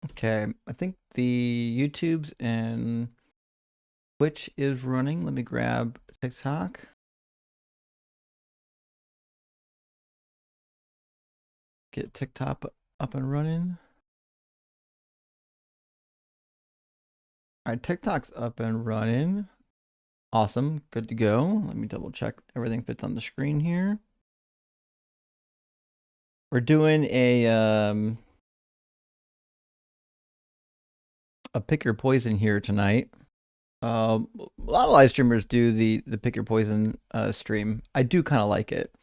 Okay, I think the YouTube's and Twitch is running. Let me grab TikTok. Get TikTok up and running. All right, TikTok's up and running. Awesome, good to go. Let me double check everything fits on the screen here. We're doing a pick your poison here tonight. A lot of live streamers do the pick your poison stream. I do kind of like it.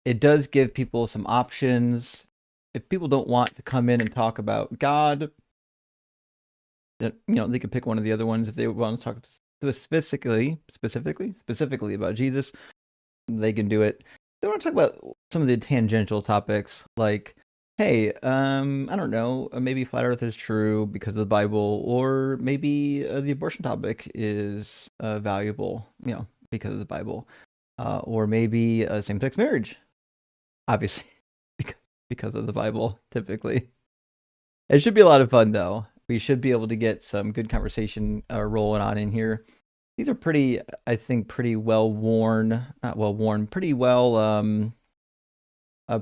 It does give people some options. If people don't want to come in and talk about God, then, they could pick one of the other ones. If they want to talk specifically about Jesus, they can do it. They want to talk about some of the tangential topics, like, hey, I don't know, maybe flat Earth is true because of the Bible, or maybe the abortion topic is valuable, because of the Bible, or maybe same-sex marriage, obviously, because of the Bible, typically. It should be a lot of fun, though. We should be able to get some good conversation rolling on in here. These are pretty, I think, pretty well-worn, not well-worn, pretty well,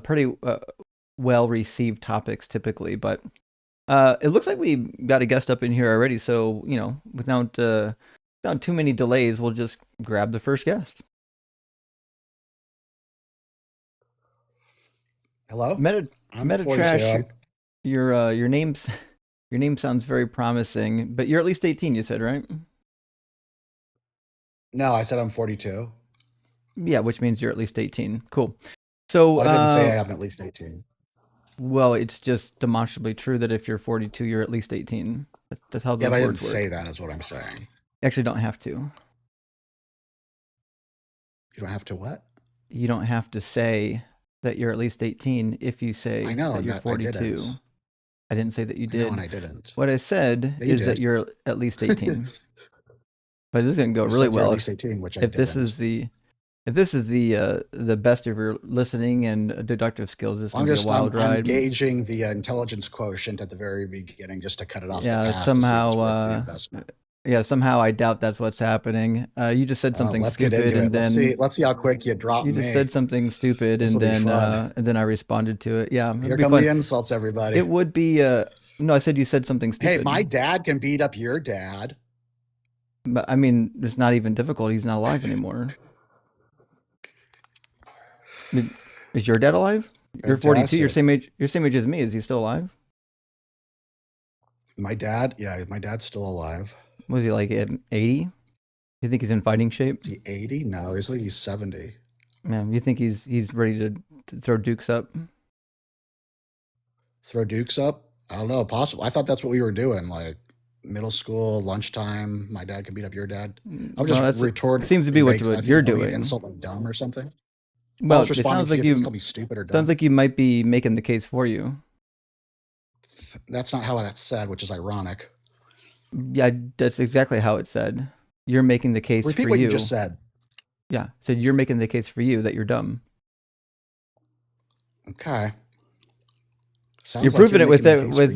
pretty well-received topics typically, but it looks like we got a guest up in here already, so, without too many delays, we'll just grab the first guest. Hello? Metatrash, your name sounds very promising, but you're at least 18, you said, right? No, I said I'm 42. Yeah, which means you're at least 18. Cool. So I didn't say I'm at least 18. Well, it's just demonstrably true that if you're 42, you're at least 18. That's how those but I didn't words work. say that is what I'm saying. You actually don't have to. You don't have to what? You don't have to say that you're at least 18 if you say I know that you're 42. I didn't say that you did. I know, and I didn't. What I said is that you're at least 18. But this is gonna go really well. At least 18, which I didn't. If this is the best of your listening and deductive skills, this is gonna be a wild ride. I'm gauging the intelligence quotient at the very beginning just to cut it off. Yeah, somehow I doubt that's what's happening. You just said something stupid, get into and it. then let's see how quick you drop me. You just said something stupid, and then I responded to it. Yeah, here come the insults, everybody. It would be no, I said you said something stupid. Hey, my dad can beat up your dad. But I mean, it's not even difficult. He's not alive anymore. Is your dad alive? You're 42. You're same age as me. Is he still alive? My dad, yeah, my dad's still alive. Was he like at 80? You think he's in fighting shape? Is he 80? No, he's like he's 70. Man, you think he's ready to throw dukes up? Throw dukes up? I don't know. Possible. I thought that's what we were doing. Like middle school, lunchtime. My dad can beat up your dad. I'm just retorting. Seems to be what you're doing. Insult like dumb or something. Well, it sounds like you call me stupid or dumb. Sounds like you might be making the case for you. That's not how that's said, which is ironic. Yeah, that's exactly how it's said. You're making the case for you. Repeat what you just said. Yeah, said you're making the case for you that you're dumb. Okay. You're proving it with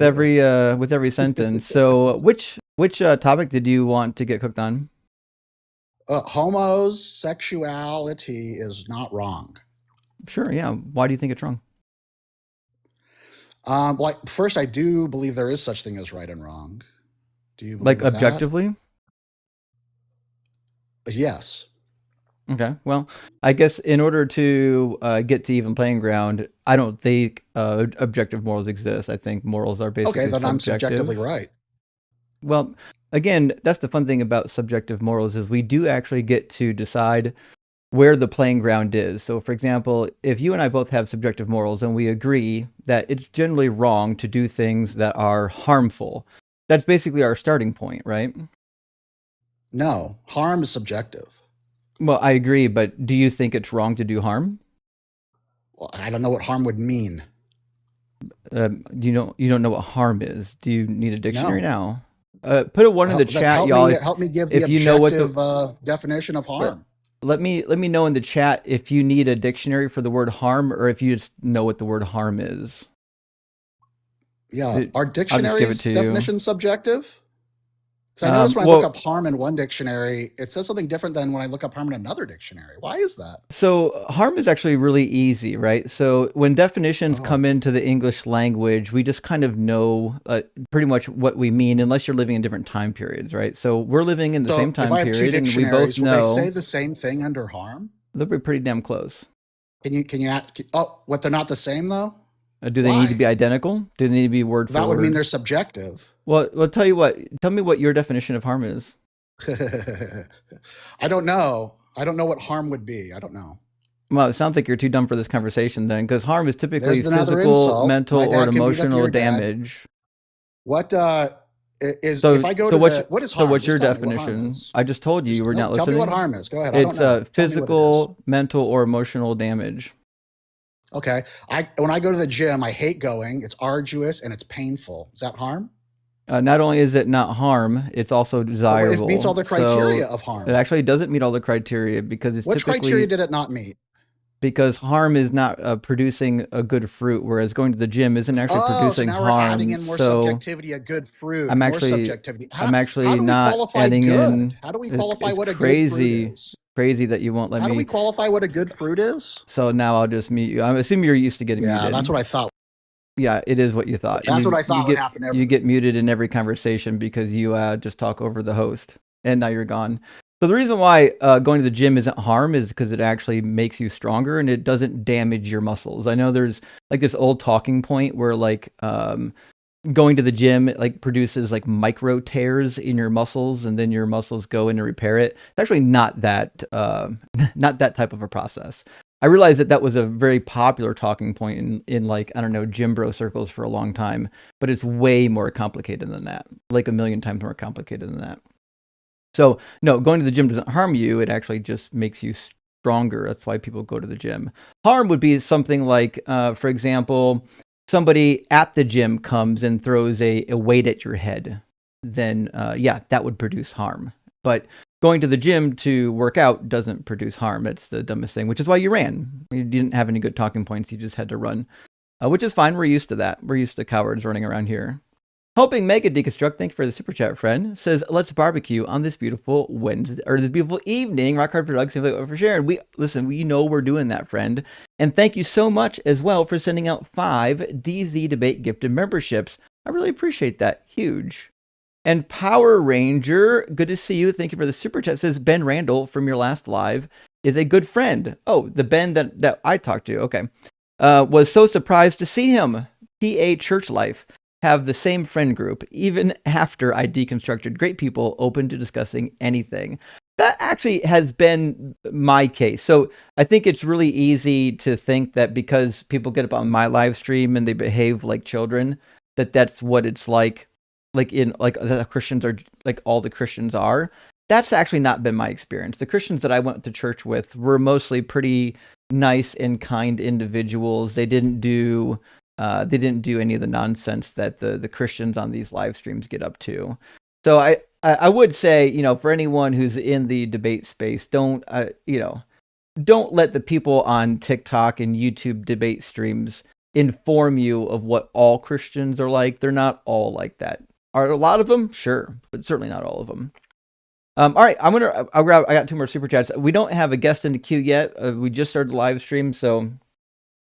every sentence. So, which topic did you want to get cooked on? Homosexuality is not wrong. Sure, yeah. Why do you think it's wrong? First, I do believe there is such thing as right and wrong. Do you believe like objectively? Yes. Okay. Well, I guess in order to get to even playing ground, I don't think objective morals exist. I think morals are basically okay. Then subjective. I'm subjectively right. Well, again, that's the fun thing about subjective morals is we do actually get to decide where the playing ground is. So, for example, if you and I both have subjective morals and we agree that it's generally wrong to do things that are harmful, that's basically our starting point, right? No, harm is subjective. Well, I agree, but do you think it's wrong to do harm? Well, I don't know what harm would mean. You don't know what harm is. Do you need a dictionary now? Put a one in the Like chat, y'all. help me give the If you know what the objective definition of let, harm. let me know in the chat if you need a dictionary for the word harm, or if you just know what the word harm is. Yeah, are I'll just give it dictionaries to you. definitions subjective? Because I noticed when I look Well, up harm in one dictionary, it says something different than when I look up harm in another dictionary. Why is that? so harm is actually really easy, right? So when definitions Oh, come into the English language, we just kind of know pretty much what we mean, unless you're living in different time periods, right? So we're living in the same so if time I have two period, and we both dictionaries, will they say know the same thing under harm? they'll be pretty damn close. Can you act? Oh, what, they're not the same though? Do they need to Why? be identical? Do they need to be word for That would mean word? they're subjective. Well, tell you what. Tell me what your definition of harm is. I don't know. I don't know what harm would be. I don't know. Well, it sounds like you're too dumb for this conversation then, because harm is typically There's another physical, insult. mental, My or dad can beat up emotional your dad. damage. What is if So, I go so to what's the what is so harm? what's Just your tell me what harm definition? is. I just told you you Just were no, not tell me what listening. harm is. Go ahead. I don't It's know. Tell me what it is. physical, mental, or emotional damage. Okay. When I go to the gym, I hate going. It's arduous and it's painful. Is that harm? Not only is it not harm, it's also But it meets all desirable. the criteria So of it harm. actually doesn't meet all the criteria because it's Which criteria typically did it not meet? because harm is not producing a good fruit, whereas going to the gym isn't actually Oh, so producing now we're adding harm. in more So subjectivity, a good fruit, I'm more actually subjectivity. I'm How actually do we not qualify adding good? in. How do we qualify It's what a good fruit crazy, is? crazy that you won't let How do we me. qualify what a good fruit is? So now I'll just mute you. I'm assuming you're used to getting Yeah, that's muted. what I thought. Yeah, it is what you thought. That's what I thought would happen You every. get muted in every conversation because you just talk over the host, and now you're gone. So the reason why going to the gym isn't harm is because it actually makes you stronger and it doesn't damage your muscles. I know there's like this old talking point where like going to the gym like produces like micro tears in your muscles, and then your muscles go in to repair it. It's actually not that not that type of a process. I realized that was a very popular talking point in like, I don't know, gym bro circles for a long time, but it's way more complicated than that, like a million times more complicated than that. So no, going to the gym doesn't harm you. It actually just makes you stronger. That's why people go to the gym. Harm would be something like, for example, somebody at the gym comes and throws a weight at your head. Then yeah, that would produce harm. But going to the gym to work out doesn't produce harm. It's the dumbest thing, which is why you ran. You didn't have any good talking points. You just had to run, which is fine. We're used to that. We're used to cowards running around here. Helping Mega Deconstruct, thank you for the super chat, friend. Says, let's barbecue on this beautiful Wednesday, or this beautiful evening. Rock Hard Products, for sharing. We know we're doing that, friend. And thank you so much as well for sending out 5 DZ Debate gifted memberships. I really appreciate that. Huge. And Power Ranger, good to see you. Thank you for the super chat. Says Ben Randall from your last live is a good friend. Oh, the Ben that I talked to. Okay. Was so surprised to see him. PA Church Life have the same friend group, even after I deconstructed. Great people, open to discussing anything. That actually has been my case. So I think it's really easy to think that because people get up on my live stream and they behave like children, that's what it's like in like the Christians are like all the Christians are. That's actually not been my experience. The Christians that I went to church with were mostly pretty nice and kind individuals. They didn't do any of the nonsense that the Christians on these live streams get up to. So I would say, for anyone who's in the debate space, don't let the people on TikTok and YouTube debate streams inform you of what all Christians are like. They're not all like that. Are a lot of them? Sure, but certainly not all of them. All right, I got 2 more super chats. We don't have a guest in the queue yet. We just started the live stream, so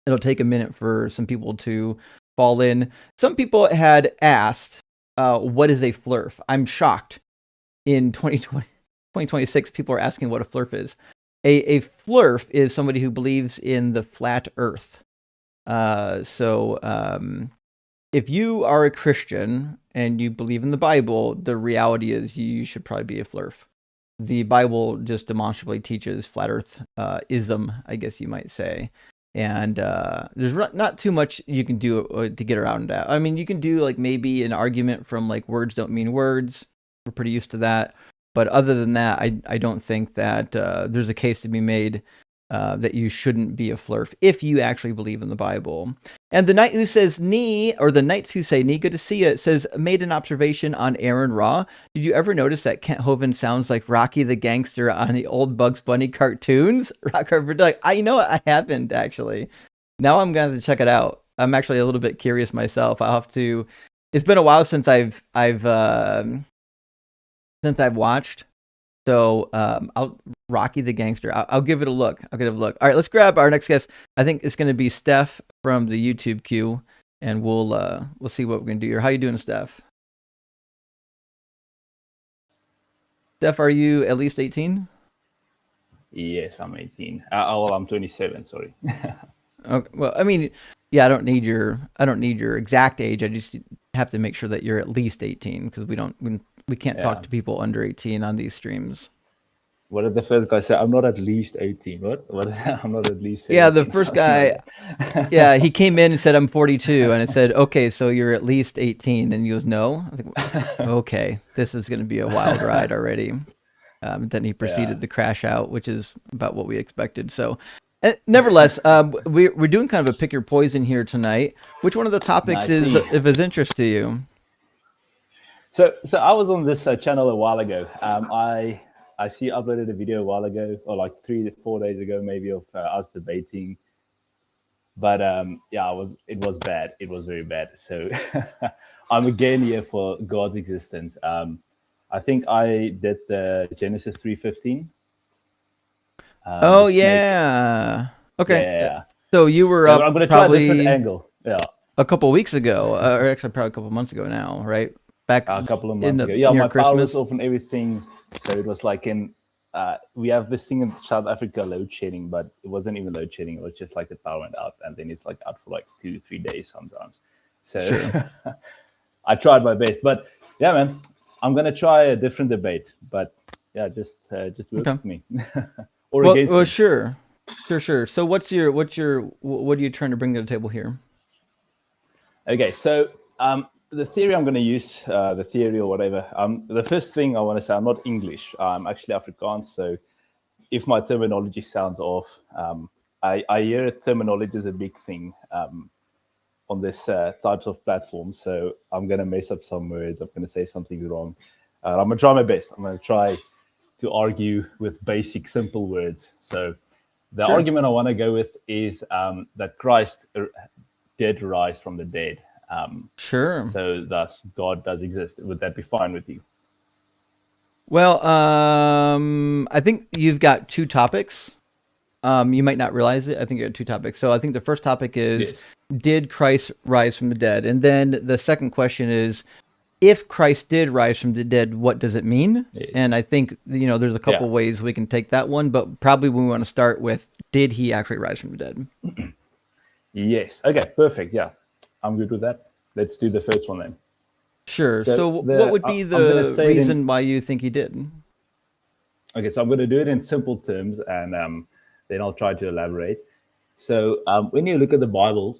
it'll take a minute for some people to fall in. Some people had asked, what is a flurf? I'm shocked. In 2026, people are asking what a flurf is. A flurf is somebody who believes in the flat earth. If you are a Christian and you believe in the Bible, the reality is you should probably be a flurf. The Bible just demonstrably teaches flat earth ism, I guess you might say. And there's not too much you can do to get around that. I mean, you can do like maybe an argument from like words don't mean words. We're pretty used to that. But other than that, I don't think that there's a case to be made that you shouldn't be a flurf if you actually believe in the Bible. And the knight who says "Nee," or the knights who say "Nee," good to see you, says, made an observation on Aaron Raw. Did you ever notice that Kent Hovind sounds like Rocky the Gangster on the old Bugs Bunny cartoons? Rock Harvard, like, I know I haven't actually. Now I'm going to check it out. I'm actually a little bit curious myself. I'll have to. It's been a while since I've watched. So I'll Rocky the Gangster. I'll give it a look. All right, let's grab our next guest. I think it's going to be Steph from the YouTube queue, and we'll see what we can do here. How you doing, Steph? Steph, are you at least 18? Yes, I'm 18. Well, I'm 27. Sorry. Okay. Well, I mean, yeah, I don't need your exact age. I just have to make sure that you're at least 18 because we can't talk to people under 18 on these streams. What did the first guy say? I'm not at least 18. What? I'm not at least 17. Yeah, the first guy, yeah, he came in and said, I'm 42. And I said, okay, so you're at least 18. And he goes, no. I think, okay, this is going to be a wild ride already. Then he proceeded to crash out, which is about what we expected. So nevertheless, we're doing kind of a pick your poison here tonight. Which one of the topics is of his interest to you? So I was on this channel a while ago. I see uploaded a video a while ago, or like 3 to 4 days ago, maybe, of us debating. But it was bad. It was very bad. So I'm again here for God's existence. I think I did the Genesis 3:15. Oh yeah. Okay. Yeah. So you were up. I'm going to try a different angle. Yeah. A couple weeks ago, or actually probably a couple months ago now, right? Back a couple of months ago. Yeah, my Christmas. power was off and everything. So it was like we have this thing in South Africa, load shedding, but it wasn't even load shedding. It was just like the power went out, and then it's like out for like 2 to 3 days sometimes. So sure. I tried my best, but yeah, man, I'm gonna try a different debate. But yeah, just work with me or against me. Well, sure. So what are you trying to bring to the table here? Okay, so the theory I'm going to use, the theory or whatever, the first thing I want to say, I'm not English. I'm actually Afrikaans. So if my terminology sounds off, I hear terminology is a big thing on this types of platforms. So I'm going to mess up some words. I'm going to say something wrong. I'm going to try my best. I'm going to try to argue with basic, simple words. So the argument I want to go with is that Christ did rise from the dead. Sure. So thus God does exist. Would that be fine with you? Well, I think you've got 2 topics. You might not realize it. I think you got 2 topics. So I think the first topic is, did Christ rise from the dead? And then the second question is, if Christ did rise from the dead, what does it mean? Yes. And I think, there's a couple ways we can take that one, but probably we want to start with, did he actually rise from the dead? Yes. Okay, perfect. Yeah. I'm good with that. Let's do the first one then. Sure. So what would be the reason why you think he did? Okay, so I'm going to do it in simple terms, and then I'll try to elaborate. So when you look at the Bible,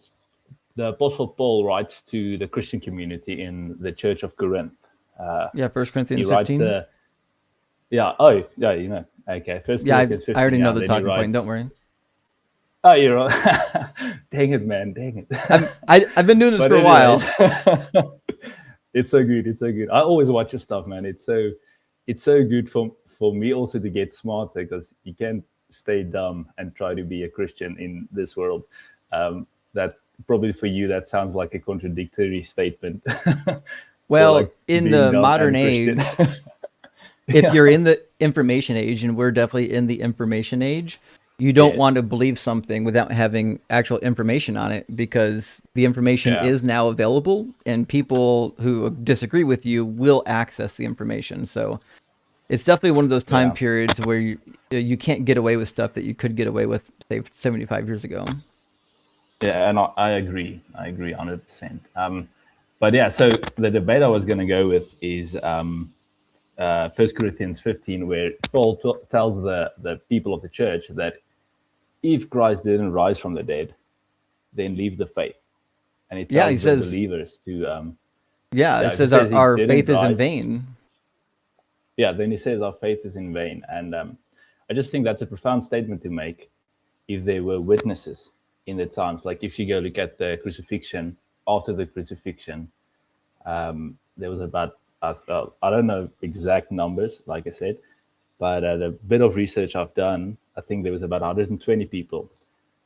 the Apostle Paul writes to the Christian community in the Church of Corinth. 1 Corinthians 15. Okay, 1 Corinthians 15. I already know the talking point. Don't worry. Oh, you're right. Dang it, man. Dang it. I've been doing this for a while. It's so good. I always watch your stuff, man. It's so good for me also to get smarter, because you can't stay dumb and try to be a Christian in this world. That probably for you, that sounds like a contradictory statement. Well, like in the modern age, if you're in the information age, and we're definitely in the information age, you don't want to believe something without having actual information on it, because the information is now available, and people who disagree with you will access the information. So it's definitely one of those time periods where you can't get away with stuff that you could get away with, say, 75 years ago. Yeah, and I agree. I agree 100%. But yeah, so the debate I was going to go with is 1 Corinthians 15, where Paul tells the people of the church that if Christ didn't rise from the dead, then leave the faith. And he tells the believers to... it says our faith is in vain. Yeah, then he says our faith is in vain. And I just think that's a profound statement to make. if there were witnesses in the times. Like if you go look at the crucifixion, after the crucifixion, there was about, I don't know exact numbers, like I said, but the bit of research I've done, I think there was about 120 people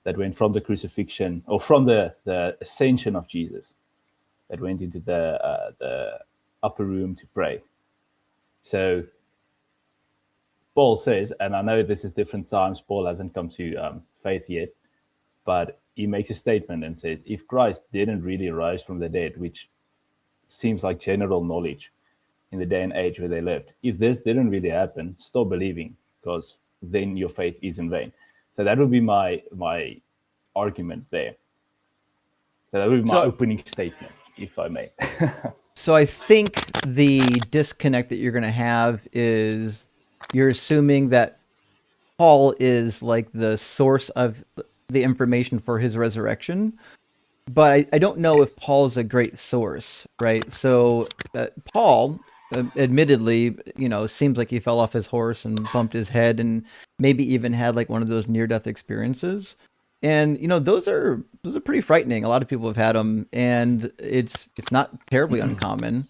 that went from the crucifixion, or from the ascension of Jesus, that went into the upper room to pray. So Paul says, and I know this is different times, Paul hasn't come to faith yet, but he makes a statement and says, if Christ didn't really rise from the dead, which seems like general knowledge in the day and age where they lived, if this didn't really happen, stop believing, because then your faith is in vain. So that would be my argument there. So that would be my opening statement, if I may. So I think the disconnect that you're going to have is you're assuming that Paul is like the source of the information for his resurrection, but I don't know if Paul's a great source, right? So Paul, admittedly, seems like he fell off his horse and bumped his head and maybe even had like one of those near-death experiences. And those are pretty frightening. A lot of people have had them, and it's not terribly uncommon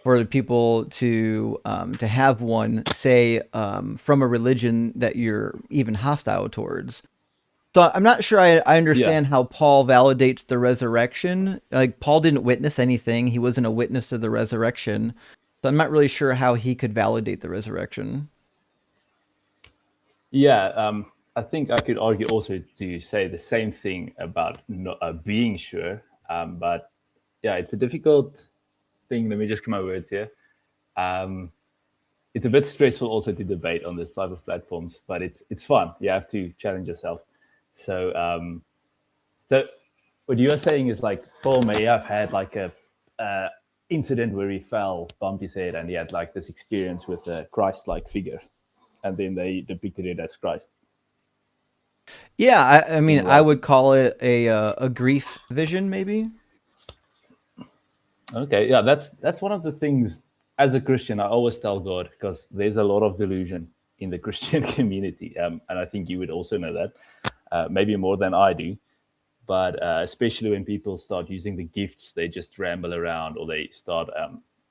for people to have one, say, from a religion that you're even hostile towards. So I'm not sure I understand how Paul validates the resurrection. Like, Paul didn't witness anything; he wasn't a witness to the resurrection. So I'm not really sure how he could validate the resurrection. Yeah, I think I could argue also to say the same thing about not being sure. But yeah, it's a difficult thing. Let me just get my words here. It's a bit stressful also to debate on this type of platforms, but it's fun. You have to challenge yourself. So what you are saying is like Paul may have had like a incident where he fell, bumped his head, and he had like this experience with a Christ-like figure, and then they depicted it as Christ. Yeah, I mean, I would call it a grief vision, maybe. Okay, yeah, that's one of the things as a Christian I always tell God, because there's a lot of delusion in the Christian community, and I think you would also know that, maybe more than I do. But especially when people start using the gifts, they just ramble around, or they start.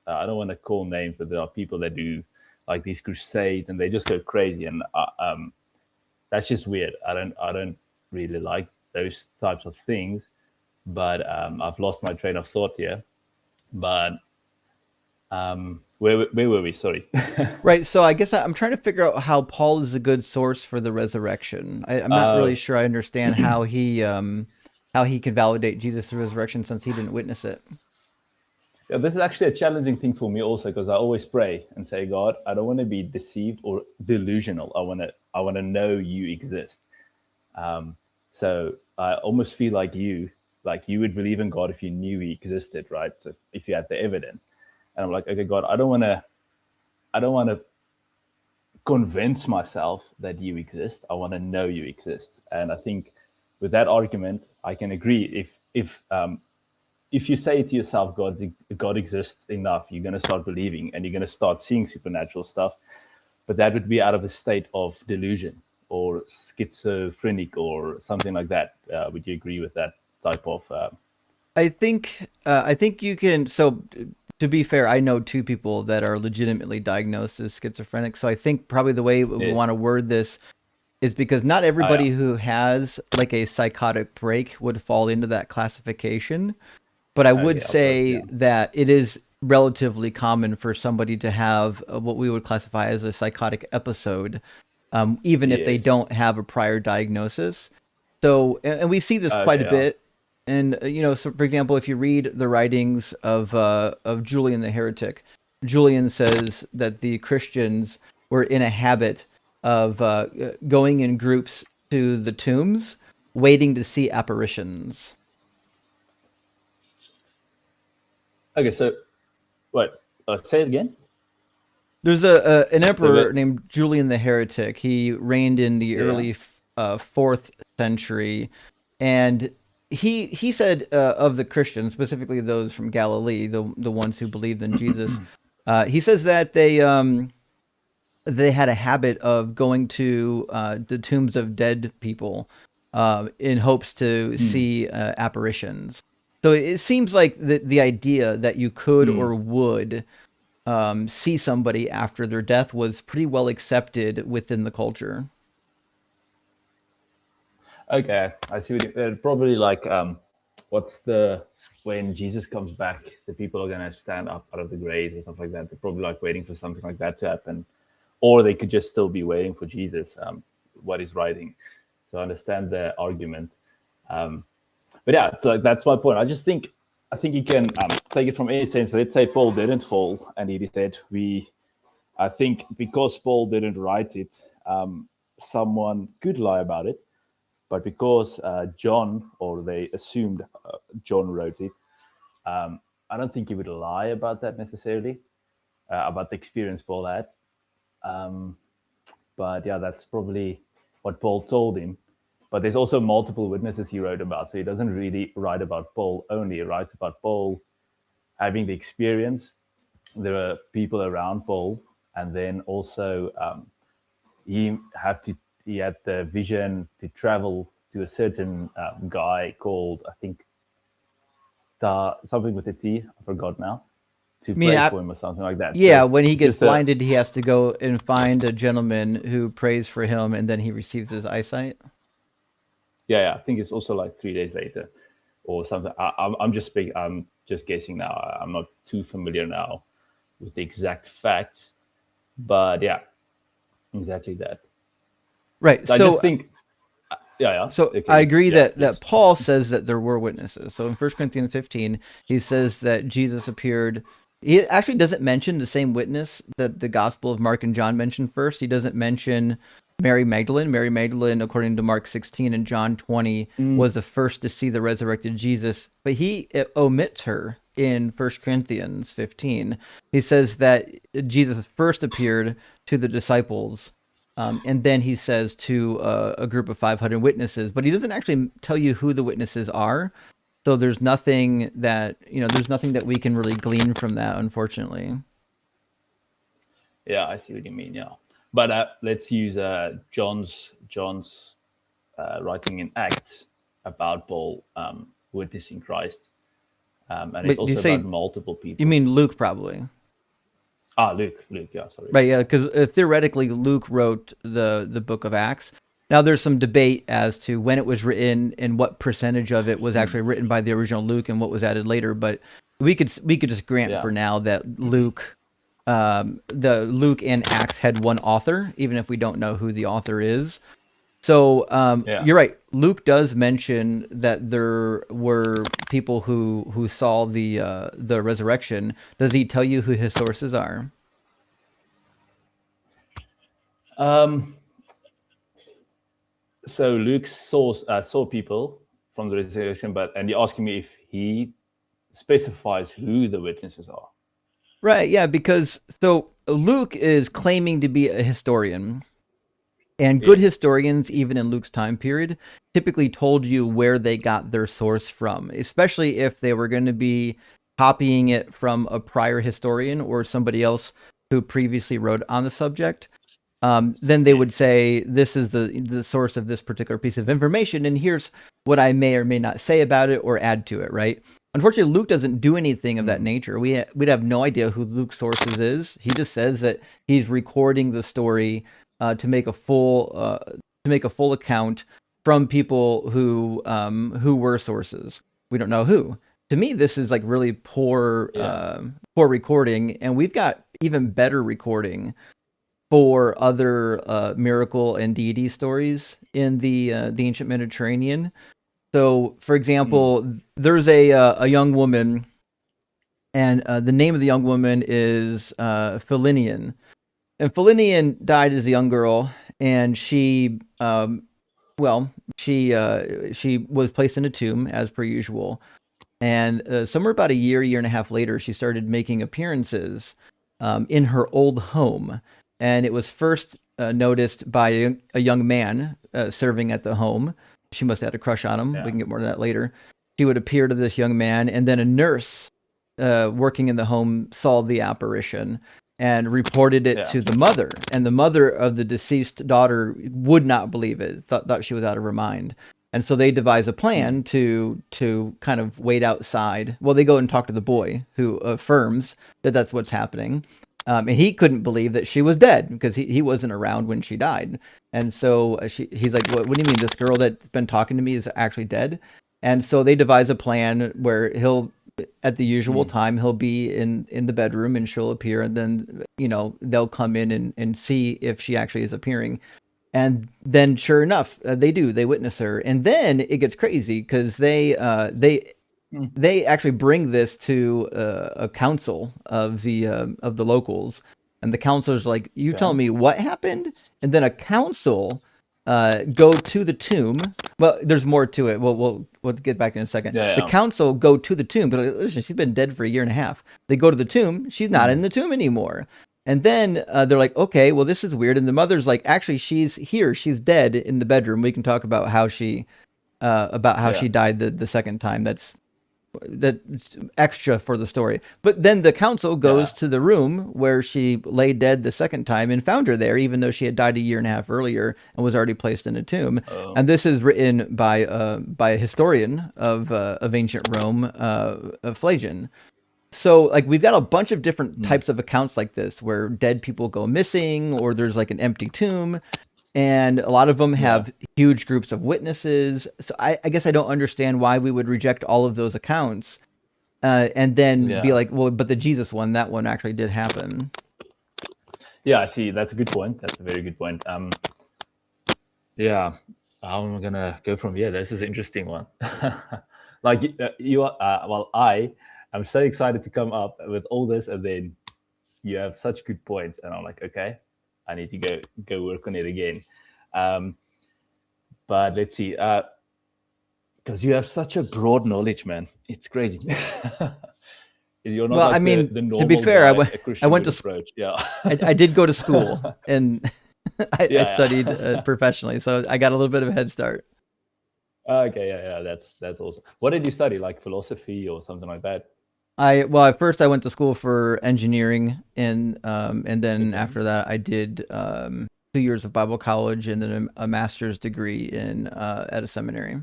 I don't want to call names, but there are people that do like these crusades, and they just go crazy, and that's just weird. I don't really like those types of things. But I've lost my train of thought here. But where were we? Sorry. Right. So I guess I'm trying to figure out how Paul is a good source for the resurrection. I'm not really sure I understand how he can validate Jesus' resurrection since he didn't witness it. Yeah, this is actually a challenging thing for me also, because I always pray and say, God, I don't want to be deceived or delusional. I want to know you exist. So I almost feel like you would believe in God if you knew he existed, right? So if you had the evidence. And I'm like, okay, God, I don't want to convince myself that you exist. I want to know you exist. And I think with that argument, I can agree. If you say to yourself, God exists enough, you're going to start believing, and you're going to start seeing supernatural stuff. But that would be out of a state of delusion or schizophrenic or something like that. Would you agree with that type of? I think you can. So to be fair, I know two people that are legitimately diagnosed as schizophrenic. So I think probably the way we want to word this is because not everybody who has like a psychotic break would fall into that classification. But I would say that it is relatively common for somebody to have what we would classify as a psychotic episode, even if they don't have a prior diagnosis. So, and we see this quite a bit. And, so for example, if you read the writings of Julian the Heretic, Julian says that the Christians were in a habit of going in groups to the tombs, waiting to see apparitions. Okay, so what? Say it again. There's an emperor named Julian the Heretic. He reigned in the early 4th century, and he said of the Christians, specifically those from Galilee, the ones who believed in Jesus, he says that they had a habit of going to the tombs of dead people in hopes to see apparitions. So it seems like the idea that you could or would see somebody after their death was pretty well accepted within the culture. Okay, I see. Probably like what's the when Jesus comes back, the people are gonna stand up out of the graves and stuff like that. They're probably like waiting for something like that to happen, or they could just still be waiting for Jesus. What he's writing. So I understand the argument. But yeah, it's like that's my point. I think you can take it from any sense. Let's say Paul didn't fall, and he said I think because Paul didn't write it, someone could lie about it. But because John, or they assumed John wrote it, I don't think he would lie about that necessarily, about the experience Paul had. But yeah, that's probably what Paul told him. But there's also multiple witnesses he wrote about. So he doesn't really write about Paul only. He writes about Paul having the experience. There are people around Paul. And then also he had the vision to travel to a certain guy called, I think, something with a T. I forgot now. To pray for him or something like that. Yeah, so when he gets blinded, he has to go and find a gentleman who prays for him, and then he receives his eyesight. Yeah, I think it's also like 3 days later or something. I'm just guessing now. I'm not too familiar now with the exact facts, but yeah, exactly that. Right. So I just think, yeah. So okay. I agree that Paul says that there were witnesses. So in 1 Corinthians 15, he says that Jesus appeared. He actually doesn't mention the same witness that the Gospel of Mark and John mentioned first. He doesn't mention Mary Magdalene. Mary Magdalene, according to Mark 16 and John 20, was the first to see the resurrected Jesus. But he omits her in 1 Corinthians 15. He says that Jesus first appeared to the disciples, and then he says to a group of 500 witnesses. But he doesn't actually tell you who the witnesses are. So there's nothing that we can really glean from that, unfortunately. Yeah, I see what you mean. Yeah, but let's use John's writing in Acts about Paul witnessing Christ, and it's also about multiple people. You mean Luke, probably? Luke. Yeah, sorry. Right. Yeah, because theoretically, Luke wrote the book of Acts. Now, there's some debate as to when it was written and what percentage of it was actually written by the original Luke and what was added later. But we could just grant for now that Luke and Acts had one author, even if we don't know who the author is. So you're right. Luke does mention that there were people who saw the resurrection. Does he tell you who his sources are? So Luke saw people from the resurrection, and you're asking me if he specifies who the witnesses are. Right, yeah, because so Luke is claiming to be a historian, and good historians, even in Luke's time period, typically told you where they got their source from, especially if they were going to be copying it from a prior historian or somebody else who previously wrote on the subject. Then they would say, this is the source of this particular piece of information, and here's what I may or may not say about it or add to it, right? Unfortunately, Luke doesn't do anything of that nature. We'd have no idea who Luke's sources is. He just says that he's recording the story to make a full account from people who were sources. We don't know who. To me, this is like really poor recording, and we've got even better recording for other miracle and deity stories in the ancient Mediterranean. So, for example, there's a young woman, and the name of the young woman is Philinian. And Philinian died as a young girl, and she was placed in a tomb as per usual. And somewhere about a year and a half later, she started making appearances in her old home. And it was first noticed by a young man serving at the home. She must have had a crush on him. Yeah. We can get more to that later. She would appear to this young man, and then a nurse working in the home saw the apparition and reported it to the mother. And the mother of the deceased daughter would not believe it, thought she was out of her mind. And so they devise a plan to kind of wait outside. Well, they go and talk to the boy, who affirms that that's what's happening. And he couldn't believe that she was dead because he wasn't around when she died. And so he's like, what do you mean this girl that's been talking to me is actually dead? And so they devise a plan where he'll, at the usual time, he'll be in the bedroom and she'll appear. And then, they'll come in and see if she actually is appearing. And then, sure enough, they do. They witness her, and then it gets crazy because they actually bring this to a council of the locals, and the council's like, "You tell me what happened?" And then a council go to the tomb. Well, there's more to it. We'll get back in a second. The council go to the tomb, but listen, she's been dead for a year and a half. They go to the tomb. She's not in the tomb anymore. And then they're like, okay, well, this is weird. And the mother's like, actually, she's here. She's dead in the bedroom. We can talk about how she died the second time. That's extra for the story. But then the council goes to the room where she lay dead the second time and found her there, even though she had died a year and a half earlier and was already placed in a tomb. Oh. And this is written by a historian of ancient Rome, Flavian. So, like, we've got a bunch of different types of accounts like this where dead people go missing, or there's like an empty tomb, and a lot of them have huge groups of witnesses. So I guess I don't understand why we would reject all of those accounts and then be like, well, but the Jesus one, that one actually did happen. Yeah, I see. That's a good point. That's a very good point. Yeah, I'm going to go from here. This is an interesting one. Like I'm so excited to come up with all this, and then you have such good points, and I'm like, okay, I need to go work on it again. But let's see, because you have such a broad knowledge, man. It's crazy. You're not the normal to be fair, guy, I went to approach. Yeah, I did go to school, and I studied professionally, so I got a little bit of a head start. Okay, yeah, that's awesome. What did you study, like philosophy or something like that? At first I went to school for engineering, and then after that I did 2 years of Bible college and then a master's degree in at a seminary.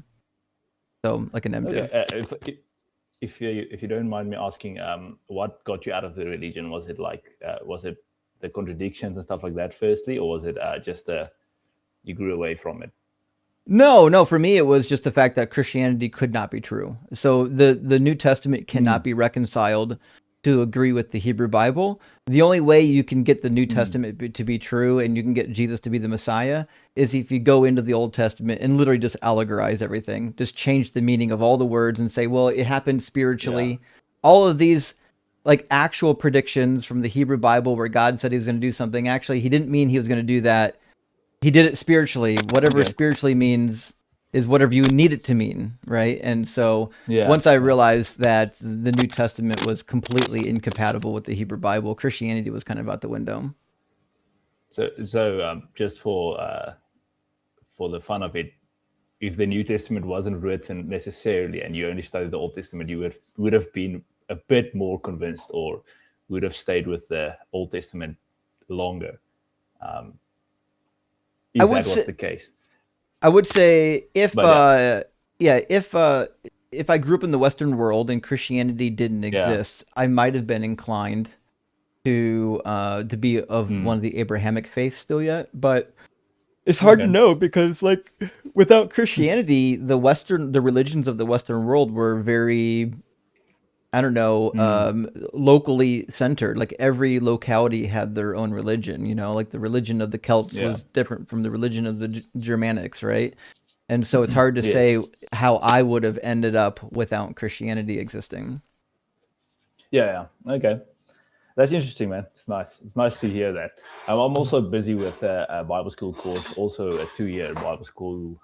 So like an MDiv. Okay. If you don't mind me asking, what got you out of the religion? Was it the contradictions and stuff like that firstly, or was it just you grew away from it? No, for me, it was just the fact that Christianity could not be true. So the New Testament cannot be reconciled to agree with the Hebrew Bible. The only way you can get the New Testament to be true and you can get Jesus to be the Messiah is if you go into the Old Testament and literally just allegorize everything, just change the meaning of all the words and say, well, it happened spiritually. Yeah. All of these like actual predictions from the Hebrew Bible where God said he was going to do something. Actually, he didn't mean he was going to do that. He did it spiritually. Whatever spiritually means is whatever you need it to mean, right? And so once I realized that the New Testament was completely incompatible with the Hebrew Bible, Christianity was kind of out the window. So just for the fun of it, if the New Testament wasn't written necessarily and you only studied the Old Testament, you would have been a bit more convinced, or would have stayed with the Old Testament longer. If that was the case, I would say if I grew up in the Western world and Christianity didn't exist, I might have been inclined to be of one of the Abrahamic faiths still yet. But it's hard to know because, like, without Christianity, the religions of the Western world were very, I don't know, locally centered. Like every locality had their own religion, like the religion of the Celts was different from the religion of the Germanics, right? And so it's hard to say how I would have ended up without Christianity existing. Yeah. Okay. That's interesting, man. It's nice. It's nice to hear that. I'm also busy with a Bible school course, also a 2-year Bible school,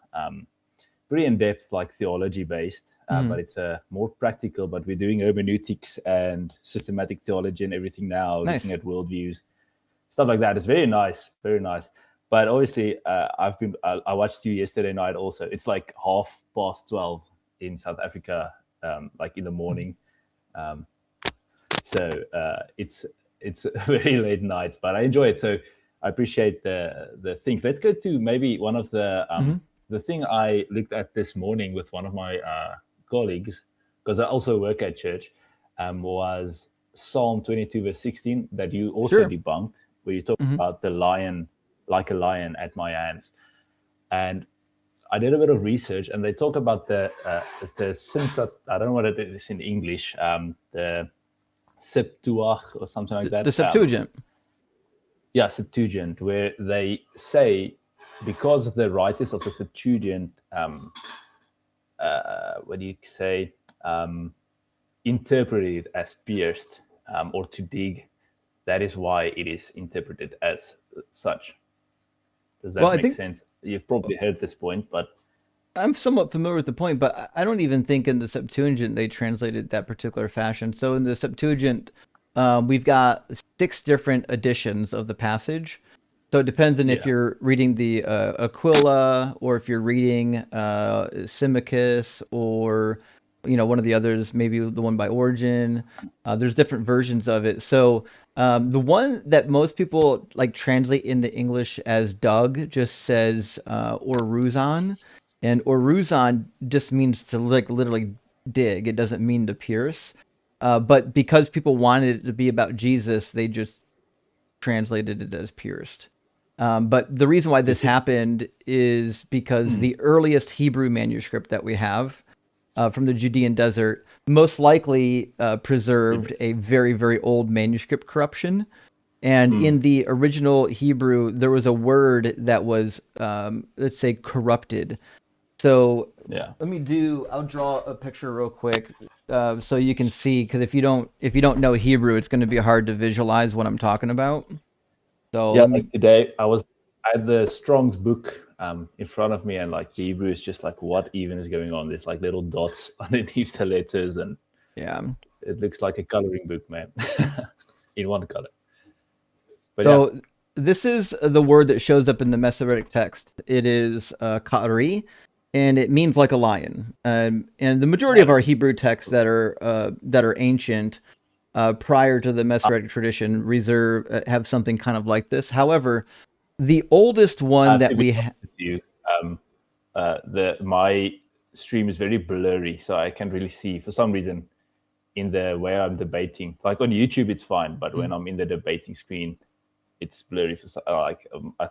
pretty in-depth, like theology based, but it's more practical. But we're doing hermeneutics and systematic theology and everything now, looking at worldviews, stuff like that. It's very nice, very nice. But obviously, I watched you yesterday night also. It's like 12:30 in South Africa, like in the morning. So it's a very late night, but I enjoy it. So I appreciate the things. Let's go to maybe one of the the thing I looked at this morning with one of my colleagues, because I also work at church, was Psalm 22 verse 16 that you also debunked, where you talk about the lion, like a lion at my hands. And I did a bit of research, and they talk about the I don't know what it is in English, the Septuach or something like that. The Septuagint. Septuagint, where they say because the writers of the Septuagint, what do you say, interpreted it as pierced or to dig, that is why it is interpreted as such. Does that make sense? You've probably heard this point, but I'm somewhat familiar with the point, but I don't even think in the Septuagint they translated that particular fashion. So in the Septuagint, we've got 6 different editions of the passage. So it depends on if you're reading the Aquila, or if you're reading Symmachus, or one of the others, maybe the one by Origen. There's different versions of it. So the one that most people like translate into English as dug just says oruzon. And oruzon just means to like literally dig. It doesn't mean to pierce. But because people wanted it to be about Jesus, they just translated it as pierced. But the reason why this happened is because the earliest Hebrew manuscript that we have from the Judean desert most likely preserved a very, very old manuscript corruption. And in the original Hebrew, there was a word that was, let's say, corrupted. So I'll draw a picture real quick so you can see, because if you don't know Hebrew, it's going to be hard to visualize what I'm talking about. So like today I had the Strong's book in front of me, and like the Hebrew is just like, what even is going on? There's like little dots underneath the letters, and it looks like a coloring book, man, in one color. But so this is the word that shows up in the Masoretic text. It is ka'ari, and it means like a lion. And the majority of our Hebrew texts that are ancient, prior to the Masoretic tradition, have something kind of like this. However, the oldest one that we have, my stream is very blurry, so I can't really see for some reason in the way I'm debating. Like on YouTube, it's fine, but when I'm in the debating screen, it's blurry. I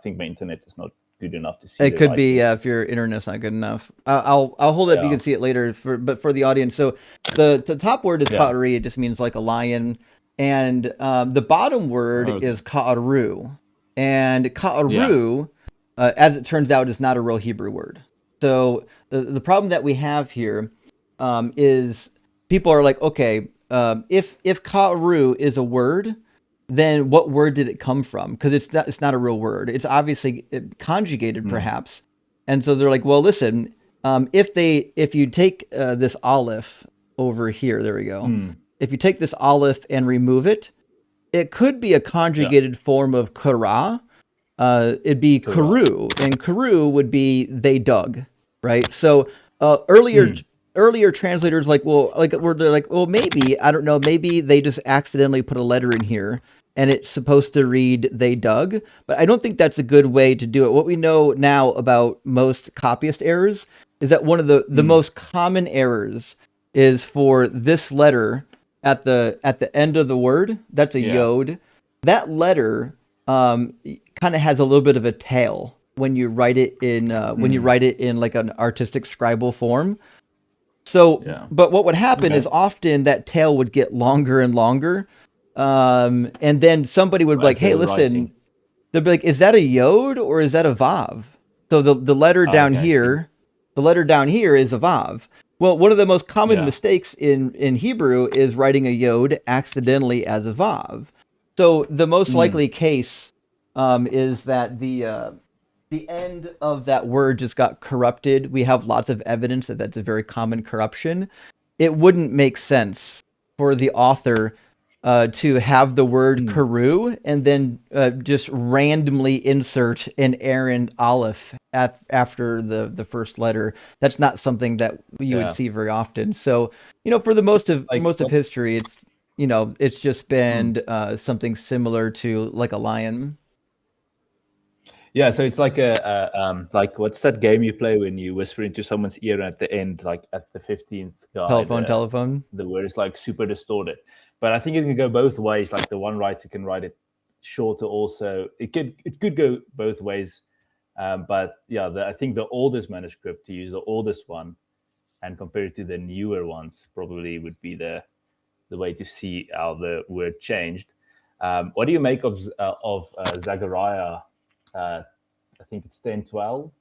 think my internet is not good enough to see. It could be if your internet's not good enough. I'll hold it up. You can see it later. But for the audience, so the top word is ka'ari. It just means like a lion, and the bottom word is ka'aru, and ka'aru, as it turns out, is not a real Hebrew word. So the problem that we have here is people are like, okay, if ka'aru is a word, then what word did it come from? Because it's not a real word. It's obviously conjugated, perhaps. And so they're like, well, listen, if you take this aleph over here, there we go. If you take this aleph and remove it, it could be a conjugated form of kara. It'd be karu, and karu would be they dug, right? So earlier translators they're like, well, maybe, I don't know, maybe they just accidentally put a letter in here and it's supposed to read they dug, but I don't think that's a good way to do it. What we know now about most copyist errors is that one of the most common errors is for this letter at the end of the word. That's a yod. That letter kind of has a little bit of a tail when you write it in like an artistic scribal form. So, but what would happen is often that tail would get longer and longer. And then somebody would be like, hey, listen, they'll be like, is that a yod or is that a vav? So the letter down here is a vav. Well, one of the most common mistakes in Hebrew is writing a yod accidentally as a vav. So the most likely case is that the end of that word just got corrupted. We have lots of evidence that that's a very common corruption. It wouldn't make sense for the author to have the word karu and then just randomly insert an errand aleph after the first letter. That's not something that you would see very often. So, for the most of history, it's just been something similar to like a lion. Yeah, so it's like like what's that game you play when you whisper into someone's ear and at the end, like at the 15th guy, Telephone. the word is like super distorted. But I think it can go both ways. Like the one writer can write it shorter also. It could go both ways. But yeah, I think the oldest manuscript, to use the oldest one and compare it to the newer ones, probably would be the way to see how the word changed. What do you make of Zechariah? I think it's 10:12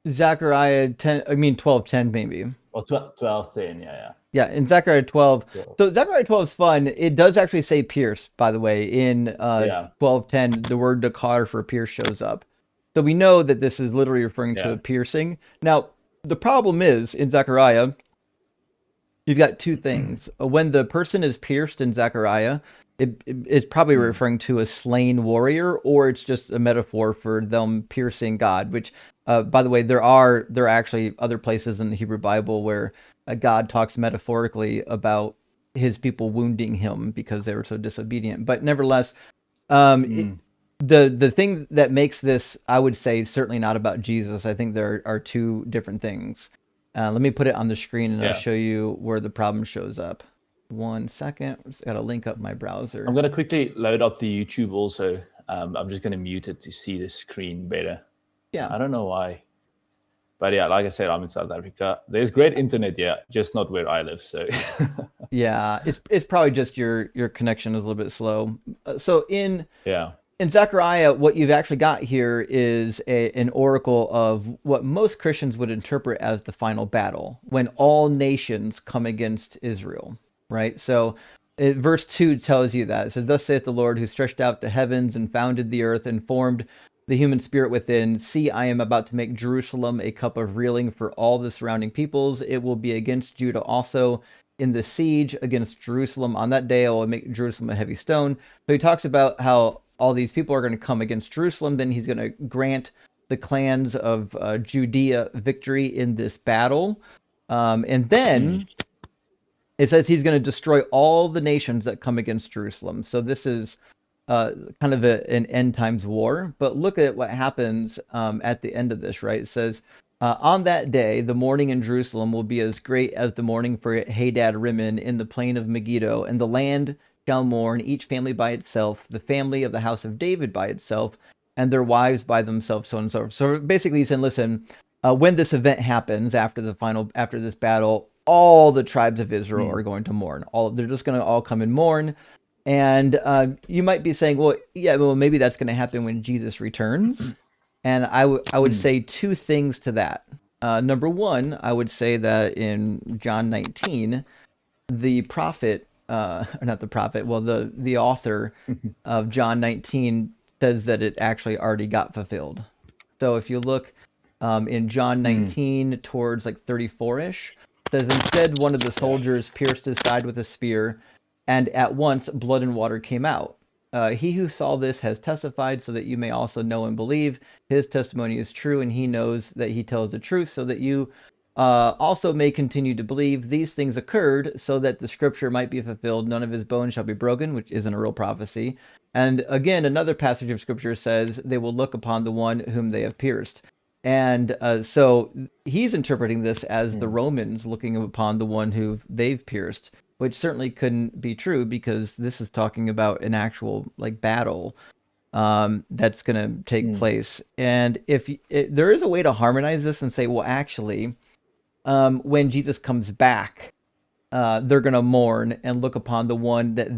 Zechariah 10, I mean 12:10 maybe. or 12:10. Yeah. Yeah, in Zechariah 12. 12. So Zechariah 12 is fun. It does actually say pierce, by the way. In Yeah. 12:10, the word dakar for pierce shows up. So we know that this is literally referring to Yeah. a piercing. Now, the problem is, in Zechariah, you've got two things. When the person is pierced in Zechariah, it's probably referring to a slain warrior, or it's just a metaphor for them piercing God, which, by the way, there are actually other places in the Hebrew Bible where God talks metaphorically about his people wounding him because they were so disobedient. But nevertheless, the thing that makes this, I would say, certainly not about Jesus. I think there are two different things. Let me put it on the screen and I'll show you where the problem shows up. 1 second. I just got to link up my browser. I'm going to quickly load up the YouTube also. I'm just going to mute it to see the screen better. Yeah. I don't know why. But yeah, like I said, I'm in South Africa. There's great internet, yeah, just not where I live. So yeah, it's probably just your connection is a little bit slow. So in Zechariah, what you've actually got here is an oracle of what most Christians would interpret as the final battle, when all nations come against Israel, right? So verse 2 tells you that. It says, "Thus saith the Lord, who stretched out the heavens and founded the earth and formed the human spirit within. See, I am about to make Jerusalem a cup of reeling for all the surrounding peoples. It will be against Judah also. In the siege against Jerusalem on that day, I will make Jerusalem a heavy stone." So he talks about how all these people are going to come against Jerusalem. Then he's going to grant the clans of Judea victory in this battle. And then it says he's going to destroy all the nations that come against Jerusalem. So this is kind of an end times war. But look at what happens at the end of this, right? It says, on that day, the mourning in Jerusalem will be as great as the mourning for Hadad Rimmon in the plain of Megiddo, and the land shall mourn, each family by itself, the family of the house of David by itself, and their wives by themselves, so on and so forth. So basically he's saying, listen, when this event happens after this battle, all the tribes of Israel are going to mourn. They're just going to all come and mourn. And you might be saying, well, maybe that's going to happen when Jesus returns. And I would say two things to that. Number one, I would say that in John 19, the prophet, not the prophet, well, the author of John 19 says that it actually already got fulfilled. So if you look in John 19 towards like 34-ish, it says, "Instead, one of the soldiers pierced his side with a spear, and at once blood and water came out. He who saw this has testified, so that you may also know and believe. His testimony is true, and he knows that he tells the truth, so that you also may continue to believe. These things occurred so that the scripture might be fulfilled. None of his bones shall be broken," which isn't a real prophecy. And again, another passage of scripture says, "They will look upon the one whom they have pierced." And so he's interpreting this as the Romans looking upon the one who they've pierced, which certainly couldn't be true, because this is talking about an actual like battle that's going to take place. And if there is a way to harmonize this and say, well, actually, when Jesus comes back, they're going to mourn and look upon the one that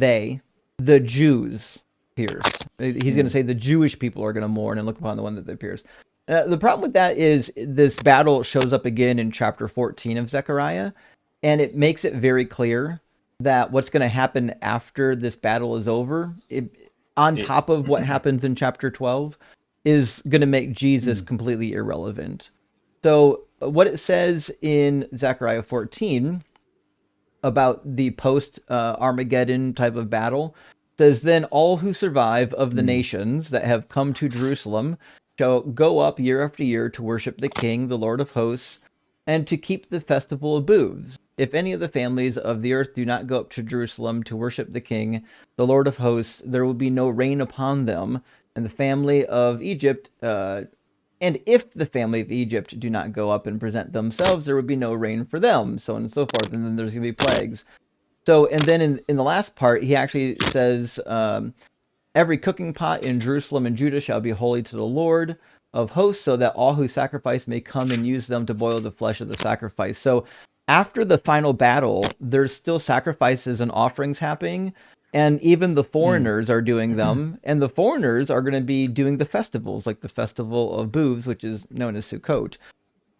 the Jews, pierced. He's going to say the Jewish people are going to mourn and look upon the one that they pierced. The problem with that is this battle shows up again in chapter 14 of Zechariah, and it makes it very clear that what's going to happen after this battle is over, on top of what happens in chapter 12, is going to make Jesus completely irrelevant. So what it says in Zechariah 14 about the post-Armageddon type of battle says, "Then all who survive of the nations that have come to Jerusalem shall go up year after year to worship the King, the Lord of hosts, and to keep the festival of booths. If any of the families of the earth do not go up to Jerusalem to worship the king, the Lord of hosts, there will be no rain upon them. And the family of Egypt, and if the family of Egypt do not go up and present themselves, there would be no rain for them, so on and so forth. And then there's going to be plagues. So, and then in the last part, he actually says, every cooking pot in Jerusalem and Judah shall be holy to the Lord of hosts, so that all who sacrifice may come and use them to boil the flesh of the sacrifice. So after the final battle, there's still sacrifices and offerings happening, and even the foreigners are doing them, and the foreigners are going to be doing the festivals, like the festival of booths, which is known as Sukkot.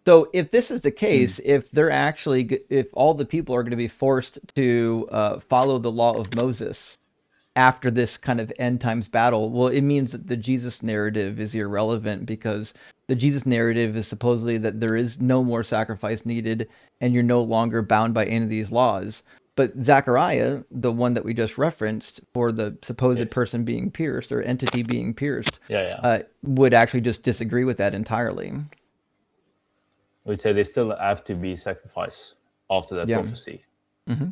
So if this is the case, if all the people are going to be forced to follow the law of Moses after this kind of end times battle, well, it means that the Jesus narrative is irrelevant, because the Jesus narrative is supposedly that there is no more sacrifice needed and you're no longer bound by any of these laws. But Zechariah, the one that we just referenced for the supposed person being pierced or entity being pierced, would actually just disagree with that entirely. I would say they still have to be sacrificed after that prophecy. Mm-hmm.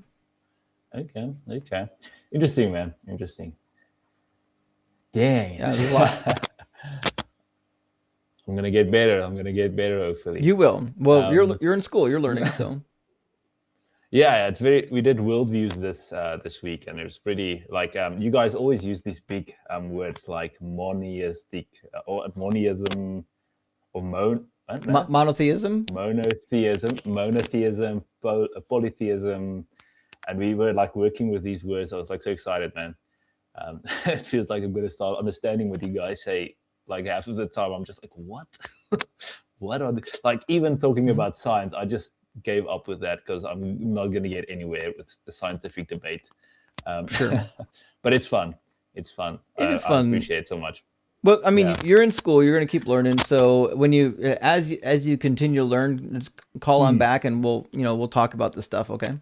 Okay. Interesting, man. Interesting. Dang. Yeah, there's a lot. I'm gonna get better. Hopefully. You will. Well, you're in school. You're learning. So. Yeah, it's very. We did worldviews this week, and it was pretty like you guys always use these big words like monotheistic or monotheism or monotheism, polytheism. And we were like working with these words. I was like so excited, man. It feels like I'm going to start understanding what you guys say. Like half of the time, I'm just like, what? What are like even talking about science? I just gave up with that because I'm not going to get anywhere with the scientific debate. Sure, but it's fun. It's fun. It is fun. I appreciate it so much. Well, I mean, you're in school. You're going to keep learning. So when as you continue to learn, just call on back, and we'll talk about this stuff. Okay.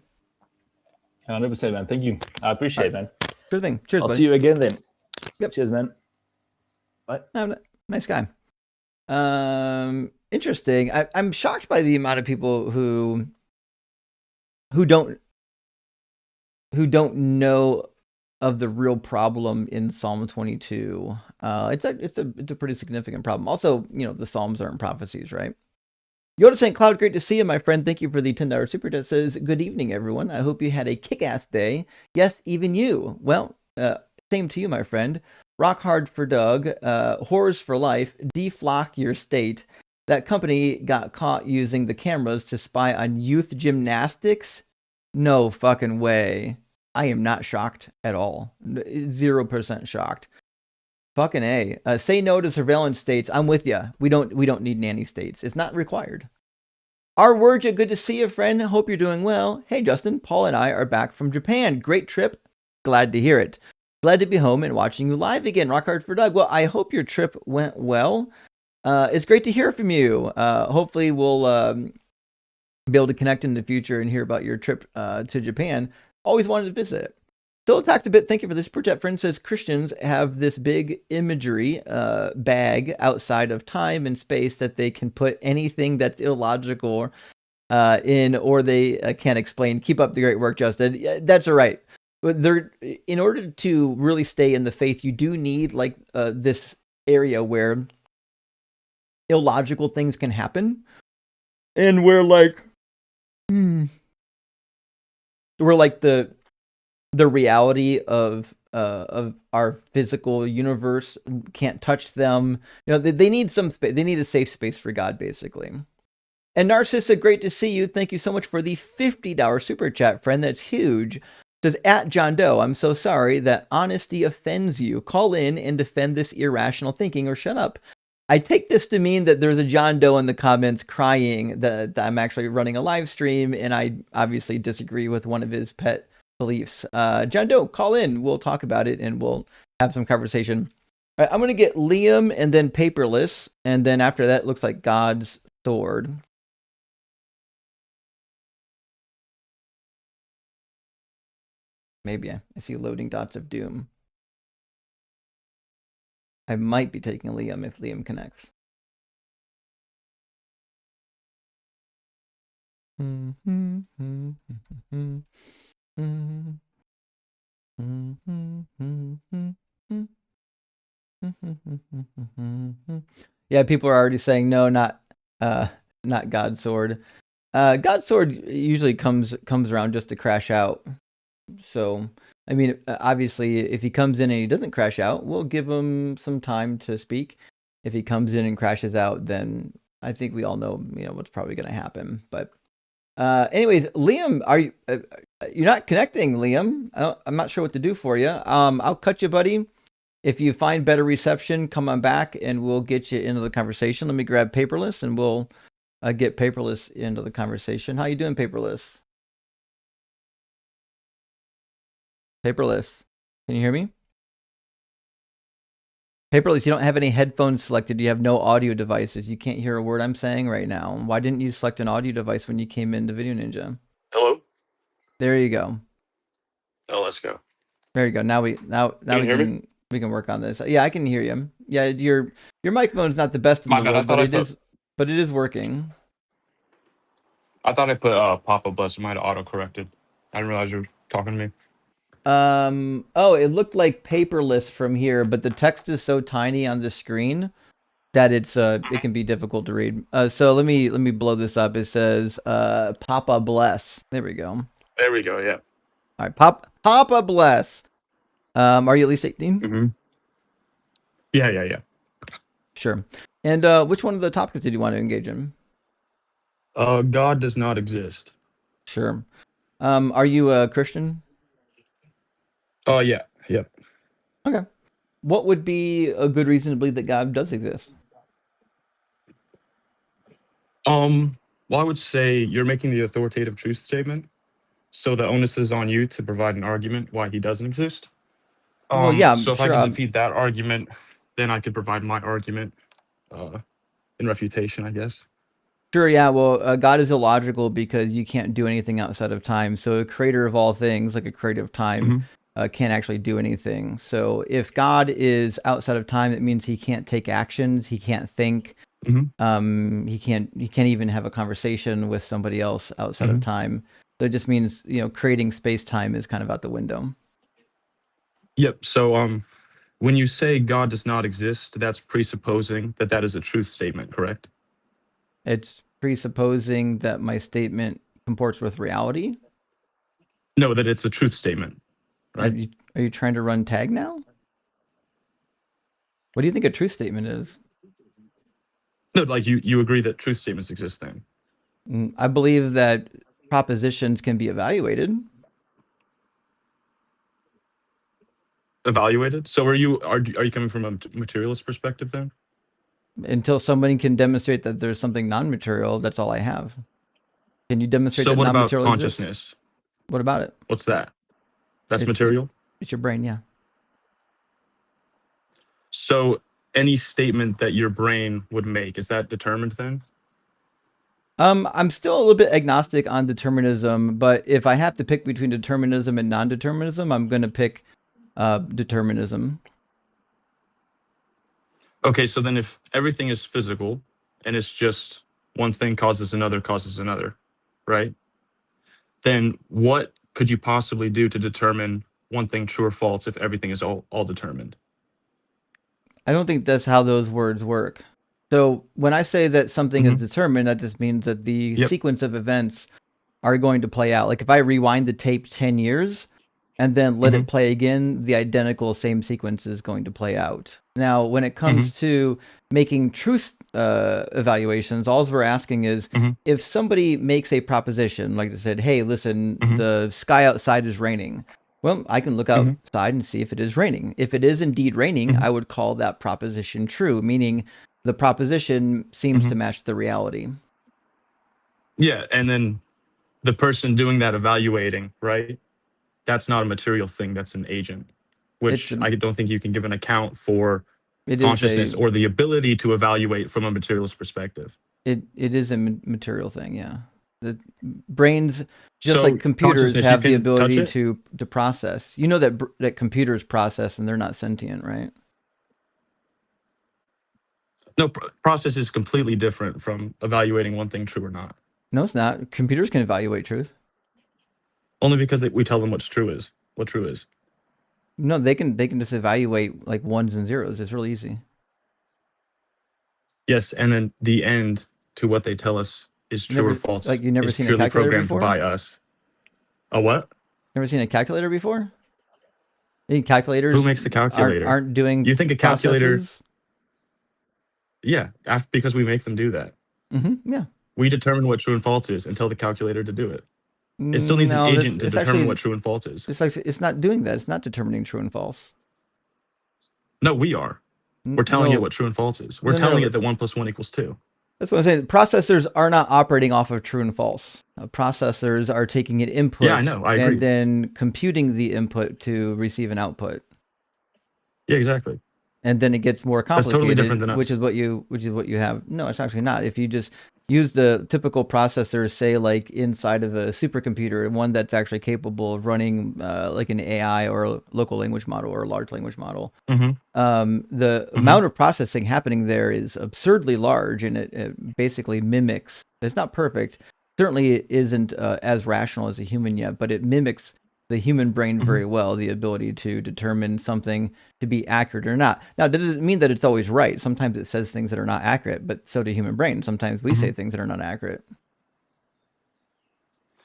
100%, man. Thank you. I appreciate it, man. Sure thing. Cheers, I'll buddy. see you again then. Yep. Cheers, man. Bye. Nice guy. Interesting. I'm shocked by the amount of people who don't know of the real problem in Psalm 22. It's a pretty significant problem. Also, the Psalms aren't prophecies, right? Yoda St. Cloud, great to see you, my friend. Thank you for the $10 super chat. Says, good evening, everyone. I hope you had a kick-ass day. Yes, even you. Well, same to you, my friend. Rock hard for Doug. Horrors for life. Deflock your state. That company got caught using the cameras to spy on youth gymnastics? No fucking way. I am not shocked at all. 0% shocked. Fucking A. Say no to surveillance states. I'm with you. We don't need nanny states. It's not required. Our Wordja, good to see you, friend. Hope you're doing well. Hey, Justin. Paul and I are back from Japan. Great trip. Glad to hear it. Glad to be home and watching you live again. Rock hard for Doug. Well, I hope your trip went well. It's great to hear from you. Hopefully we'll be able to connect in the future and hear about your trip to Japan. Always wanted to visit. Still attacks a bit. Thank you for this. Project Friend says Christians have this big imagery bag outside of time and space that they can put anything that's illogical in, or they can't explain. Keep up the great work, Justin. Yeah, that's all right. But in order to really stay in the faith, you do need like this area where illogical things can happen, and where the reality of our physical universe can't touch them. They need some space. They need a safe space for God, basically. And Narcissa, great to see you. Thank you so much for the $50 super chat, friend. That's huge. Says, at John Doe, I'm so sorry that honesty offends you. Call in and defend this irrational thinking or shut up. I take this to mean that there's a John Doe in the comments crying that I'm actually running a live stream, and I obviously disagree with one of his pet beliefs. John Doe, call in. We'll talk about it, and we'll have some conversation. All right, I'm going to get Liam and then Paperless, and then after that, it looks like God's Sword. Maybe I see loading dots of doom. I might be taking Liam if Liam connects. Yeah, people are already saying no, not God's sword. God's sword usually comes around just to crash out. So, I mean, obviously, if he comes in and he doesn't crash out, we'll give him some time to speak. If he comes in and crashes out, then I think we all know, what's probably going to happen. But, anyways, Liam, are you? You're not connecting, Liam. I'm not sure what to do for you. I'll cut you, buddy. If you find better reception, come on back and we'll get you into the conversation. Let me grab Paperless and we'll get Paperless into the conversation. How you doing, Paperless? Paperless. Can you hear me? Paperless, you don't have any headphones selected. You have no audio devices. You can't hear a word I'm saying right now. Why didn't you select an audio device when you came into Video Ninja? Hello? There you go. Oh, let's go. There you go. Now we hear me? we can work on this. Yeah, I can hear you. Yeah, your microphone's not the best in My the bad, world, but it is working. I thought I put Papa Bless. It might have auto-corrected. I didn't realize you were talking to me. It looked like Paperless from here, but the text is so tiny on the screen that it can be difficult to read. So let me blow this up. It says Papa Bless. There we go. There we go, yeah. All right, Papa Bless. Are you at least 18? Mm-hmm. Yeah. Sure. And which one of the topics did you want to engage in? God does not exist. Sure. Are you a Christian? Oh, yeah. Yep. Okay. What would be a good reason to believe that God does exist? Well, I would say you're making the authoritative truth statement, so the onus is on you to provide an argument why he doesn't exist. Well, yeah, So if sure. I can defeat that argument, then I could provide my argument in refutation, I guess. Sure, yeah. Well, God is illogical because you can't do anything outside of time. So a creator of all things, like a creator of time, can't actually do anything. So if God is outside of time, it means he can't take actions. He can't think. He can't even have a conversation with somebody else outside of time. So it just means, creating space-time is kind of out the window. Yep. So when you say God does not exist, that's presupposing that is a truth statement, correct? It's presupposing that my statement comports with reality. No, that it's a truth statement, right? Are you trying to run tag now? What do you think a truth statement is? No, like you agree that truth statements exist then? I believe that propositions can be evaluated. Evaluated? So are you coming from a materialist perspective then? Until somebody can demonstrate that there's something non-material, that's all I have. Can you demonstrate So that what about non-material consciousness? exists? What about it? What's that? That's It's material? It's your brain, yeah. So any statement that your brain would make, is that determined then? I'm still a little bit agnostic on determinism, but if I have to pick between determinism and non-determinism, I'm going to pick determinism. Okay, so then if everything is physical and it's just one thing causes another, right? Then what could you possibly do to determine one thing true or false if everything is all determined? I don't think that's how those words work. So when I say that something is determined, that just means that the sequence of events are going to play out. Like if I rewind the tape 10 years and then let it play again, the identical same sequence is going to play out. Now, when it comes to making truth evaluations, all we're asking is if somebody makes a proposition, like I said, hey, listen, the sky outside is raining. Well, I can look outside and see if it is raining. If it is indeed raining, I would call that proposition true, meaning the proposition seems to match the reality. Yeah, and then the person doing that evaluating, right? That's not a material thing, that's an agent, which I don't think you can give an account for consciousness or the ability to evaluate from a materialist perspective. It is a material thing, yeah. The brains, just like computers, have the ability to process. You know that computers process and they're not sentient, right? No, process is completely different from evaluating one thing true or not. No, it's not. Computers can evaluate truth. Only because we tell them what true is. No, they can just evaluate like ones and zeros. It's really easy. Yes, and then the end to what they tell us is true or false. Like, you never is seen a purely calculator programmed before? by us. A what? Never seen a calculator before? Any calculators? Who makes the calculator? Aren't doing. You think a calculator? processes? Yeah, because we make them do that. Yeah. We determine what true and false is and tell the calculator to do it. It still needs an agent to determine what true and false is. It's not doing that. It's not determining true and false. No, we are. We're telling it what true and false is. We're telling it that 1 + 1 = 2. That's what I'm saying. Processors are not operating off of true and false. Processors are taking an input I agree. and then computing the input to receive an output. Yeah, exactly. And then it gets more complicated. That's totally different than us. Which is what you have. No, it's actually not. If you just use the typical processor, say like inside of a supercomputer, one that's actually capable of running like an AI or a local language model or a large language model, the amount of processing happening there is absurdly large, and it basically mimics. It's not perfect. Certainly, it isn't as rational as a human yet, but it mimics the human brain very well, the ability to determine something to be accurate or not. Now, that doesn't mean that it's always right. Sometimes it says things that are not accurate, but so do human brains. Sometimes we say things that are not accurate.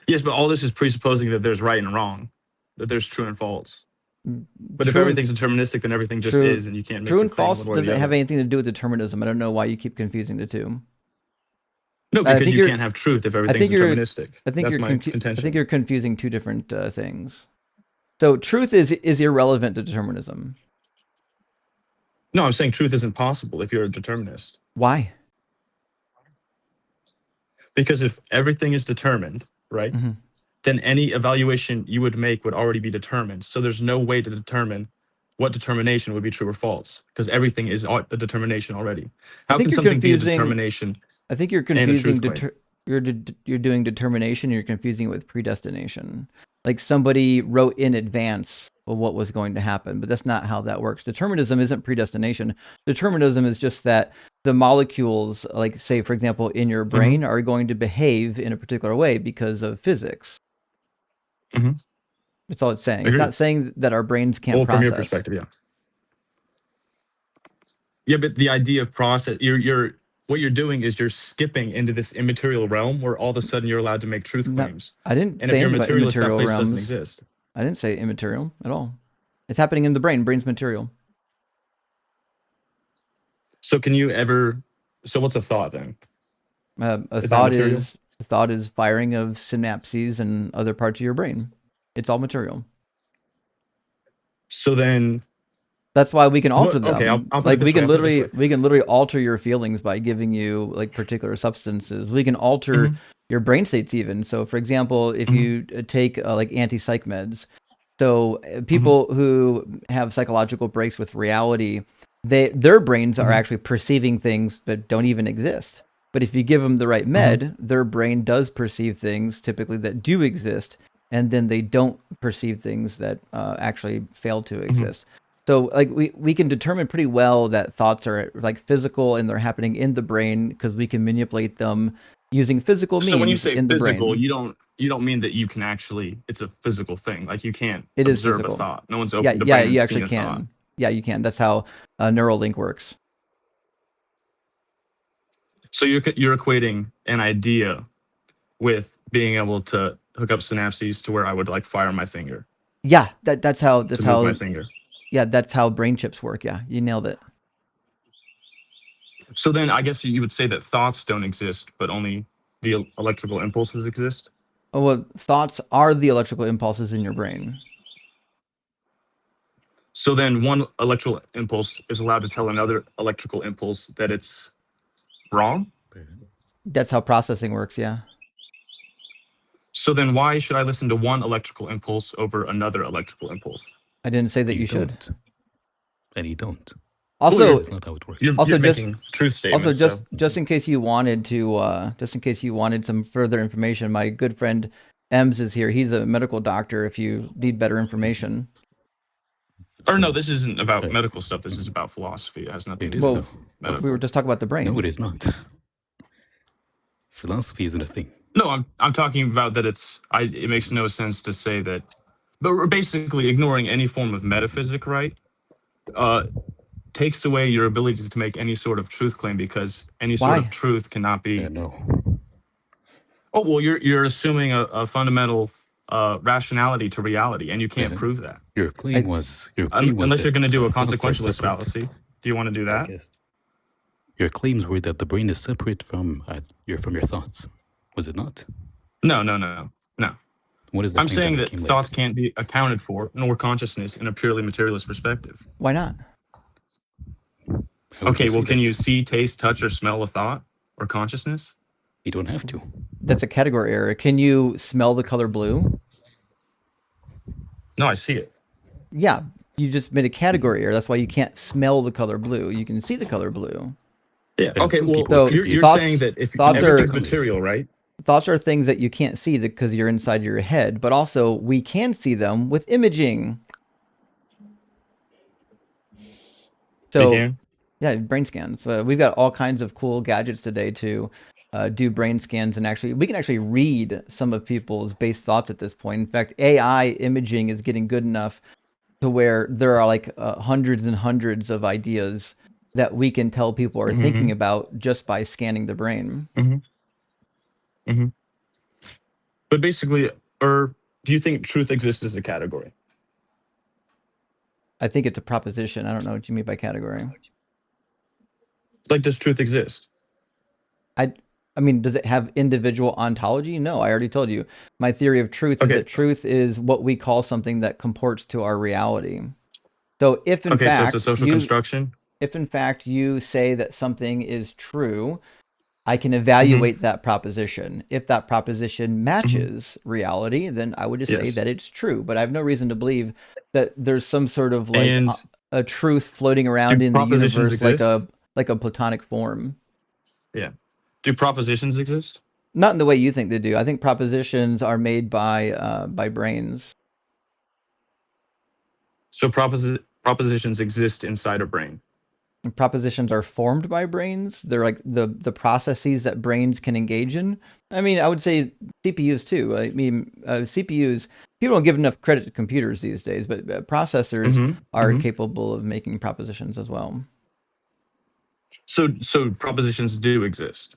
Yes, but all this is presupposing that there's right and wrong, that there's true and false. But if everything's deterministic, then everything just is, and you can't make true and false doesn't have anything to do with determinism. I don't know why you keep confusing the two. No, because you can't have truth if everything's deterministic. That's my contention. I think you're confusing two different things. So truth is irrelevant to determinism. No, I'm saying truth isn't possible if you're a determinist. Why? Because if everything is determined, right, then any evaluation you would make would already be determined. So there's no way to determine what determination would be true or false, because everything is a determination already. How can something be a determination? I think you're confusing. You're doing determination. You're confusing it with predestination. Like somebody wrote in advance what was going to happen, but that's not how that works. Determinism isn't predestination. Determinism is just that the molecules, like say for example, in your brain, are going to behave in a particular way because of physics. That's all it's saying. It's not saying that our brains can't process. From your perspective, yeah. Yeah, but the idea of process, what you're doing is you're skipping into this immaterial realm where all of a sudden you're allowed to make truth claims. I didn't and say if you're materialist, immaterial that place realms. doesn't exist. I didn't say immaterial at all. It's happening in the brain. Brain's material. So what's a thought then? A thought is firing of synapses and other parts of your brain. It's all material. So then that's why we can alter them. Okay, I'll like we can literally alter your feelings by giving you like particular substances. We can alter your brain states even. So for example, if you take like anti-psych meds, so people who have psychological breaks with reality, their brains are actually perceiving things that don't even exist. But if you give them the right med, their brain does perceive things typically that do exist, and then they don't perceive things that actually fail to exist. So like we can determine pretty well that thoughts are like physical and they're happening in the brain because we can manipulate them using physical means. So when you say in physical, the brain, you don't mean that you can actually, it's a physical thing. Like you can't observe a thought. No one's opened the brain yeah, and you seen actually a can. thought. Yeah, you can. That's how Neuralink works. So you're equating an idea with being able to hook up synapses to where I would like fire my finger. Yeah, that's how my finger. Yeah, that's how brain chips work. Yeah, you nailed it. So then I guess you would say that thoughts don't exist, but only the electrical impulses exist? Oh, well, thoughts are the electrical impulses in your brain. So then one electrical impulse is allowed to tell another electrical impulse that it's wrong? That's how processing works, yeah. So then why should I listen to one electrical impulse over another electrical impulse? I didn't say that you should. And you don't. Also, it's not how it works. You're making truth statements. Also, just in case you wanted to, just in case you wanted some further information, my good friend Ems is here. He's a medical doctor. If you need better information. Or no, this isn't about medical stuff. This is about philosophy. It has nothing to do with medical. We were just talking about the brain. No, it is not. Philosophy isn't a thing. No, I'm talking about that it makes no sense to say that, but we're basically ignoring any form of metaphysic, right? Takes away your ability to make any sort of truth claim, because any sort of Why? truth cannot be. No. Oh, well, you're assuming a fundamental rationality to reality, and you can't prove that. Your claim was Unless you're going to do a thoughts are consequentialist separate. fallacy. Do you want to do that? Your claims were that the brain is separate from your thoughts. Was it not? No. What is the I'm claim saying that that came thoughts later? can't be accounted for, nor consciousness, in a purely materialist perspective. Why not? How would Okay, well, say can that? you see, taste, touch, or smell a thought or consciousness? You don't have to. That's a category error. Can you smell the color blue? No, I see it. Yeah, you just made a category error. That's why you can't smell the color blue. You can see the color blue. Yeah. And Okay. some Well, people So you're thoughts- saying that if thoughts everything's are- material, right? Thoughts are things that you can't see because you're inside your head, but also we can see them with imaging. So You can? yeah, brain scans. We've got all kinds of cool gadgets today to do brain scans, and we can actually read some of people's base thoughts at this point. In fact, AI imaging is getting good enough to where there are like hundreds and hundreds of ideas that we can tell people are thinking about just by scanning the brain. But basically, or do you think truth exists as a category? I think it's a proposition. I don't know what you mean by category. Like, does truth exist? I mean, does it have individual ontology? No, I already told you. My theory of truth is that truth is what we call something that comports to our reality. So if in fact, so it's a social construction? If in fact you say that something is true, I can evaluate that proposition. If that proposition matches reality, then I would just say that it's true. But I have no reason to believe that there's some sort of like a truth floating around in the universe exist? like a platonic form. Yeah. Do propositions exist? Not in the way you think they do. I think propositions are made by brains. So propositions exist inside a brain. Propositions are formed by brains. They're like the processes that brains can engage in. I mean, I would say CPUs too. I mean, CPUs, people don't give enough credit to computers these days, but processors are capable of making propositions as well. So propositions do exist.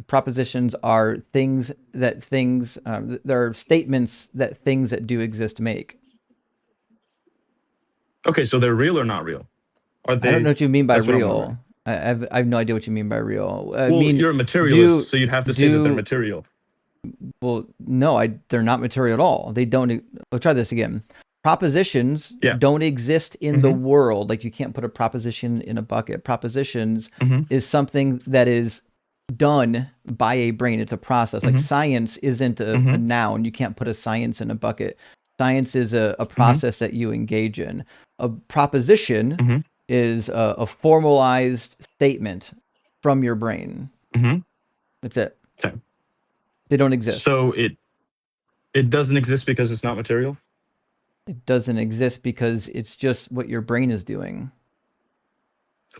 Propositions are things that there are statements that things that do exist make. Okay, so they're real or not real? I don't know what you mean by real. I have no idea what you mean by real. You're a materialist, so you'd have to say that they're material. Well, no, they're not material at all. They don't. I'll try this again. Propositions don't exist in the world. Like you can't put a proposition in a bucket. Propositions is something that is done by a brain. It's a process. Like science isn't a noun. You can't put a science in a bucket. Science is a process that you engage in. A proposition is a formalized statement from your brain. That's it. Okay. They don't exist. So it doesn't exist because it's not material? It doesn't exist because it's just what your brain is doing.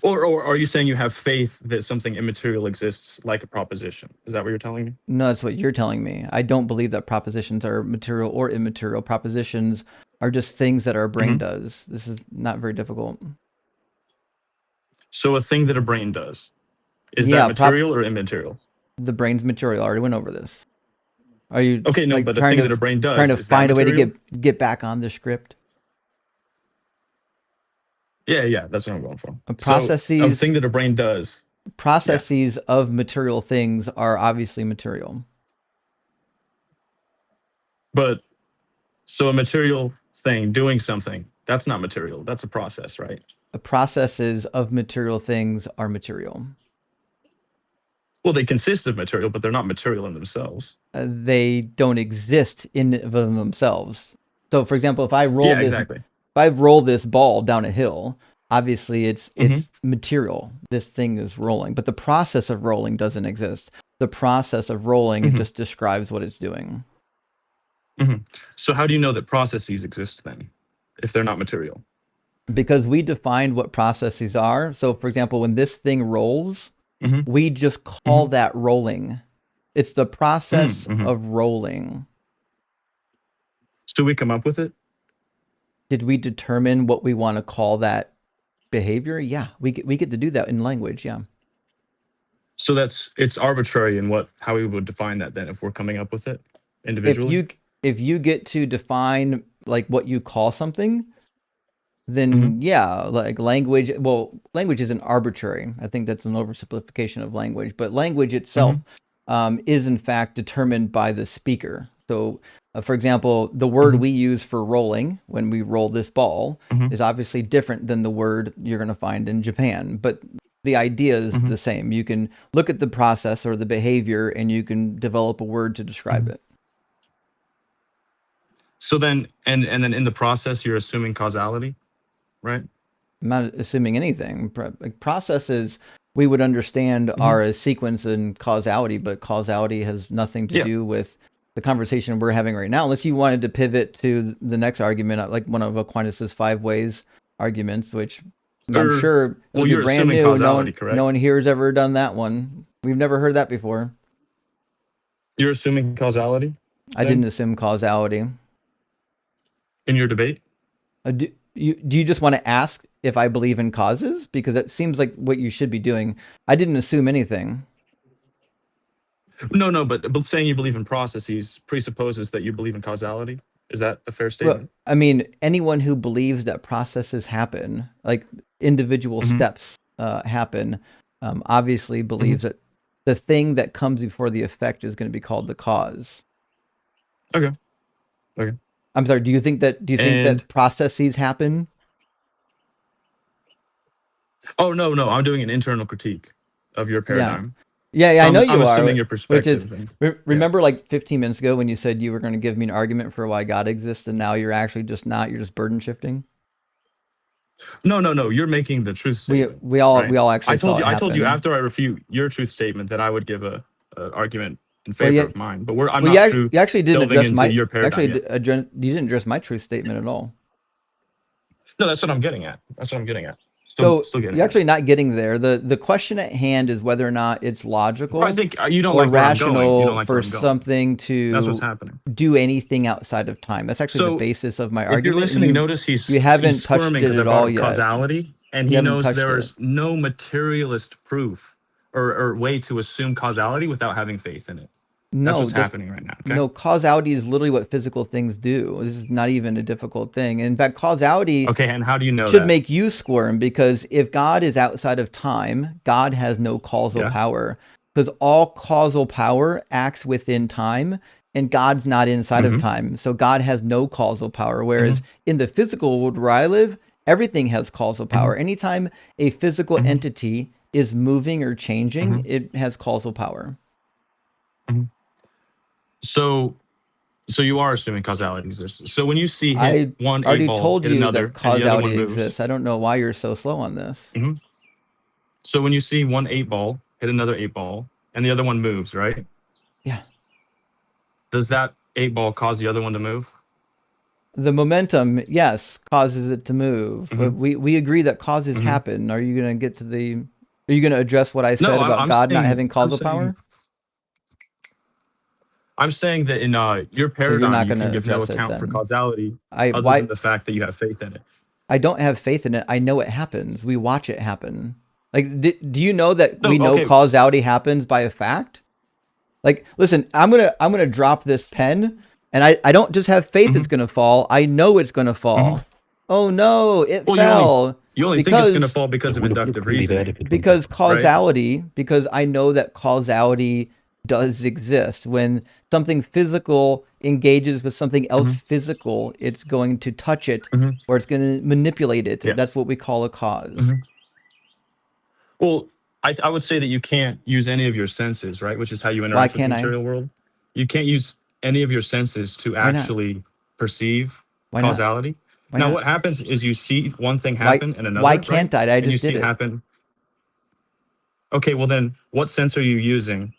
Or are you saying you have faith that something immaterial exists like a proposition? Is that what you're telling me? No, that's what you're telling me. I don't believe that propositions are material or immaterial. Propositions are just things that our brain does. This is not very difficult. So a thing that a brain does, is that material or immaterial? The brain's material. I already went over this. Are you okay? No, but the thing that a brain does, trying to find a way to get back on the script? Yeah, that's what I'm going for. Processes, so, a thing that a brain does. Processes of material things are obviously material. But so a material thing doing something, that's not material. That's a process, right? The processes of material things are material. Well, they consist of material, but they're not material in themselves. They don't exist in themselves. So, for example, if I roll this ball down a hill, obviously it's material. This thing is rolling, but the process of rolling doesn't exist. The process of rolling just describes what it's doing. So how do you know that processes exist then, if they're not material? Because we defined what processes are. So, for example, when this thing rolls, we just call that rolling. It's the process of rolling. So we come up with it? Did we determine what we want to call that behavior? Yeah, we get to do that in language, yeah. So it's arbitrary in how we would define that then if we're coming up with it individually? If you get to define like what you call something, then yeah, like language isn't arbitrary. I think that's an oversimplification of language, but language itself is in fact determined by the speaker. So for example, the word we use for rolling when we roll this ball is obviously different than the word you're going to find in Japan, but the idea is the same. You can look at the process or the behavior and you can develop a word to describe it. So then, and then in the process, you're assuming causality, right? I'm not assuming anything. Processes we would understand are a sequence and causality, but causality has nothing to do with the conversation we're having right now, unless you wanted to pivot to the next argument, like one of Aquinas's 5 ways arguments, which I'm sure you're brand assuming new. causality, correct? No one here has ever done that one. We've never heard that before. You're assuming causality? I didn't assume causality. In your debate? Do you just want to ask if I believe in causes? Because that seems like what you should be doing. I didn't assume anything. No, but saying you believe in processes presupposes that you believe in causality. Is that a fair statement? Well, I mean, anyone who believes that processes happen, like individual steps happen, obviously believes that the thing that comes before the effect is going to be called the cause. Okay. I'm sorry. Do you think that processes happen? Oh no! I'm doing an internal critique of your paradigm. Yeah, so I know you I'm are. assuming your perspective. Remember, like 15 minutes ago when you said you were going to give me an argument for why God exists, and now you're actually just not. You're just burden shifting. No. You're making the truth statement. We all actually. I told you after I refute your truth statement that I would give an argument in favor of mine. But you actually didn't address your paradigm. You didn't address my truth statement at all. No, that's what I'm getting at. Still you're actually not getting there. The question at hand is whether or not it's logical I think you don't or like rational for something to That's what's happening. Do anything outside of time. That's actually the basis of my argument. If you're listening, notice you haven't touched it at all yet. Causality, and he knows there's no materialist proof or way to assume causality without having faith in it. That's what's happening right now. Okay? No, causality is literally what physical things do. This is not even a difficult thing. In fact, causality and how do you know should make you squirm, because if God is outside of time, God has no causal power, because all causal power acts within time, and God's not inside of time. So God has no causal power, whereas in the physical world where I live, everything has causal power. Anytime a physical entity is moving or changing, it has causal power. So you are assuming causality exists. So when you see one already eight ball told hit you another, that causality and the other one exists. I don't know why you're so slow on this. So when you see one 8 ball hit another 8 ball and the other one moves, right? Yeah. Does that 8 ball cause the other one to move? The momentum, yes, causes it to move. But we agree that causes happen. Are you going to address what I said about God not having causal power? I'm saying that in your paradigm, you can give no account for causality other than the fact that you have faith in it. I don't have faith in it. I know it happens. We watch it happen. Like, do you know that we know causality happens by a fact? Like, listen, I'm gonna drop this pen, and I don't just have faith it's gonna fall. I know it's gonna fall. Oh no, it fell. You only think it's gonna fall because of inductive reasoning. Because causality, because I know that causality does exist. When something physical engages with something else physical, it's going to touch it or it's going to manipulate it. That's what we call a cause. Well, I would say that you can't use any of your senses, right? Which is how you interact with the material world. You can't use any of your senses to actually perceive causality. Now, what happens is you see one thing happen and another. Why can't I? I just did it happen. Okay, well then, what sense are you using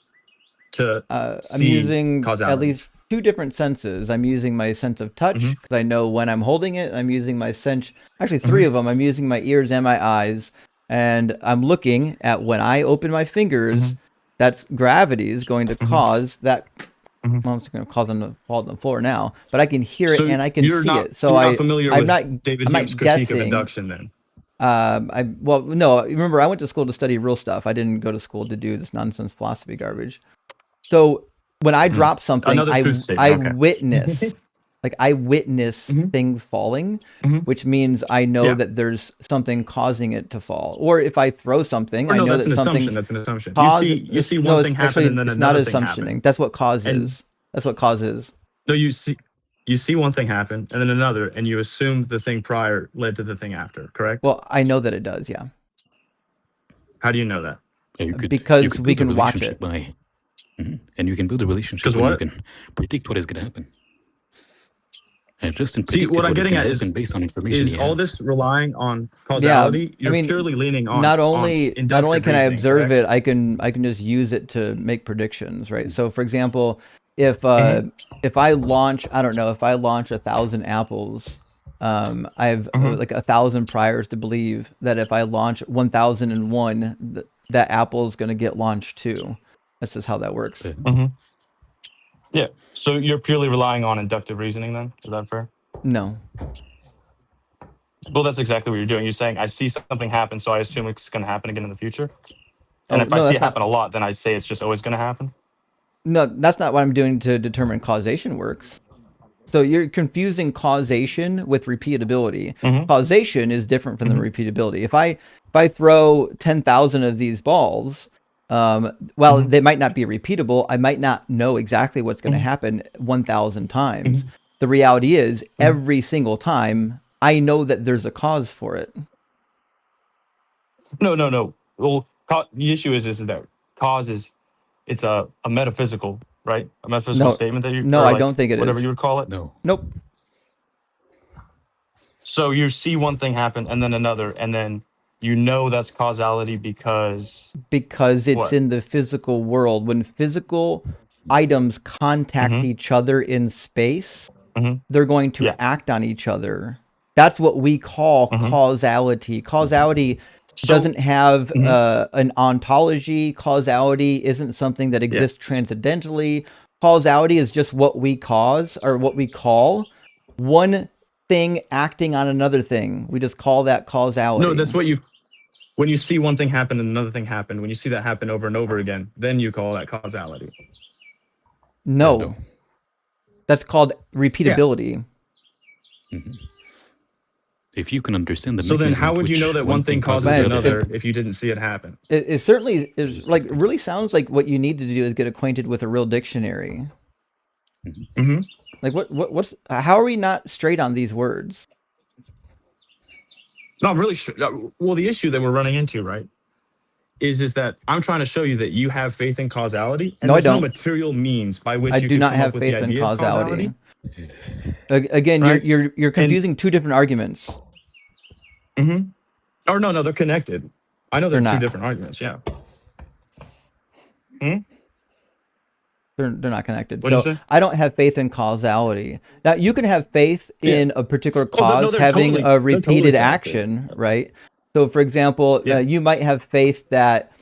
to see I'm using causality? At least 2 different senses. I'm using my sense of touch because I know when I'm holding it. I'm using my sense, actually 3 of them. I'm using my ears and my eyes, and I'm looking at when I open my fingers. That's gravity is going to cause that. Mm-hmm. Well, I'm just going to cause them to fall on the floor now, but I can hear So it and I can see it. So you're not familiar I'm with not, David I'm Hume's not critique of guessing. induction then? No, remember I went to school to study real stuff. I didn't go to school to do this nonsense philosophy garbage. So when I drop something, Another truth statement. I Okay. witness, like I witness things falling, which means I know that there's something causing it to fall. Or if I throw something, I know that something's That's an assumption. You see one thing happen and then it's not another thing assumptioning. happen. That's what cause is. That's what cause is. No, you see one thing happen and then another, and you assume the thing prior led to the thing after, correct? Well, I know that it does, yeah. How do you know that? Because we can watch it. And you can build a relationship when you can predict what is going to happen. And just in predicting what I'm getting at is based on information is all this relying on causality. Yeah, You're purely leaning on not only can I observe correct? it, I can just use it to make predictions, right? So, for example, if I launch 1,000 apples, I have like 1,000 priors to believe that if I launch 1,001, that apple is going to get launched too. That's just how that works. Yeah. So you're purely relying on inductive reasoning then? Is that fair? No. Well, that's exactly what you're doing. You're saying, I see something happen, so I assume it's going to happen again in the future. And if I see it happen a lot, then I say it's just always going to happen. No, that's not what I'm doing to determine causation works. So you're confusing causation with repeatability. Causation is different from the repeatability. If I throw 10,000 of these balls, they might not be repeatable. I might not know exactly what's going to happen 1,000 times. The reality is, every single time, I know that there's a cause for it. No. Well, the issue is that cause it's a metaphysical, right? A metaphysical statement that you. No, I don't think it is. Whatever you would call it. No. Nope. So you see one thing happen and then another, and then you know that's causality because it's in the physical world. When physical items contact each other in space, they're going to act on each other. That's what we call causality. Causality doesn't have an ontology. Causality isn't something that exists transcendentally. Causality is just what we cause, or what we call one thing acting on another thing. We just call that causality. No, that's what when you see one thing happen and another thing happen, when you see that happen over and over again, then you call that causality. No. That's called repeatability. If you can understand the so then how would you know that one thing causes another if you didn't see it happen? It certainly is, like, it really sounds like what you need to do is get acquainted with a real dictionary. Like what's how are we not straight on these words? No, I'm really sure. Well, the issue that we're running into, right, is that I'm trying to show you that you have faith in causality, and there's no material means by which you do not come have up with faith the in idea causality. Again, right? you're confusing two different arguments. Or no, they're connected. I know they're two not. different arguments. Yeah. They're not connected. What'd So you say? I don't have faith in causality. Now you can have faith in a particular cause having a repeated action, right? So for example, you might have faith that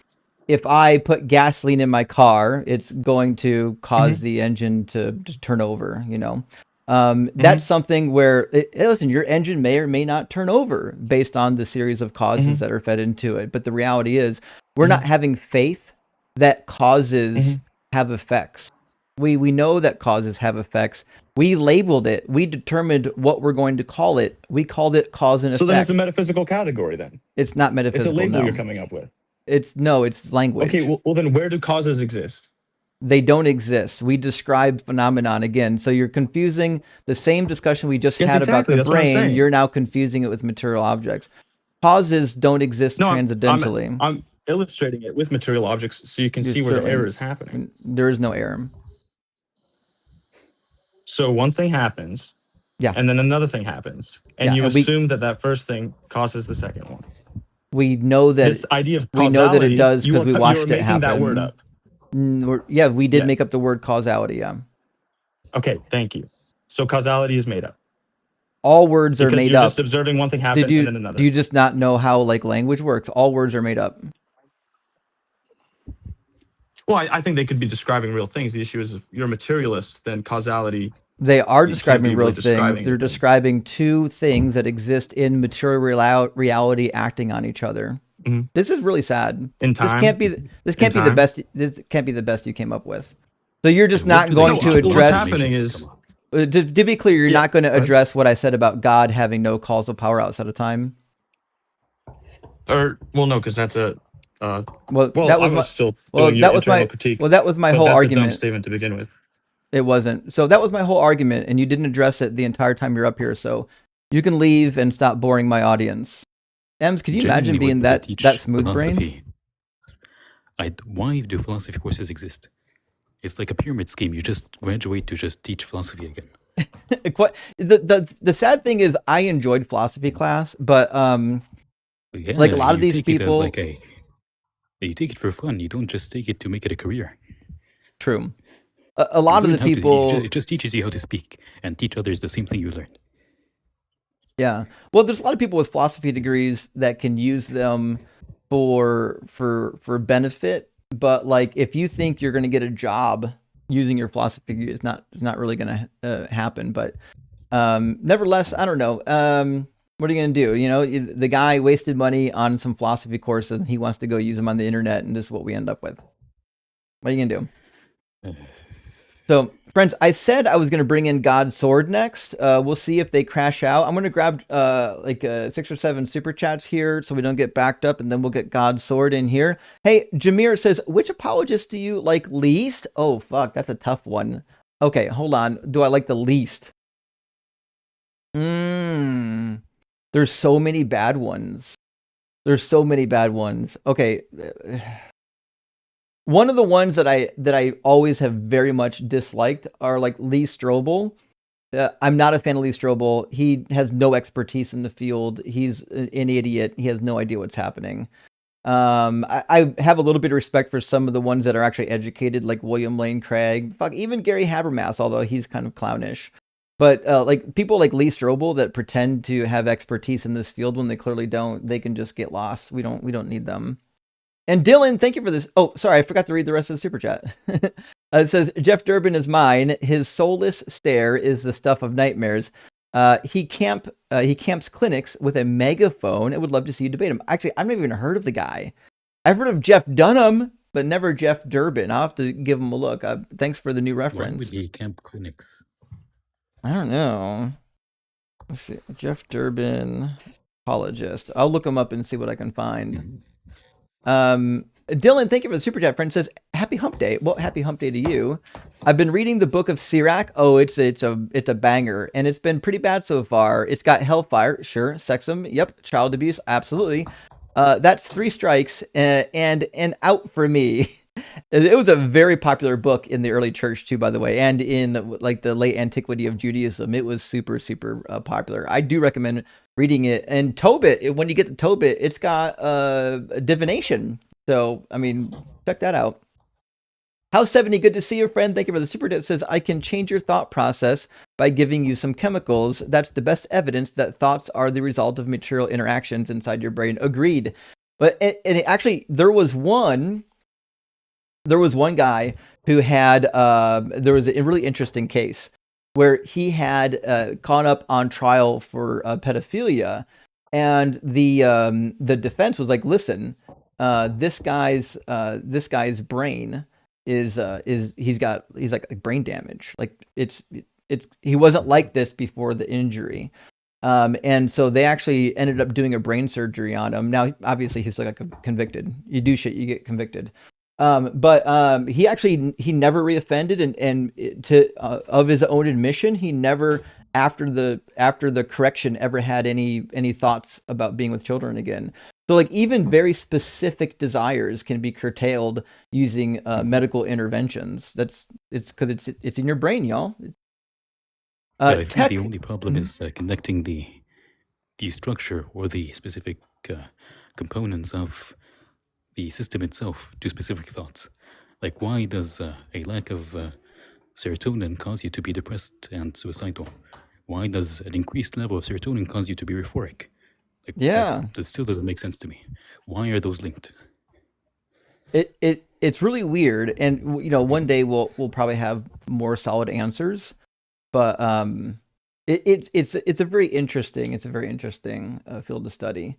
if I put gasoline in my car, it's going to cause the engine to turn over, you know? That's something where, listen, your engine may or may not turn over based on the series of causes that are fed into it. But the reality is, we're not having faith that causes have effects. We know that causes have effects. We labeled it. We determined what we're going to call it. We called it cause and effect. So then it's a metaphysical category then? It's not metaphysical, It's a label you're coming up with. It's language. Okay, well then where do causes exist? They don't exist. We describe phenomenon again. So you're confusing the same discussion we just had about the brain. You're now confusing it with material objects. Causes don't exist transcendentally. I'm illustrating it with material objects so you can see where the error is happening. There is no error. So one thing happens, and then another thing happens, and you assume that first thing causes the second one. We know that this idea of causality, we know that it does because we watched it happen. That word up. We did make up the word causality. Yeah. Okay, thank you. So causality is made up. All words are made you're up. Just observing one thing happen and then another. Do you just not know how language works? All words are made up. Well, I think they could be describing real things. The issue is if you're a materialist, then causality. They are You can't describing be real really describing things. They're anything. describing two things that exist in material reality acting on each other. Mhm. This is really sad. In This time. can't be the time. best. This can't be the best you came up with. So you're just And what not do they going teach to in those address. What's happening formations? is- Come on. To be clear, you're Yeah, not going to go ahead. address what I said about God having no causal power outside of time. Or well, no, because that's a. Well, Well, that I was was my. still Well, doing that was internal my. critique. Well, that was my but whole that's a dumb argument. statement to begin with. It wasn't. So that was my whole argument, and you didn't address it the entire time you're up here. So you can leave and stop boring my audience. Ems, could you imagine Generally, being what they that teach smooth brain? philosophy, why do philosophy courses exist? It's like a pyramid scheme. You just graduate to just teach philosophy again. The sad thing is, I enjoyed philosophy class, but Yeah, like a lot of you these take it as people. like you take it for fun. You don't just take it to make it a career. True. A lot of the people. It just teaches you how to speak and teach others the same thing you learned. Yeah. Well, there's a lot of people with philosophy degrees that can use them for benefit, but like if you think you're going to get a job using your philosophy degree, it's not really going to happen. But nevertheless, I don't know. What are you going to do? You know, the guy wasted money on some philosophy courses and he wants to go use them on the internet, and this is what we end up with. What are you going to do? So, friends, I said I was going to bring in God's Sword next. We'll see if they crash out. I'm going to grab 6 or 7 super chats here so we don't get backed up, and then we'll get God's Sword in here. Hey, Jameer says, which apologist do you like least? Oh, fuck, that's a tough one. Okay, hold on. Do I like the least? There's so many bad ones. Okay. One of the ones that I always have very much disliked are like Lee Strobel. I'm not a fan of Lee Strobel. He has no expertise in the field. He's an idiot. He has no idea what's happening. I have a little bit of respect for some of the ones that are actually educated, like William Lane Craig. Fuck, even Gary Habermas, although he's kind of clownish. But like people like Lee Strobel that pretend to have expertise in this field when they clearly don't, they can just get lost. We don't need them. And Dylan, thank you for this. Oh, sorry, I forgot to read the rest of the super chat. It says, Jeff Durbin is mine. His soulless stare is the stuff of nightmares. He camps clinics with a megaphone. I would love to see you debate him. Actually, I've never even heard of the guy. I've heard of Jeff Dunham, but never Jeff Durbin. I'll have to give him a look. Thanks for the new reference. Why would he camp clinics? I don't know. Let's see. Jeff Durbin, apologist. I'll look him up and see what I can find. Dylan, thank you for the super chat. Friend says, happy hump day. Well, happy hump day to you. I've been reading the book of Sirach. Oh, it's a banger, and it's been pretty bad so far. It's got hellfire, sure, sexism, yep, child abuse, absolutely. That's 3 strikes and out for me. It was a very popular book in the early church too, by the way, and in like the late antiquity of Judaism. It was super popular. I do recommend reading it. And Tobit, when you get to Tobit, it's got divination. So I mean, check that out. House 70, good to see you, friend. Thank you for the super chat. Says, I can change your thought process by giving you some chemicals. That's the best evidence that thoughts are the result of material interactions inside your brain. Agreed. But actually, there was one guy who had, there was a really interesting case where he had gone up on trial for pedophilia, and the defense was like, listen, this guy's brain is he's like brain damage. Like it's he wasn't like this before the injury. And so they actually ended up doing a brain surgery on him. Now, obviously he's like convicted. You do shit, you get convicted. But he never reoffended, and of his own admission, he never after the correction ever had any thoughts about being with children again. So like even very specific desires can be curtailed using medical interventions. It's because it's in your brain, y'all. But I think the only problem is connecting the structure or the specific components of the system itself to specific thoughts. Like, why does a lack of serotonin cause you to be depressed and suicidal? Why does an increased level of serotonin cause you to be euphoric? Like, yeah, that still doesn't make sense to me. Why are those linked? It's really weird, and you know, one day we'll probably have more solid answers, but it's a very interesting field to study.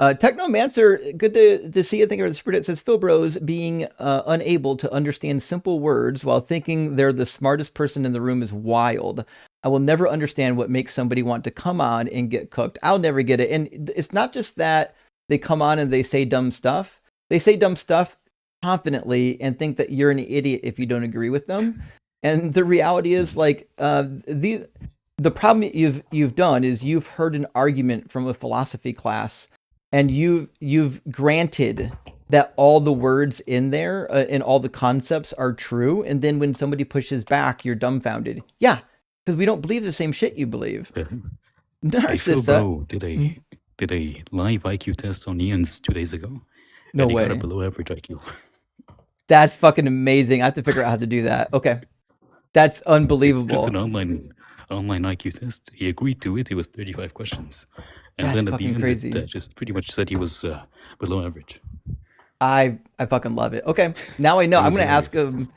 Technomancer, good to see you. Thank you for the super chat. It says Phil Bros being unable to understand simple words while thinking they're the smartest person in the room is wild. I will never understand what makes somebody want to come on and get cooked. I'll never get it. And it's not just that they come on and they say dumb stuff. They say dumb stuff confidently and think that you're an idiot if you don't agree with them. And the reality is, like, the problem you've done is you've heard an argument from a philosophy class, and you've granted that all the words in there and all the concepts are true, and then when somebody pushes back, you're dumbfounded. Yeah, because we don't believe the same shit you believe. Narcissa, bro, did a live IQ test on Ian's 2 days ago. No and he way. got a below average IQ. That's fucking amazing. I have to figure out how to do that. Okay, that's unbelievable. It's just an online IQ test. He agreed to it. It was 35 questions. And that's then at the end, crazy. It just pretty much said he was below average. I fucking love it. Okay, now I know. I'm going to ask him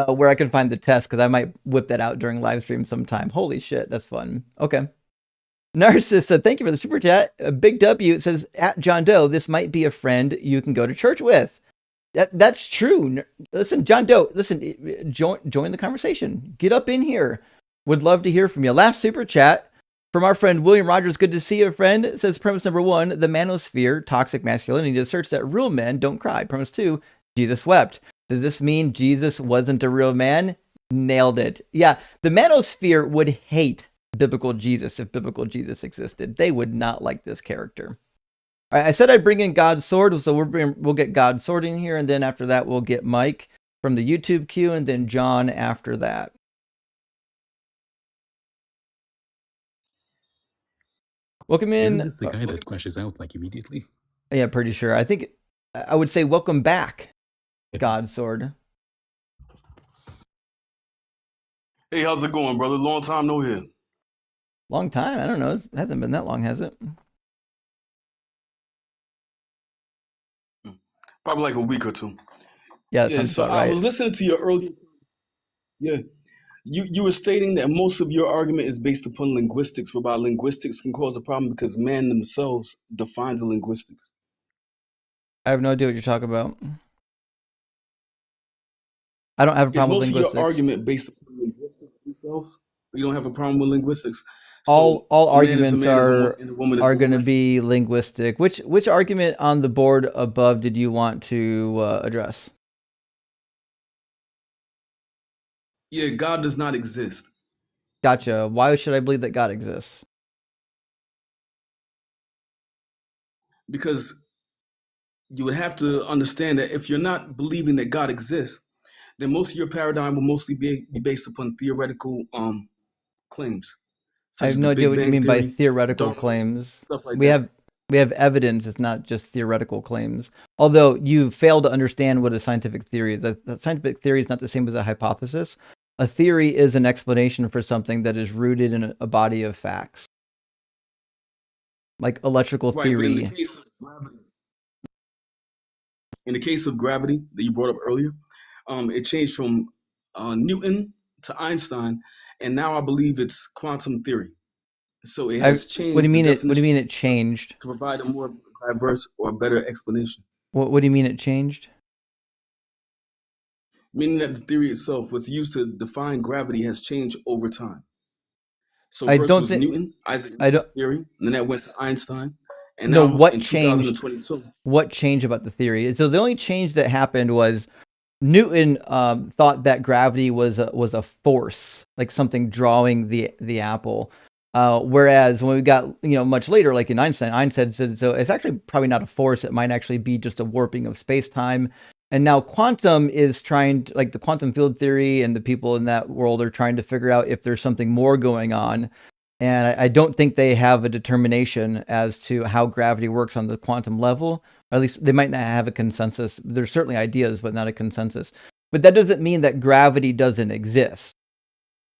where I can find the test, because I might whip that out during live stream sometime. Holy shit, that's fun. Okay. Narcissa, thank you for the super chat. Big W, it says, at John Doe, this might be a friend you can go to church with. That's true. Listen, John Doe, listen, join the conversation. Get up in here. Would love to hear from you. Last super chat from our friend William Rogers. Good to see you, friend. It says, premise number 1, the manosphere, toxic masculinity, asserts that real men don't cry. Premise 2, Jesus wept. Does this mean Jesus wasn't a real man? Nailed it. Yeah, the manosphere would hate biblical Jesus if biblical Jesus existed. They would not like this character. All right, I said I'd bring in God's sword, so we'll get God's sword in here, and then after that we'll get Mike from the YouTube queue, and then John after that. Welcome in. Isn't this the guy that crashes out like immediately? Yeah, pretty sure. I think I would say welcome back, God's sword. Hey, how's it going, brother? Long time no hear. Long time? I don't know. It hasn't been that long, has it? Probably like a week or two. Yeah, so right. I was listening to your earlier. Yeah. You were stating that most of your argument is based upon linguistics, whereby linguistics can cause a problem because men themselves define the linguistics. I have no idea what you're talking about. I don't have a problem with linguistics. Is most of your argument based upon linguistics themselves? You don't have a problem with linguistics? So all arguments are going to be linguistic. Which argument on the board above did you want to address? Yeah, God does not exist. Gotcha. Why should I believe that God exists? Because you would have to understand that if you're not believing that God exists, then most of your paradigm will mostly be based upon theoretical claims. I have no idea what you mean by theoretical claims. Stuff like we have evidence. It's not just theoretical claims. Although you fail to understand what a scientific theory is. That scientific theory is not the same as a hypothesis. A theory is an explanation for something that is rooted in a body of facts, like electrical theory. But in the case of gravity that you brought up earlier, it changed from Newton to Einstein, and now I believe it's quantum theory. So it has changed. What do you mean? What do you mean it changed? To provide a more diverse or better explanation. What do you mean it changed? Meaning that the theory itself was used to define gravity has changed over time. So first was Newton, Isaac Newton theory, and then that went to Einstein. And now what in changed? 2022. What changed about the theory? So the only change that happened was Newton thought that gravity was a force, like something drawing the apple. Whereas when we got much later, like in Einstein said so it's actually probably not a force. It might actually be just a warping of space-time. And now quantum is trying to, like the quantum field theory and the people in that world are trying to figure out if there's something more going on. And I don't think they have a determination as to how gravity works on the quantum level. Or at least they might not have a consensus. There's certainly ideas, but not a consensus. But that doesn't mean that gravity doesn't exist.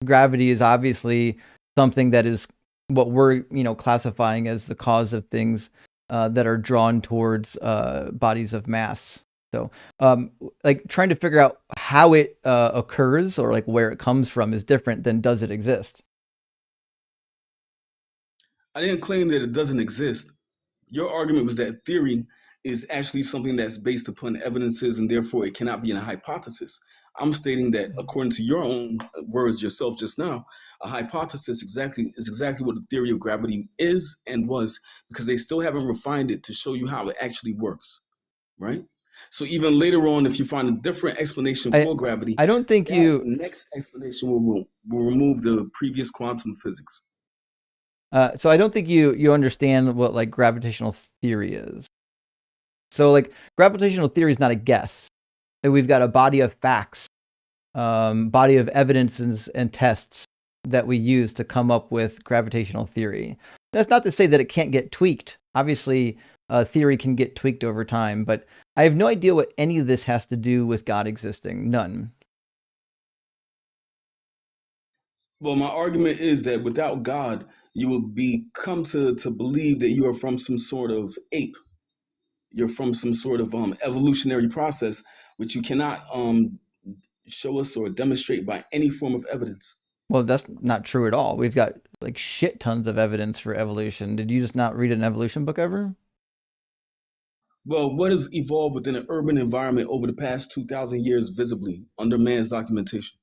Gravity is obviously something that is what we're classifying as the cause of things that are drawn towards bodies of mass. So, like trying to figure out how it occurs or like where it comes from is different than does it exist. I didn't claim that it doesn't exist. Your argument was that theory is actually something that's based upon evidences and therefore it cannot be a hypothesis. I'm stating that according to your own words yourself just now, a hypothesis is exactly what the theory of gravity is and was, because they still haven't refined it to show you how it actually works, right? So even later on, if you find a different explanation for gravity, I don't think that next explanation will remove the previous quantum physics. So I don't think you understand what like gravitational theory is. So like gravitational theory is not a guess. Like, we've got a body of facts, body of evidences and tests that we use to come up with gravitational theory. That's not to say that it can't get tweaked. Obviously, theory can get tweaked over time, but I have no idea what any of this has to do with God existing. None. Well, my argument is that without God, you will come to believe that you are from some sort of ape. You're from some sort of evolutionary process, which you cannot show us or demonstrate by any form of evidence. Well, that's not true at all. We've got like shit tons of evidence for evolution. Did you just not read an evolution book ever? Well, what has evolved within an urban environment over the past 2,000 years visibly under man's documentation?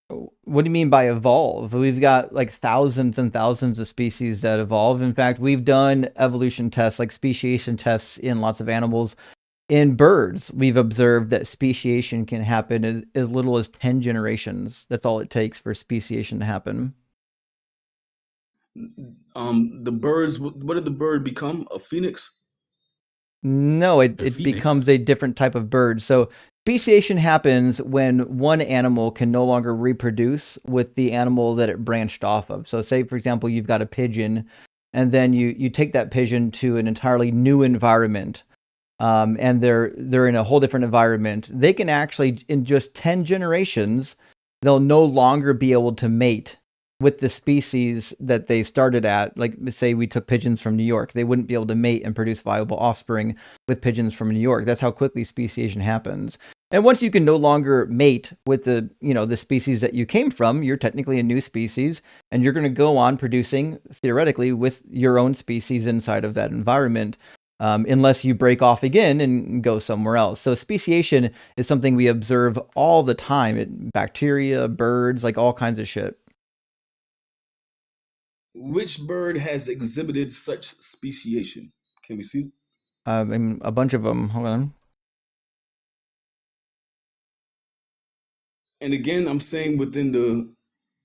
What do you mean by evolve? We've got like thousands and thousands of species that evolve. In fact, we've done evolution tests, like speciation tests in lots of animals. In birds, we've observed that speciation can happen as little as 10 generations. That's all it takes for speciation to happen. The birds, what did the bird become? A phoenix? No, it becomes a different type of bird. So speciation happens when one animal can no longer reproduce with the animal that it branched off of. So say, for example, you've got a pigeon, and then you take that pigeon to an entirely new environment, and they're in a whole different environment. They can actually, in just 10 generations, they'll no longer be able to mate with the species that they started at. Like, say we took pigeons from New York, they wouldn't be able to mate and produce viable offspring with pigeons from New York. That's how quickly speciation happens. And once you can no longer mate with the species that you came from, you're technically a new species, and you're going to go on producing, theoretically, with your own species inside of that environment, unless you break off again and go somewhere else. So speciation is something we observe all the time. Bacteria, birds, like all kinds of shit. Which bird has exhibited such speciation? Can we see? A bunch of them. Hold on. And again, I'm saying within the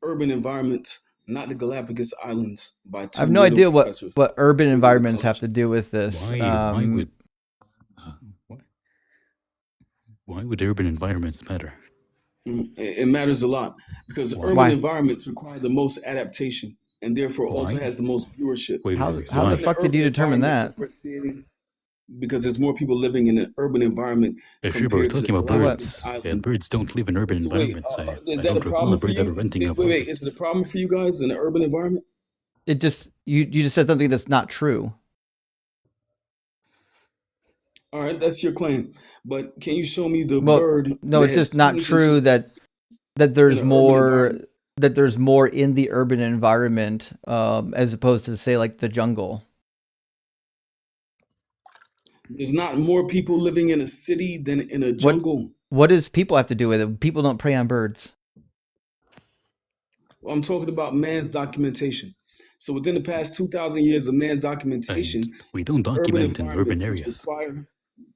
urban environments, not the Galapagos Islands. I have no idea what urban environments have to do with this. Why would urban environments matter? It matters a lot because urban environments require the most adaptation, and therefore also has the most viewership. How the fuck did you determine that? Because there's more people living in an urban environment. Sure, but we're talking about birds. Birds don't live in urban environments. Is that a problem for you? Wait, is it a problem for you guys in an urban environment? It just you just said something that's not true. All right, that's your claim. But can you show me the bird? No, it's just not true that there's more in the urban environment as opposed to, say, like the jungle. There's not more people living in a city than in a jungle. What does people have to do with it? People don't prey on birds. Well, I'm talking about man's documentation. So within the past 2,000 years of man's documentation, we don't document in urban areas.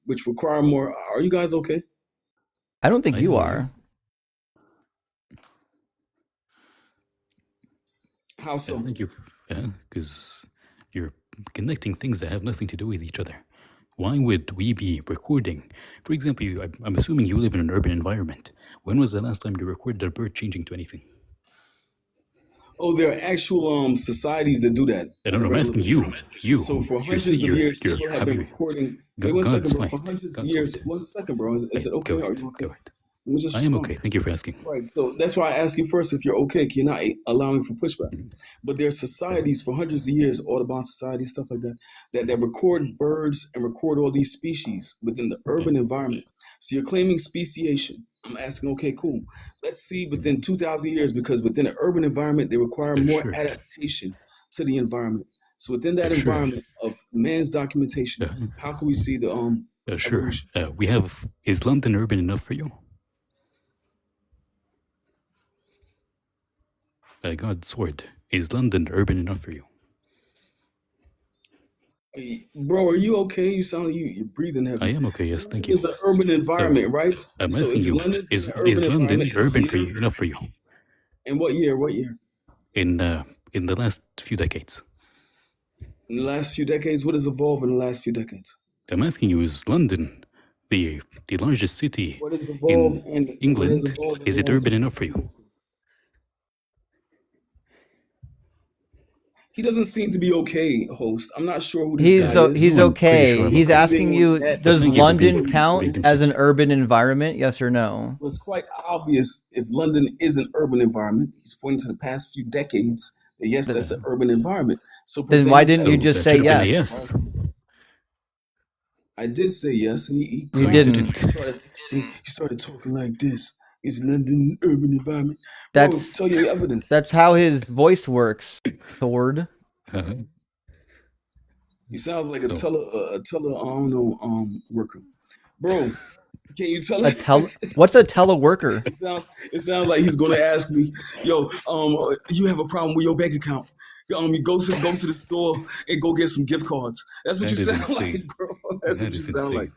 Which require more. Are you guys okay? I don't think you are. How so? I think because you're connecting things that have nothing to do with each other. Why would we be recording? For example, I'm assuming you live in an urban environment. When was the last time you recorded a bird changing to anything? Oh, there are actual societies that do that. I'm asking you. So for hundreds of years, people have been recording. Wait 1 second, bro. For hundreds of years, 1 second, bro. Is it okay? Are you okay? Let me just I am respond. okay. Thank you for asking. Right. So that's why I ask you first if you're okay. You're not allowing for pushback. But there are societies for hundreds of years, Audubon societies, stuff like that, that record birds and record all these species within the urban environment. So you're claiming speciation. I'm asking, okay, cool. Let's see within 2,000 years, because within the urban environment, they require more Sure. adaptation to the environment. So within that Sure. environment of man's documentation, how can we see the Sure. evolution? We have. Is London urban enough for you? By God's sword, is London urban enough for you? Bro, are you okay? You sound like you're breathing heavy. I am okay, yes, thank you. It's an urban environment, right? I'm So asking if you, London's is an urban London environment, urban for you, enough for you? In what year? What year? In the last few decades. In the last few decades? What has evolved in the last few decades? I'm asking you, is London the largest city What has evolved in in England? Is it urban enough for you? He doesn't seem to be okay, host. I'm not sure who this guy is. He's okay. Sure He's okay. asking you, does Thank you for London being count concerned. as an urban environment? Yes or no? It's quite obvious if London is an urban environment. He's pointing to the past few decades. That yes, that's an urban environment. So Then why didn't you just say yes? Yes. I did say yes, and he You didn't. He started talking like this. Is London an urban environment? That's Bro, tell your evidence. That's how his voice works, Thord. He sounds like a worker. Bro, can you tell What's a teleworker? It sounds like he's gonna ask me, yo, you have a problem with your bank account. You go to the store and go get some gift cards. That's what you sound like, bro. That's what you sound like.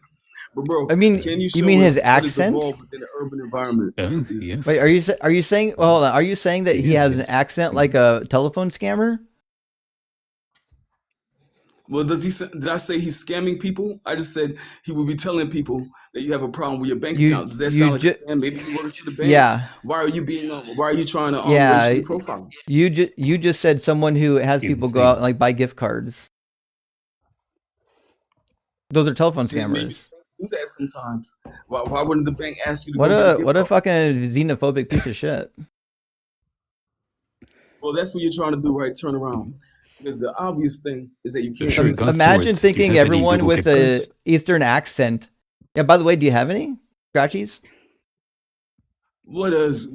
But bro, I mean, can you mean his accent? Within the urban environment? Yes. Wait, are you saying? Well, hold on. Are you saying that he has an accent like a telephone scammer? Well, did I say he's scamming people? I just said he would be telling people that you have a problem with your bank account. Does that sound like a scam? Maybe you work for the banks. Yeah. Why are you trying to racially profile? You just said someone who has people go out and like buy gift cards. Those are telephone scammers. Do that sometimes. Why wouldn't the bank ask you to what a fucking xenophobic piece of shit. Well, that's what you're trying to do, right? Turn around. Because the obvious thing is that you can't. Imagine thinking everyone with an Eastern accent. Yeah, by the way, do you have any scratchies? What has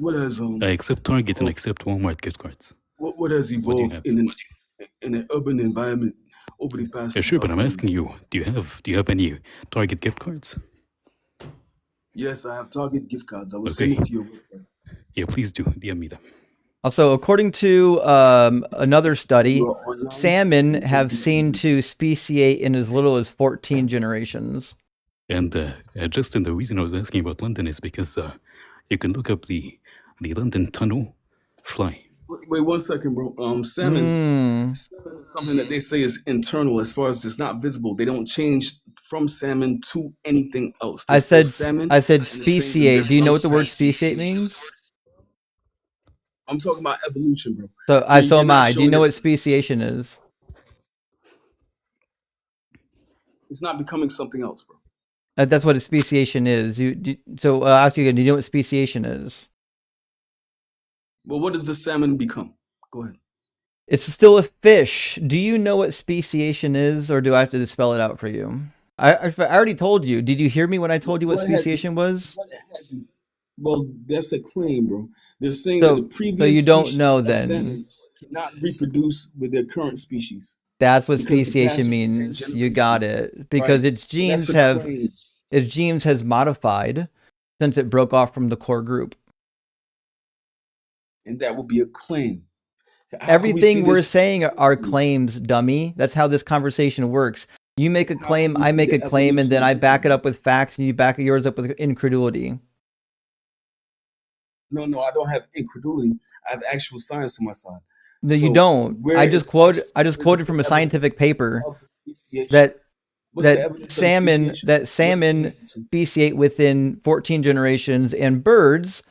I accept Target and accept Walmart gift cards. What has evolved in an urban environment over the past? Sure, but I'm asking you, do you have any Target gift cards? Yes, I have Target gift cards. I will send it to you. Yeah, please do. DM me them. Also, according to another study, salmon have seen to speciate in as little as 14 generations. And Justin, the reason I was asking about London is because you can look up the London Tunnel fly. Wait 1 second, bro. Salmon is something that they say is internal, as far as it's not visible. They don't change from salmon to anything else. I said speciate. Do you know what the word speciate means? I'm talking about evolution, bro. So am I. Do you know what speciation is? It's not becoming something else, bro. That's what a speciation is. So I'll ask you again. Do you know what speciation is? Well, what does the salmon become? Go ahead. It's still a fish. Do you know what speciation is, or do I have to spell it out for you? I already told you. Did you hear me when I told you what speciation was? Well, that's a claim, bro. They're saying that the previous so you don't know then salmon cannot reproduce with their current species. That's what speciation means. You got it. Because its genes has modified since it broke off from the core group. And that would be a claim. Everything we're saying are claims, dummy. That's how this conversation works. You make a claim, I make a claim, and then I back it up with facts, and you back yours up with incredulity. No, I don't have incredulity. I have actual science on my side. No, you don't. I just quoted from a scientific paper that salmon speciate within 14 generations, and birds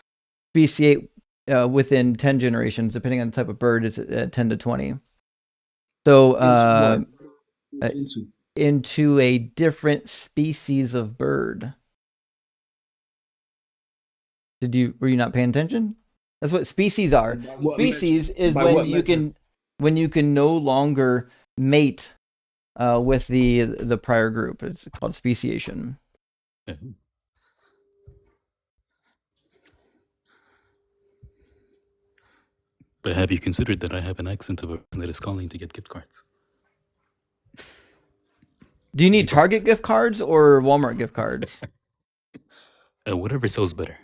speciate within 10 generations, depending on the type of bird. It's 10 to 20. So into a different species of bird. Were you not paying attention? That's what species are. Species is when you can no longer mate with the prior group. It's called speciation. But have you considered that I have an accent of a person that is calling to get gift cards? Do you need Target gift cards or Walmart gift cards? Whatever sells better.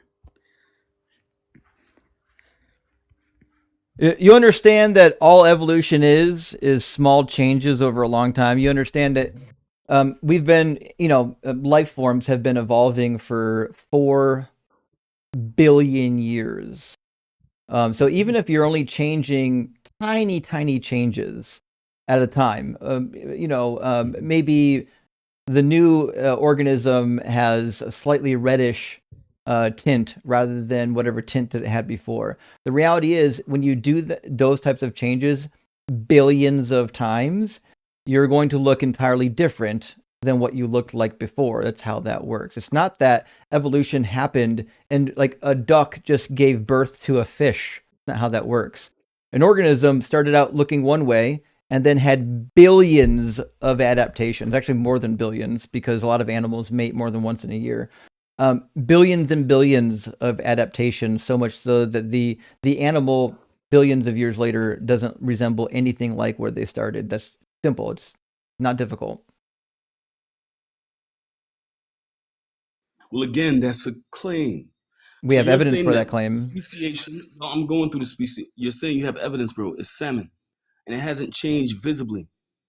You understand that all evolution is small changes over a long time. You understand that we've been, life forms have been evolving for 4 billion years. So even if you're only changing tiny changes at a time, maybe the new organism has a slightly reddish tint rather than whatever tint that it had before. The reality is, when you do those types of changes billions of times, you're going to look entirely different than what you looked like before. That's how that works. It's not that evolution happened and like a duck just gave birth to a fish. That's not how that works. An organism started out looking one way and then had billions of adaptations, actually more than billions, because a lot of animals mate more than once in a year. Billions and billions of adaptations, so much so that the animal billions of years later doesn't resemble anything like where they started. That's simple. It's not difficult. Well, again, that's a claim. We have evidence for that claim. Speciation. No, I'm going through the species. You're saying you have evidence, bro. It's salmon, and it hasn't changed visibly.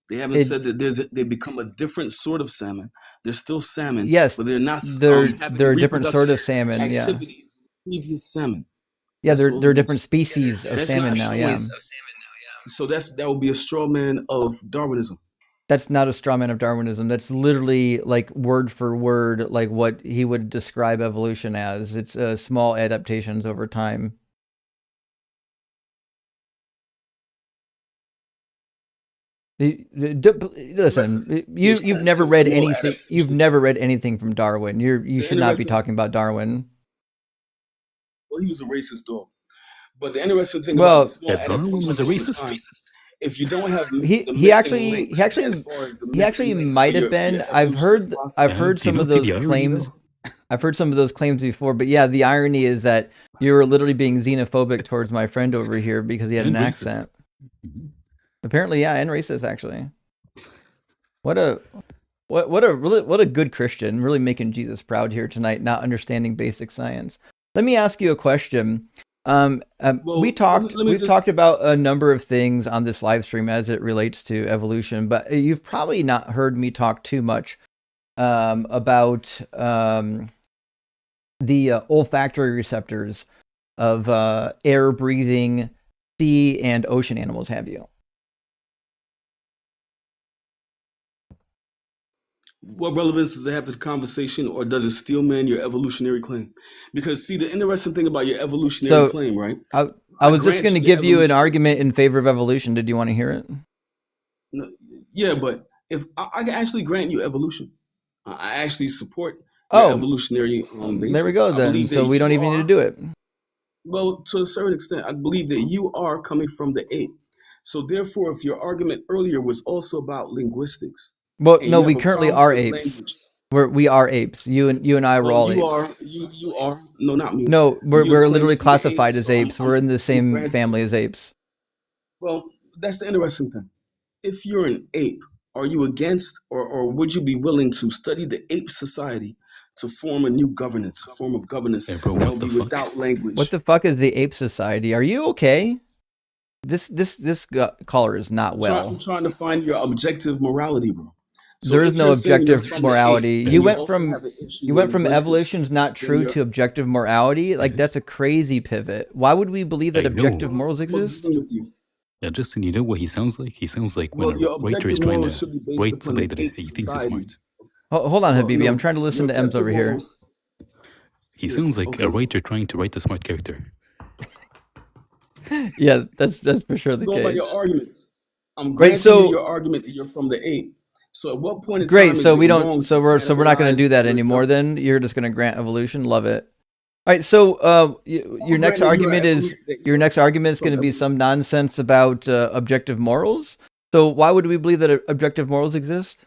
They haven't said that they become a different sort of salmon. They're still salmon. Yes, but they're not. They're a different sort of salmon. Yeah. Previous salmon. Yeah, they're different species of salmon now. Yeah. So that would be a straw man of Darwinism. That's not a straw man of Darwinism. That's literally like word for word, like what he would describe evolution as. It's small adaptations over time. Listen, you've never read anything. You've never read anything from Darwin. You should not be talking about Darwin. Well, he was a racist dog. But the interesting thing about Darwin was a racist. If you don't have he actually might have been. I've heard some of those claims. I've heard some of those claims before, but yeah, the irony is that you were literally being xenophobic towards my friend over here because he had an accent. Apparently, yeah, and racist actually. What a good Christian, really making Jesus proud here tonight, not understanding basic science. Let me ask you a question. We've talked about a number of things on this live stream as it relates to evolution, but you've probably not heard me talk too much about the olfactory receptors of air breathing sea and ocean animals, have you? What relevance does it have to the conversation, or does it steel man your evolutionary claim? Because see, the interesting thing about your evolutionary claim, right? I was just going to give you an argument in favor of evolution. Did you want to hear it? No, yeah, but if I can actually grant you evolution, I actually support your evolutionary basis. There we go then. So we don't even need to do it. Well, to a certain extent, I believe that you are coming from the ape. So therefore, if your argument earlier was also about linguistics. Well, no, we currently are apes. We are apes. You and I were all apes. You are. No, not me. No, we're literally classified as apes. We're in the same family as apes. Well, that's the interesting thing. If you're an ape, are you against or would you be willing to study the ape society to form a new governance, a form of governance that will be without language? What the fuck is the ape society? Are you okay? This caller is not well. I'm trying to find your objective morality, bro. So there is no objective morality. You went from evolution's not true to objective morality. Like, that's a crazy pivot. Why would we believe that objective morals exist? Yeah, Justin, you know what he sounds like? He sounds like when a writer is trying to write somebody that he thinks is smart. Hold on, Habibi. I'm trying to listen to Ems over here. He sounds like a writer trying to write a smart character. Yeah, that's for sure the case. Go by your arguments. I'm granting you your argument that you're from the ape. So at what point in time so we don't. So we're not going to do that anymore. Then you're just going to grant evolution. Love it. right, so your next argument is going to be some nonsense about objective morals. So why would we believe that objective morals exist?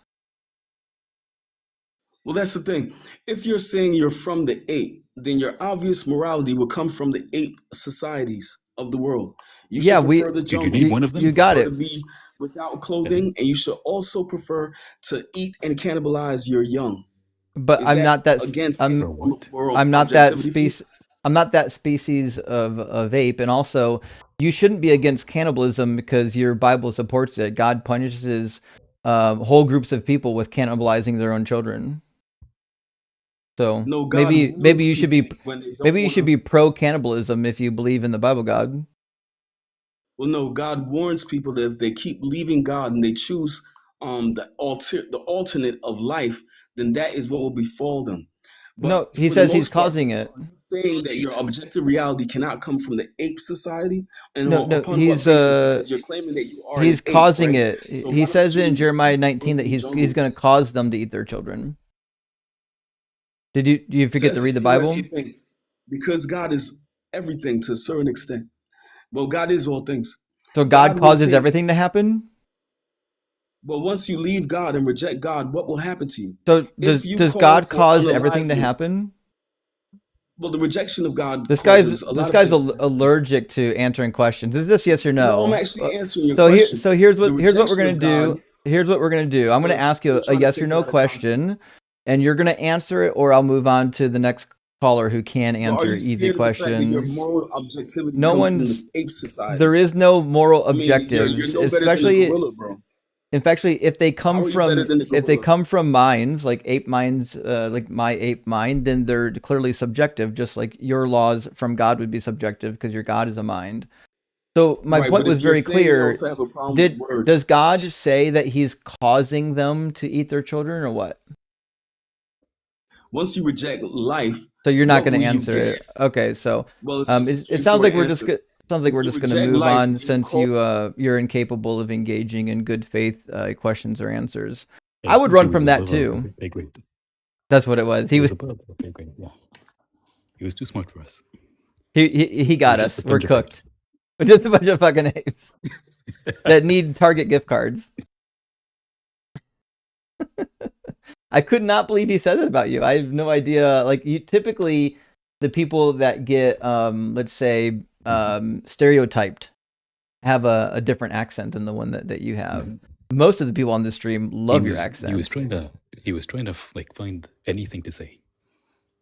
Well, that's the thing. If you're saying you're from the ape, then your obvious morality will come from the ape societies of the world. You should prefer the jungle. Do you need one of them? You got it. To be without clothing, and you should also prefer to eat and cannibalize your young. But Is I'm not that against I'm moral not that objectivity? species. I'm not that species of ape, and also you shouldn't be against cannibalism because your Bible supports it. God punishes whole groups of people with cannibalizing their own children. So No, God maybe you should be when they don't maybe you wanna- should be pro cannibalism if you believe in the Bible God. Well, no, God warns people that if they keep leaving God and they choose the alternate of life, then that is what will befall them. But No, he for the says he's most part, causing it. saying that your objective reality cannot come from the ape society, and No, upon he's what basis? Because you're claiming that you are he's an causing ape, right? it. So He why says don't in you Jeremiah go 19 to that the he's jungle going to cause them to eat their children. Do you forget to read the Bible? That's the thing. Because God is everything to a certain extent. Well, God is all things. So God will causes everything to happen? But once you leave God and reject God, what will happen to you? So does God cause everything to happen? Well, the rejection of God This causes guy's allergic to answering questions. Is this yes or no? No, I'm actually answering your question. So here's what we're gonna do. Here's what we're gonna do. I'm gonna ask you a yes or no question, and you're gonna answer it, or I'll move on to the next caller who can answer easy questions. Your moral objectivity no comes one's from the ape society. There is no moral objectives, you're no especially gorilla, bro. In fact, if they come from minds like ape minds, like my ape mind, then they're clearly subjective, just like your laws from God would be subjective because your God is a mind. So my point was very clear. Does God say that he's causing them to eat their children or what? Once you reject life, so you're not going to answer it. Okay, so it sounds like we're just going to move on since you're incapable of engaging in good faith questions or answers. I would run from that too. That's what it was. He was He was too smart for us. He got us. We're cooked. We're just a bunch of fucking apes that need Target gift cards. I could not believe he said that about you. I have no idea. Like, you typically, the people that get, let's say, stereotyped have a different accent than the one that you have. Most of the people on this stream love your accent. He was trying to like find anything to say.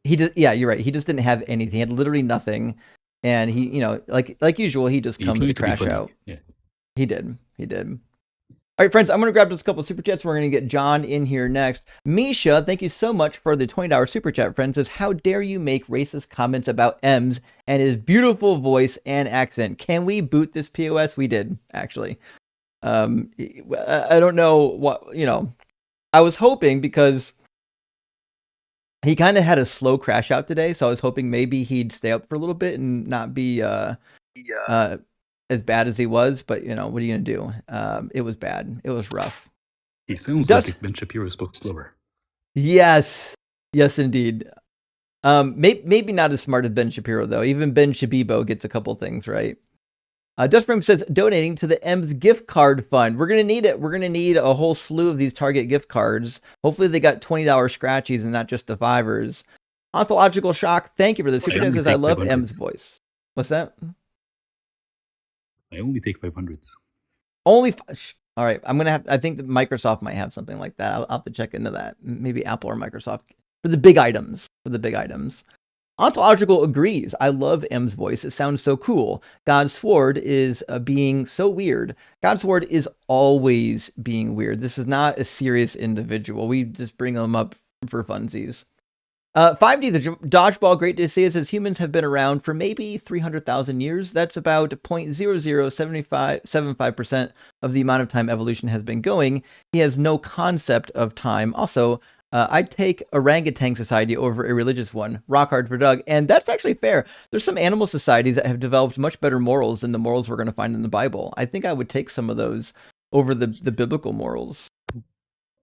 Yeah, you're right. He just didn't have anything. He had literally nothing, and he, like usual, he just comes to crash out. Yeah, he did. All right, friends, I'm going to grab just a couple of super chats. We're going to get John in here next. Misha, thank you so much for the $20 super chat, friend. Says, how dare you make racist comments about Ems and his beautiful voice and accent? Can we boot this POS? We did, actually. I don't know what, I was hoping because he kind of had a slow crash out today. So I was hoping maybe he'd stay up for a little bit and not be as bad as he was, but what are you gonna do? It was bad. It was rough. He sounds like if Ben Shapiro spoke slower. Yes, indeed. Maybe not as smart as Ben Shapiro though. Even Ben Shabibo gets a couple things right. Dustframe says donating to the M's gift card fund. We're gonna need it. We're gonna need a whole slew of these Target gift cards. Hopefully they got $20 scratchies and not just the $5s. Ontological shock. Thank you for this. Super chat says I love M's voice. What's that? I only take 500s. All right. I think that Microsoft might have something like that. I'll have to check into that. Maybe Apple or Microsoft for the big items. Ontological agrees. I love M's voice. It sounds so cool. God Sword is being so weird. God Sword is always being weird. This is not a serious individual. We just bring them up for funsies. 5D, the dodgeball, great to see. It says humans have been around for maybe 300,000 years. That's about 0.0075% of the amount of time evolution has been going. He has no concept of time. Also, I'd take orangutan society over a religious one. Rock hard for Doug. And that's actually fair. There's some animal societies that have developed much better morals than the morals we're going to find in the Bible. I think I would take some of those over the biblical morals.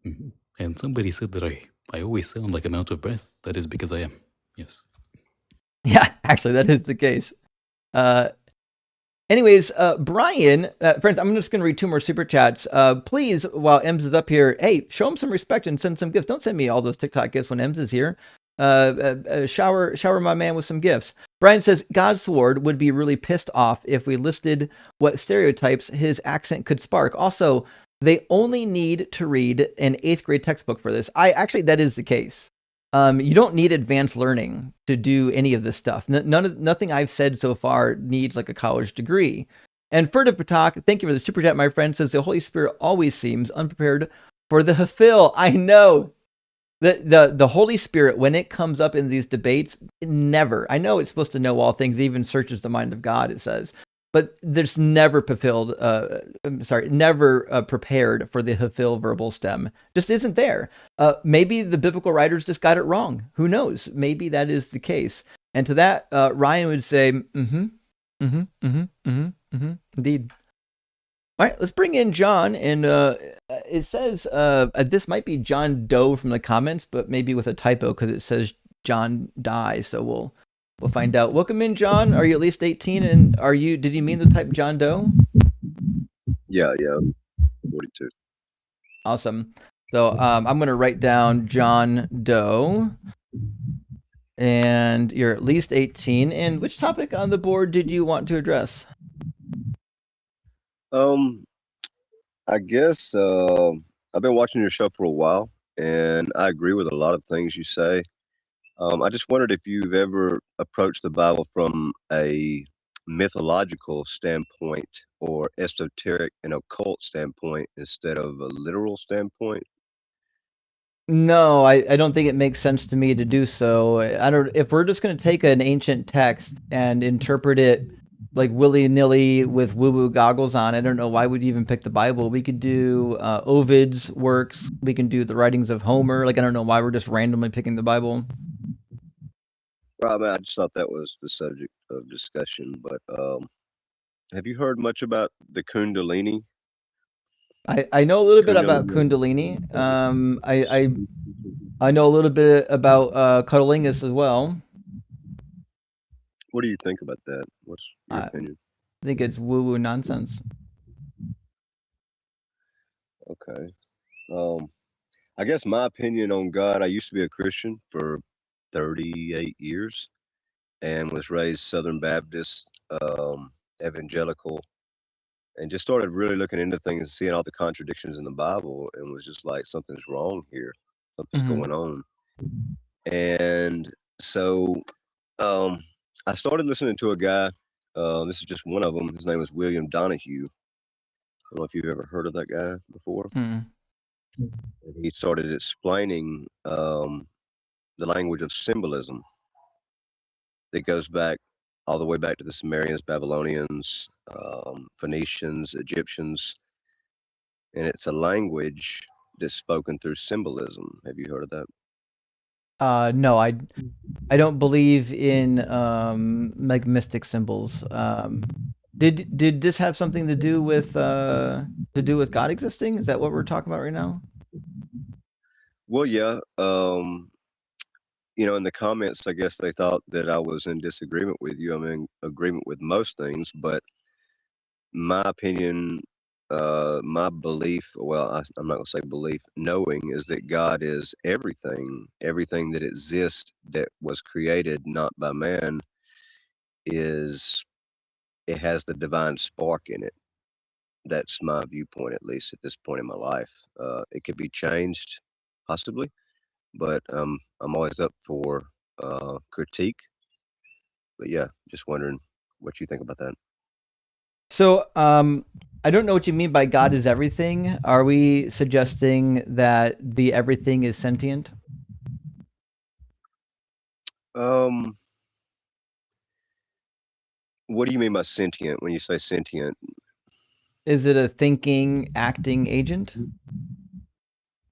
Mm-hmm. And somebody said that I always sound like I'm out of breath. That is because I am. Yes. Yeah, actually, that is the case. Anyways, Brian, friends, I'm just going to read 2 more super chats. Please, while Ems is up here, hey, show him some respect and send some gifts. Don't send me all those TikTok gifts when Ems is here. Shower my man with some gifts. Brian says God's sword would be really pissed off if we listed what stereotypes his accent could spark. Also, they only need to read an 8th grade textbook for this. That is the case. You don't need advanced learning to do any of this stuff. Nothing I've said so far needs like a college degree. And Furtive Patak, thank you for the super chat, my friend, says the Holy Spirit always seems unprepared for the hafil. I know the Holy Spirit, when it comes up in these debates, never. I know it's supposed to know all things, even searches the mind of God, it says. But there's never fulfilled, never prepared for the hafil verbal stem. Just isn't there. Maybe the biblical writers just got it wrong. Who knows? Maybe that is the case. And to that, Ryan would say, indeed. All right, let's bring in John. And it says, this might be John Doe from the comments, but maybe with a typo because it says John Die. So we'll find out. Welcome in, John. Are you at least 18? And did you mean to type John Doe? Yeah, 42. Awesome. So I'm going to write down John Doe. And you're at least 18. And which topic on the board did you want to address? I guess I've been watching your show for a while, and I agree with a lot of things you say. I just wondered if you've ever approached the Bible from a mythological standpoint or esoteric and occult standpoint instead of a literal standpoint. No, I don't think it makes sense to me to do so. If we're just going to take an ancient text and interpret it like willy-nilly with woo-woo goggles on, I don't know why we'd even pick the Bible. We could do Ovid's works. We can do the writings of Homer. I don't know why we're just randomly picking the Bible. Well, I mean, I just thought that was the subject of discussion. But have you heard much about the Kundalini? I know a little bit about Kundalini. I know a little bit about Cuddlingus as well. What do you think about that? What's your opinion? I think it's woo-woo nonsense. Okay. I guess my opinion on God, I used to be a Christian for 38 years and was raised Southern Baptist, evangelical, and just started really looking into things and seeing all the contradictions in the Bible and was just like, something's wrong here. Something's going on. And so I started listening to a guy. This is just one of them. His name was William Donahue. I don't know if you've ever heard of that guy before. He started explaining the language of symbolism that goes back all the way back to the Sumerians, Babylonians, Phoenicians, Egyptians. And it's a language that's spoken through symbolism. Have you heard of that? No, I don't believe in like mystic symbols. Did this have something to do with God existing? Is that what we're talking about right now? Well, yeah. In the comments, I guess they thought that I was in disagreement with you. I'm in agreement with most things, but my opinion, my belief, well, I'm not going to say belief, knowing is that God is everything that exists that was created not by man it has the divine spark in it. That's my viewpoint, at least at this point in my life. It could be changed, possibly, but I'm always up for critique. But yeah, just wondering what you think about that. So, I don't know what you mean by God is everything. Are we suggesting that the everything is sentient? What do you mean by sentient when you say sentient? Is it a thinking, acting agent?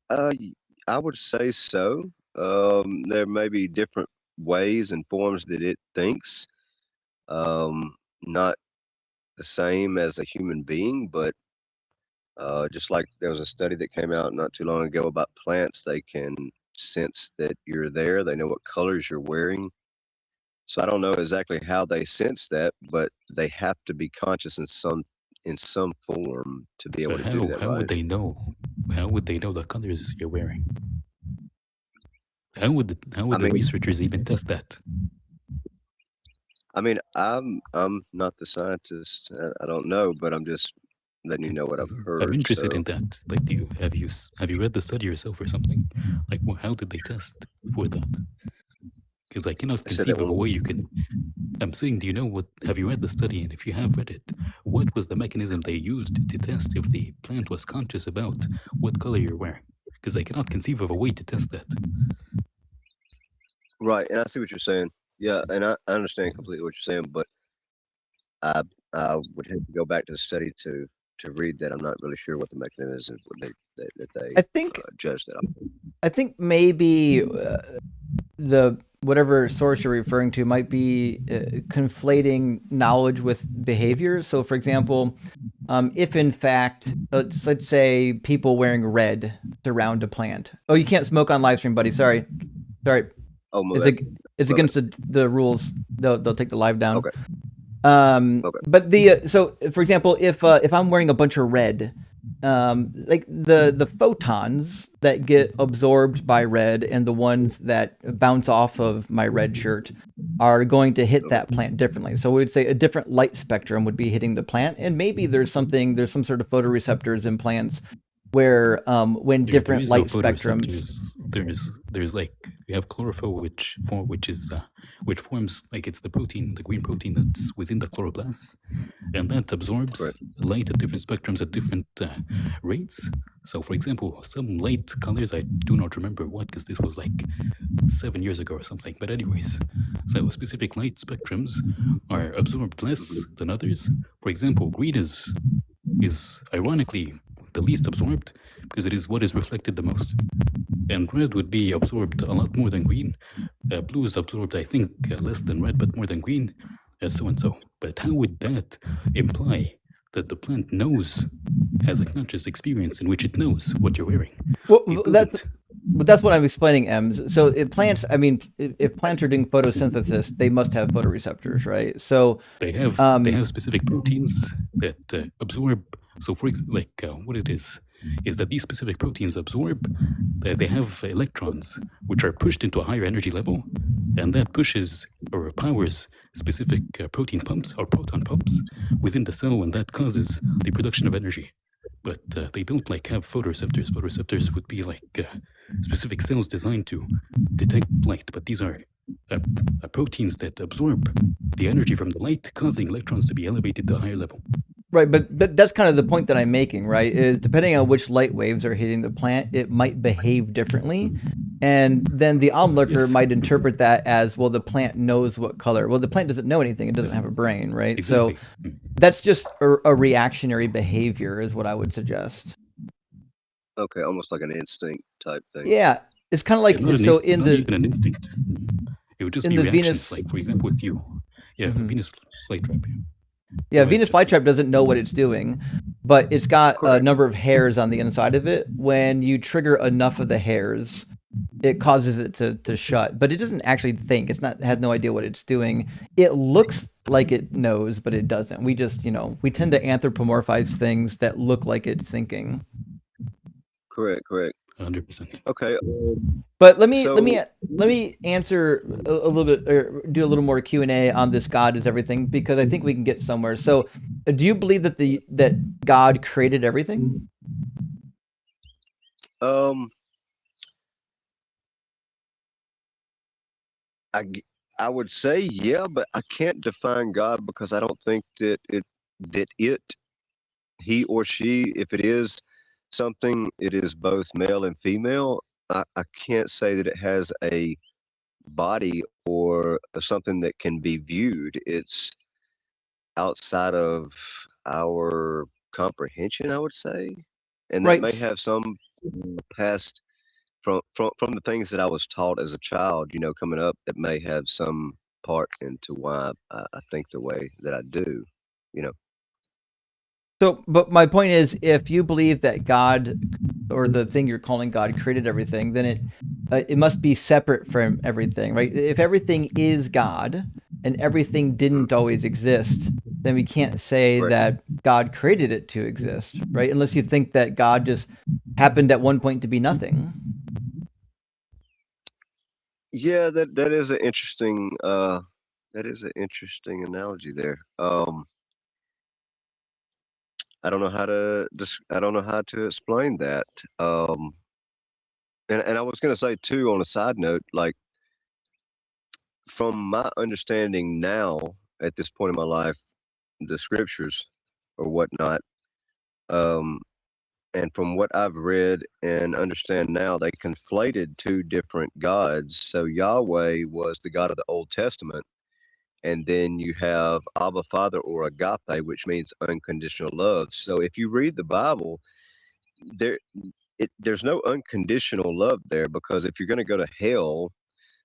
I would say so. There may be different ways and forms that it thinks. Not the same as a human being, but just like there was a study that came out not too long ago about plants, they can sense that you're there. They know what colors you're wearing. So I don't know exactly how they sense that, but they have to be conscious in some form to be able to do that. How Right? would they know? How would they know the colors you're wearing? How would the researchers even test that? I mean, I'm not the scientist. I don't know, but I'm just letting you know what I've heard. I'm interested so. in that. Like, have you read the study yourself or something? Like, how did they test for that? Because I cannot conceive of a way you can. I'm saying, do you know what? Have you read the study? And if you have read it, what was the mechanism they used to test if the plant was conscious about what color you're wearing? Because I cannot conceive of a way to test that. Right, and I see what you're saying. Yeah, and I understand completely what you're saying, but I would have to go back to the study to read that. I'm not really sure what the mechanism is that they I think judge that. I think maybe the whatever source you're referring to might be conflating knowledge with behavior. So, for example, if in fact, let's say people wearing red surround a plant. Oh, you can't smoke on live stream, buddy. Sorry. Oh, it's against the rules. They'll take the live down. Okay. Okay. But so for example, if I'm wearing a bunch of red, like the photons that get absorbed by red and the ones that bounce off of my red shirt are going to hit that plant differently. So we would say a different light spectrum would be hitting the plant, and maybe there's some sort of photoreceptors in plants where when different light spectrums, there's like you have chlorophyll, which forms like it's the protein, the green protein that's within the chloroplast, and that absorbs light at different spectrums at different rates. So, for example, some light colors, I do not remember what, because this was like 7 years ago or something. But anyways, so specific light spectrums are absorbed less than others. For example, green is ironically the least absorbed because it is what is reflected the most. And red would be absorbed a lot more than green. Blue is absorbed, I think, less than red, but more than green, so and so. But how would that imply that the plant has a conscious experience in which it knows what you're wearing? Well, that's what I'm explaining, Ems. So if plants are doing photosynthesis, they must have photoreceptors, right? So they have specific proteins that absorb. So for example, what it is that these specific proteins absorb, they have electrons which are pushed into a higher energy level, and that pushes or powers specific protein pumps or proton pumps within the cell, and that causes the production of energy. But they don't have photoreceptors. Photoreceptors would be specific cells designed to detect light, but these are proteins that absorb the energy from the light, causing electrons to be elevated to a higher level. Right, but that's kind of the point that I'm making, right? Is depending on which light waves are hitting the plant, it might behave differently. And then the onlooker might interpret that as, well, the plant knows what color. Well, the plant doesn't know anything. It doesn't have a brain, right? Exactly. So that's just a reactionary behavior is what I would suggest. Okay, almost like an instinct type thing. Yeah, it's kind of like, not even an instinct. It would just be reactions, like, for example, if you, Venus flytrap. Yeah, Venus flytrap doesn't know what it's doing, but it's got a number of hairs on the inside of it. When you trigger enough of the hairs, it causes it to shut, but it doesn't actually think. It has no idea what it's doing. It looks like it knows, but it doesn't. We just, we tend to anthropomorphize things that look like it's thinking. Correct. 100%. Okay. But let me answer a little bit, or do a little more Q&A on this God is everything, because I think we can get somewhere. So, do you believe that God created everything? I would say yeah, but I can't define God because I don't think that he or she, if it is something, it is both male and female. I can't say that it has a body or something that can be viewed. It's outside of our comprehension, I would say, and that may have some past from the things that I was taught as a child. Coming up, that may have some part into why I think the way that I do. So, but my point is, if you believe that God, or the thing you're calling God, created everything, then it must be separate from everything, right? If everything is God, and everything didn't always exist, then we can't say Right. that God created it to exist, right? Unless you think that God just happened at one point to be nothing. Yeah, that is an interesting analogy there. I don't know how to explain that. And I was going to say too, on a side note, like from my understanding now at this point in my life, the scriptures or whatnot, um, and from what I've read and understand now, they conflated two different gods. So Yahweh was the God of the Old Testament, and then you have Abba Father or agape, which means unconditional love. So if you read the Bible, there there's no unconditional love there, because if you're going to go to hell,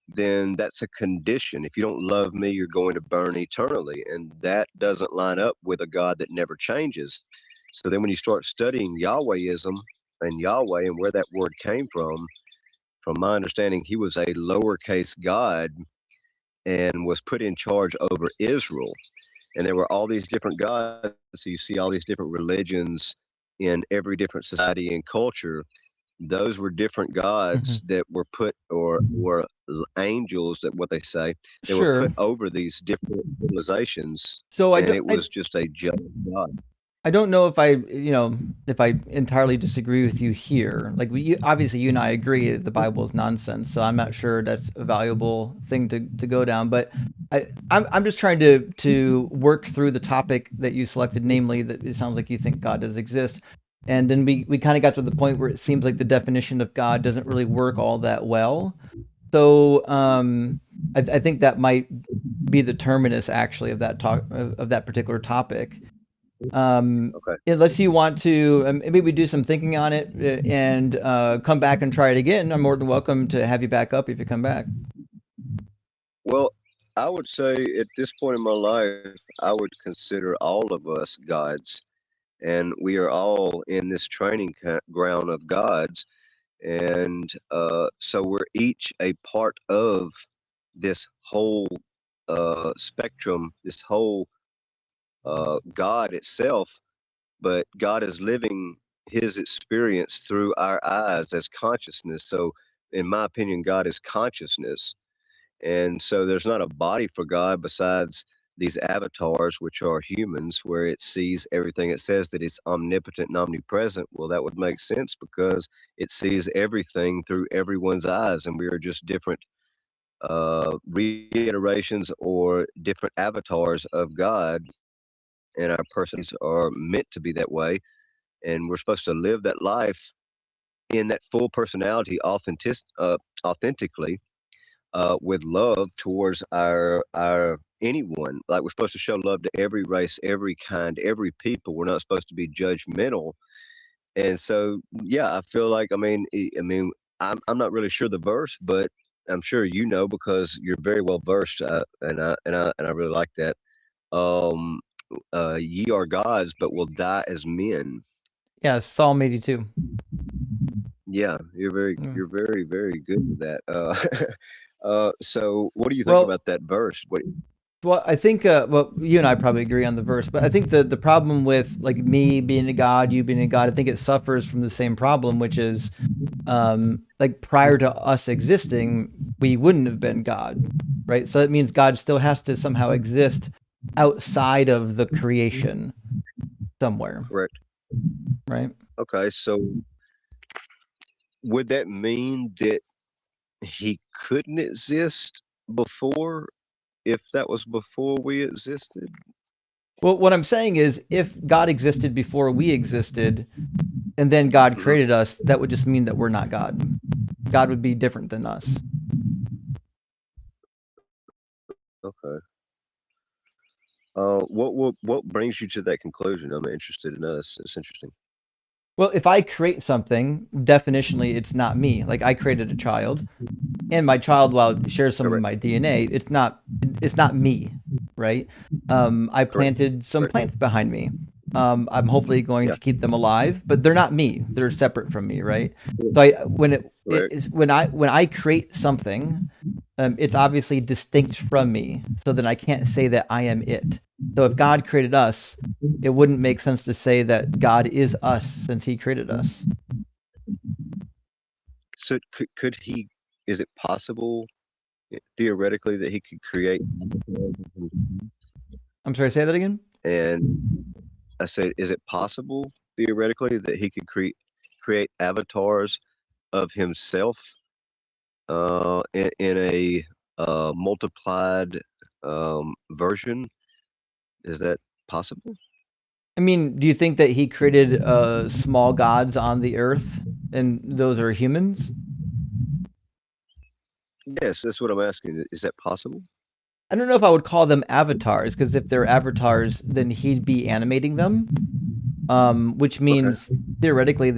then that's a condition. If you don't love me, you're going to burn eternally, and that doesn't line up with a God that never changes. So then when you start studying Yahwehism and Yahweh and where that word came from my understanding, he was a lowercase God and was put in charge over Israel. And there were all these different gods. So you see all these different religions in every different society and culture. Those were different gods that were put, or were angels, that what they say, they were put over these different civilizations. So and it was just a jealous God. I don't know if I entirely disagree with you here. Like obviously you and I agree that the Bible is nonsense, so I'm not sure that's a valuable thing to go down. But I'm just trying to work through the topic that you selected, namely that it sounds like you think God does exist. And then we kind of got to the point where it seems like the definition of God doesn't really work all that well. So I think that might be the terminus actually of that particular topic. Okay. Unless you want to maybe we do some thinking on it and come back and try it again, I'm more than welcome to have you back up if you come back. Well, I would say at this point in my life, I would consider all of us gods, and we are all in this training ground of gods. And so we're each a part of this whole spectrum, this whole God itself, but God is living his experience through our eyes as consciousness. So, in my opinion, God is consciousness. And so there's not a body for God besides these avatars, which are humans, where it sees everything. It says that it's omnipotent and omnipresent. Well, that would make sense because it sees everything through everyone's eyes, and we are just different reiterations or different avatars of God, and our persons are meant to be that way, and we're supposed to live that life in that full personality, authentically, with love towards our anyone. Like, we're supposed to show love to every race, every kind, every people. We're not supposed to be judgmental. And so, yeah, I feel like, I'm not really sure the verse, but I'm sure you know, because you're very well versed, and I really like that. Um, Ye are gods, but will die as men. Yeah, Psalm 82. Yeah, you're very, very good with that. So what do you think about that verse? Well, I think well, you and I probably agree on the verse, but I think the problem with like me being a god, you being a god, I think it suffers from the same problem, which is like prior to us existing, we wouldn't have been God, right? So it means God still has to somehow exist outside of the creation somewhere. Correct. Right. Okay, so would that mean that he couldn't exist before, if that was before we existed? Well, what I'm saying is, if God existed before we existed, and then God created us, that would just mean that we're not God. God would be different than us. Okay. What brings you to that conclusion? I'm interested in us. It's interesting. Well, if I create something, definitionally, it's not me. Like, I created a child, and my child, while it shares some of my DNA, it's not me, right? I planted some plants behind me. I'm hopefully going to keep them alive, but they're not me. They're separate from me, right? So when I create something, it's obviously distinct from me. So then I can't say that I am it. So if God created us, it wouldn't make sense to say that God is us since he created us. So could he, is it possible theoretically that he could create? I'm sorry, say that again? And I said, is it possible theoretically that he could create avatars of himself in a multiplied version? Is that possible? I mean, do you think that he created small gods on the earth and those are humans? Yes, that's what I'm asking. Is that possible? I don't know if I would call them avatars, because if they're avatars, then he'd be animating them, which means theoretically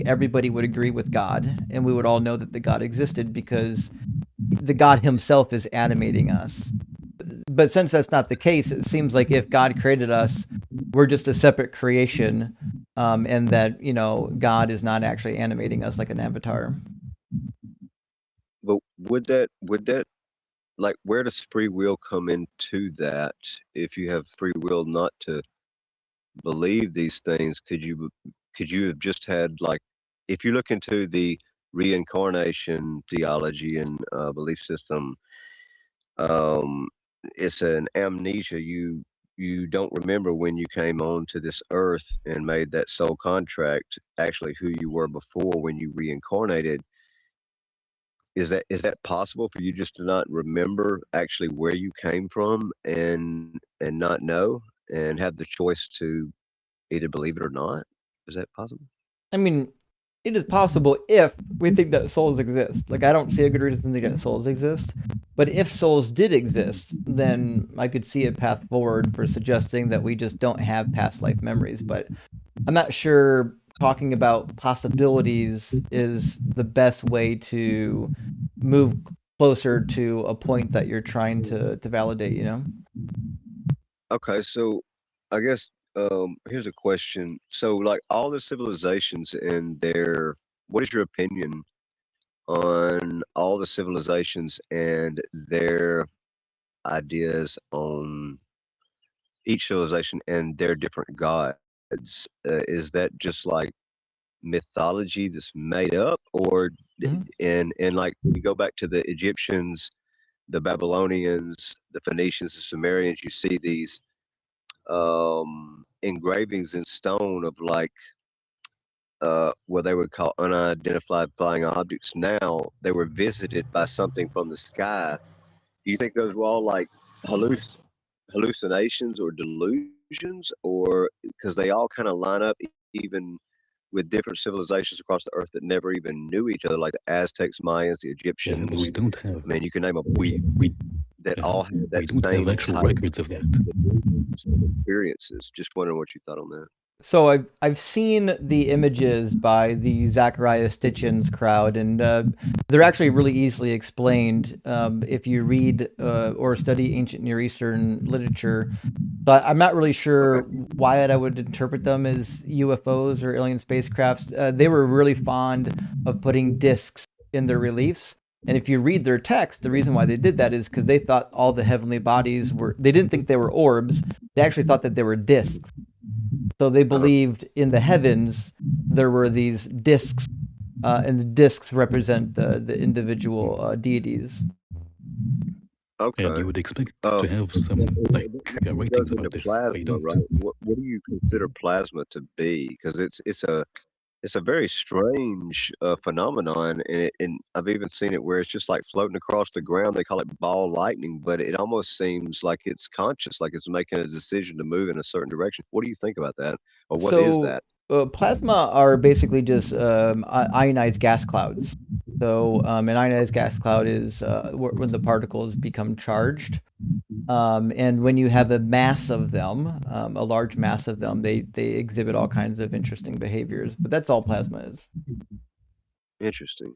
everybody would agree with God, and we would all know that the God existed because the God himself is animating us. But since that's not the case, it seems like if God created us, we're just a separate creation, and that, God is not actually animating us like an avatar. But would that like, where does free will come into that? If you have free will not to believe these things, could you have just had, like, if you look into the reincarnation theology and belief system, it's an amnesia. You don't remember when you came onto this earth and made that soul contract, actually who you were before when you reincarnated. Is that possible for you just to not remember actually where you came from and not know and have the choice to either believe it or not? Is that possible? I mean, it is possible if we think that souls exist. Like, I don't see a good reason to think that souls exist. But if souls did exist, then I could see a path forward for suggesting that we just don't have past life memories. But I'm not sure talking about possibilities is the best way to move closer to a point that you're trying to validate, Okay, so I guess here's a question. So, like, all the civilizations and what is your opinion on all the civilizations and their ideas on each civilization and their different gods? Is that just like mythology that's made up, or and like, when you go back to the Egyptians, the Babylonians, the Phoenicians, the Sumerians, you see these engravings in stone of, like, what they would call unidentified flying objects. Now they were visited by something from the sky. Do you think those were all like hallucinations or delusions, or because they all kind of line up even with different civilizations across the earth that never even knew each other, like the Aztecs, Mayans, the Egyptians? We don't have. I mean, you can name a that yeah, all had that we don't have actual records of that. Experiences. Just wondering what you thought on that. So I've seen the images by the Zechariah Stitchins crowd, and they're actually really easily explained if you read or study ancient Near Eastern literature. But I'm not really sure why I would interpret them as UFOs or alien spacecrafts. They were really fond of putting discs in their reliefs. And if you read their text, the reason why they did that is because they thought all the heavenly bodies they didn't think they were orbs. They actually thought that they were discs. So they believed in the heavens there were these discs, and the discs represent the individual deities. Okay. And you would expect to have some ratings about this. Plasma, right? What do you consider plasma to be? Because it's a very strange phenomenon, and I've even seen it where it's just like floating across the ground. They call it ball lightning, but it almost seems like it's conscious, like it's making a decision to move in a certain direction. What do you think about that, or what is that? Plasma are basically just ionized gas clouds. So an ionized gas cloud is when the particles become charged. And when you have a mass of them, a large mass of them, they exhibit all kinds of interesting behaviors. But that's all plasma is. Interesting.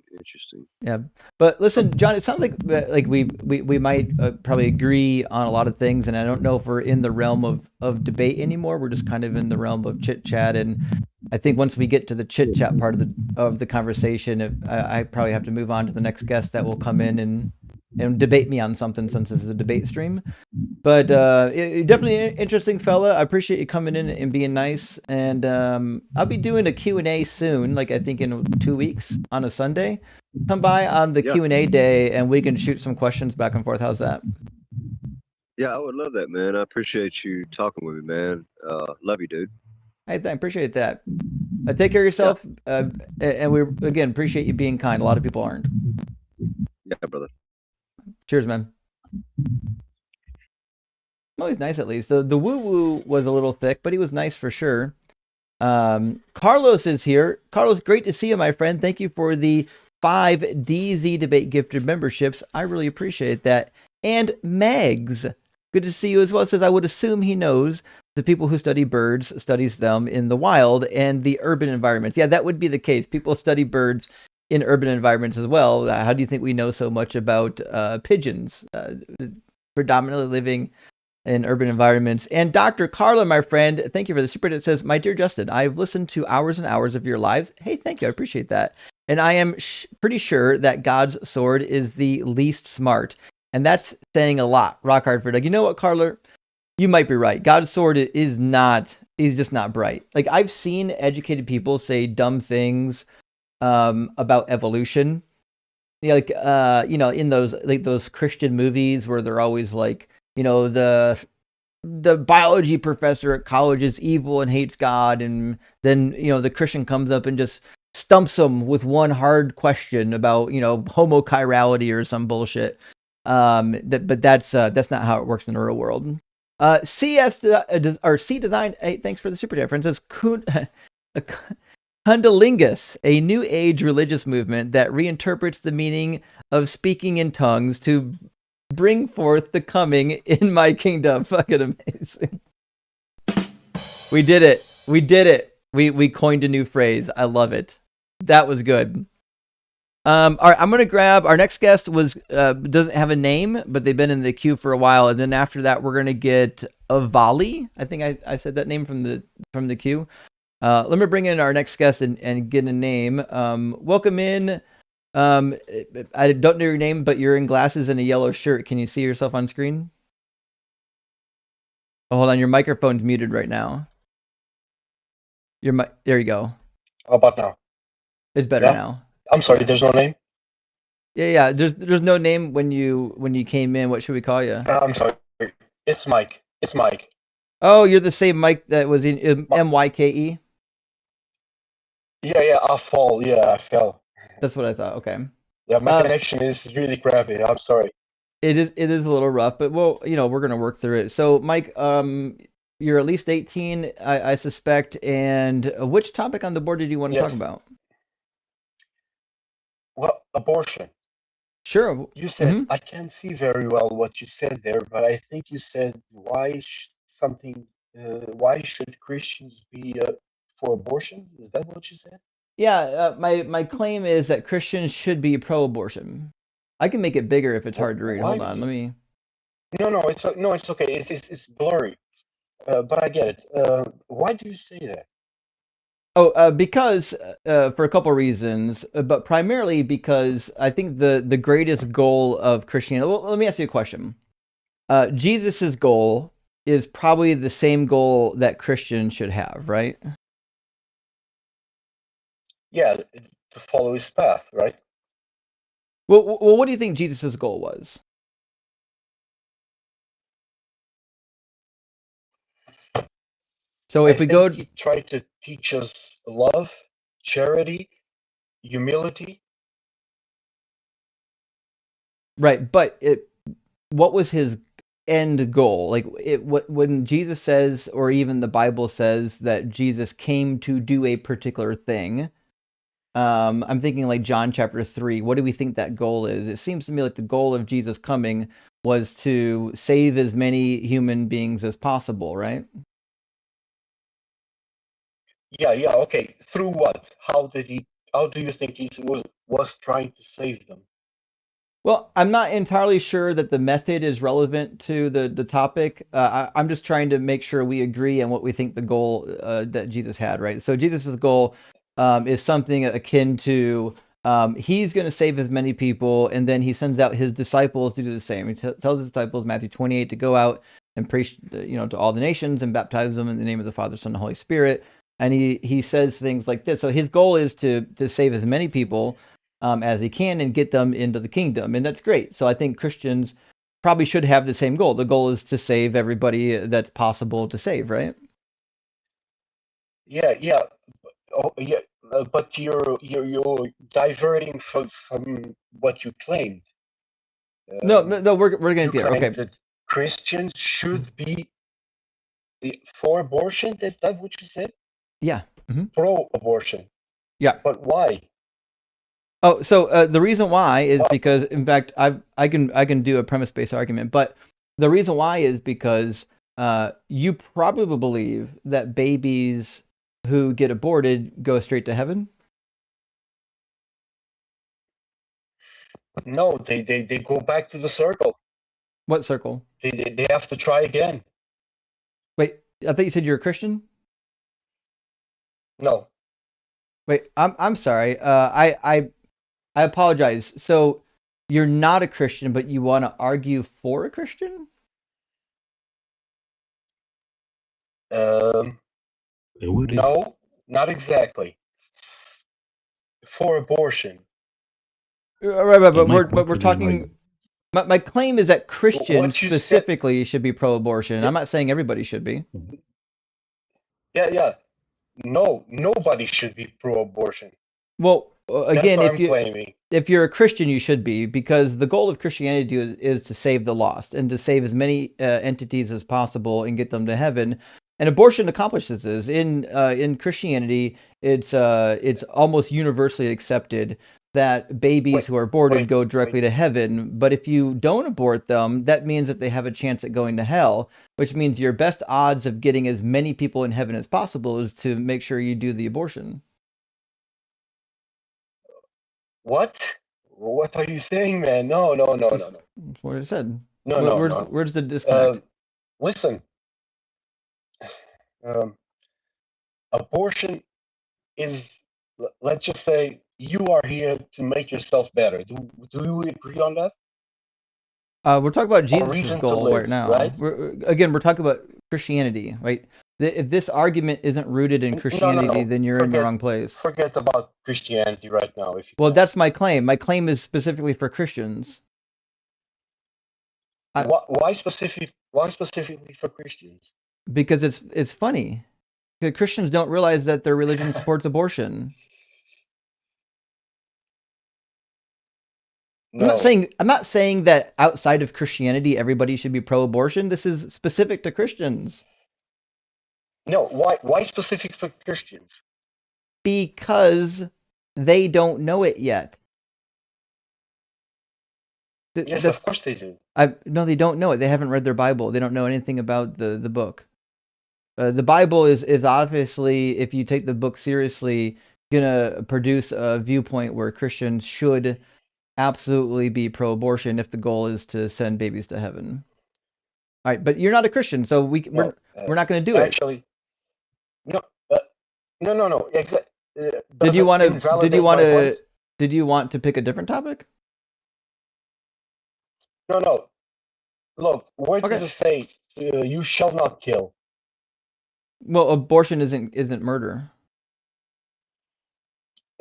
Yeah, but listen, John, it sounds like we might probably agree on a lot of things, and I don't know if we're in the realm of debate anymore. We're just kind of in the realm of chit chat, and I think once we get to the chit chat part of the conversation, I probably have to move on to the next guest that will come in and and debate me on something since this is a debate stream. But definitely an interesting fella. I appreciate you coming in and being nice. And I'll be doing a Q&A soon, like I think in 2 weeks on a Sunday. Come by on the Q&A day and we can shoot some questions back and forth. How's that? Yeah, I would love that, man. I appreciate you talking with me, man. Love you, dude. I appreciate that. Take care of yourself. Yeah. And we, again, appreciate you being kind. A lot of people aren't. Yeah, brother. Cheers, man. Oh, he's nice at least. The woo-woo was a little thick, but he was nice for sure. Carlos is here. Carlos, great to see you, my friend. Thank you for the 5 DZ Debate gifted memberships. I really appreciate that. And Megs, good to see you as well. Says, I would assume he knows the people who study birds studies them in the wild and the urban environments. Yeah, that would be the case. People study birds in urban environments as well. How do you think we know so much about pigeons, predominantly living in urban environments? And Dr. Carla, my friend, thank you for the super chat. It says, my dear Justin, I've listened to hours and hours of your lives. Hey, thank you. I appreciate that. And I am pretty sure that God's sword is the least smart. And that's saying a lot. Rock hard for it. Like, you know what, Carla? You might be right. God's sword is just not bright. Like, I've seen educated people say dumb things about evolution. Yeah, like, in those Christian movies where they're always like, the biology professor at college is evil and hates God, and then the Christian comes up and just stumps them with one hard question about homochirality or some bullshit. But that's not how it works in the real world. CS or C Design. Hey, thanks for the super chat, friends. Says Kundalingus, a new age religious movement that reinterprets the meaning of speaking in tongues to bring forth the coming in my kingdom. Fucking amazing. We did it. We coined a new phrase. I love it. That was good. All right, I'm gonna grab our next guest. Doesn't have a name, but they've been in the queue for a while. And then after that, we're gonna get Avali. I think I said that name from the queue. Let me bring in our next guest and get a name. Welcome in. I don't know your name, but you're in glasses and a yellow shirt. Can you see yourself on screen? Oh, hold on, your microphone's muted right now. There you go. How about now? It's better now. I'm sorry, there's no name? Yeah. There's no name when you came in. What should we call you? I'm sorry. It's Mike. Oh, you're the same Mike that was in MYKE? Yeah, I fell. That's what I thought. Okay. Yeah, my connection is really crappy. I'm sorry. It is a little rough, but we're gonna work through it. So, Mike, you're at least 18, I suspect. And which topic on the board did you want to talk about? Well, abortion. Sure. You said, I can't see very well what you said there, but I think you said, why should Christians be for abortion? Is that what you said? Yeah, my claim is that Christians should be pro-abortion. I can make it bigger if it's hard to read. Hold on, let me. No, it's okay. It's blurry, but I get it. Why do you say that? Oh, because for a couple reasons, but primarily because I think the greatest goal of Christianity. Well, let me ask you a question. Jesus's goal is probably the same goal that Christians should have, right? Yeah, to follow his path, right? Well, what do you think Jesus's goal was? So if we go, he tried to teach us love, charity, humility. Right, but what was his end goal? Like when Jesus says, or even the Bible says that Jesus came to do a particular thing. I'm thinking like John chapter 3. What do we think that goal is? It seems to me like the goal of Jesus coming was to save as many human beings as possible, right? Yeah, okay. Through what? How do you think he was trying to save them? Well, I'm not entirely sure that the method is relevant to the topic. I'm just trying to make sure we agree on what we think the goal that Jesus had, right? So Jesus' goal is something akin to he's going to save as many people, and then he sends out his disciples to do the same. He tells his disciples, Matthew 28, to go out and preach, to all the nations and baptize them in the name of the Father, Son, and Holy Spirit. And he says things like this. So his goal is to save as many people as he can and get them into the kingdom, and that's great. So I think Christians probably should have the same goal. The goal is to save everybody that's possible to save, right? Yeah. Oh, yeah. But you're diverting from what you claimed. No, we're going to there. Okay. That Christians should be for abortion. Is that what you said? Yeah. Mm-hmm. Pro-abortion. Yeah. But why? Oh, so the reason why is because, in fact, I can do a premise-based argument, but the reason why is because you probably believe that babies who get aborted go straight to heaven. No, they go back to the circle. What circle? They have to try again. Wait, I thought you said you're a Christian. No. Wait, I'm sorry. I apologize. So you're not a Christian, but you want to argue for a Christian? No, not exactly. For abortion. Right, but we're talking. My claim is that Christians specifically should be pro-abortion. I'm not saying everybody should be. Yeah. No, nobody should be pro-abortion. Well, again, claiming. If you're a Christian, you should be, because the goal of Christianity is to save the lost and to save as many entities as possible and get them to heaven. And abortion accomplishes this. In Christianity, it's almost universally accepted that babies who are aborted go directly to heaven. But if you don't abort them, that means that they have a chance at going to hell, which means your best odds of getting as many people in heaven as possible is to make sure you do the abortion. What? What are you saying, man? No. That's what I said. No. Where's the disconnect? Listen. Abortion is, let's just say, you are here to make yourself better. Do you agree on that? We're talking about Jesus' goal right now. Right? We're talking about Christianity, right? If this argument isn't rooted in Christianity, then you're in the wrong place. Forget about Christianity right now. That's my claim. My claim is specifically for Christians. Why specifically for Christians? Because it's funny. Because Christians don't realize that their religion supports abortion. No. I'm not saying that outside of Christianity everybody should be pro-abortion. This is specific to Christians. No, why specific for Christians? Because they don't know it yet. Yes, of course they do. No, they don't know it. They haven't read their Bible. They don't know anything about the book. The Bible is obviously, if you take the book seriously, gonna produce a viewpoint where Christians should absolutely be pro-abortion if the goal is to send babies to heaven. All right, but you're not a Christian, so we're not going to do it. No. Did you want to pick a different topic? No. Look, where does it say you shall not kill? Well, abortion isn't murder.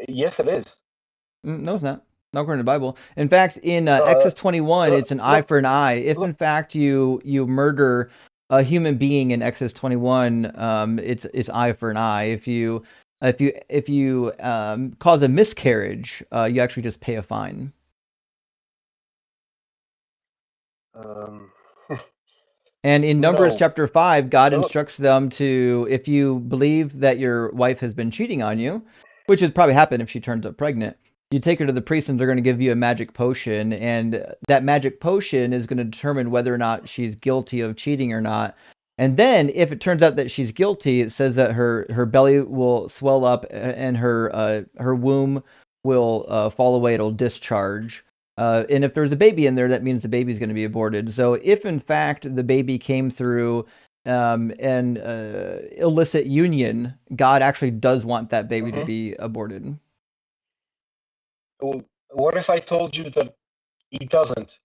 Yes, it is. No, it's not. Not according to the Bible. In fact, in Exodus 21, it's an eye for an eye. If in fact you murder a human being in Exodus 21, it's eye for an eye. If you cause a miscarriage, you actually just pay a fine. And in Numbers chapter 5, God instructs them to, if you believe that your wife has been cheating on you, which would probably happen if she turns up pregnant, you take her to the priest and they're going to give you a magic potion, and that magic potion is going to determine whether or not she's guilty of cheating or not. And then if it turns out that she's guilty, it says that her belly will swell up and her womb will fall away. It'll discharge. And if there's a baby in there, that means the baby's going to be aborted. So if in fact the baby came through an illicit union, God actually does want that baby to be aborted. What if I told you that he doesn't?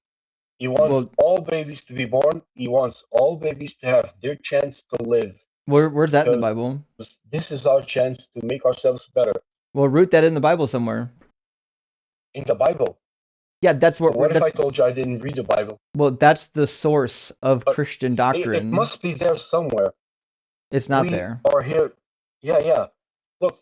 He wants all babies to be born. He wants all babies to have their chance to live. Where's that in the Bible? This is our chance to make ourselves better. Well, root that in the Bible somewhere. In the Bible. Yeah, that's what. What if I told you I didn't read the Bible? Well, that's the source of Christian doctrine. It must be there somewhere. It's not there. Or here. Yeah. Look,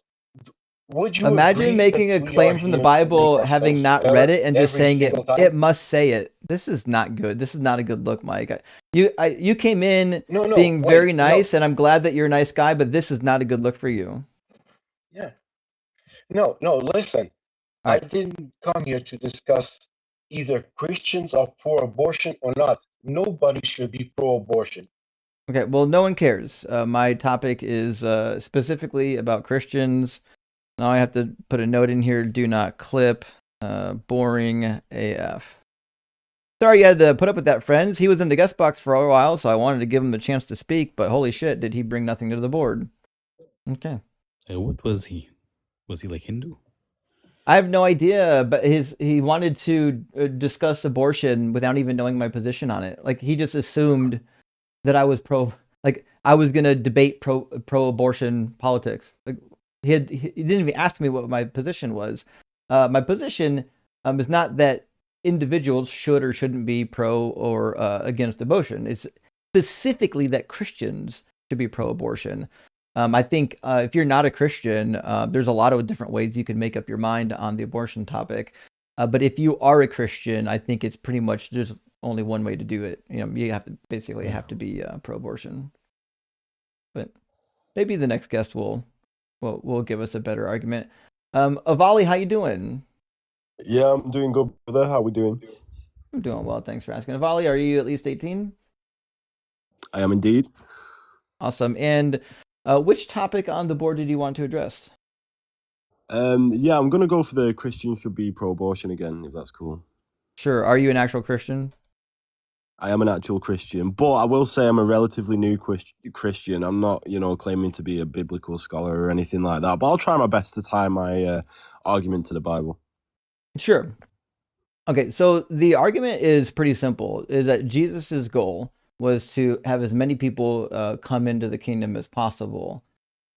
would you imagine making a claim from the Bible, having not read it, and just saying it? Time? It must say it. This is not good. This is not a good look, Mike. You came in being very nice, and I'm glad that you're a nice guy, but this is not a good look for you. Yeah. No. Listen, right. I didn't come here to discuss either Christians are pro-abortion or not. Nobody should be pro-abortion. Okay, well, no one cares. My topic is specifically about Christians. Now I have to put a note in here, do not clip. Boring AF. Sorry you had to put up with that, friends. He was in the guest box for a while, so I wanted to give him the chance to speak, but holy shit, did he bring nothing to the board. Okay. What was he? Was he like Hindu? I have no idea, but he wanted to discuss abortion without even knowing my position on it. Like, he just assumed that I was I was going to debate pro-abortion politics. Like, he didn't even ask me what my position was. My position is not that individuals should or shouldn't be pro or against abortion. It's specifically that Christians should be pro-abortion. I think if you're not a Christian, there's a lot of different ways you can make up your mind on the abortion topic. But if you are a Christian, I think it's pretty much there's only one way to do it. You have to basically have to be pro-abortion. But maybe the next guest will give us a better argument. Avali, how you doing? Yeah, I'm doing good, brother. How we doing? I'm doing well, thanks for asking. Avali, are you at least 18? I am indeed. Awesome. And which topic on the board did you want to address? Yeah, I'm gonna go for the Christians should be pro-abortion again, if that's cool. Sure. Are you an actual Christian? I am an actual Christian, but I will say I'm a relatively new Christian. I'm not, claiming to be a biblical scholar or anything like that, but I'll try my best to tie my argument to the Bible. Sure. Okay, so the argument is pretty simple, is that Jesus's goal was to have as many people come into the kingdom as possible.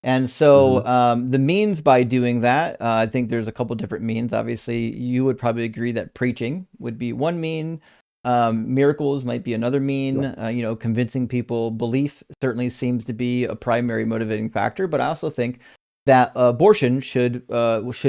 And so the means by doing that, I think there's a couple different means. Obviously, you would probably agree that preaching would be one mean. Miracles might be another mean. Yeah. Convincing people. Belief certainly seems to be a primary motivating factor. But I also think that abortion should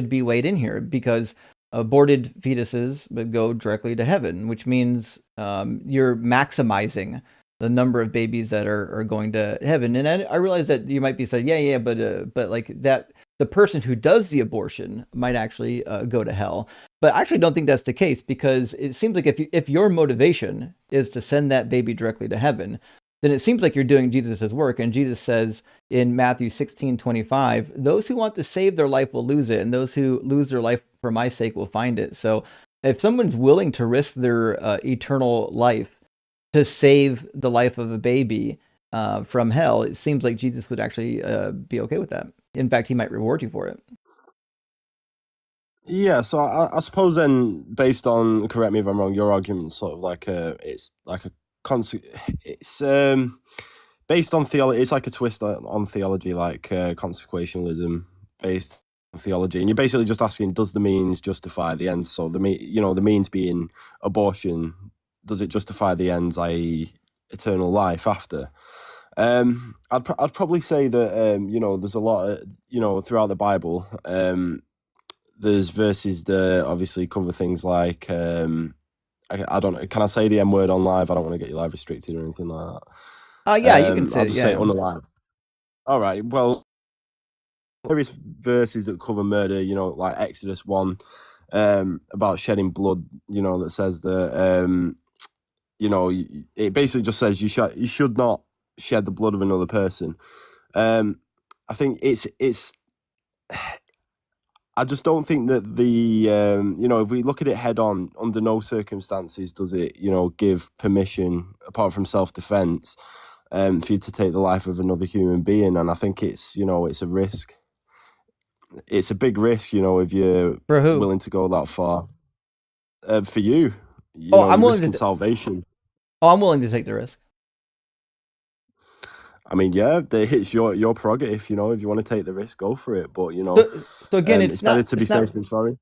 be weighed in here, because aborted fetuses would go directly to heaven, which means you're maximizing the number of babies that are going to heaven. And I realize that you might be saying, but like that, the person who does the abortion might actually go to hell. But I actually don't think that's the case, because it seems like if your motivation is to send that baby directly to heaven, then it seems like you're doing Jesus's work. And Jesus says in Matthew 16:25, those who want to save their life will lose it, and those who lose their life for my sake will find it. So if someone's willing to risk their eternal life to save the life of a baby from hell, it seems like Jesus would actually be okay with that. In fact, he might reward you for it. Yeah, so I suppose then, based on, correct me if I'm wrong, your argument's sort of like it's based on theology. It's like a twist on theology, like consequentialism based on theology, and you're basically just asking, does the means justify the ends? So the means being abortion, does it justify the ends, i.e., eternal life after? I'd probably say that there's a lot throughout the Bible. There's verses that obviously cover things like I don't know. Can I say the M word on live? I don't want to get your live restricted or anything like that. Yeah, you can say I'll just say it on the live. All right. Well, various verses that cover murder. Like Exodus 1, about shedding blood. That says that it basically just says you should not shed the blood of another person. I think it's. I just don't think that the if we look at it head on, under no circumstances does it give permission, apart from self-defense, for you to take the life of another human being. And I think it's it's a risk. it's a big risk, you know, if you're For who? willing to go that far. For you, I'm you're willing risking to. salvation. Oh, I'm willing to take the risk. I mean, yeah, it's your prerogative. You know, if you want to take the risk, go for it. But you know, so again, it's better to be safe than sorry.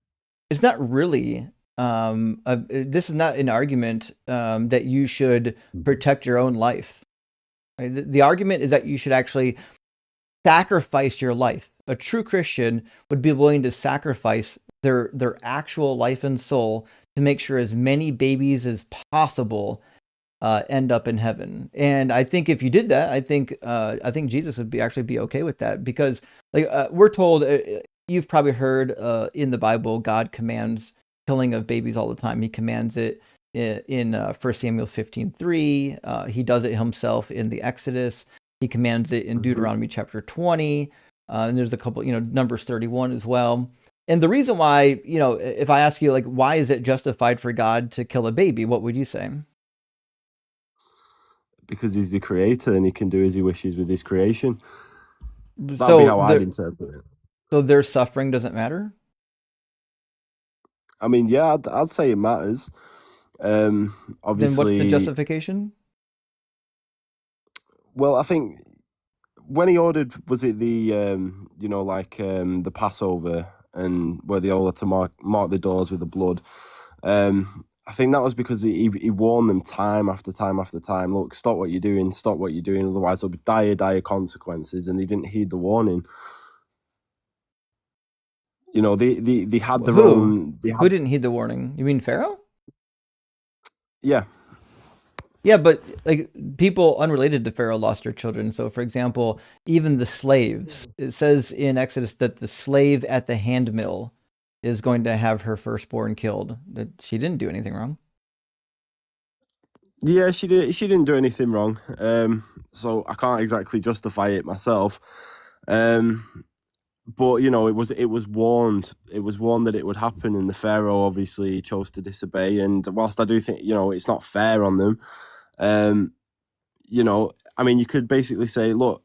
It's not really. This is not an argument that you should protect your own life. Right? The argument is that you should actually sacrifice your life. A true Christian would be willing to sacrifice their actual life and soul to make sure as many babies as possible end up in heaven. And I think if you did that, I think Jesus would actually be okay with that, because like we're told, you've probably heard in the Bible, God commands killing of babies all the time. He commands it in 1 Samuel 15:3. He does it himself in the Exodus. He commands it in Deuteronomy chapter 20. And there's a couple, Numbers 31 as well. And the reason why, if I ask you, like, why is it justified for God to kill a baby? What would you say? Because he's the creator and he can do as he wishes with his creation. That'd be how I'd interpret it. So their suffering doesn't matter? I mean, yeah, I'd say it matters. Obviously. Then what's the justification? Well, I think when he ordered, was it the, the Passover, and where they all had to mark the doors with the blood? I think that was because he warned them time after time after time. Look, stop what you're doing, otherwise there'll be dire consequences. And they didn't heed the warning. You know, they had their own. Who didn't heed the warning? You mean Pharaoh? Yeah. Yeah, but like people unrelated to Pharaoh lost their children. So, for example, even the slaves. It says in Exodus that the slave at the hand mill is going to have her firstborn killed. That she didn't do anything wrong. Yeah, she didn't do anything wrong. So I can't exactly justify it myself. But it was warned. It was warned that it would happen, and the Pharaoh obviously chose to disobey. And whilst I do think it's not fair on them, I mean, you could basically say, look,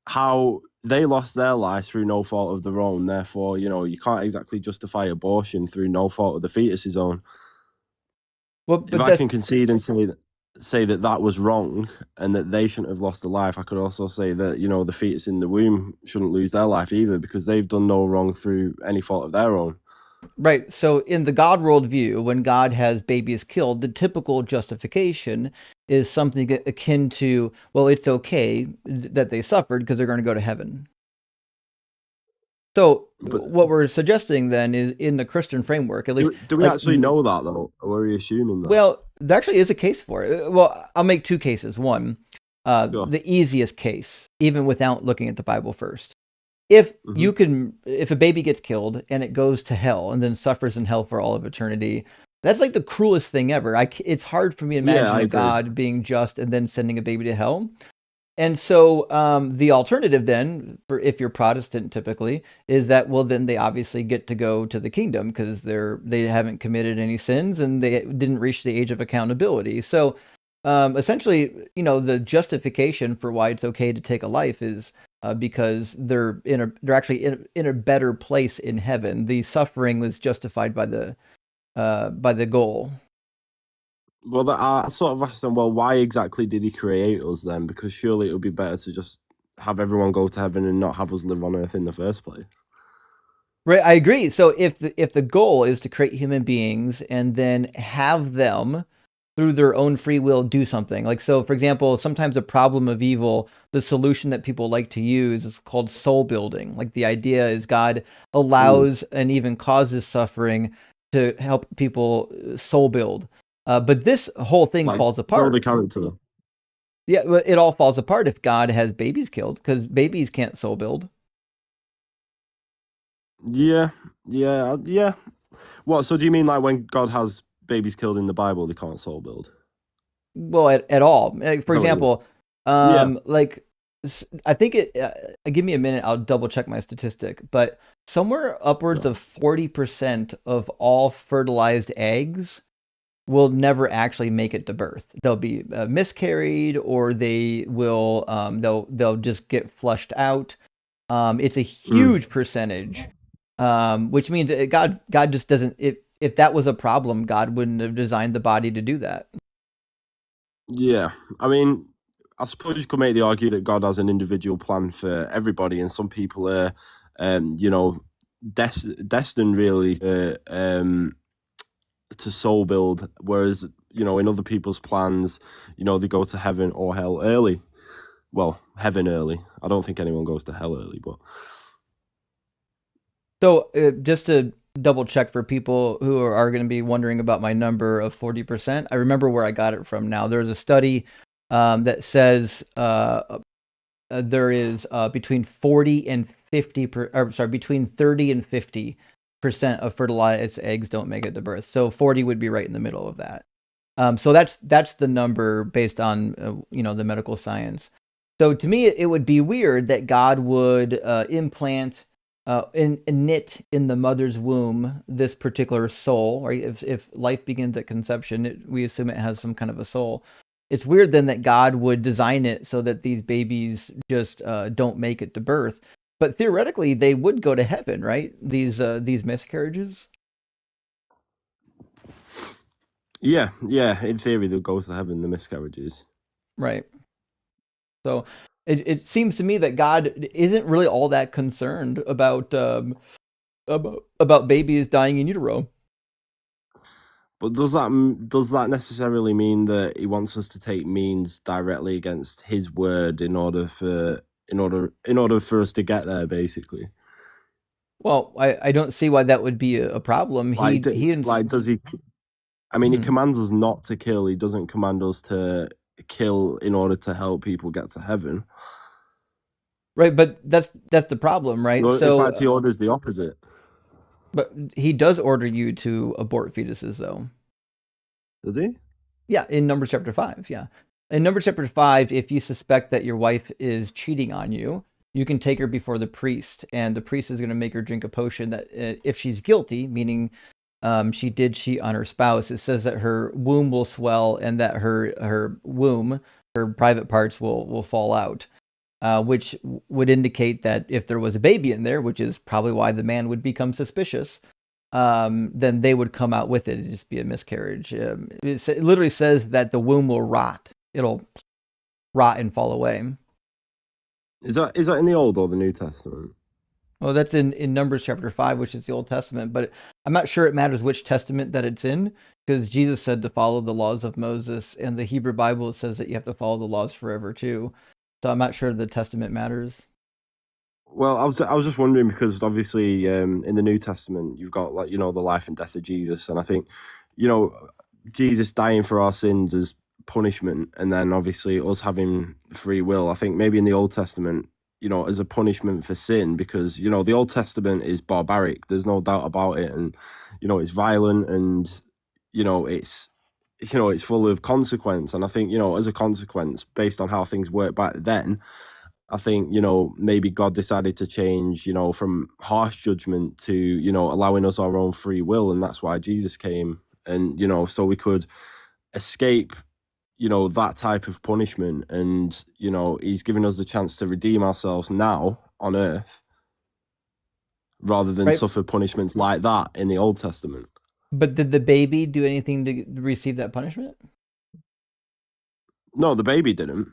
how they lost their lives through no fault of their own. Therefore, you can't exactly justify abortion through no fault of the fetus's own. Well, if I can concede and say that was wrong and that they shouldn't have lost a life, I could also say that the fetus in the womb shouldn't lose their life either, because they've done no wrong through any fault of their own. Right. So in the God worldview, when God has babies killed, the typical justification is something akin to, well, it's okay that they suffered because they're going to go to heaven. So what we're suggesting then is, in the Christian framework, at least... Do we actually know that, though? Or are we assuming that? Well, there actually is a case for it. Well, I'll make two cases. One, the easiest case, even without looking at the Bible first. If if a baby gets killed and it goes to hell and then suffers in hell for all of eternity, that's like the cruelest thing ever. It's hard for me to imagine God being just and then sending a baby to hell. And so the alternative then, for if you're Protestant typically, is that, well, then they obviously get to go to the kingdom because they haven't committed any sins and they didn't reach the age of accountability. So essentially, the justification for why it's okay to take a life is because they're actually in a better place in heaven. The suffering was justified by the goal. Well, I sort of asked them, well, why exactly did he create us then? Because surely it would be better to just have everyone go to heaven and not have us live on earth in the first place. Right, I agree. So if the goal is to create human beings and then have them, through their own free will, do something. Like, so for example, sometimes a problem of evil, the solution that people like to use is called soul building. Like, the idea is God allows and even causes suffering to help people soul build. But this whole thing falls apart. The character. Yeah, it all falls apart if God has babies killed, because babies can't soul build. Yeah. What? So do you mean like when God has babies killed in the Bible, they can't soul build? Well, at all. For example, like, I think give me a minute, I'll double check my statistic, but somewhere upwards of 40% of all fertilized eggs will never actually make it to birth. They'll be miscarried, or they will they'll just get flushed out. It's a huge percentage which means God just doesn't. If that was a problem, God wouldn't have designed the body to do that. Yeah, I mean, I suppose you could make the argument that God has an individual plan for everybody, and some people are, destined really to soul build, whereas in other people's plans, they go to heaven or hell early. Well, heaven early. I don't think anyone goes to hell early, but. So just to double check for people who are going to be wondering about my number of 40%, I remember where I got it from now. There's a study that says there is between 40 and 50 between 30 and 50% of fertilized eggs don't make it to birth. So 40 would be right in the middle of that. So that's the number based on the medical science. So to me, it would be weird that God would implant knit in the mother's womb this particular soul, right? If life begins at conception, we assume it has some kind of a soul. It's weird then that God would design it so that these babies just don't make it to birth. But theoretically, they would go to heaven, right? These miscarriages. Yeah. In theory, they'll go to heaven. The miscarriages. Right. So it seems to me that God isn't really all that concerned about babies dying in utero. But does that necessarily mean that he wants us to take means directly against his word in order for us to get there, basically? Well, I don't see why that would be a problem. Does he? I mean, he commands us not to kill. He doesn't command us to kill in order to help people get to heaven. Right, but that's the problem, right? Well, so in fact, he orders the opposite. But he does order you to abort fetuses, though. Does he? Yeah, in Numbers chapter 5, yeah. In Numbers chapter 5, if you suspect that your wife is cheating on you, you can take her before the priest, and the priest is going to make her drink a potion that if she's guilty, meaning she did cheat on her spouse, it says that her womb will swell and that her womb, her private parts will fall out. Which would indicate that if there was a baby in there, which is probably why the man would become suspicious, then they would come out with it. It'd just be a miscarriage. It literally says that the womb will rot. It'll rot and fall away. Is that in the Old or the New Testament? Well, that's in Numbers chapter 5, which is the Old Testament, but I'm not sure it matters which testament that it's in, because Jesus said to follow the laws of Moses, and the Hebrew Bible says that you have to follow the laws forever too. So I'm not sure the testament matters. Well, I was just wondering because obviously in the New Testament you've got the life and death of Jesus, and I think Jesus dying for our sins as punishment, and then obviously us having free will. I think maybe in the Old Testament, as a punishment for sin, because the Old Testament is barbaric. There's no doubt about it, and it's violent, and it's full of consequence. And I think, as a consequence, based on how things worked back then, I think, maybe God decided to change, from harsh judgment to, allowing us our own free will. And that's why Jesus came. And, so we could escape, that type of punishment. And, he's giving us the chance to redeem ourselves now on earth rather than suffer punishments like that in the Old Testament. But did the baby do anything to receive that punishment? No, the baby didn't.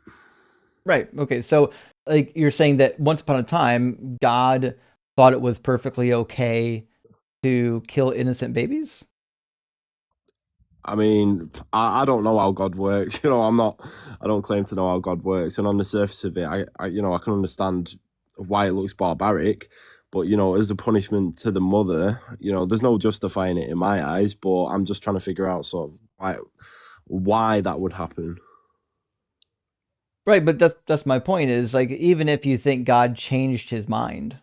Right. Okay. So, like, you're saying that once upon a time, God thought it was perfectly okay to kill innocent babies? I mean, I don't know how God works. I don't claim to know how God works. And on the surface of it, I can understand why it looks barbaric. But, as a punishment to the mother, there's no justifying it in my eyes, but I'm just trying to figure out sort of why that would happen. Right, but that's my point is, like, even if you think God changed his mind,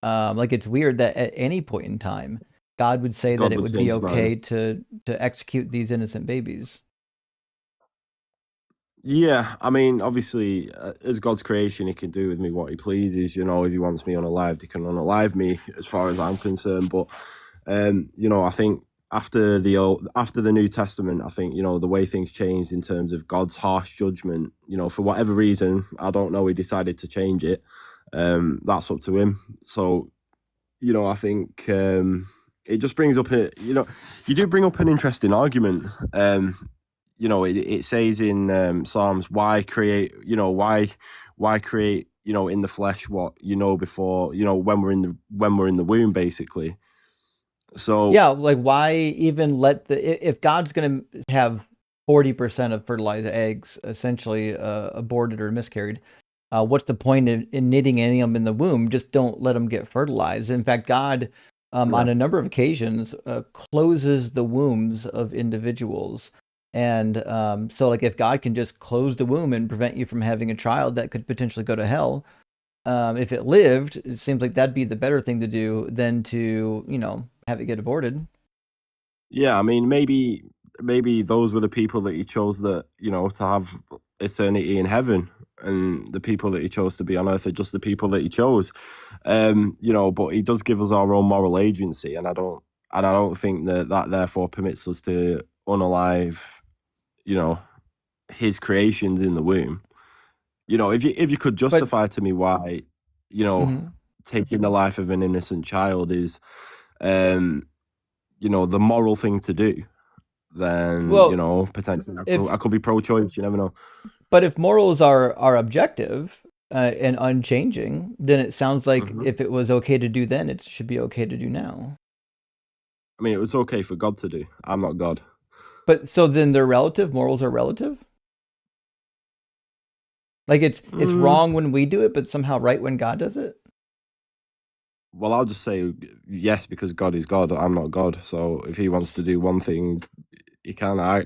like, it's weird that at any point in time, God would say that it would be okay to execute these innocent babies. Yeah, I mean, obviously, as God's creation, he can do with me what he pleases. If he wants me unalived, he can unalive me, as far as I'm concerned. But, I think after the New Testament, I think, the way things changed in terms of God's harsh judgment, for whatever reason, I don't know, he decided to change it. That's up to him. So, I think it just brings up you do bring up an interesting argument. It says in Psalms, why create in the flesh what before when we're in the womb, basically. So yeah, like why even let if God's going to have 40% of fertilized eggs essentially aborted or miscarried, what's the point in knitting any of them in the womb? Just don't let them get fertilized. In fact, God, on a number of occasions, closes the wombs of individuals. And so, like, if God can just close the womb and prevent you from having a child that could potentially go to hell, if it lived, it seems like that'd be the better thing to do than to, have it get aborted. Yeah, I mean, maybe those were the people that he chose that to have eternity in heaven, and the people that he chose to be on earth are just the people that he chose. But he does give us our own moral agency, and I don't think that therefore permits us to unalive, his creations in the womb. If you could justify to me why, taking the life of an innocent child is, the moral thing to do, then potentially I could be pro-choice. You never know. But if morals are objective and unchanging, then it sounds like if it was okay to do then, it should be okay to do now. I mean, it was okay for God to do. I'm not God. But so then they're relative. Morals are relative. Like it's wrong when we do it, but somehow right when God does it. Well, I'll just say yes because God is God. I'm not God. So if he wants to do one thing, he can. I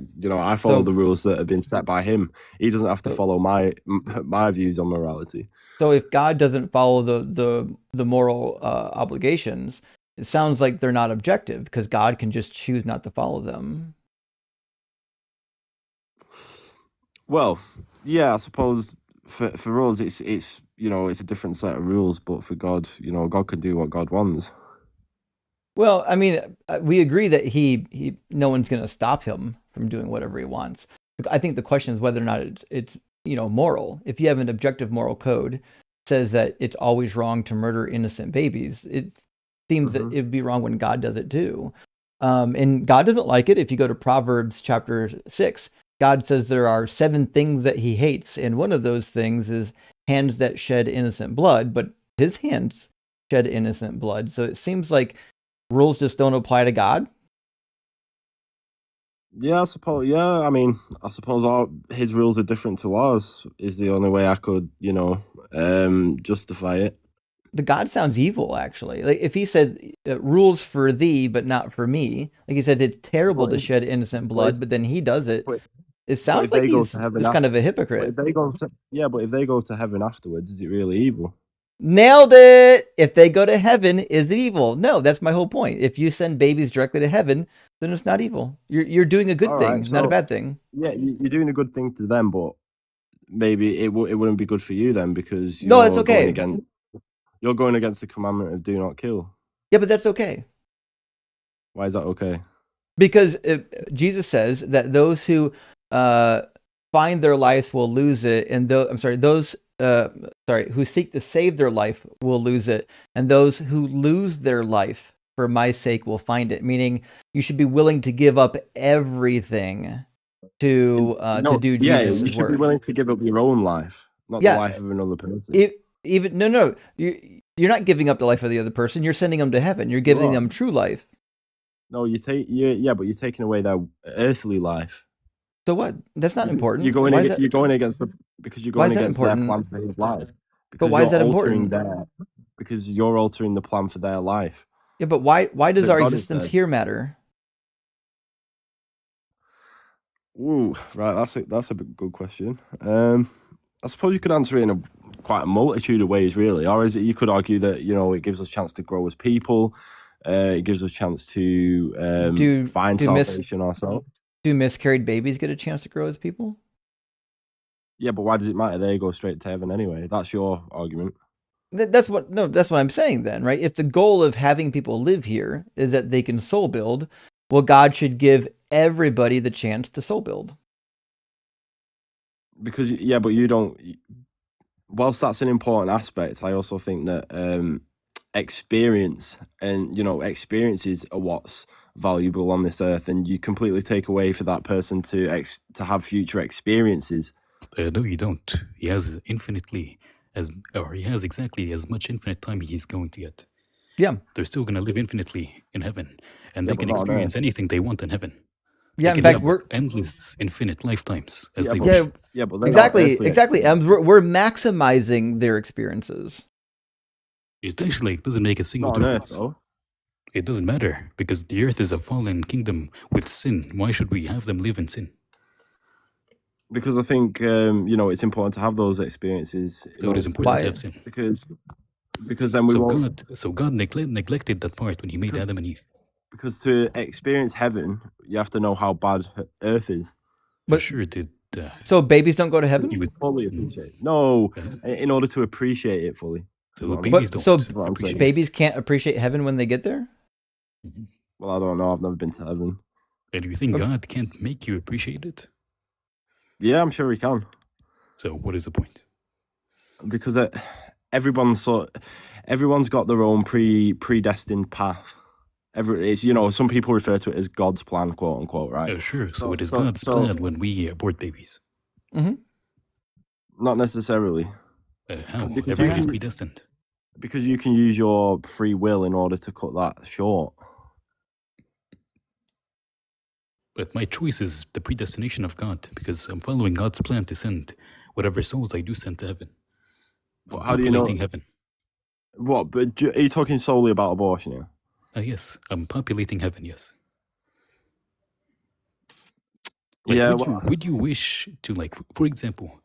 follow the rules that have been set by him. He doesn't have to follow my views on morality. So if God doesn't follow the moral obligations, it sounds like they're not objective because God can just choose not to follow them. Well, yeah, I suppose for us it's it's a different set of rules, but for God, God can do what God wants. Well, I mean, we agree that he no one's going to stop him from doing whatever he wants. I think the question is whether or not it's moral. If you have an objective moral code that says that it's always wrong to murder innocent babies, it seems that it'd be wrong when God does it too. And God doesn't like it. If you go to Proverbs chapter 6, God says there are 7 things that he hates, and one of those things is hands that shed innocent blood, but his hands shed innocent blood. So it seems like rules just don't apply to God. Yeah, I suppose. Yeah, I mean, I suppose his rules are different to ours. Is the only way I could, justify it. The God sounds evil, actually. Like if he said rules for thee, but not for me. Like he said, it's terrible to shed innocent blood, but then he does it. It sounds like he's just kind of a hypocrite. But if they go to heaven afterwards, is it really evil? Nailed it. If they go to heaven, is it evil? No, that's my whole point. If you send babies directly to heaven, then it's not evil. You're doing a good thing, not a bad thing. Yeah, you're doing a good thing to them, but maybe it wouldn't be good for you then because no, that's okay. You're going against the commandment of do not kill. Yeah, but that's okay. Why is that okay? Because Jesus says that those who find their lives will lose it, and those who seek to save their life will lose it, and those who lose their life for my sake will find it. Meaning, you should be willing to give up everything to do Jesus' work. You should be willing to give up your own life, not the life of another person. You're not giving up the life of the other person. You're sending them to heaven. You're giving them true life. No, but you're taking away their earthly life. So what? That's not important. You're going against their plan for his life. But why is that important? Because you're altering the plan for their life. Yeah, but why does our existence here matter? Ooh, right. That's a good question. I suppose you could answer it in quite a multitude of ways, really. Or is it you could argue that it gives us a chance to grow as people. It gives us a chance to find salvation ourselves. Do miscarried babies get a chance to grow as people? Yeah, but why does it matter? They go straight to heaven anyway. That's your argument. That's what I'm saying then, right? If the goal of having people live here is that they can soul build, well, God should give everybody the chance to soul build. Because but you don't. Whilst that's an important aspect, I also think that experience, and experiences are what's valuable on this earth, and you completely take away for that person to have future experiences. No, you don't. He has he has exactly as much infinite time he's going to get. Yeah. They're still going to live infinitely in heaven, and they can experience anything they want in heaven. Yeah, in fact, we're endless, infinite lifetimes as they wish. Yeah, but exactly. We're maximizing their experiences. It actually doesn't make a single difference. It doesn't matter, because the earth is a fallen kingdom with sin. Why should we have them live in sin? Because I think it's important to have those experiences. So it is important to have sin. Because then God neglected that part when he made Adam and Eve. Because to experience heaven, you have to know how bad earth is. But sure it did. So babies don't go to heaven? You would fully appreciate it. No, in order to appreciate it fully. So babies don't. So babies can't appreciate heaven when they get there? Mm-hmm. Well, I don't know. I've never been to heaven. And do you think God can't make you appreciate it? Yeah, I'm sure he can. So what is the point? Because everyone's got their own predestined path. Some people refer to it as God's plan, quote unquote, right? Oh, sure. So it is God's plan when we abort babies. Mm-hmm. Not necessarily. How? Everybody's predestined. Because you can use your free will in order to cut that short. But my choice is the predestination of God, because I'm following God's plan to send whatever souls I do send to heaven. How do you know? Heaven. What? But are you talking solely about abortion here? Yes, I'm populating heaven. Yes. Would you wish to, for example,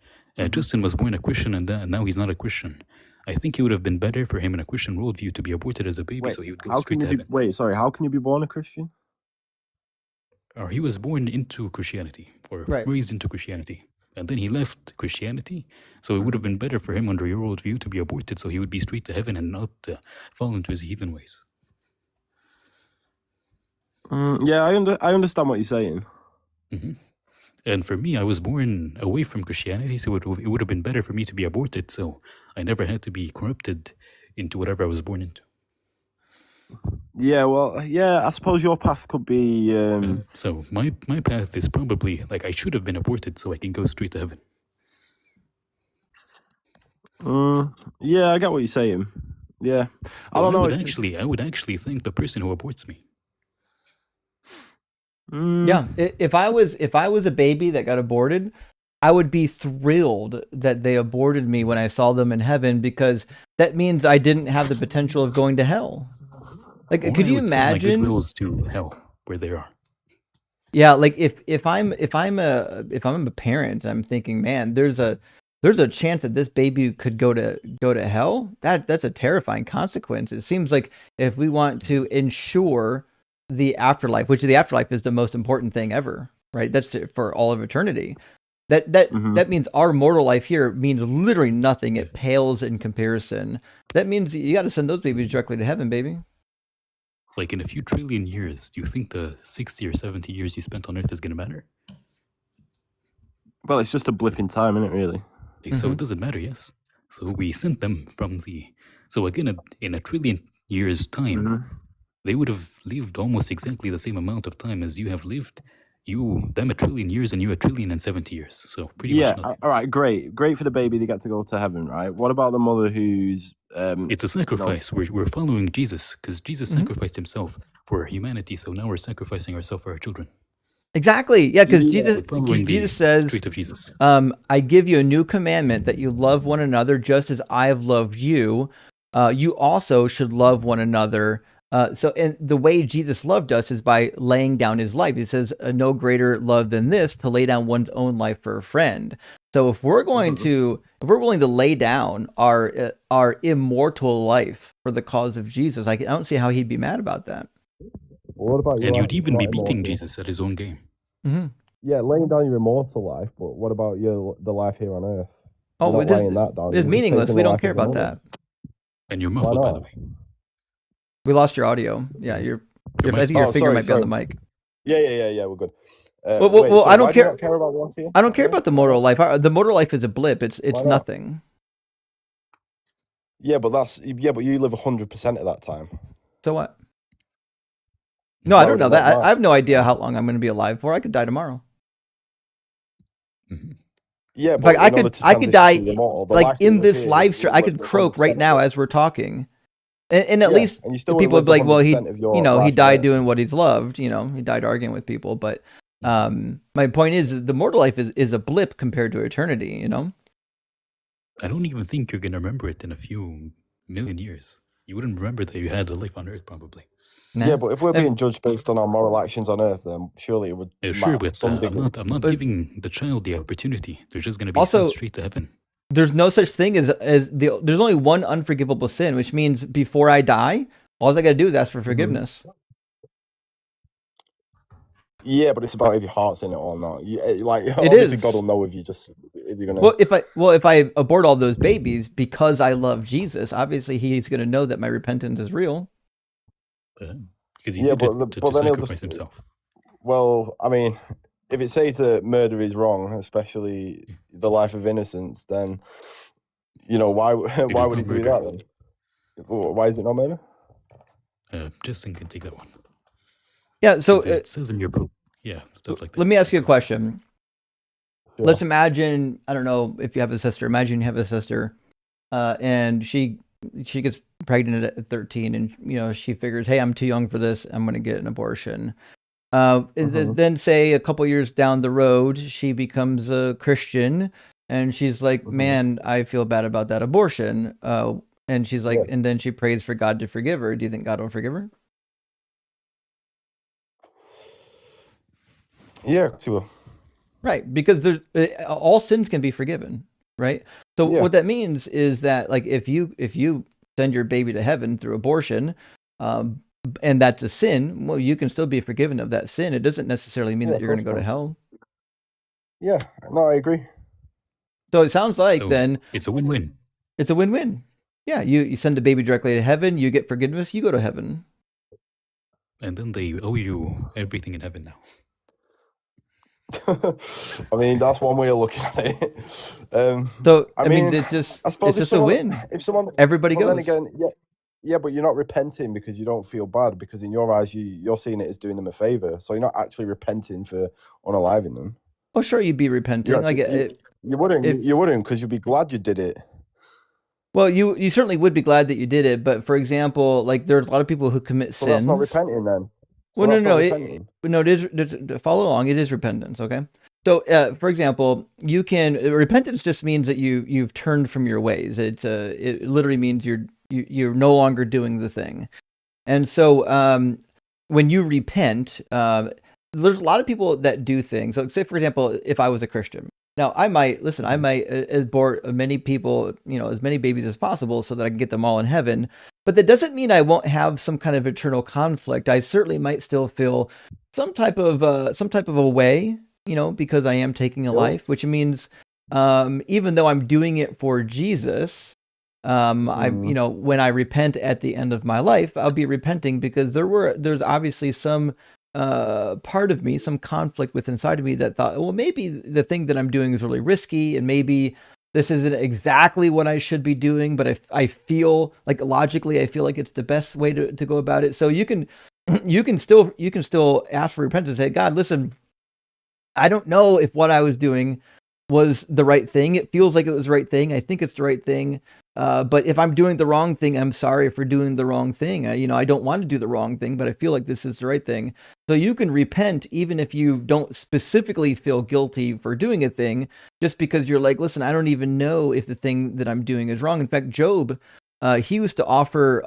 Justin was born a Christian and now he's not a Christian. I think it would have been better for him in a Christian worldview to be aborted as a baby, so he would go straight to heaven. How can you be born a Christian? Or he was born into Christianity, or raised into Christianity, and then he left Christianity, so it would have been better for him under your worldview to be aborted, so he would be straight to heaven and not fall into his heathen ways. Yeah, I understand what you're saying. Mm-hmm. And for me, I was born away from Christianity, so it would have been better for me to be aborted, so I never had to be corrupted into whatever I was born into. Yeah, well, I suppose your path could be... So my path is probably, I should have been aborted so I can go straight to heaven. Yeah, I get what you're saying. Yeah. I don't know. I would actually thank the person who aborts me. Yeah, if I was a baby that got aborted, I would be thrilled that they aborted me when I saw them in heaven, because that means I didn't have the potential of going to hell. Could you imagine goes to hell where they are? Yeah, if I'm a parent and I'm thinking, man, there's a chance that this baby could go to hell. That's a terrifying consequence. It seems like if we want to ensure the afterlife, which the afterlife is the most important thing ever, right? That's for all of eternity. That means our mortal life here means literally nothing. It pales in comparison. That means you got to send those babies directly to heaven, baby. In a few trillion years, do you think the 60 or 70 years you spent on Earth is going to matter? Well, it's just a blip in time, isn't it, really? So it doesn't matter, yes. So we sent them from So again, in a trillion years' time, they would have lived almost exactly the same amount of time as you have lived. Them a trillion years and you a trillion and 70 years. So pretty much nothing. All right, great for the baby they get to go to heaven, right? What about the mother who's... it's a sacrifice. We're following Jesus, because Jesus sacrificed himself for humanity, so now we're sacrificing ourselves for our children. Exactly. Yeah, because Jesus says, I give you a new commandment, that you love one another just as I have loved you. You also should love one another. And the way Jesus loved us is by laying down his life. He says, no greater love than this, to lay down one's own life for a friend. So if we're willing to lay down our immortal life for the cause of Jesus, I don't see how he'd be mad about that. What about and you'd even be beating Jesus at his own game. Mm-hmm. Yeah, laying down your immortal life, but what about the life here on Earth? Oh, it's meaningless. We don't care about that. And you're muffled, by the way. We lost your audio. Yeah, your finger might be on the mic. Yeah, we're good. Well, I don't care. Care about one thing? I don't care about the mortal life. The mortal life is a blip. It's nothing. Yeah, but you live 100% of that time. So what? No, Why I don't would it know not that. I matter? have no idea how long I'm going to be alive for. I could die tomorrow. Yeah, In but fact, in order to I could transition to die immortal, the like life that in you live this here, live stream. you I live could with croak right 100% now of it. as we're talking, and at Yeah, least and you the still people would live be like, "Well, 100% of your he life on died Earth. doing what he's loved. He died arguing with people." But my point is, the mortal life is a blip compared to eternity. I don't even think you're gonna remember it in a few million years. You wouldn't remember that you had a life on Earth, probably. Nah. Yeah, but if we're being judged based on our moral actions on Earth, then surely it would Sure, matter but to some degree. I'm not giving the child the opportunity. They're just gonna be Also, sent straight to heaven. There's no such thing as there's only one unforgivable sin, which means before I die, all I got to do is ask for forgiveness. Yeah, but it's about if your heart's in it or not. Like, It obviously, is. God will know if you're gonna. Well, if I abort all those babies because I love Jesus, obviously He's going to know that my repentance is real. Because He did it to sacrifice Himself. Well, I mean, if it says that murder is wrong, especially the life of innocence, then why would He do that then? Why is it not murder? Justin can take that one. Yeah, so it says in your book, stuff like that. Let me ask you a question. Sure. Let's imagine, I don't know if you have a sister. Imagine you have a sister, and she gets pregnant at 13, and she figures, hey, I'm too young for this. I'm going to get an abortion. Then say a couple years down the road, she becomes a Christian, and she's like, man, I feel bad about that abortion. And she's like, and then she prays for God to forgive her. Do you think God will forgive her? Yeah, sure. Right, because all sins can be forgiven, right? So what that means is that, like, if you send your baby to heaven through abortion, and that's a sin, well, you can still be forgiven of that sin. It doesn't necessarily mean that you're going to go to hell. Yeah, no, I agree. So it sounds like then it's a win-win. It's a win-win. Yeah, you send the baby directly to heaven, you get forgiveness, you go to heaven. And then they owe you everything in heaven now. I mean, that's one way of looking at it. I mean, it's just a win. If someone, everybody goes. Then again, yeah, but you're not repenting because you don't feel bad, because in your eyes you're seeing it as doing them a favor. So you're not actually repenting for unaliving them. Oh, sure, you'd be repenting. You wouldn't because you'd be glad you did it. Well, you certainly would be glad that you did it, but for example, like there's a lot of people who commit sins. That's not repenting then. Well, no, it is follow along. It is repentance, okay? So, for example, repentance just means that you've turned from your ways. It literally means you're no longer doing the thing. And so, when you repent, there's a lot of people that do things. So, say for example, if I was a Christian, now I might abort many people, as many babies as possible, so that I can get them all in heaven. But that doesn't mean I won't have some kind of eternal conflict. I certainly might still feel some type of a way, because I am taking a life, which means even though I'm doing it for Jesus, when I repent at the end of my life, I'll be repenting because there's obviously some part of me, some conflict inside of me that thought, well, maybe the thing that I'm doing is really risky, and maybe this isn't exactly what I should be doing, but I feel like logically, I feel like it's the best way to go about it. So you can still ask for repentance. Say, God, listen, I don't know if what I was doing was the right thing. It feels like it was the right thing. I think it's the right thing. But if I'm doing the wrong thing, I'm sorry for doing the wrong thing. I don't want to do the wrong thing, but I feel like this is the right thing. So you can repent even if you don't specifically feel guilty for doing a thing, just because you're like, listen, I don't even know if the thing that I'm doing is wrong. In fact, Job, he used to offer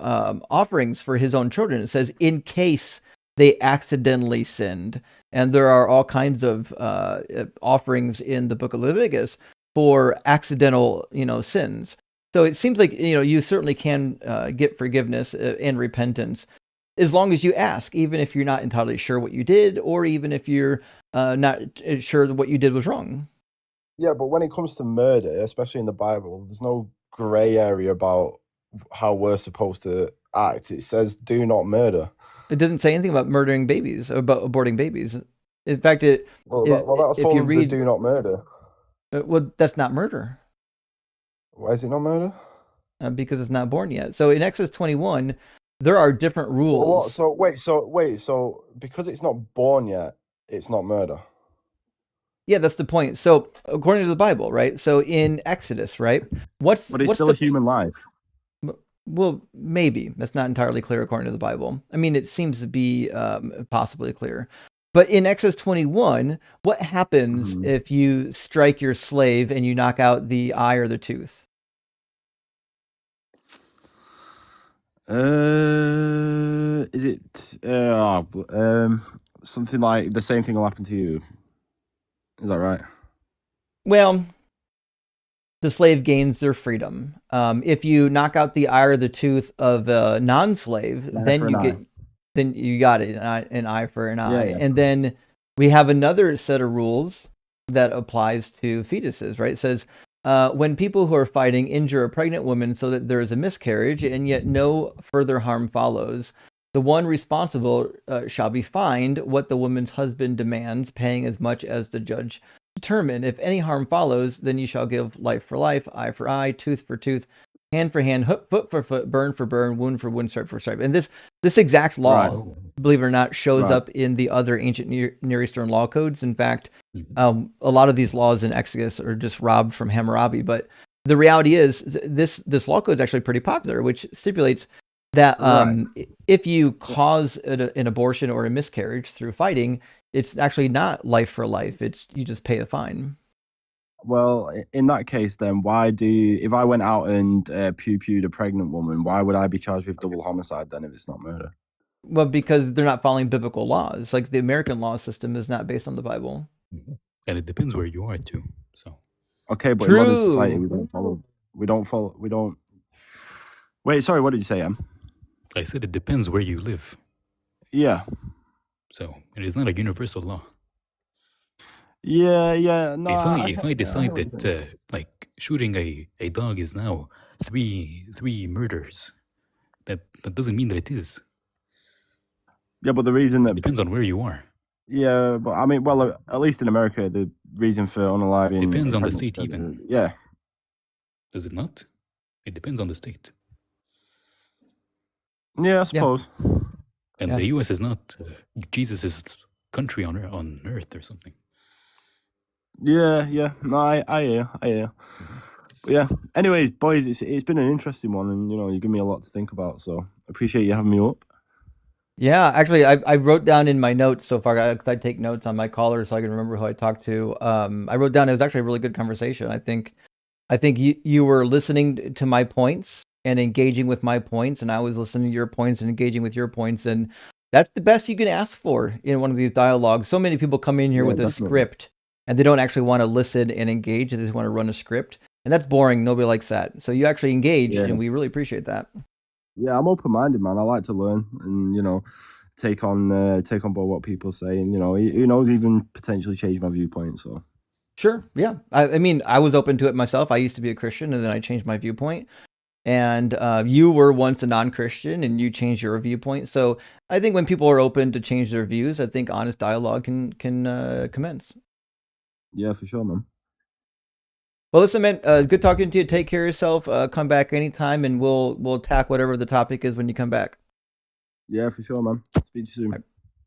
offerings for his own children. It says, in case they accidentally sinned. And there are all kinds of offerings in the book of Leviticus for accidental, sins. So it seems like, you certainly can get forgiveness and repentance as long as you ask, even if you're not entirely sure what you did, or even if you're not sure that what you did was wrong. Yeah, but when it comes to murder, especially in the Bible, there's no gray area about how we're supposed to act. It says, do not murder. It doesn't say anything about murdering babies, about aborting babies. In fact, that if you read, do not murder. Well, that's not murder. Why is it not murder? because it's not born yet. So in Exodus 21, there are different rules. So because it's not born yet, it's not murder. Yeah, that's the point. So according to the Bible, right? So in Exodus, right? But it's still a human life. Well, maybe. That's not entirely clear according to the Bible. I mean, it seems to be possibly clear. But in Exodus 21, what happens if you strike your slave and you knock out the eye or the tooth? Is it something like the same thing will happen to you? Is that right? Well, the slave gains their freedom. If you knock out the eye or the tooth of a non-slave, then you got it, an eye for an eye. Yeah. And then we have another set of rules that applies to fetuses, right? It says, when people who are fighting injure a pregnant woman so that there is a miscarriage and yet no further harm follows, the one responsible shall be fined what the woman's husband demands, paying as much as the judge determine. If any harm follows, then you shall give life for life, eye for eye, tooth for tooth, hand for hand, foot for foot, burn for burn, wound for wound, stripe for stripe. And this exact law, believe it or not, shows up in the other ancient Near Eastern law codes. In fact, a lot of these laws in Exodus are just robbed from Hammurabi. But the reality is, this law code is actually pretty popular, which stipulates that if you cause an abortion or a miscarriage through fighting, it's actually not life for life. You just pay a fine. Well, in that case, then if I went out and pew-pewed a pregnant woman, why would I be charged with double homicide then if it's not murder? Well, because they're not following biblical laws. Like the American law system is not based on the Bible. And it depends where you are too. So okay, but in modern society we don't follow. Wait, sorry, what did you say, Em? I said it depends where you live. Yeah. So it is not a universal law. Yeah. No. If I decide that like shooting a dog is now three murders, that doesn't mean that it is. Yeah, but the reason that it depends on where you are. Yeah, but I mean, well, at least in America, the reason for unaliving depends on the state even. Yeah. Does it not? It depends on the state. Yeah, I suppose. Yeah. And the U.S. is not Jesus' country on earth or something. Yeah. No, I hear. But yeah. Anyways, boys, it's been an interesting one, and you give me a lot to think about. So I appreciate you having me up. Yeah, actually, I wrote down in my notes so far. I take notes on my callers so I can remember who I talked to. I wrote down it was actually a really good conversation. I think you were listening to my points and engaging with my points, and I was listening to your points and engaging with your points, and that's the best you can ask for in one of these dialogues. So many people come in here with a script, and they don't actually want to listen and engage. They just want to run a script, and that's boring. Nobody likes that. So you actually engaged, and we really appreciate that. Yeah, I'm open-minded, man. I like to learn and take on board what people say, and who knows, even potentially change my viewpoint. So sure, yeah. I mean, I was open to it myself. I used to be a Christian, and then I changed my viewpoint. And you were once a non-Christian, and you changed your viewpoint. So I think when people are open to change their views, I think honest dialogue can commence. Yeah, for sure, man. Well, listen, man, good talking to you. Take care of yourself. Come back anytime, and we'll attack whatever the topic is when you come back. Yeah, for sure, man. Speak to you soon. Right.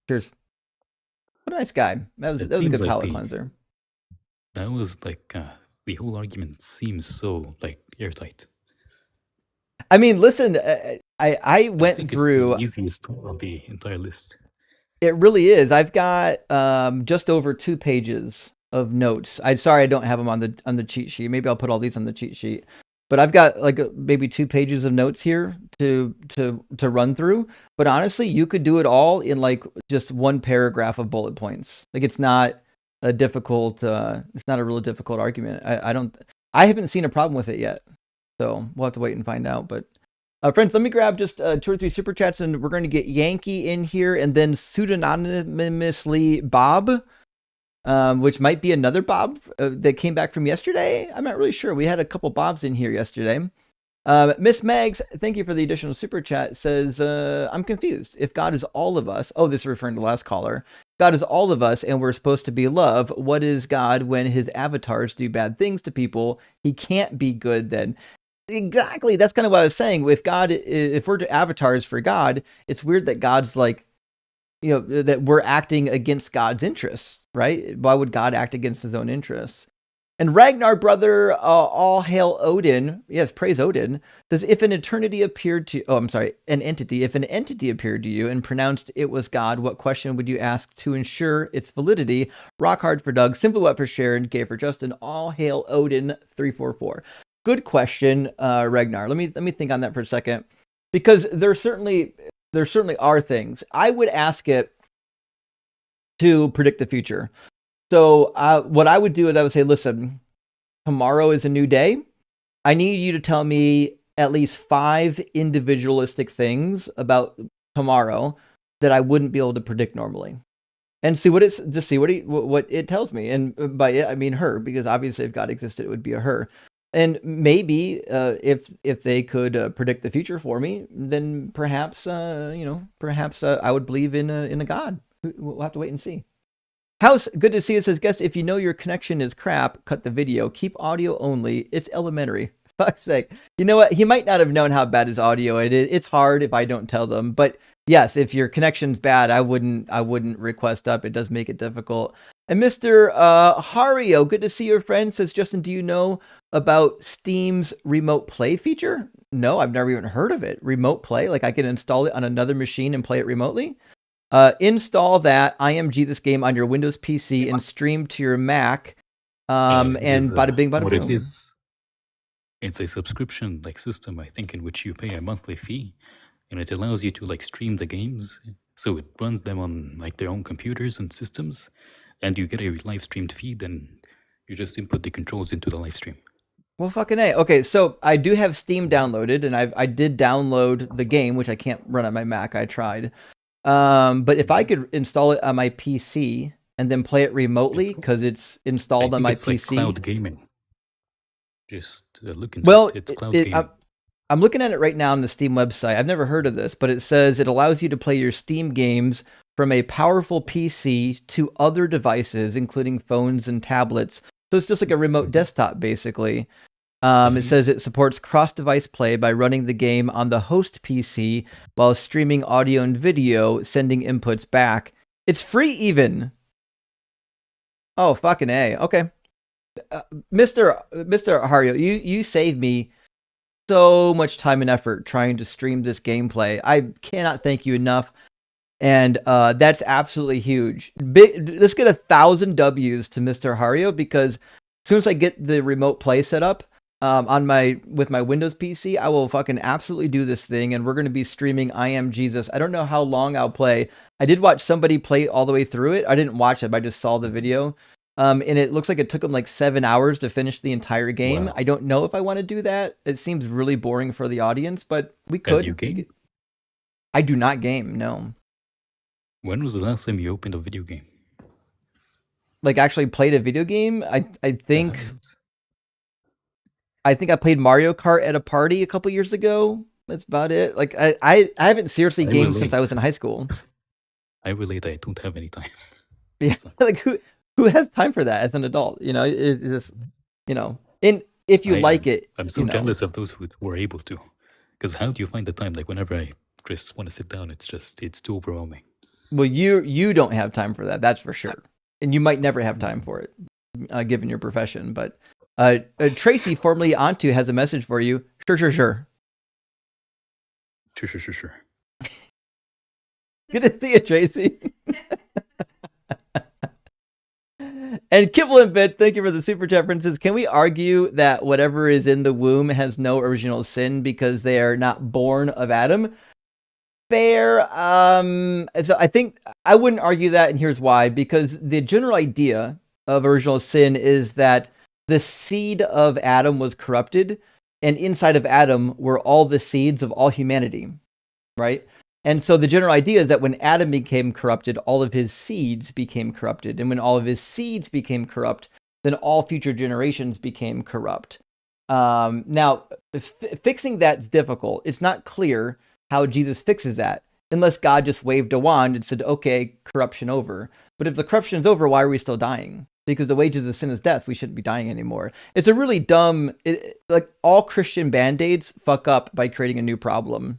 Cheers. What a nice guy. That was a good palate cleanser. That was like the whole argument seems so like airtight. I mean, listen, I went through it's the easiest on the entire list. It really is. I've got just over 2 pages of notes. I'm sorry I don't have them on the cheat sheet. Maybe I'll put all these on the cheat sheet. But I've got like maybe 2 pages of notes here to run through. But honestly, you could do it all in like just 1 paragraph of bullet points. Like it's not a difficult. It's not a really difficult argument. I haven't seen a problem with it yet. So we'll have to wait and find out. But friends, let me grab just 2 or 3 super chats, and we're going to get Yankee in here, and then pseudonymously Bob, which might be another Bob that came back from yesterday. I'm not really sure. We had a couple Bobs in here yesterday. Miss Megs, thank you for the additional super chat, says, I'm confused. If God is all of us, this is referring to the last caller, God is all of us and we're supposed to be love. What is God when his avatars do bad things to people? He can't be good then. Exactly. That's kind of what I was saying. If we're avatars for God, it's weird that God's like, that we're acting against God's interests, right? Why would God act against his own interests? And Ragnar, brother, all hail Odin. Yes, praise Odin. Says, if an entity appeared to you and pronounced it was God, what question would you ask to ensure its validity? Rock hard for Doug, Simple What for Sharon, Gay for Justin, all hail Odin 344. Good question, Ragnar. Let me think on that for a second, because there certainly are things. I would ask it to predict the future. So what I would do is I would say, listen, tomorrow is a new day. I need you to tell me at least 5 individualistic things about tomorrow that I wouldn't be able to predict normally, and see what it tells me. And by it, I mean her, because obviously if God existed, it would be a her. And maybe if they could predict the future for me, then perhaps I would believe in a God. We'll have to wait and see. House, good to see you. Says, guess if you know your connection is crap, cut the video. Keep audio only. It's elementary. Fuck's sake. You know what? He might not have known how bad his audio is. It's hard if I don't tell them. But yes, if your connection's bad, I wouldn't request up. It does make it difficult. And Mr. Hario, good to see your friend. Says, Justin, do you know about Steam's remote play feature? No, I've never even heard of it. Remote play? Like I can install it on another machine and play it remotely? Install that I Am Jesus game on your Windows PC and stream to your Mac. And bada bing, bada boom. It's a subscription like system, I think, in which you pay a monthly fee, and it allows you to like stream the games. So it runs them on like their own computers and systems, and you get a live streamed feed, and you just input the controls into the live stream. Well, fucking A. Okay, so I do have Steam downloaded, and I did download the game, which I can't run on my Mac. I tried. But if I could install it on my PC and then play it remotely because it's installed on my PC. Like cloud gaming. Just look into it. It's cloud gaming. I'm looking at it right now on the Steam website. I've never heard of this, but it says it allows you to play your Steam games from a powerful PC to other devices, including phones and tablets. So it's just like a remote desktop, basically. It says it supports cross-device play by running the game on the host PC while streaming audio and video, sending inputs back. It's free even. Oh, fucking A. Okay. Mr. Hario, you saved me so much time and effort trying to stream this gameplay. I cannot thank you enough. And that's absolutely huge. Let's get 1,000 W's to Mr. Hario, because as soon as I get the remote play set up, with my Windows PC, I will fucking absolutely do this thing, and we're going to be streaming I Am Jesus. I don't know how long I'll play. I did watch somebody play all the way through it. I didn't watch it, but I just saw the video. And it looks like it took them like 7 hours to finish the entire game. Wow. I don't know if I want to do that. It seems really boring for the audience, but we could. Have you game? I do not game, no. When was the last time you opened a video game? Like actually played a video game? I think I played Mario Kart at a party a couple years ago. That's about it. Like I haven't seriously gamed since I was in high school. I relate. I don't have any time. Yeah, like who has time for that as an adult? You know, it's just, and if you like it, I'm so jealous of those who were able to. Because how do you find the time? Like whenever I just want to sit down, it's too overwhelming. Well, you don't have time for that. That's for sure, and you might never have time for it, given your profession, but. Tracy, formerly Onto, has a message for you. Sure. Sure. Good to see you, Tracy. And Kibble and Bit, thank you for the super chat, for instance. Can we argue that whatever is in the womb has no original sin because they are not born of Adam? Fair. So I think I wouldn't argue that, and here's why. Because the general idea of original sin is that the seed of Adam was corrupted, and inside of Adam were all the seeds of all humanity, right? And so the general idea is that when Adam became corrupted, all of his seeds became corrupted. And when all of his seeds became corrupt, then all future generations became corrupt. Now, fixing that's difficult. It's not clear how Jesus fixes that, unless God just waved a wand and said, okay, corruption over. But if the corruption is over, why are we still dying? because the wages of sin is death. We shouldn't be dying anymore. It's a really dumb, like all Christian band-aids fuck up by creating a new problem.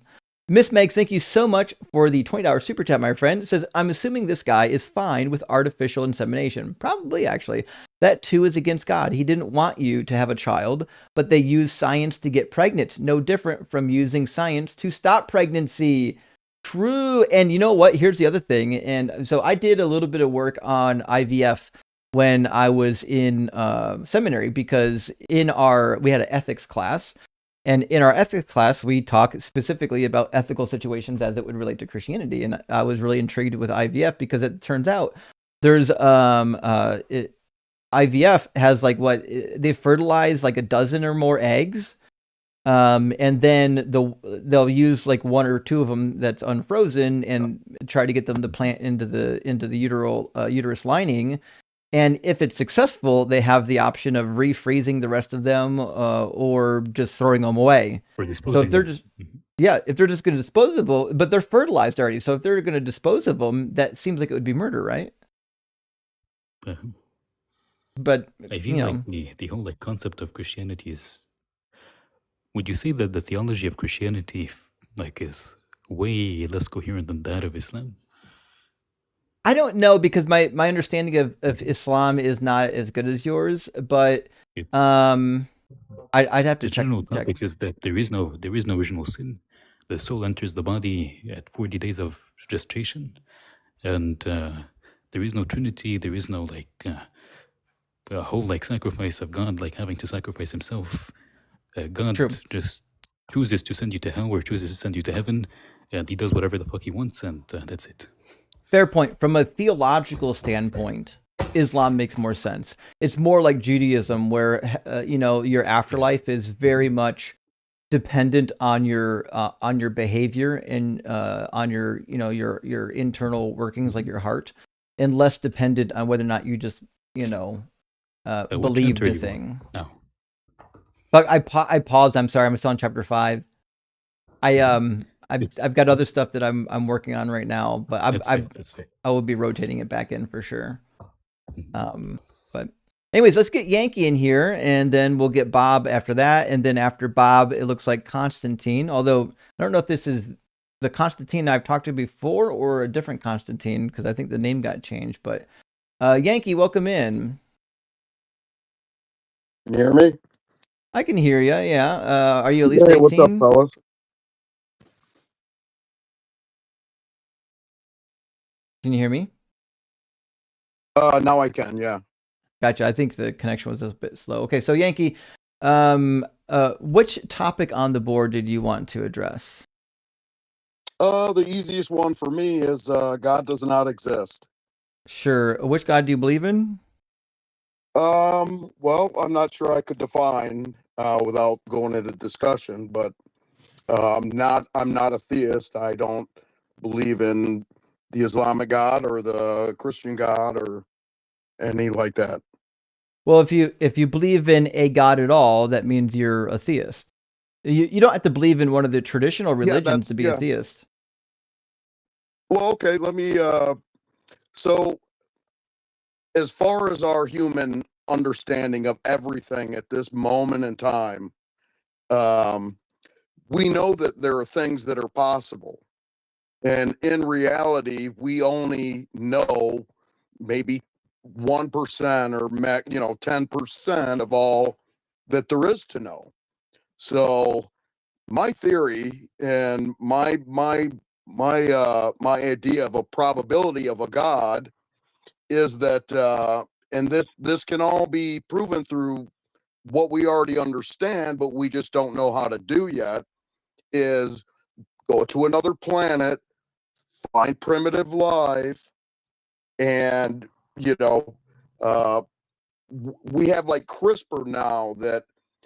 Miss Megs, thank you so much for the $20 super chat, my friend. It says, I'm assuming this guy is fine with artificial insemination. Probably, actually. That too is against God. He didn't want you to have a child, but they use science to get pregnant. No different from using science to stop pregnancy. True. And you know what? Here's the other thing. And so I did a little bit of work on IVF when I was in seminary, because we had an ethics class. And in our ethics class, we talk specifically about ethical situations as it would relate to Christianity. And I was really intrigued with IVF because it turns out there's IVF has they fertilize like a dozen or more eggs. And then they'll use like one or two of them that's unfrozen and try to get them to plant into the uterus lining. And if it's successful, they have the option of refreezing the rest of them or just throwing them away. Or disposing if they're just if they're just going to dispose of them, but they're fertilized already. So if they're going to dispose of them, that seems like it would be murder, right? But I feel like the whole concept of Christianity is. Would you say that the theology of Christianity is way less coherent than that of Islam? I don't know, because my understanding of Islam is not as good as yours, but I'd have to check. The general topics is that there is no original sin. The soul enters the body at 40 days of gestation, and there is no Trinity. There is no a whole sacrifice of God, having to sacrifice Himself. God just chooses to send you to hell or chooses to send you to heaven, and He does whatever the fuck He wants, and that's it. Fair point. From a theological standpoint, Islam makes more sense. It's more like Judaism, where your afterlife is very much dependent on your behavior and on your internal workings, like your heart, and less dependent on whether or not you just believe the thing. No. But I paused. I'm sorry. I'm still on chapter 5. I've got other stuff that I'm working on right now, but I will be rotating it back in for sure. But anyways, let's get Yankee in here, and then we'll get Bob after that, and then after Bob, it looks like Constantine. Although I don't know if this is the Constantine I've talked to before or a different Constantine, because I think the name got changed. But Yankee, welcome in. Can you hear me? I can hear you. Yeah. Are you at least 18? What's up, fellas? Can you hear me? Now I can, yeah. Gotcha. I think the connection was a bit slow. Okay, so Yankee, which topic on the board did you want to address? The easiest one for me is God does not exist. Sure. Which God do you believe in? Well, I'm not sure I could define without going into discussion, but I'm not a theist. I don't believe in the Islamic God or the Christian God or any like that. Well, if you believe in a God at all, that means you're a theist. You don't have to believe in one of the traditional religions to be a theist. Well, okay, let me so as far as our human understanding of everything at this moment in time, we know that there are things that are possible. And in reality, we only know maybe 1% or 10% of all that there is to know. So my theory and my idea of a probability of a God is that and this can all be proven through what we already understand, but we just don't know how to do yet, is go to another planet, find primitive life, and we have like CRISPR now that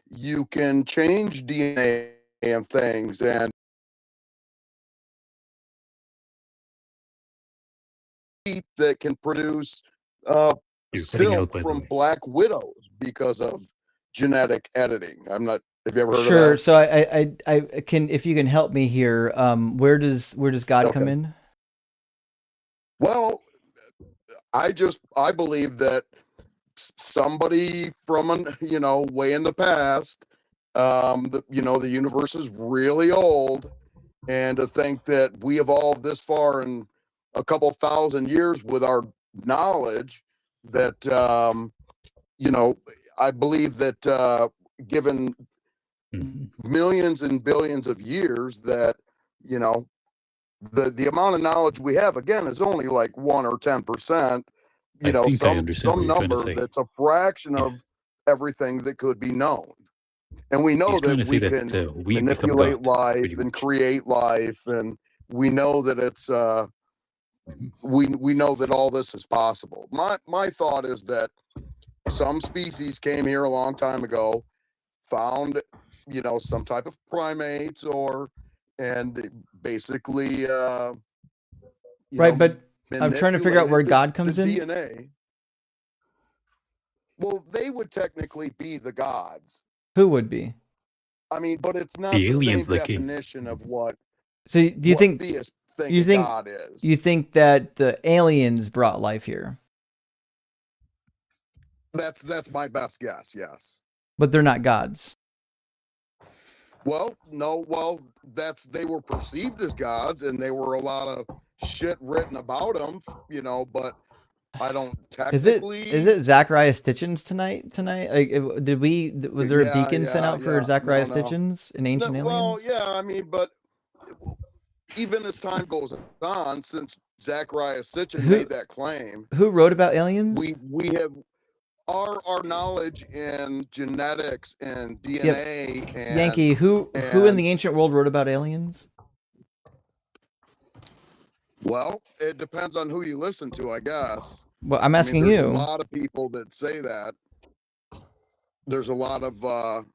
you can change DNA and things, and that can produce silk from black widows because of genetic editing. I'm not. Have you ever heard of that? Sure. So I can, if you can help me here. Where does God come in? Well, I believe that somebody from way in the past, the universe is really old, and to think that we evolved this far in a couple thousand years with our knowledge, that I believe that given millions and billions of years, that the amount of knowledge we have, again, is only like 1 or 10%. Some number that's a fraction of everything that could be known. And we know that we can manipulate life and create life, and we know that it's we know that all this is possible. My thought is that some species came here a long time ago, found some type of primates, and basically right. But I'm trying to figure out where God comes in. DNA. Well, they would technically be the gods. Who would be? I mean, but it's not the same definition of what. So do you think theists think God is? You think that the aliens brought life here? That's my best guess. Yes. But they're not gods. Well, no. Well, they were perceived as gods, and there were a lot of shit written about them. But I don't technically. Is it Zechariah Stitchins tonight? Like, was there a beacon sent out for Zechariah Stitchins in Ancient Aliens? Well, yeah, I mean, but even as time goes on, since Zechariah Stitchin made that claim, who wrote about aliens? We have our knowledge in genetics and DNA. Yep. And Yankee, who in the ancient world wrote about aliens? Well, it depends on who you listen to, I guess. Well, I'm asking there's you. A lot of people that say that. There's a lot of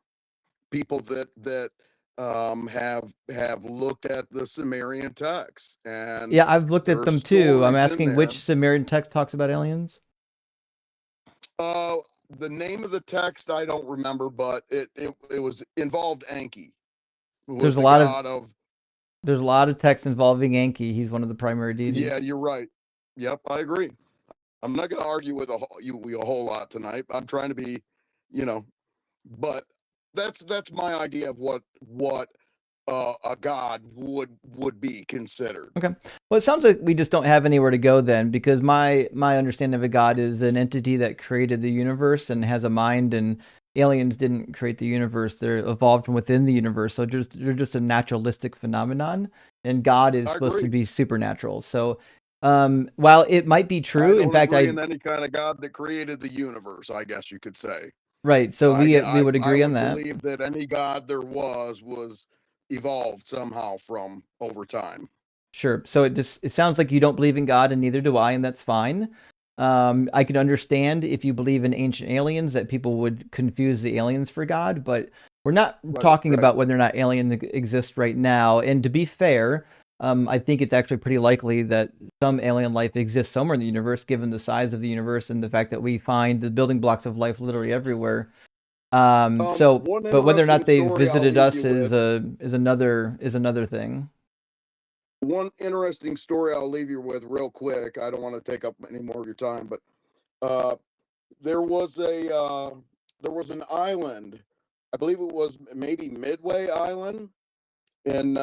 people that have looked at the Sumerian texts, and yeah, I've looked at them too. I'm asking which Sumerian text talks about aliens. The name of the text I don't remember, but it was involved Enki. There's a lot of texts involving Enki. He's one of the primary deities. Yeah, you're right. Yep, I agree. I'm not going to argue with you a whole lot tonight. I'm trying to be, but that's my idea of what a god would be considered. Okay. Well, it sounds like we just don't have anywhere to go then, because my understanding of a god is an entity that created the universe and has a mind, and aliens didn't create the universe. They're evolved from within the universe. So they're just a naturalistic phenomenon, and God is supposed to be supernatural. So while it might be true, in fact, in any kind of god that created the universe, I guess you could say. Right. So we would agree on that. I believe that any god there was evolved somehow from over time. Sure. So it sounds like you don't believe in God, and neither do I, and that's fine. I can understand if you believe in ancient aliens that people would confuse the aliens for God, but we're not talking about whether or not aliens exist right now. And to be fair, I think it's actually pretty likely that some alien life exists somewhere in the universe, given the size of the universe and the fact that we find the building blocks of life literally everywhere. But whether or not they visited us is another thing. One interesting story I'll leave you with real quick. I don't want to take up any more of your time, but there was an island. I believe it was maybe Midway Island, in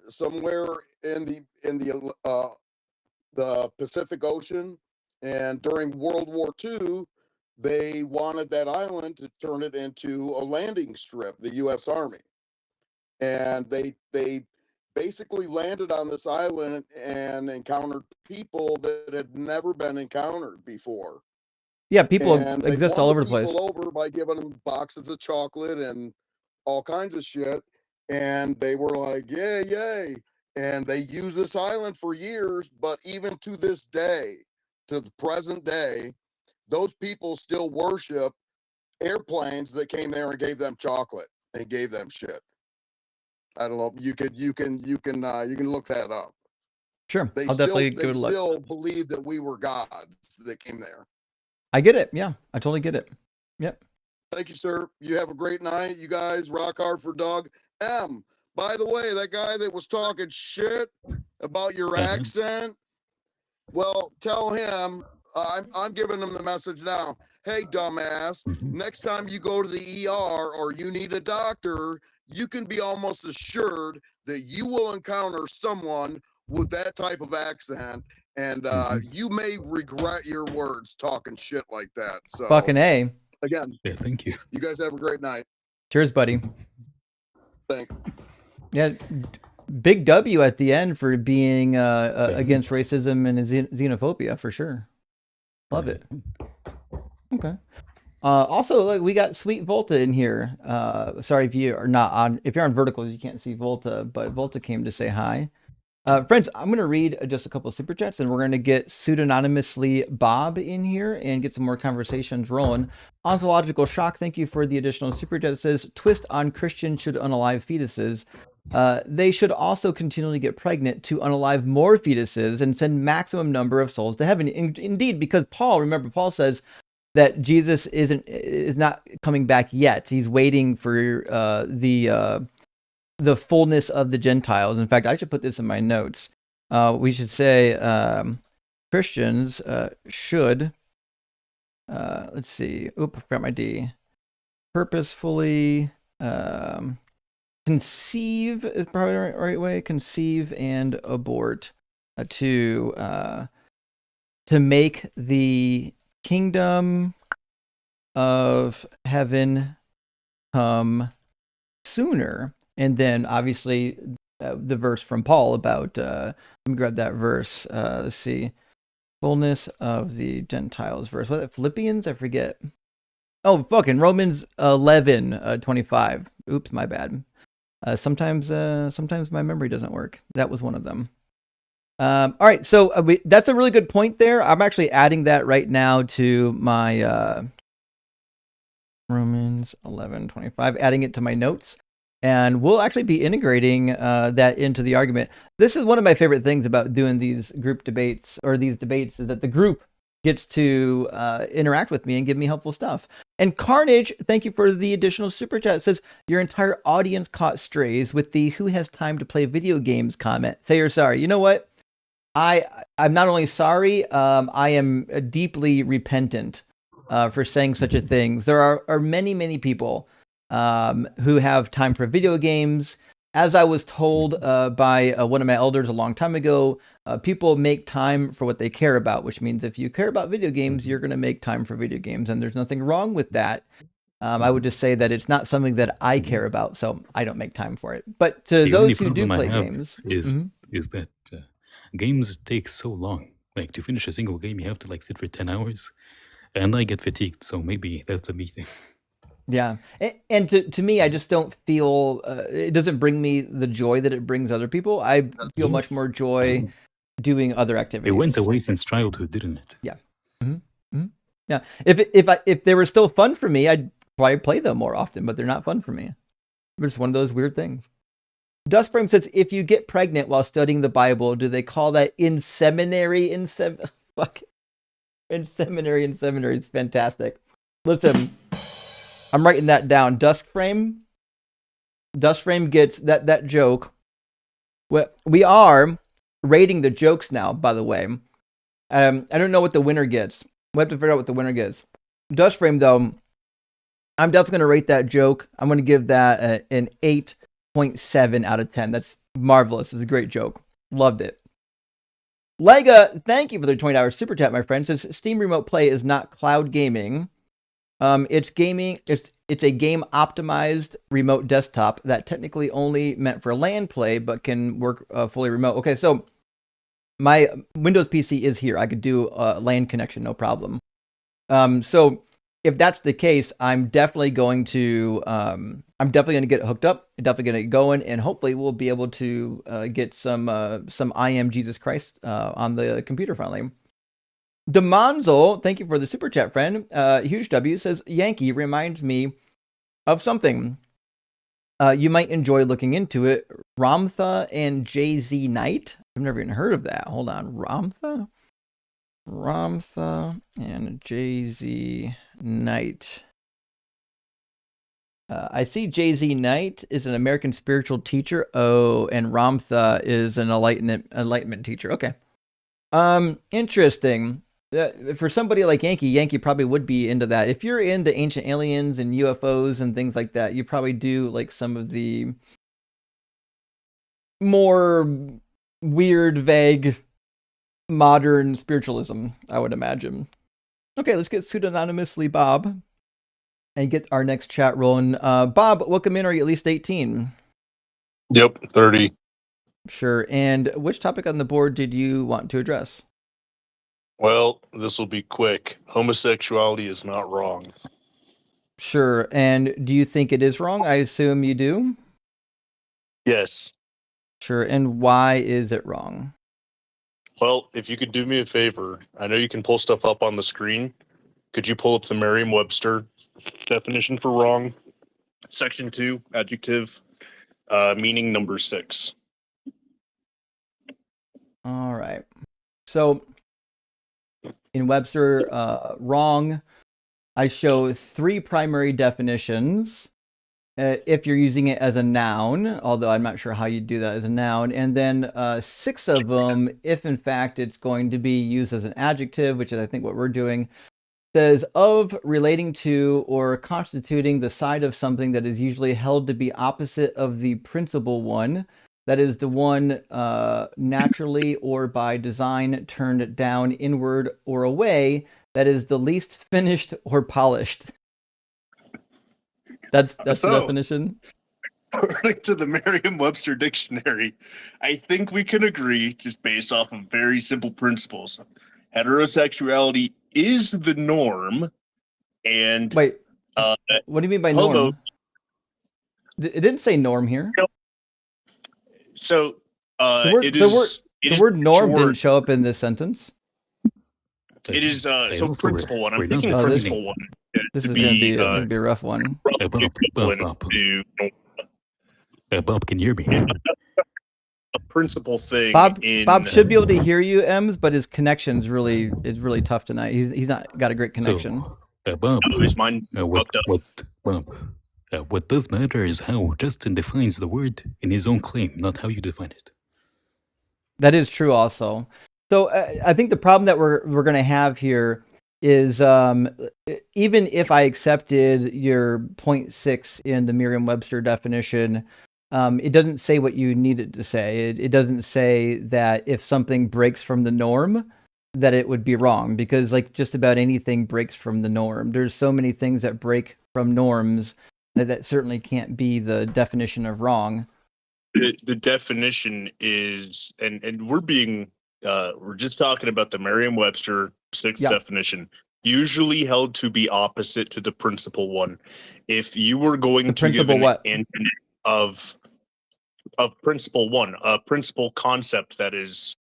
somewhere in the Pacific Ocean, and during World War II, they wanted that island to turn it into a landing strip, the U.S. Army, and they basically landed on this island and encountered people that had never been encountered before. Yeah, people exist all over the place. Over by giving them boxes of chocolate and all kinds of shit, and they were like, "Yay, yay!" And they used this island for years, but even to this day, to the present day, those people still worship airplanes that came there and gave them chocolate and gave them shit. I don't know. You can look that up. Sure, They still believe that we were gods that came there. I get it. Yeah, I totally get it. Yep. Thank you, sir. You have a great night. You guys rock hard for Doug M. By the way, that guy that was talking shit about your accent, well, tell him I'm giving them the message now. Hey, dumbass, next time you go to the ER or you need a doctor, you can be almost assured that you will encounter someone with that type of accent, and you may regret your words talking shit like that. So, Fucking A. Again, yeah, thank you. You guys have a great night. Cheers, buddy. Thanks. Yeah, big W at the end for being against racism and xenophobia, for sure. Love it. Okay. Also, look, we got Sweet Volta in here. Sorry if you are not on. If you're on Verticals, you can't see Volta, but Volta came to say hi. Friends, I'm going to read just a couple of super chats, and we're going to get pseudonymously Bob in here and get some more conversations rolling. Ontological Shock, thank you for the additional super chat. It says, twist on Christians should unalive fetuses. They should also continually get pregnant to unalive more fetuses and send maximum number of souls to heaven. Indeed, because Paul says that Jesus is not coming back yet. He's waiting for the fullness of the Gentiles. In fact, I should put this in my notes. We should say Christians should, let's see. Oop, I forgot my D. Purposefully conceive is probably the right way. Conceive and abort to make the kingdom of heaven come sooner. And then obviously the verse from Paul about, let me grab that verse. Let's see. Fullness of the Gentiles verse. What, Philippians? I forget. Oh, fucking Romans 11:25. Oops, my bad. Sometimes my memory doesn't work. That was one of them. All right, so that's a really good point there. I'm actually adding that right now to my Romans 11:25, adding it to my notes. And we'll actually be integrating that into the argument. This is one of my favorite things about doing these group debates, or these debates, is that the group gets to interact with me and give me helpful stuff. And Carnage, thank you for the additional super chat. It says, your entire audience caught strays with the who has time to play video games comment. Say you're sorry. You know what? I'm not only sorry, I am deeply repentant for saying such a thing. There are many, many people who have time for video games. As I was told by one of my elders a long time ago, people make time for what they care about, which means if you care about video games, you're going to make time for video games. And there's nothing wrong with that. I would just say that it's not something that I care about, so I don't make time for it. But to those who do play games, is that games take so long. Like, to finish a single game, you have to sit for 10 hours. And I get fatigued, so maybe that's a me thing. Yeah. And to me, I just don't feel, it doesn't bring me the joy that it brings other people. I feel much more joy doing other activities. It went away since childhood, didn't it? Yeah. Mm-hmm. Mm-hmm. Yeah. If they were still fun for me, I'd probably play them more often, but they're not fun for me. It's one of those weird things. Dustframe says, if you get pregnant while studying the Bible, do they call that in seminary? Fuck. In seminary is fantastic. Listen, I'm writing that down. Dustframe gets that joke. Well, we are rating the jokes now, by the way. I don't know what the winner gets. We have to figure out what the winner gets. Dustframe, though, I'm definitely going to rate that joke. I'm going to give that an 8.7 out of 10. That's marvelous. It's a great joke. Loved it. Lega, thank you for the $20 super chat, my friend. Says Steam Remote Play is not cloud gaming. It's gaming. It's a game optimized remote desktop that technically only meant for LAN play, but can work fully remote. Okay, so my Windows PC is here. I could do a LAN connection, no problem. So if that's the case, I'm definitely going to get it hooked up. I'm definitely going to get going, and hopefully we'll be able to get some I Am Jesus Christ on the computer finally. Demonzel, thank you for the super chat, friend. Huge W says, Yankee reminds me of something. You might enjoy looking into it. Ramtha and Jay-Z Knight. I've never even heard of that. Hold on. Ramtha and Jay-Z Knight. I see Jay-Z Knight is an American spiritual teacher. Oh, and Ramtha is an enlightenment teacher. Okay. Interesting. for somebody like Yankee probably would be into that. If you're into ancient aliens and UFOs and things like that, you probably do like some of the more weird, vague, modern spiritualism, I would imagine. Okay, let's get pseudonymously Bob and get our next chat rolling. Bob, welcome in. Are you at least 18? Yep, 30. Sure. And which topic on the board did you want to address? Well, this will be quick. Homosexuality is not wrong. Sure. And do you think it is wrong? I assume you do? Yes. Sure. And why is it wrong? Well, if you could do me a favor, I know you can pull stuff up on the screen. Could you pull up the Merriam-Webster definition for wrong? Section 2, adjective, meaning number 6. All right. So in Webster, wrong, I show 3 primary definitions. If you're using it as a noun, although I'm not sure how you do that as a noun, and then 6 of them, if in fact it's going to be used as an adjective, which is I think what we're doing, says of, relating to, or constituting the side of something that is usually held to be opposite of the principal one, that is the one naturally or by design turned down, inward, or away, that is the least finished or polished. That's the definition. According to the Merriam-Webster dictionary, I think we can agree, just based off of very simple principles, heterosexuality is the norm, and wait, what do you mean by norm? It didn't say norm here. So the word norm didn't show up in this sentence. It is so principal one. I'm thinking principal one. This is going to be a rough one. Bob, can you hear me? A principal thing. Bob should be able to hear you, Ems, but his connection's is really tough tonight. He's not got a great connection. So, Bob, is mine what does matter is how Justin defines the word in his own claim, not how you define it. That is true, also. So I think the problem that we're going to have here is even if I accepted your 0.6 in the Merriam-Webster definition, it doesn't say what you need it to say. It doesn't say that if something breaks from the norm, that it would be wrong, because like just about anything breaks from the norm. There's so many things that break from norms that certainly can't be the definition of wrong. The definition is, and we're just talking about the Merriam-Webster 6th definition, usually held to be opposite to the principal one. If you were going to give an antonym of principle one, a principal concept, that is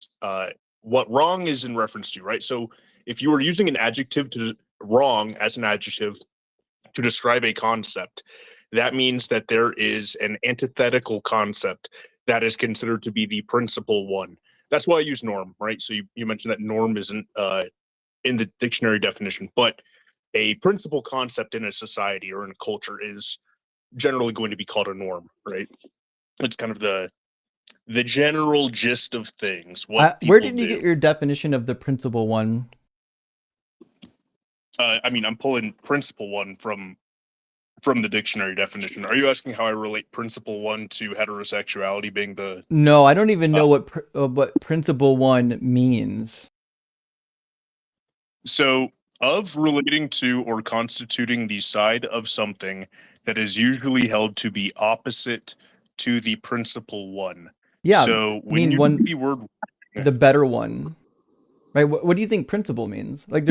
what wrong is in reference to, right? So if you were using an adjective to wrong as an adjective to describe a concept, that means that there is an antithetical concept that is considered to be the principal one. That's why I use norm, right? So you mentioned that norm isn't in the dictionary definition, but a principal concept in a society or in a culture is generally going to be called a norm, right? It's kind of the general gist of things. Where did you get your definition of the principal one? I mean, I'm pulling principal one from the dictionary definition. Are you asking how I relate principle one to heterosexuality being the... No, I don't even know what principle one means. So, of relating to or constituting the side of something that is usually held to be opposite to the principal one. Yeah. So when you use the word... The better one. Right? What do you think principle means? Like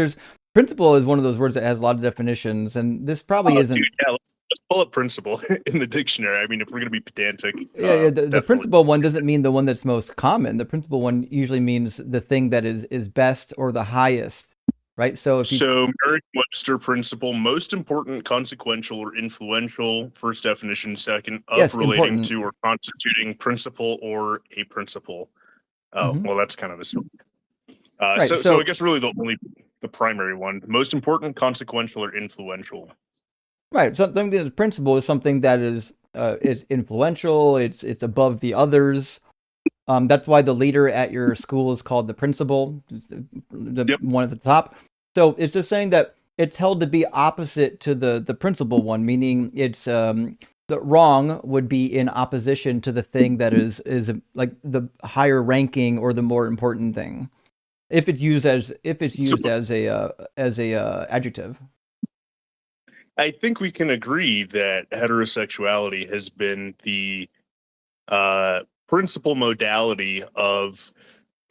principle is one of those words that has a lot of definitions, and this probably isn't... Dude, yeah, let's pull up principle in the dictionary. I mean, if we're going to be pedantic... The principal one doesn't mean the one that's most common. The principal one usually means the thing that is best or the highest, right? So Merriam-Webster principle, most important, consequential, or influential, first definition. Second, of relating to or constituting principle or a principle. Oh, well, that's kind of a... Right, so I guess really the primary one, most important, consequential, or influential. Right. Something that is principle is something that is influential. It's above the others. That's why the leader at your school is called the principal, the one at the top. So it's just saying that it's held to be opposite to the principal one, meaning it's the wrong would be in opposition to the thing that is like the higher ranking or the more important thing, if it's used as a adjective. I think we can agree that heterosexuality has been the principal modality of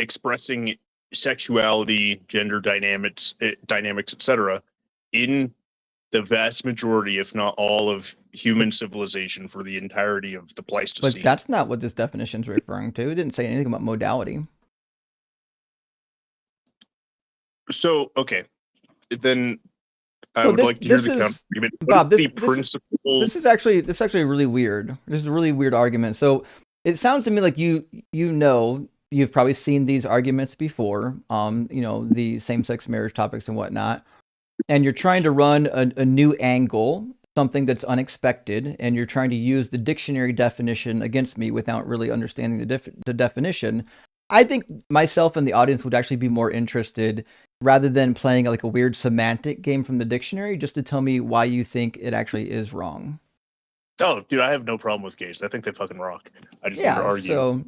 expressing sexuality, gender dynamics, etc., in the vast majority, if not all, of human civilization for the entirety of the Pleistocene. But that's not what this definition is referring to. It didn't say anything about modality. So, okay, then I would like to hear the counter-argument. Bob, this is actually really weird. This is a really weird argument. So it sounds to me like you've probably seen these arguments before, the same-sex marriage topics and whatnot, and you're trying to run a new angle, something that's unexpected, and you're trying to use the dictionary definition against me without really understanding the definition. I think myself and the audience would actually be more interested, rather than playing like a weird semantic game from the dictionary, just to tell me why you think it actually is wrong. Oh, dude, I have no problem with gays. I think they fucking rock. I just want to argue. So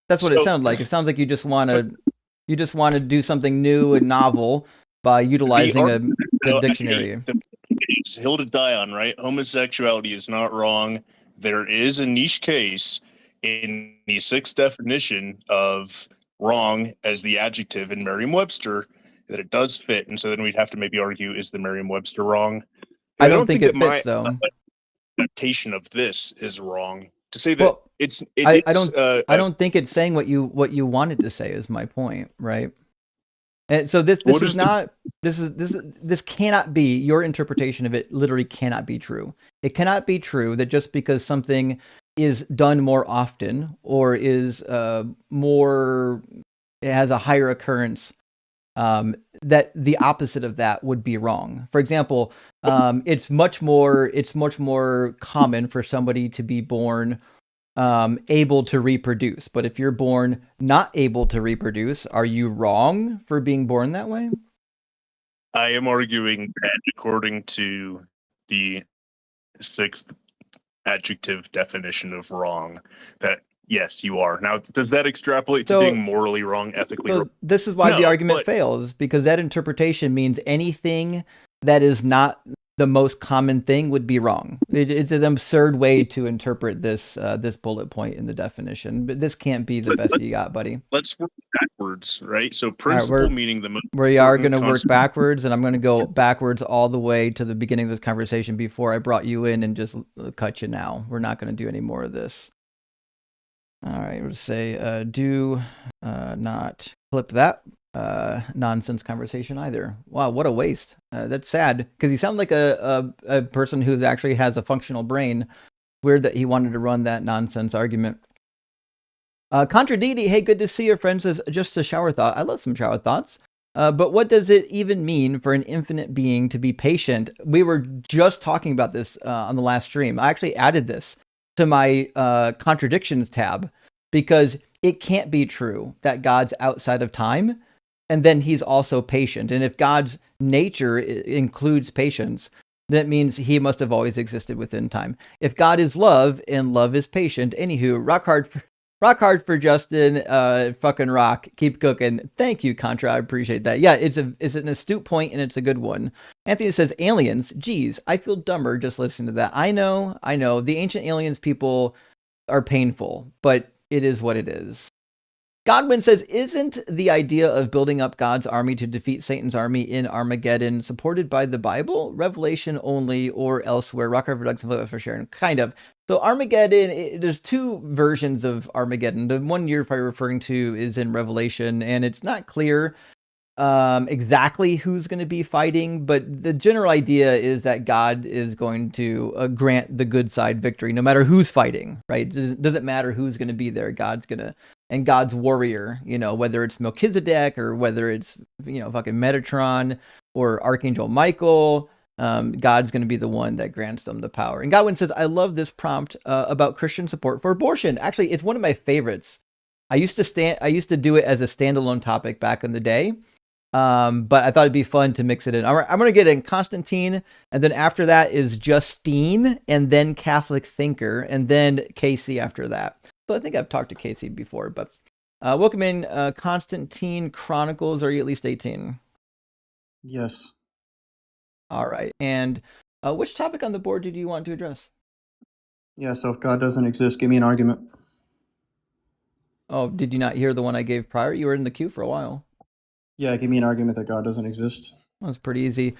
that's what it sounds like. It sounds like you just want to do something new and novel by utilizing the dictionary. It's hill to die on, right? Homosexuality is not wrong. There is a niche case in the sixth definition of wrong as the adjective in Merriam-Webster that it does fit, and so then we'd have to maybe argue, is the Merriam-Webster wrong? I don't think it fits, though. Adaptation of this is wrong. To say that I don't think it's saying what you wanted to say is my point, right? And so this cannot be, your interpretation of it literally cannot be true. It cannot be true that just because something is done more often or is it has a higher occurrence, that the opposite of that would be wrong. For example, it's much more common for somebody to be born able to reproduce. But if you're born not able to reproduce, are you wrong for being born that way? I am arguing that according to the sixth adjective definition of wrong, that yes, you are. Now, does that extrapolate to being morally wrong, ethically wrong? This is why the argument fails, because that interpretation means anything that is not the most common thing would be wrong. It's an absurd way to interpret this bullet point in the definition, but this can't be the best you got, buddy. Let's work backwards, right? So principle meaning the most. We are going to work backwards, and I'm going to go backwards all the way to the beginning of this conversation before I brought you in and just cut you now. We're not going to do any more of this. All right, we'll say do not clip that nonsense conversation either. Wow, what a waste. That's sad, because he sounds like a person who actually has a functional brain. Weird that he wanted to run that nonsense argument. Contradicting, hey, good to see your friends. Just a shower thought. I love some shower thoughts. But what does it even mean for an infinite being to be patient? We were just talking about this on the last stream. I actually added this to my contradictions tab, because it can't be true that God's outside of time and then he's also patient. And if God's nature includes patience, that means he must have always existed within time. If God is love and love is patient, anywho, rock hard for Justin, fucking rock, keep cooking. Thank you, Contra, I appreciate that. Yeah, it's an astute point and it's a good one. Anthony says, aliens, geez, I feel dumber just listening to that. I know, the ancient aliens people are painful, but it is what it is. Godwin says, isn't the idea of building up God's army to defeat Satan's army in Armageddon supported by the Bible, Revelation only, or elsewhere? Rock Hard for sharing, kind of. So Armageddon, there's two versions of Armageddon. The one you're probably referring to is in Revelation, and it's not clear exactly who's going to be fighting, but the general idea is that God is going to grant the good side victory, no matter who's fighting, right? It doesn't matter who's going to be there. God's going to, and God's warrior, whether it's Melchizedek or whether it's, fucking Metatron or Archangel Michael, God's going to be the one that grants them the power. And Godwin says, I love this prompt about Christian support for abortion. Actually, it's one of my favorites. I used to do it as a standalone topic back in the day. But I thought it'd be fun to mix it in. I'm going to get in Constantine, and then after that is Justine, and then Catholic Thinker, and then Casey after that. So I think I've talked to Casey before, but welcome in Constantine Chronicles. Are you at least 18? Yes. All right. And which topic on the board did you want to address? Yeah, so if God doesn't exist, give me an argument. Oh, did you not hear the one I gave prior? You were in the queue for a while. Yeah, give me an argument that God doesn't exist. Well, it's pretty easy.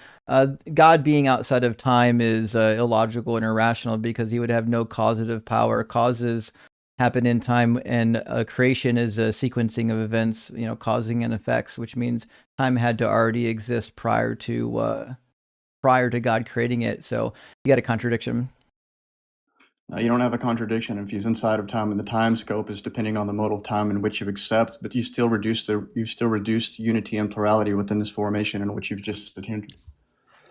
God being outside of time is illogical and irrational because he would have no causative power. Causes happen in time, and creation is a sequencing of events, causing and effects, which means time had to already exist prior to God creating it. So you got a contradiction. You don't have a contradiction if he's inside of time, and the time scope is depending on the mode of time in which you accept. But you've still reduced unity and plurality within this formation in which you've just attended.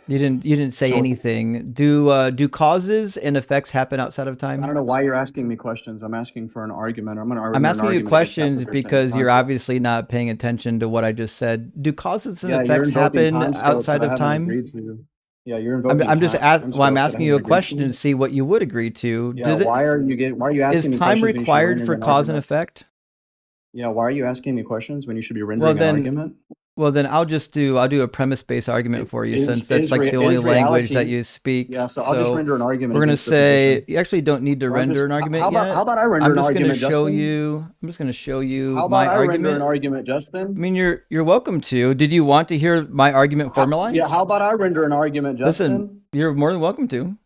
You didn't say anything. Do causes and effects happen outside of time? I don't know why you're asking me questions. I'm asking for an argument. I'm asking you questions because you're obviously not paying attention to what I just said. Do causes and effects happen outside of time? Yeah, you're invoking. I'm asking you a question to see what you would agree to. Yeah, why are you asking me questions? Is time required for cause and effect? Yeah, why are you asking me questions when you should be rendering an argument? Well, then I'll do a premise-based argument for you, since that's like the only language that you speak. Yeah, so I'll just render an argument. We're going to say you actually don't need to render an argument yet. How about I render an argument, Justin? I'm just going to show you how about I render an argument, Justin? I mean, you're welcome to. Did you want to hear my argument formalized? Yeah, how about I render an argument, Justin? Listen, you're more than welcome to.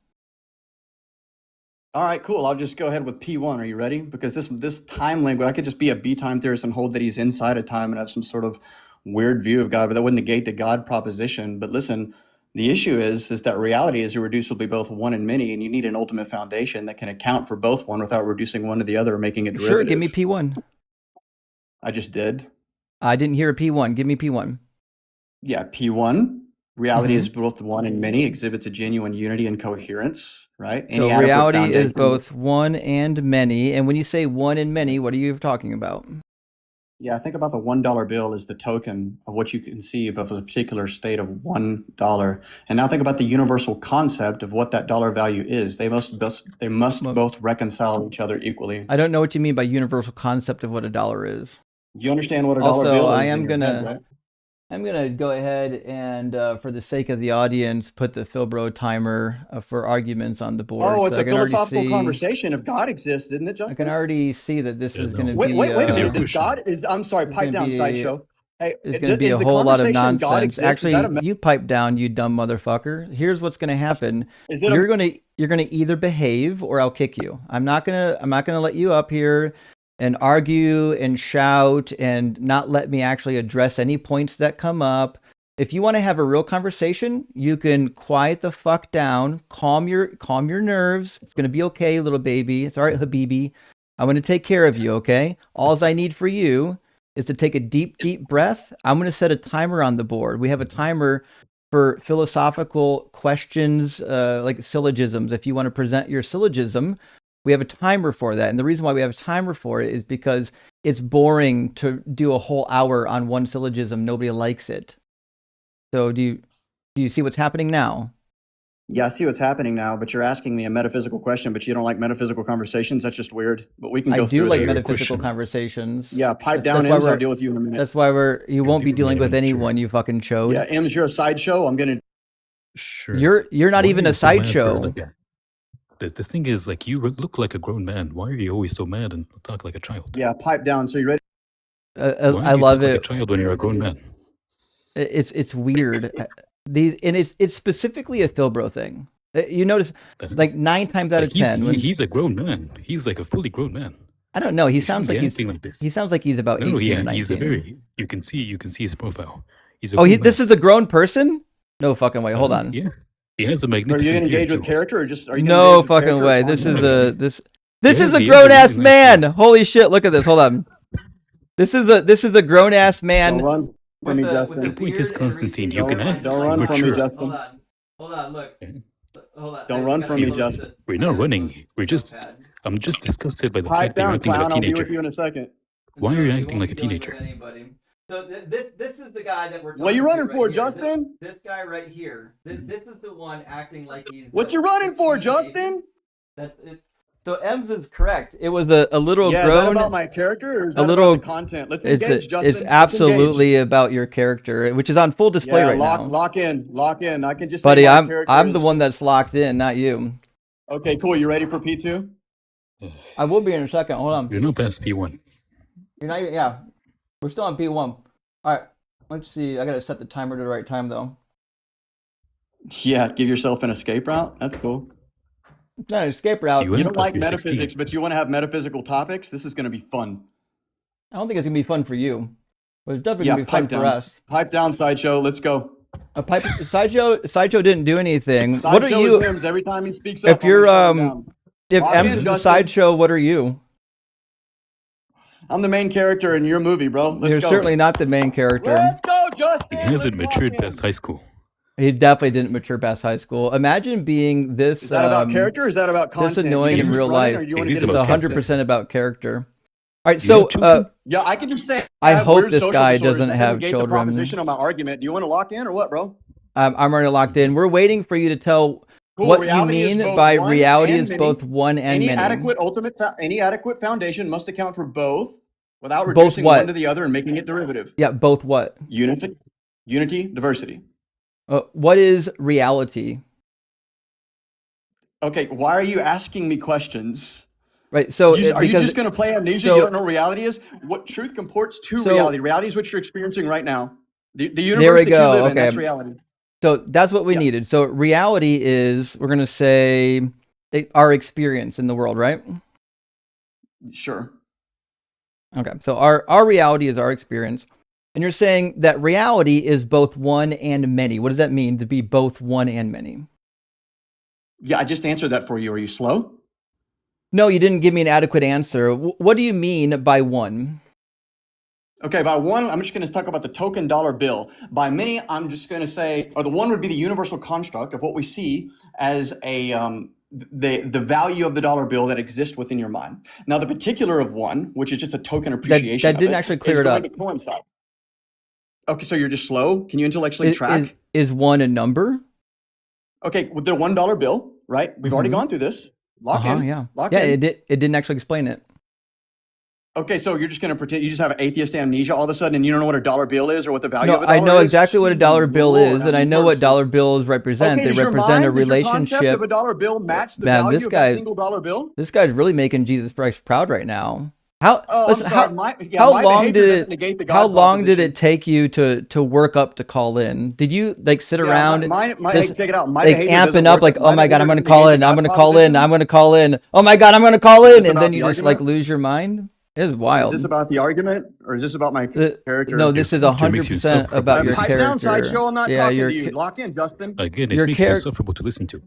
All right, cool. I'll just go ahead with P1. Are you ready? Because this time language, I could just be a B-time theorist and hold that he's inside of time and have some sort of weird view of God, but that wouldn't negate the God proposition. But listen, the issue is that reality is irreducibly both one and many, and you need an ultimate foundation that can account for both one without reducing one to the other or making it derivative. Sure, give me P1. I just did. I didn't hear a P1. Give me P1. Yeah, P1. Reality is both one and many, exhibits a genuine unity and coherence, right? So reality is both one and many. And when you say one and many, what are you talking about? Yeah, I think about the $1 bill as the token of what you conceive of as a particular state of $1. And now think about the universal concept of what that dollar value is. They must both reconcile each other equally. I don't know what you mean by universal concept of what a dollar is. You understand what a dollar bill is? I'm gonna go ahead and, for the sake of the audience, put the Philbro timer for arguments on the board. Oh, it's a philosophical conversation. If God exists, didn't it, Justin? I can already see that this is going to be. Wait a minute. Is God? I'm sorry. Pipe down, sideshow. Hey, it's going to be a whole lot of nonsense. Actually, you pipe down, you dumb motherfucker. Here's what's going to happen. You're going to either behave or I'll kick you. I'm not gonna let you up here and argue and shout and not let me actually address any points that come up. If you want to have a real conversation, you can quiet the fuck down, calm your nerves. It's gonna be okay, little baby. It's all right, Habibi. I'm gonna take care of you, okay? All I need for you is to take a deep breath. I'm gonna set a timer on the board. We have a timer for philosophical questions, like syllogisms. If you want to present your syllogism, we have a timer for that. And the reason why we have a timer for it is because it's boring to do a whole hour on one syllogism. Nobody likes it. So do you see what's happening now? Yeah, I see what's happening now, but you're asking me a metaphysical question, but you don't like metaphysical conversations? That's just weird. But we can go through it. I do like metaphysical conversations. Yeah, pipe down, Ems. I'll deal with you in a minute. That's why you won't be dealing with anyone, you fucking chode. Yeah, Ems, you're a sideshow. I'm going to... Sure. You're not even a sideshow. The thing is, like, you look like a grown man. Why are you always so mad and talk like a child? Yeah, pipe down. So you ready? I love it. Like a child when you're a grown man. It's weird. And it's specifically a Philbro thing. You notice, like 9 times out of 10, he's a grown man. He's like a fully grown man. I don't know. He sounds like he sounds like he's about 18 or 19. He's a very. You can see his profile. He's a this is a grown person? No fucking way. Hold on. Yeah. He has a magnificent. Are you going to engage with character or just? Are you no fucking way. This is a grown ass man. Holy shit! Look at this. Hold on. This is a grown ass man. Don't run from me, Justin. The point is, Constantine, you can act. Don't run from me, Justin. Hold on. Look. Hold on. Don't run from me, Justin. We're not running. I'm just disgusted by the pipe fact that you're down, acting like clown. a teenager. I'll be with you in a second. Why are you acting like a teenager? So this is the guy that we're talking What are you running right for, here. Justin? This guy right here. This is the one acting like he's. What you running for, Justin? That's it. So Ems is correct. It was a little Yeah, grown. is that about my character or is that about the content? Let's engage, Justin. It's absolutely about your character, which is on full display right now. Lock in. I can just Buddy, say I'm the one that's locked in, not you. Okay, cool. You ready for P2? I will be in a second. Hold on. You're not past P1. You're not even, yeah. We're still on P1. All right. Let's see. I got to set the timer to the right time, though. Yeah, give yourself an escape route. That's cool. It's not an escape route. You don't like metaphysics, but you want to have metaphysical topics? This is going to be fun. I don't think it's going to be fun for you. But it's definitely going to be fun for us. Pipe down, Sideshow. Let's go. Sideshow didn't do anything. Sideshow what are you? Is every time he speaks up, if you're if Ems is the Sideshow, what are you? I'm the main character in your movie, bro. Let's You're go. certainly not the main character. Let's go, Justin. He hasn't matured past high school. He definitely didn't mature past high school. Imagine being this. Is that about character or is that about content? This annoying in real life. It's 100% about character. All right, so yeah, I can just say. I hope this guy doesn't have children. The proposition on my argument. Do you want to lock in or what, bro? I'm already locked in. We're waiting for you to tell what you mean by reality is both one and many. Any adequate foundation must account for both without reducing one to the other and making it derivative. Yeah, both what? Unity, diversity. What is reality? Okay, why are you asking me questions? Right. So are you just going to play amnesia? You don't know what reality is? What truth comports to reality? Reality is what you're experiencing right now. The universe that you live in, that's reality. So that's what we needed. So reality is, we're going to say, our experience in the world, right? Sure. Okay. So our reality is our experience. And you're saying that reality is both one and many. What does that mean to be both one and many? Yeah, I just answered that for you. Are you slow? No, you didn't give me an adequate answer. What do you mean by one? Okay, by one, I'm just going to talk about the token dollar bill. By many, I'm just going to say, or the one would be the universal construct of what we see as the value of the dollar bill that exists within your mind. Now, the particular of one, which is just a token appreciation, that didn't actually clear it up. Okay, so you're just slow. Can you intellectually track? Is one a number? Okay, with the $1 bill, right? We've already gone through this. Lock in. Yeah. Lock in. It didn't actually explain it. Okay, so you're just going to pretend you just have atheist amnesia all of a sudden and you don't know what a dollar bill is or what the value of a dollar is? I know exactly what a dollar bill is, and I know what dollar bills represent. Okay, they represent a relationship. Does your concept of a dollar bill match the value of a single dollar bill? This guy's really making Jesus Christ proud right now. How long did it take you to work up to call in? Did you sit around amping up like, oh my God, I'm going to call in, I'm going to call in, I'm going to call in, oh my God, I'm going to call in, and then you just lose your mind? It is wild. Is this about the argument or is this about my character? No, this is 100% about your character. Pipe down, Sideshow. I'm not talking to you. Lock in, Justin. Again, it makes it insufferable to listen to.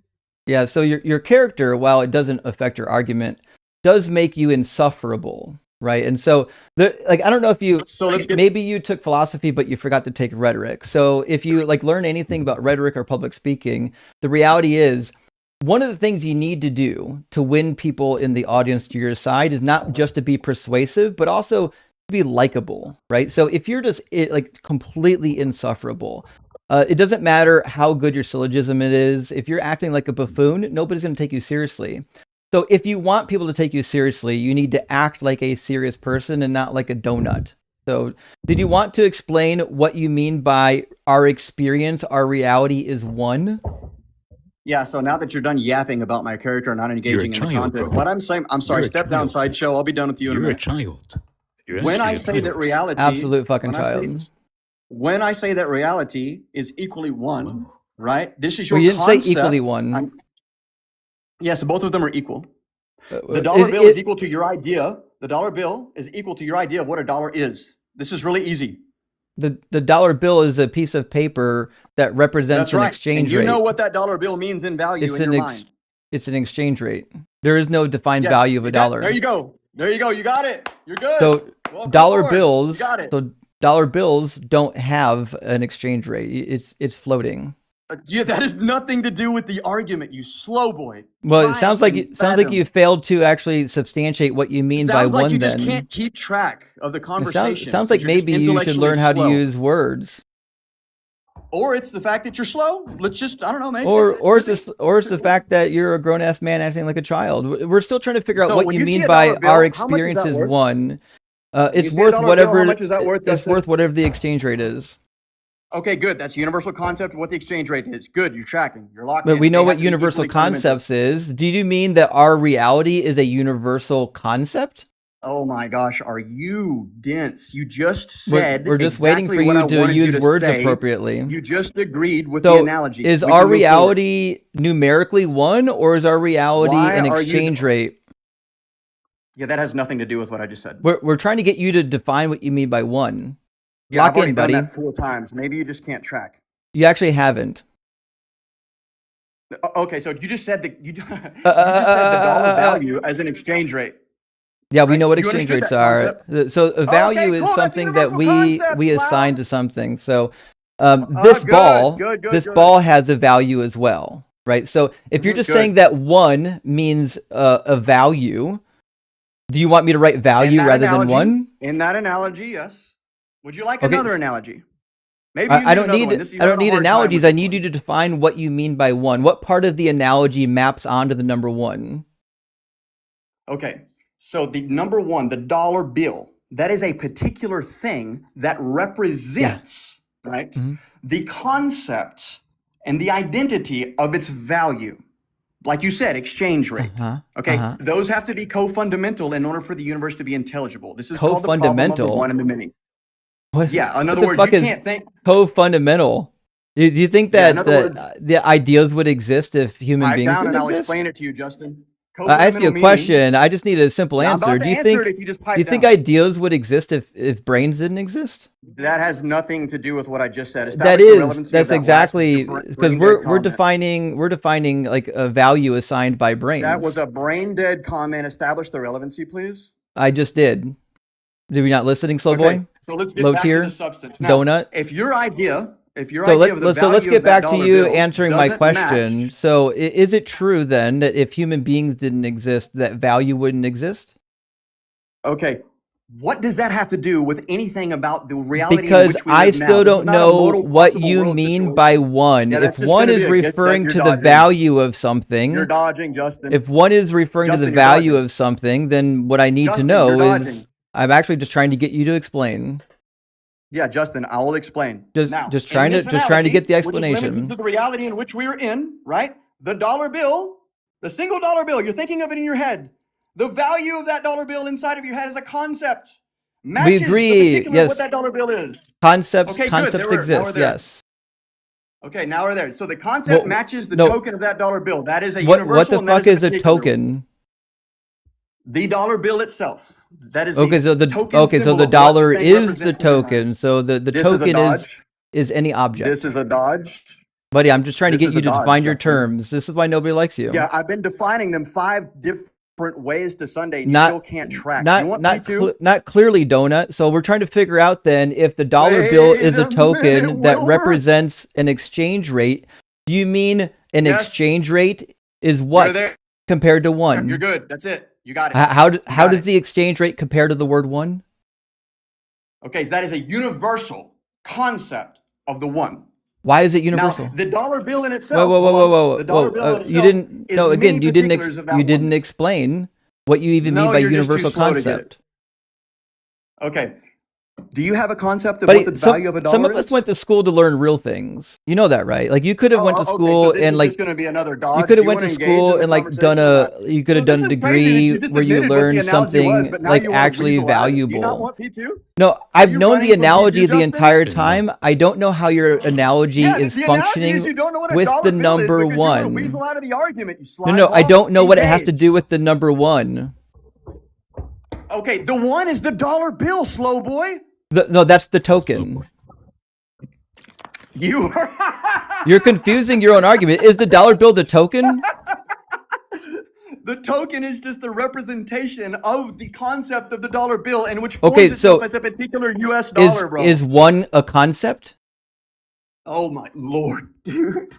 Yeah, so your character, while it doesn't affect your argument, does make you insufferable, right? And so, I don't know if you, maybe you took philosophy, but you forgot to take rhetoric. So if you learn anything about rhetoric or public speaking, the reality is, one of the things you need to do to win people in the audience to your side is not just to be persuasive, but also to be likable, right? So if you're just completely insufferable, it doesn't matter how good your syllogism it is. If you're acting like a buffoon, nobody's going to take you seriously. So if you want people to take you seriously, you need to act like a serious person and not like a donut. So did you want to explain what you mean by our experience, our reality is one? Yeah, so now that you're done yapping about my character and not engaging in the content, what I'm saying, I'm sorry, step down, Sideshow. I'll be done with you in a minute. You're a child. When I say that reality, absolute fucking child. When I say that reality is equally one, right? This is your concept. You didn't say equally one. Yes, both of them are equal. The dollar bill is equal to your idea. The dollar bill is equal to your idea of what a dollar is. This is really easy. The dollar bill is a piece of paper that represents an exchange rate. You know what that dollar bill means in value in your mind. It's an exchange rate. There is no defined value of a dollar. There you go. There you go. You got it. You're good. So dollar bills. So dollar bills don't have an exchange rate. It's floating. Yeah, that has nothing to do with the argument, you slow boy. Well, it sounds like you failed to actually substantiate what you mean by sounds like one. you Then just can't keep track of the it conversation. sounds like maybe you should learn how to use words. Or it's the fact that you're slow. Let's just, I don't know, maybe. Or it's the fact that you're a grown ass man acting like a child. We're still trying to figure out what you mean by our experience is one. It's worth whatever. It's worth whatever the exchange rate is. Okay, good. That's a universal concept of what the exchange rate is. Good, you're tracking. You're locked in. But we know what They have to be universal equally fundamental. concepts is. Do you mean that our reality is a universal concept? Oh my gosh, are you dense? You just said we're just exactly waiting for you to use words appropriately. You just agreed with the analogy. Is our reality numerically one, or is our reality an exchange rate? Yeah, that has nothing to do with what I just said. We're trying to get you to define what you mean by one. Yeah, I've already done that 4 times. Maybe you just can't track. You actually haven't. Okay, so you just said you just said the dollar value as an exchange rate. Yeah, we know what exchange rates are. So a value is something that we assign to something. So this ball has a value as well, right? So if you're just saying that one means a value, do you want me to write value rather than one? In that analogy, yes. Would you like another analogy? Maybe I don't need analogies. I need you to define what you mean by one. What part of the analogy maps onto the number one? Okay. So the number one, the dollar bill, that is a particular thing that represents, right, the concept and the identity of its value. Like you said, exchange rate. Okay, those have to be co-fundamental in order for the universe to be intelligible. This is called the problem of the one and the many. What? Yeah, in other words, you can't think co-fundamental. Do you think that the ideas would exist if human beings didn't exist? I'll explain it to you, Justin. I asked you a question. I just need a simple answer. Do you think ideas would exist if brains didn't exist? That has nothing to do with what I just said. That's exactly because we're defining like a value assigned by brains. That was a brain dead comment. Establish the relevancy, please. I just did. Did we not listening, slow boy? So let's get back to the substance. Now, donut. If your idea of the so let's get back to you answering my question. Match. So is it true then that if human beings didn't exist, that value wouldn't exist? Okay. What does that have to do with anything about the reality? Because in which we I live still now? don't know what you mean by one. Yeah, if one is referring to the value of something, you're dodging, Justin. If one is referring to the value of something, then what I need to know is I'm actually just trying to get you to explain. Yeah, Justin, I will explain. Just trying to get the explanation. Which is limited to the reality in which we're in, right? The dollar bill, the single dollar bill, you're thinking of it in your head. The value of that dollar bill inside of your head is a concept. Matches we agree. The particular yes. What that dollar bill is. Concepts exist. Yes. Okay, now we're there. So the concept matches the token of that dollar bill. That is a universal. What the fuck is a token? The dollar bill itself. That is so the dollar is the token. So the token is any object. This is a Dodge. Buddy, I'm just trying to get you to define your terms. This is why nobody likes you. Yeah, I've been defining them 5 different ways to Sunday. You still can't track. Not clearly, Donut. So we're trying to figure out then if the dollar bill is a token that represents an exchange rate. Do you mean an exchange rate is what compared to one? You're good. That's it. You got it. How does the exchange rate compare to the word one? Okay, so that is a universal concept of the one. Why is it universal? Now, the dollar bill in itself. Whoa. The dollar bill in itself. You didn't explain what you even mean by universal concept. Okay. Do you have a concept of what the value of a dollar is? Some of us went to school to learn real things. You know that, right? Like you could have went to school and like going to be another Dodge. You could have went to school and like done a degree where you learned something like actually valuable. Do you not want P2? No, I've known the analogy the entire time. I don't know how your analogy is functioning with the number one. No, I don't know what it has to do with the number one. Okay, the one is the dollar bill, slow boy. No, that's the token. You're confusing your own argument. Is the dollar bill the token? The token is just the representation of the concept of the dollar bill, and which forms itself as a particular U.S. dollar, bro. Is one a concept? Oh my Lord, dude.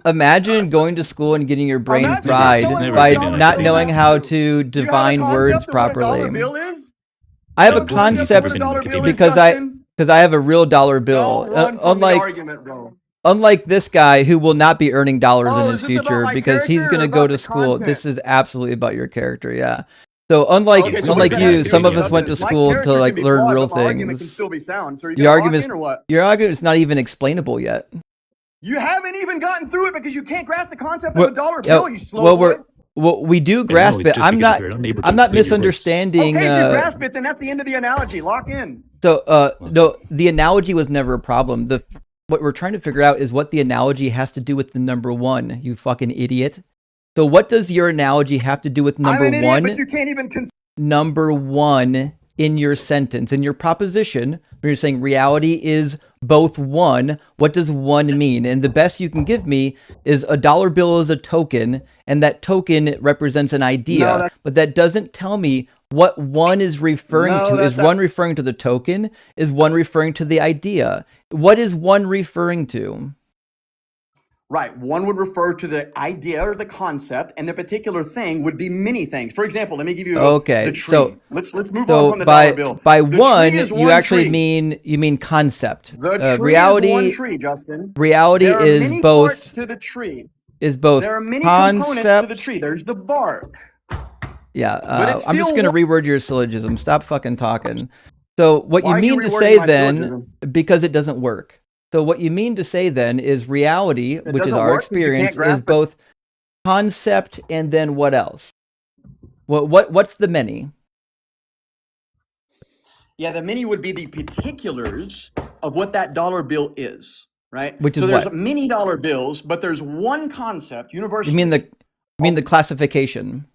Imagine going to school and getting your brain Imagine fried just knowing by what a dollar not bill knowing amounts how to. to Do you have a define words concept of what a dollar properly. bill is? I have You a have a concept of concept what a dollar bill is, because Justin? I have a real dollar bill. Don't run from the argument, bro. Unlike this guy who will not be earning dollars in his is this about future my because he's character going or to go about to the school. This content? is absolutely about your character, yeah. So unlike Okay, so unlike what does that have you, to do some with of us went to substance? My school to character like can be learn flawed, real but my argument can things. still be sound. So are you Your gonna lock argument in or what? your argument is not even explainable yet. You haven't even gotten through it because you can't grasp the concept of a dollar bill, you slow well, boy. we do grasp it. I'm not misunderstanding. Okay, if you grasp it, then that's the end of the analogy. Lock in. So no, the analogy was never a problem. What we're trying to figure out is what the analogy has to do with the number one, you fucking idiot. So what does your analogy have to do with number I'm an one? idiot, but you can't even number one in your sentence, in your proposition, when you're saying reality is both one, what does one mean? And the best you can give me is a dollar bill is a token, and that token represents an idea, but that doesn't tell me what one is referring to. Is one referring to the token? Is one referring to the idea? What is one referring to? Right. One would refer to the idea or the concept, and the particular thing would be many things. For example, let me give you the tree. So let's move on from the dollar bill. By the one, tree is you one actually tree. you mean concept. The tree reality is one tree, Justin. Reality there are is many both parts to the tree. Is both there are many concept, components to the tree. There's the bark. Yeah, but it's I'm just gonna reword your syllogism. Stop fucking talking. So what you mean to say then, because it doesn't work. So what you mean to say then is reality, which is our experience, is both concept and then what else? What's the many? Yeah, the many would be the particulars of what that dollar bill is, right? Which is so there's what? many dollar bills, but there's one concept universally. You mean the classification?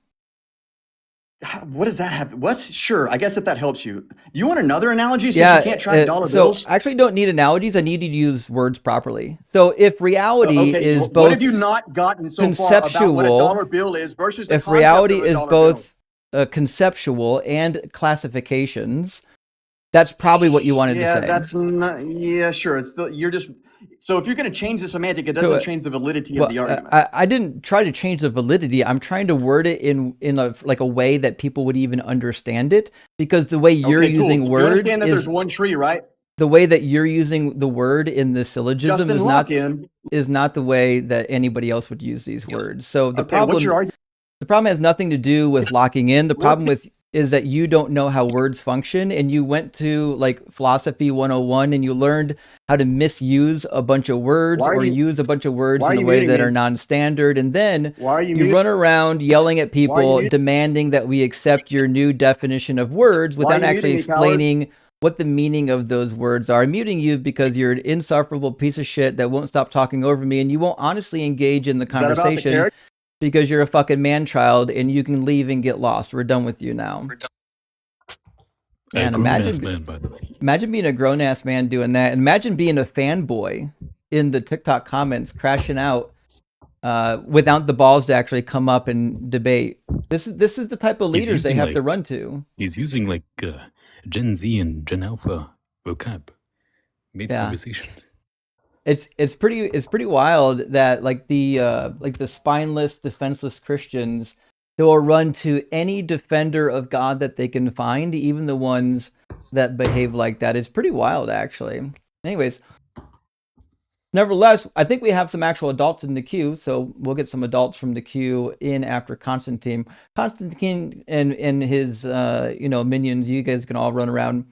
What does that have? What's sure? I guess if that helps you. Do you want another analogy since you can't track dollar bills? So I actually don't need analogies. I need to use words properly. So if reality is both what have you not gotten so far about what a dollar bill is versus the if concept reality of a is dollar both bill? Conceptual and classifications, that's probably what you wanted to say. That's not. Yeah, sure. It's you're just. So if you're going to change the semantic, it doesn't change the validity of the argument. I didn't try to change the validity. I'm trying to word it in a way that people would even understand it, because the way you're using words, you understand that there's one tree, right? The way that you're using the word in the syllogism is not the way that anybody else would use these words. So the problem has nothing to do with locking in. The problem is that you don't know how words function, and you went to like philosophy 101 and you learned how to misuse a bunch of words use a bunch of words in a way that are non-standard, and then you run around yelling at people demanding that we accept your new definition of words without actually explaining what the meaning of those words are. I'm muting you because you're an insufferable piece of shit that won't stop talking over me, and you won't honestly engage in the conversation. Because you're a fucking man-child and you can leave and get lost. We're done with you now. And imagine being a grown-ass man doing that. And imagine being a fanboy in the TikTok comments crashing out without the balls to actually come up and debate. This is the type of leaders they have to run to. He's using like Gen Z and Gen Alpha vocab. Mid-conversation. It's pretty wild that like the spineless, defenseless Christians, they will run to any defender of God that they can find, even the ones that behave like that. It's pretty wild, actually. Anyways, nevertheless, I think we have some actual adults in the queue, so we'll get some adults from the queue in after Constantine. Constantine and his minions, you guys can all run around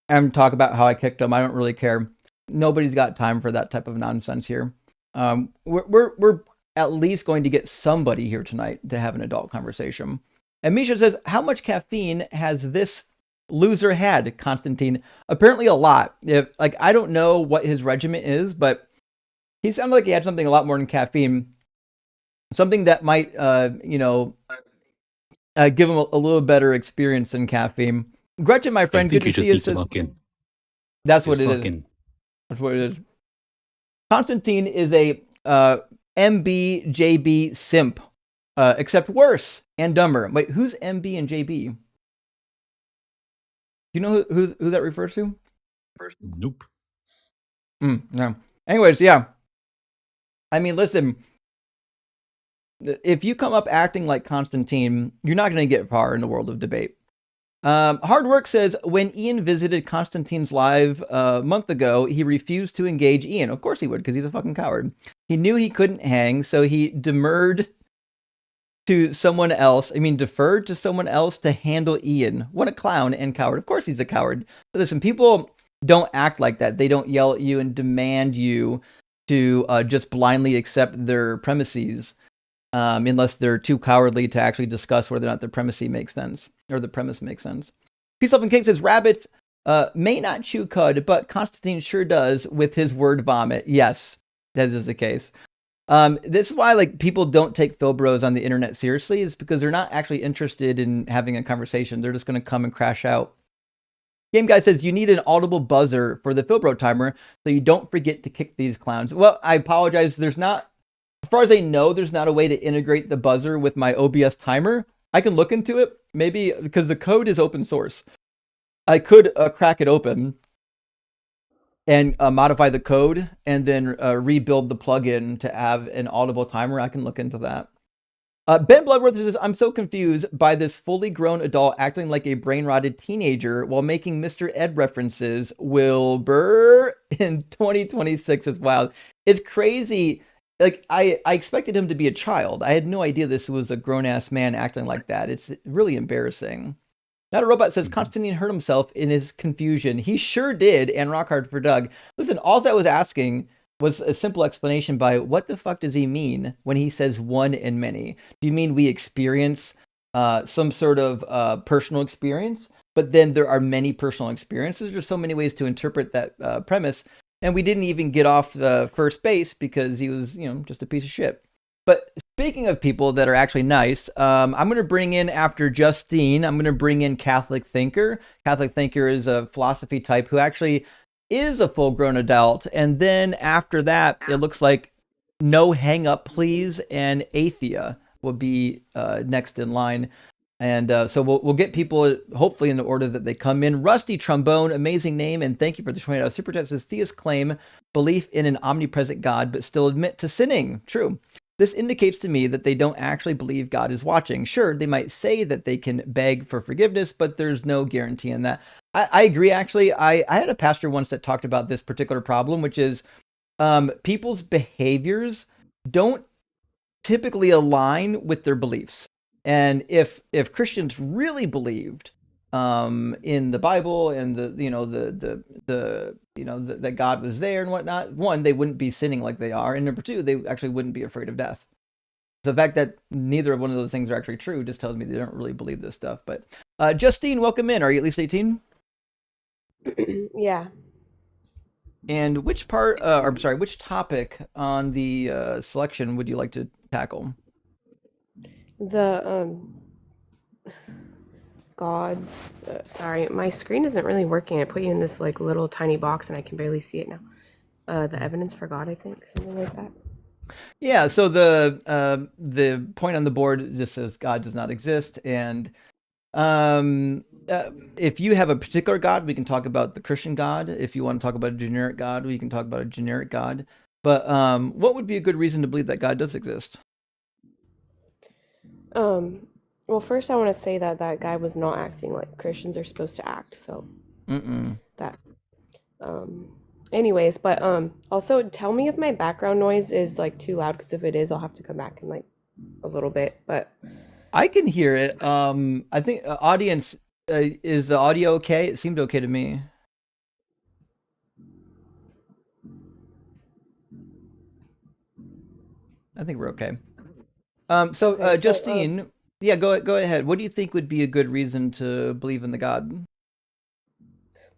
and talk about how I kicked them. I don't really care. Nobody's got time for that type of nonsense here. We're at least going to get somebody here tonight to have an adult conversation. And Misha says, how much caffeine has this loser had, Constantine? Apparently a lot. I don't know what his regimen is, but he sounded like he had something a lot more than caffeine. Something that might, give him a little better experience than caffeine. Gretchen, my friend, good to see you. That's what it is. That's what it is. Constantine is a MB/JB simp, except worse and dumber. Wait, who's MB and JB? Do you know who that refers to? Nope. No. Anyways, yeah. I mean, listen, if you come up acting like Constantine, you're not going to get far in the world of debate. Hard Work says, when Ian visited Constantine's live a month ago, he refused to engage Ian. Of course he would, because he's a fucking coward. He knew he couldn't hang, so he deferred to someone else to handle Ian. What a clown and coward. Of course he's a coward. But listen, people don't act like that. They don't yell at you and demand you to just blindly accept their premises. Unless they're too cowardly to actually discuss whether or not the premise makes sense, or the premise makes sense. Peace Up and King says, Rabbit may not chew cud, but Constantine sure does with his word vomit. Yes, that is the case. This is why like people don't take Phil Bros on the internet seriously, is because they're not actually interested in having a conversation. They're just going to come and crash out. Game Guy says, you need an audible buzzer for the Philbro timer so you don't forget to kick these clowns. Well, I apologize. There's not, as far as I know, there's not a way to integrate the buzzer with my OBS timer. I can look into it, maybe, because the code is open source. I could crack it open and modify the code and then rebuild the plugin to have an audible timer. I can look into that. Ben Bloodworth says, I'm so confused by this fully grown adult acting like a brain-rotted teenager while making Mr. Ed references. Wilbur in 2026 is wild. It's crazy. Like, I expected him to be a child. I had no idea this was a grown-ass man acting like that. It's really embarrassing. Not a Robot says, Constantine hurt himself in his confusion. He sure did, and rock hard for Doug. Listen, all I was asking was a simple explanation by what the fuck does he mean when he says one and many? Do you mean we experience some sort of personal experience, but then there are many personal experiences? There's so many ways to interpret that premise. And we didn't even get off first base because he was, just a piece of shit. But speaking of people that are actually nice, I'm going to bring in, after Justine, I'm going to bring in Catholic Thinker. Catholic Thinker is a philosophy type who actually is a full-grown adult. And then after that, it looks like No Hang Up Please and Athea will be next in line. And so we'll get people hopefully in the order that they come in. Rusty Trombone, amazing name, and thank you for the $20 super chat. Says, theists claim belief in an omnipresent God, but still admit to sinning. True. This indicates to me that they don't actually believe God is watching. Sure, they might say that they can beg for forgiveness, but there's no guarantee in that. I agree, actually. I had a pastor once that talked about this particular problem, which is people's behaviors don't typically align with their beliefs. And if Christians really believed in the Bible and that God was there and whatnot, one, they wouldn't be sinning like they are, and number two, they actually wouldn't be afraid of death. The fact that neither of one of those things are actually true just tells me they don't really believe this stuff. But Justine, welcome in. Are you at least 18? Yeah. And which topic on the selection would you like to tackle? The gods. Sorry, my screen isn't really working. I put you in this like little tiny box and I can barely see it now. The evidence for God, I think, something like that. Yeah. So the point on the board just says God does not exist, and if you have a particular God, we can talk about the Christian God. If you want to talk about a generic God, we can talk about a generic God. But what would be a good reason to believe that God does exist? Well, first I want to say that guy was not acting like Christians are supposed to act. So that. Anyways, but also tell me if my background noise is like too loud, because if it is, I'll have to come back in like a little bit. But I can hear it. I think audience, is the audio okay? It seemed okay to me. I think we're okay. So Justine, yeah, go ahead. What do you think would be a good reason to believe in the God?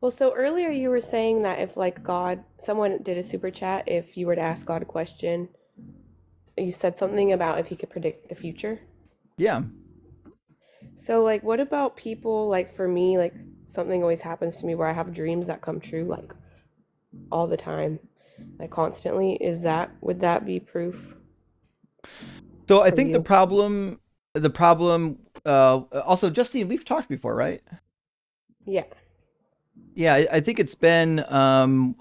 Well, so earlier you were saying that if like God, someone did a super chat, if you were to ask God a question, you said something about if he could predict the future. Yeah. So like, what about people, like for me, like something always happens to me where I have dreams that come true like all the time, like constantly. Would that be proof? So I think the problem, also, Justine, we've talked before, right? Yeah. Yeah, I think it's been,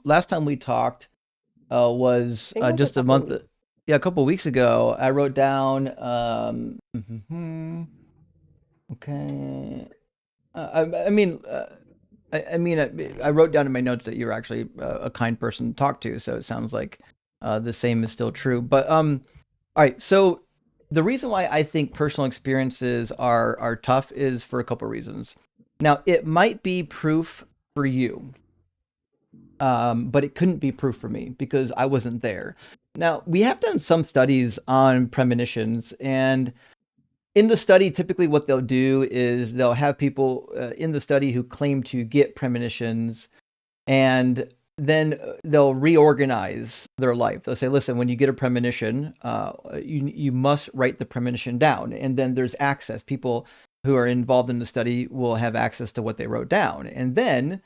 last time we talked, was just a month. Yeah, a couple weeks ago, I wrote down. Okay. I mean, I wrote down in my notes that you're actually a kind person to talk to, so it sounds like the same is still true. But all right. So the reason why I think personal experiences are tough is for a couple reasons. Now, it might be proof for you, but it couldn't be proof for me because I wasn't there. Now, we have done some studies on premonitions, and in the study, typically what they'll do is they'll have people in the study who claim to get premonitions, and then they'll reorganize their life. They'll say, listen, when you get a premonition, you must write the premonition down. And then there's access. People who are involved in the study will have access to what they wrote down. And then,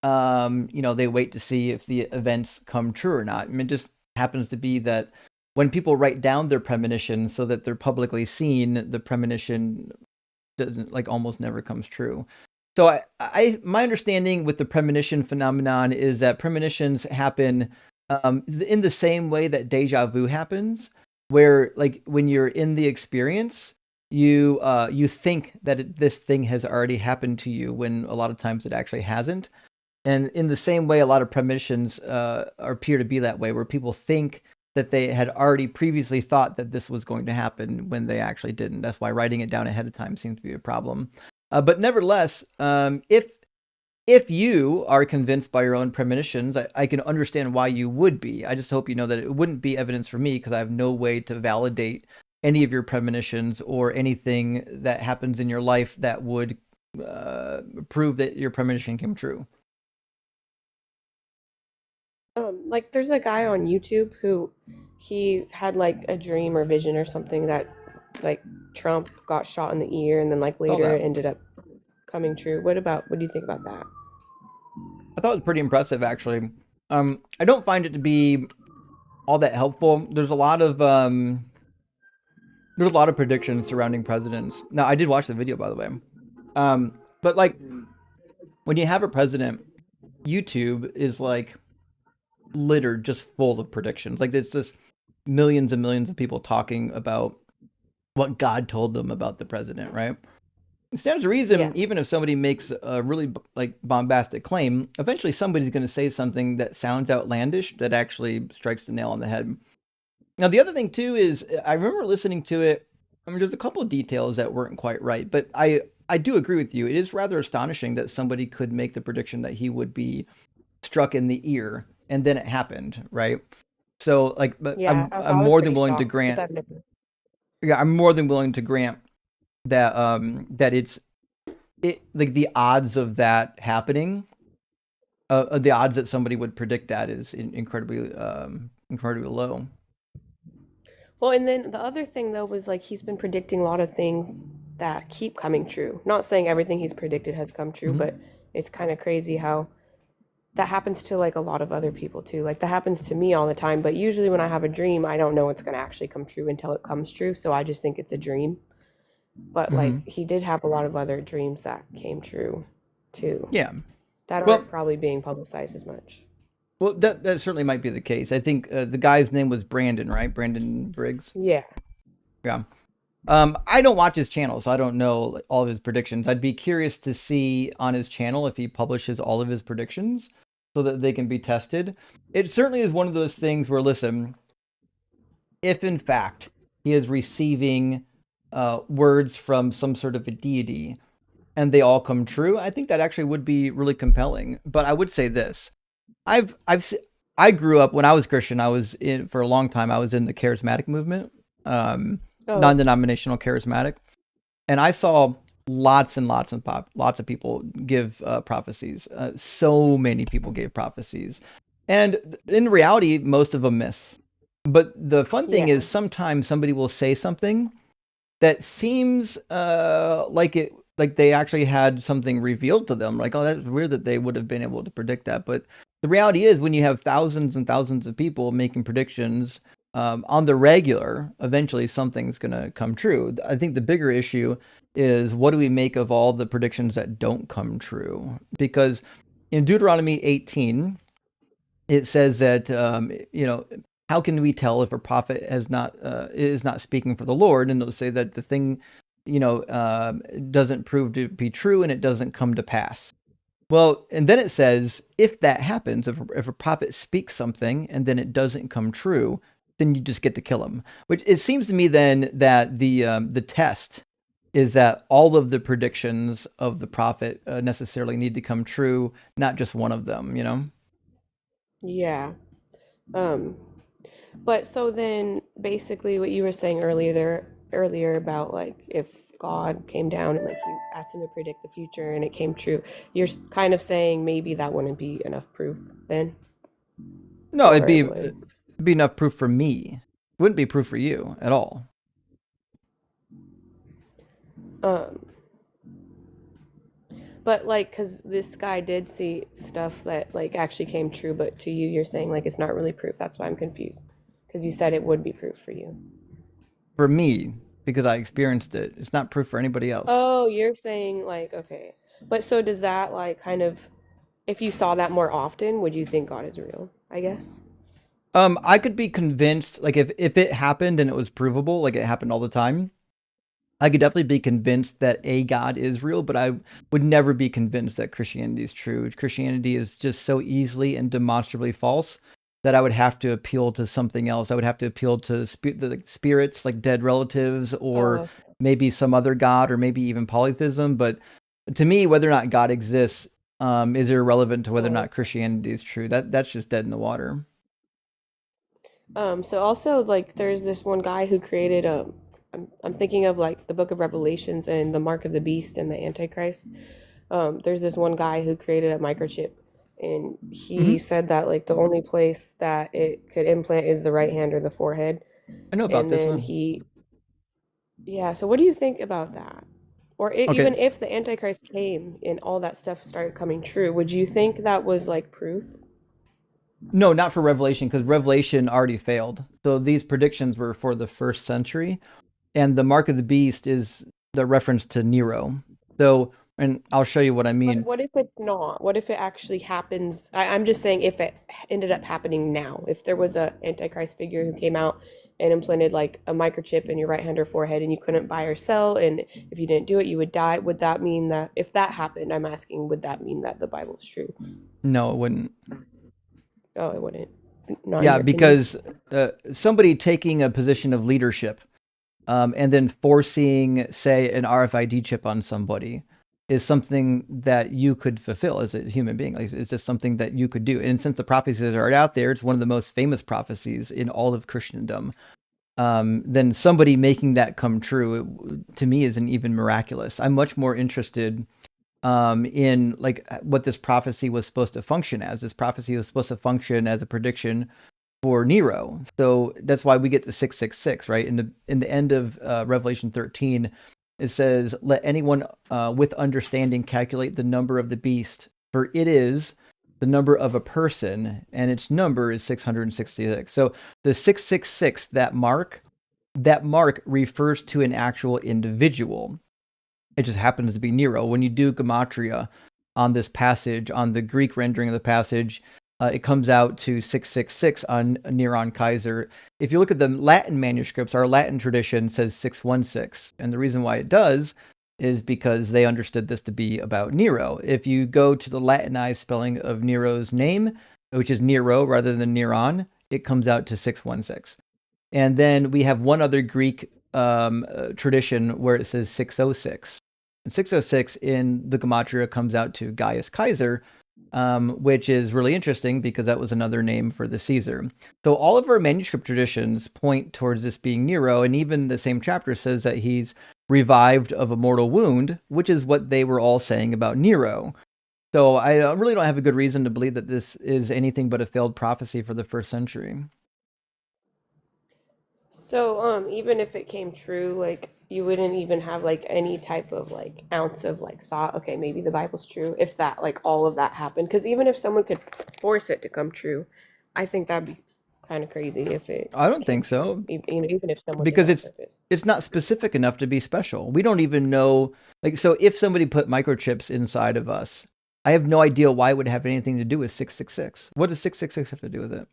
they wait to see if the events come true or not. I mean, it just happens to be that when people write down their premonition so that they're publicly seen, the premonition doesn't almost never comes true. So my understanding with the premonition phenomenon is that premonitions happen in the same way that deja vu happens, where when you're in the experience, you think that this thing has already happened to you when a lot of times it actually hasn't. And in the same way, a lot of premonitions appear to be that way, where people think that they had already previously thought that this was going to happen when they actually didn't. That's why writing it down ahead of time seems to be a problem. But nevertheless, if you are convinced by your own premonitions, I can understand why you would be. I just hope you know that it wouldn't be evidence for me because I have no way to validate any of your premonitions or anything that happens in your life that would prove that your premonition came true. There's a guy on YouTube who he had a dream or vision or something that Trump got shot in the ear, and then later it ended up coming true. What do you think about that? I thought it was pretty impressive, actually. I don't find it to be all that helpful. There's a lot of predictions surrounding presidents. Now, I did watch the video, by the way. But when you have a president, YouTube is littered just full of predictions. It's just millions and millions of people talking about what God told them about the president, right? It stands to reason, even if somebody makes a really bombastic claim, eventually somebody's going to say something that sounds outlandish that actually strikes the nail on the head. Now, the other thing too is I remember listening to it. I mean, there's a couple of details that weren't quite right, but I do agree with you. It is rather astonishing that somebody could make the prediction that he would be struck in the ear, and then it happened, right? So I'm more than willing to grant. I'm more than willing to grant that that the odds of that happening, the odds that somebody would predict that is incredibly low. Well, and then the other thing though was he's been predicting a lot of things that keep coming true. Not saying everything he's predicted has come true, but it's kind of crazy how that happens to a lot of other people too. That happens to me all the time, but usually when I have a dream, I don't know what's going to actually come true until it comes true, so I just think it's a dream. But he did have a lot of other dreams that came true too. Yeah. That aren't probably being publicized as much. Well, that certainly might be the case. I think the guy's name was Brandon, right? Brandon Briggs. Yeah. Yeah. I don't watch his channel, so I don't know all of his predictions. I'd be curious to see on his channel if he publishes all of his predictions so that they can be tested. It certainly is one of those things where, listen, if in fact he is receiving words from some sort of a deity and they all come true, I think that actually would be really compelling. But I would say this. I grew up when I was Christian. For a long time, I was in the charismatic movement. Non-denominational charismatic, and I saw lots and lots of people give prophecies. So many people gave prophecies, and in reality, most of them miss. But the fun thing is sometimes somebody will say something that seems like they actually had something revealed to them. Oh, that's weird that they would have been able to predict that. But the reality is, when you have thousands and thousands of people making predictions on the regular, eventually something's going to come true. I think the bigger issue is, what do we make of all the predictions that don't come true? Because in Deuteronomy 18, it says that how can we tell if a prophet is not speaking for the Lord? And it'll say that the thing doesn't prove to be true and it doesn't come to pass. Well, and then it says, if that happens, if a prophet speaks something and then it doesn't come true, then you just get to kill him. Which it seems to me then that the test is that all of the predictions of the prophet necessarily need to come true, not just one of them, Yeah. But so then basically what you were saying earlier about like if God came down and like you asked him to predict the future and it came true, you're kind of saying maybe that wouldn't be enough proof then? No, it'd be enough proof for me. It wouldn't be proof for you at all. But like, because this guy did see stuff that like actually came true, but to you, you're saying like it's not really proof. That's why I'm confused. Because you said it would be proof for you. For me, because I experienced it. It's not proof for anybody else. Oh, you're saying like, okay. But so does that like kind of, if you saw that more often, would you think God is real, I guess? I could be convinced, like if it happened and it was provable, like it happened all the time, I could definitely be convinced that a God is real, but I would never be convinced that Christianity is true. Christianity is just so easily and demonstrably false that I would have to appeal to something else. I would have to appeal to the spirits, like dead relatives, or maybe some other God, or maybe even polytheism. But to me, whether or not God exists is irrelevant to whether or not Christianity is true. That's just dead in the water. So also like there's this one guy who created I'm thinking of like the book of Revelations and the mark of the beast and the Antichrist. There's this one guy who created a microchip, and he said that like the only place that it could implant is the right hand or the forehead. I know about this one. So what do you think about that? Or even if the Antichrist came and all that stuff started coming true, would you think that was like proof? No, not for Revelation, because Revelation already failed. So these predictions were for the 1st century. And the mark of the beast is the reference to Nero. So, and I'll show you what I mean. But what if it's not? What if it actually happens? I'm just saying if it ended up happening now, if there was a Antichrist figure who came out and implanted like a microchip in your right hand or forehead and you couldn't buy or sell, and if you didn't do it, you would die. Would that mean that if that happened, I'm asking, would that mean that the Bible's true? No, it wouldn't. Oh, it wouldn't. Yeah, because somebody taking a position of leadership and then forcing, say, an RFID chip on somebody is something that you could fulfill as a human being. Like, it's just something that you could do. And since the prophecies are out there, it's one of the most famous prophecies in all of Christendom. Then somebody making that come true, to me, isn't even miraculous. I'm much more interested in like what this prophecy was supposed to function as. This prophecy was supposed to function as a prediction for Nero. So that's why we get to 666, right? In the end of Revelation 13, it says, "Let anyone with understanding calculate the number of the beast, for it is the number of a person, and its number is 666." So the 666, that mark refers to an actual individual. It just happens to be Nero. When you do gematria on this passage, on the Greek rendering of the passage, it comes out to 666 on Neron Kaiser. If you look at the Latin manuscripts, our Latin tradition says 616. And the reason why it does is because they understood this to be about Nero. If you go to the Latinized spelling of Nero's name, which is Nero rather than Neron, it comes out to 616. And then we have one other Greek tradition where it says 606. And 606 in the gematria comes out to Gaius Kaiser, which is really interesting because that was another name for the Caesar. So all of our manuscript traditions point towards this being Nero, and even the same chapter says that he's revived of a mortal wound, which is what they were all saying about Nero. So I really don't have a good reason to believe that this is anything but a failed prophecy for the 1st century. So even if it came true, like you wouldn't even have like any type of like ounce of like thought, okay, maybe the Bible's true, if that like all of that happened. Because even if someone could force it to come true, I think that'd be kind of crazy if it. I don't think so. Even if someone, because it's not specific enough to be special. We don't even know, like, so if somebody put microchips inside of us, I have no idea why it would have anything to do with 666. What does 666 have to do with it?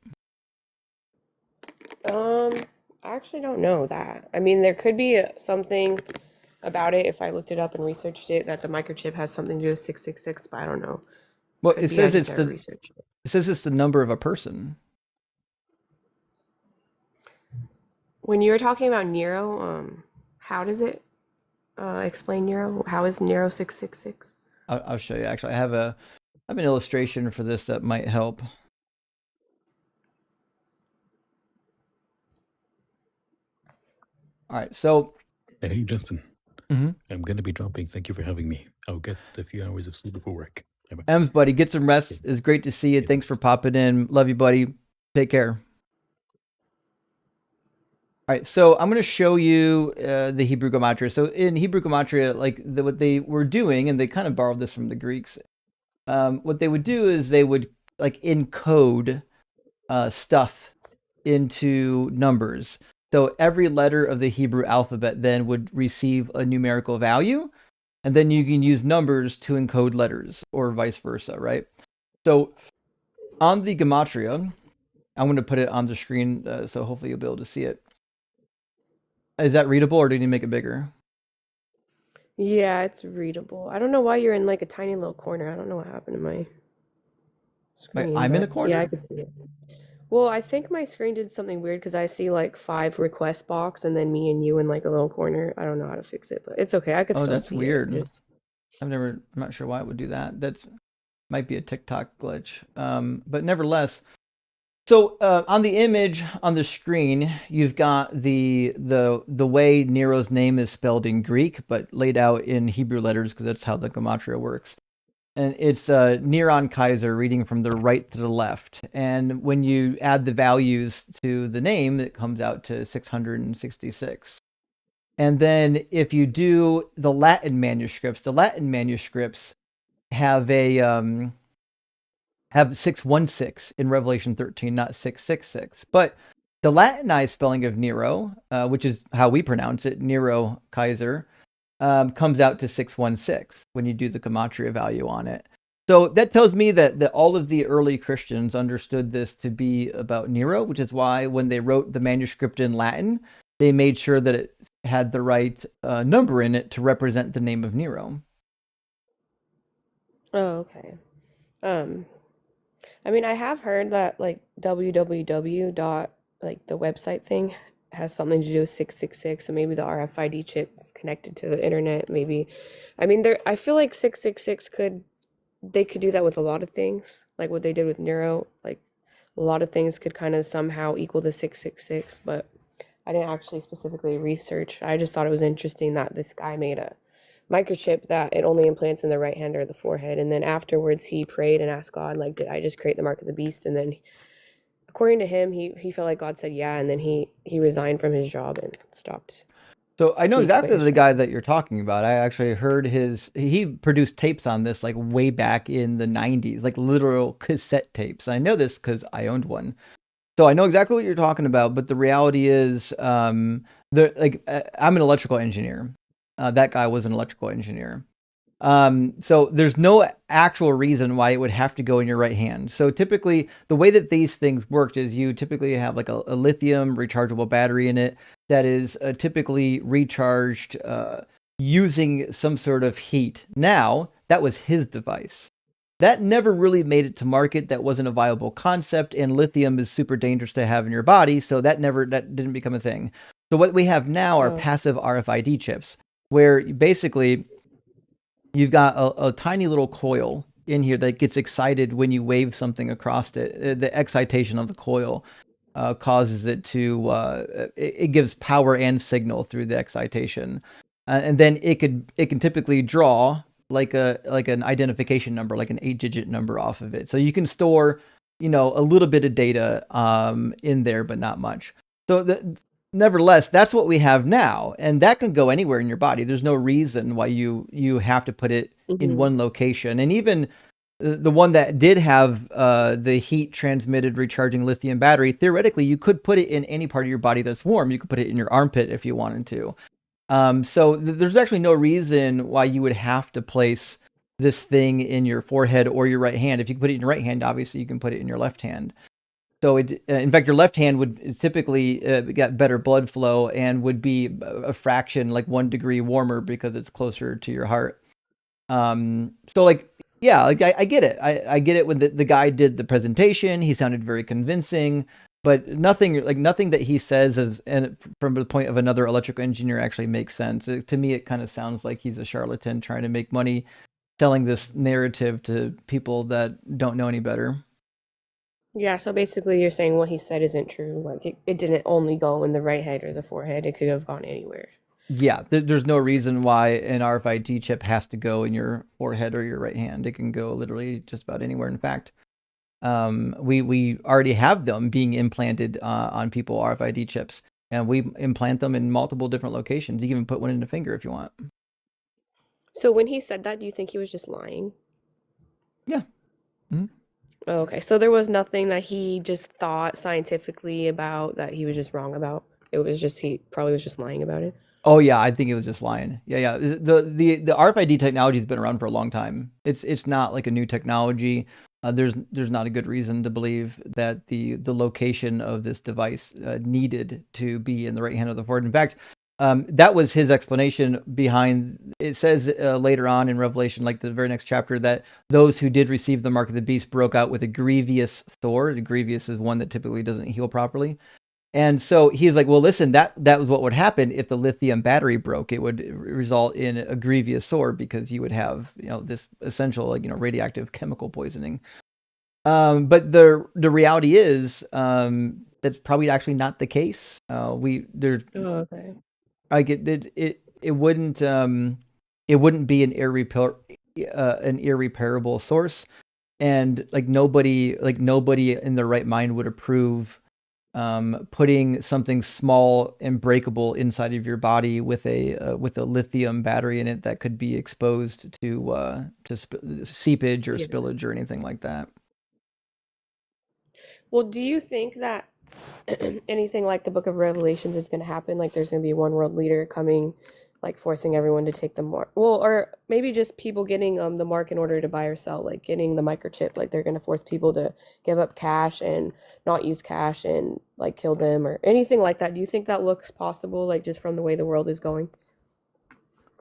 I actually don't know that. I mean, there could be something about it if I looked it up and researched it, that the microchip has something to do with 666, but I don't know. Well, it says it's the number of a person. When you were talking about Nero, how does it explain Nero? How is Nero 666? I'll show you. Actually, I have an illustration for this that might help. All right, so. Hey, Justin. Mm-hmm. I'm going to be dropping. Thank you for having me. I'll get a few hours of sleep before work. Bye-bye. Ems, buddy, get some rest. It's great to see you. Thanks for popping in. Love you, buddy. Take care. All right, so I'm going to show you the Hebrew gematria. So in Hebrew gematria, like what they were doing, and they kind of borrowed this from the Greeks, what they would do is they would like encode stuff into numbers. So every letter of the Hebrew alphabet then would receive a numerical value, and then you can use numbers to encode letters or vice versa, right? So on the gematria, I'm going to put it on the screen so hopefully you'll be able to see it. Is that readable, or do you need to make it bigger? Yeah, it's readable. I don't know why you're in like a tiny little corner. I don't know what happened to my screen. Wait, I'm in a corner? Yeah, I could see it. Well, I think my screen did something weird because I see like 5 request box and then me and you in like a little corner. I don't know how to fix it, but it's okay. I could still see it. Oh, that's weird. I'm not sure why it would do that. That might be a TikTok glitch. But nevertheless, so on the image on the screen, you've got the way Nero's name is spelled in Greek, but laid out in Hebrew letters because that's how the gematria works. And it's Neron Kaiser reading from the right to the left. And when you add the values to the name, it comes out to 666. And then if you do the Latin manuscripts have have 616 in Revelation 13, not 666. But the Latinized spelling of Nero, which is how we pronounce it, Nero Kaiser, comes out to 616 when you do the gematria value on it. So that tells me that all of the early Christians understood this to be about Nero, which is why when they wrote the manuscript in Latin, they made sure that it had the right number in it to represent the name of Nero. Oh, okay. I mean, I have heard that like www. Like the website thing has something to do with 666, and maybe the RFID chip is connected to the internet. Maybe, I mean, I feel like 666 they could do that with a lot of things, like what they did with Nero. Like a lot of things could kind of somehow equal the 666, but I didn't actually specifically research. I just thought it was interesting that this guy made a microchip that it only implants in the right hand or the forehead, and then afterwards he prayed and asked God, like, did I just create the mark of the beast? And then according to him, he felt like God said yeah, and then he resigned from his job and stopped. So I know exactly the guy that you're talking about. I actually heard he produced tapes on this like way back in the 90s, like literal cassette tapes. I know this because I owned one. So I know exactly what you're talking about, but the reality is I'm an electrical engineer. That guy was an electrical engineer. So there's no actual reason why it would have to go in your right hand. So typically the way that these things worked is you typically have like a lithium rechargeable battery in it that is typically recharged using some sort of heat. Now, that was his device. That never really made it to market. That wasn't a viable concept, and lithium is super dangerous to have in your body, so that didn't become a thing. So what we have now are passive RFID chips, where basically you've got a tiny little coil in here that gets excited when you wave something across it. The excitation of the coil causes it to it gives power and signal through the excitation, and then it can typically draw like an identification number, like an 8-digit number off of it. So you can store a little bit of data in there, but not much. So nevertheless, that's what we have now, and that can go anywhere in your body. There's no reason why you have to put it in one location. And even the one that did have the heat transmitted recharging lithium battery, theoretically, you could put it in any part of your body that's warm. You could put it in your armpit if you wanted to. So there's actually no reason why you would have to place this thing in your forehead or your right hand. If you can put it in your right hand, obviously you can put it in your left hand. So in fact, your left hand would typically get better blood flow and would be a fraction, like 1 degree warmer because it's closer to your heart. So like, yeah, like I get it. I get it when the guy did the presentation. He sounded very convincing, but nothing that he says and from the point of another electrical engineer actually makes sense. To me, it kind of sounds like he's a charlatan trying to make money selling this narrative to people that don't know any better. Yeah, so basically you're saying what he said isn't true. Like it didn't only go in the right head or the forehead. It could have gone anywhere. Yeah, there's no reason why an RFID chip has to go in your forehead or your right hand. It can go literally just about anywhere. In fact, we already have them being implanted on people, RFID chips, and we implant them in multiple different locations. You can even put one in the finger if you want. So when he said that, do you think he was just lying? Yeah. Mm-hmm. Oh, okay, so there was nothing that he just thought scientifically about that he was just wrong about. It was just he probably was just lying about it. Oh yeah, I think it was just lying. Yeah. The RFID technology has been around for a long time. It's not like a new technology. There's not a good reason to believe that the location of this device needed to be in the right hand of the forehead. In fact, that was his explanation behind. It says later on in Revelation, like the very next chapter, that those who did receive the mark of the beast broke out with a grievous sore. The grievous is one that typically doesn't heal properly. And so he's like, well, listen, that was what would happen if the lithium battery broke. It would result in a grievous sore because you would have, this essential, radioactive chemical poisoning. But the reality is, that's probably actually not the case. Okay. I get it wouldn't be an irreparable source, and nobody in their right mind would approve putting something small and breakable inside of your body with a lithium battery in it that could be exposed to seepage or spillage or anything like that. Well, do you think that anything like the Book of Revelations is going to happen? Like there's going to be one world leader coming, like forcing everyone to take the mark. Well, or maybe just people getting the mark in order to buy or sell, like getting the microchip. Like they're going to force people to give up cash and not use cash and like kill them or anything like that. Do you think that looks possible, like just from the way the world is going?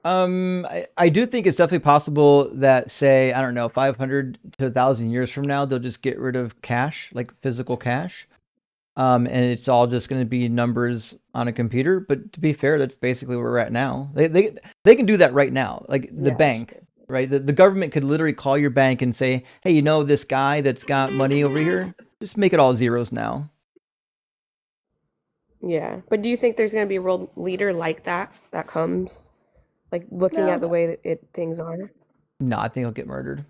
I do think it's definitely possible that, say, I don't know, 500 to 1,000 years from now, they'll just get rid of cash, like physical cash. And it's all just going to be numbers on a computer. But to be fair, that's basically where we're at now. They can do that right now. Like the bank, right? The government could literally call your bank and say, hey, this guy that's got money over here, just make it all zeros now. Yeah. But do you think there's going to be a world leader like that comes, like looking at the way that things are? No, I think he'll get murdered.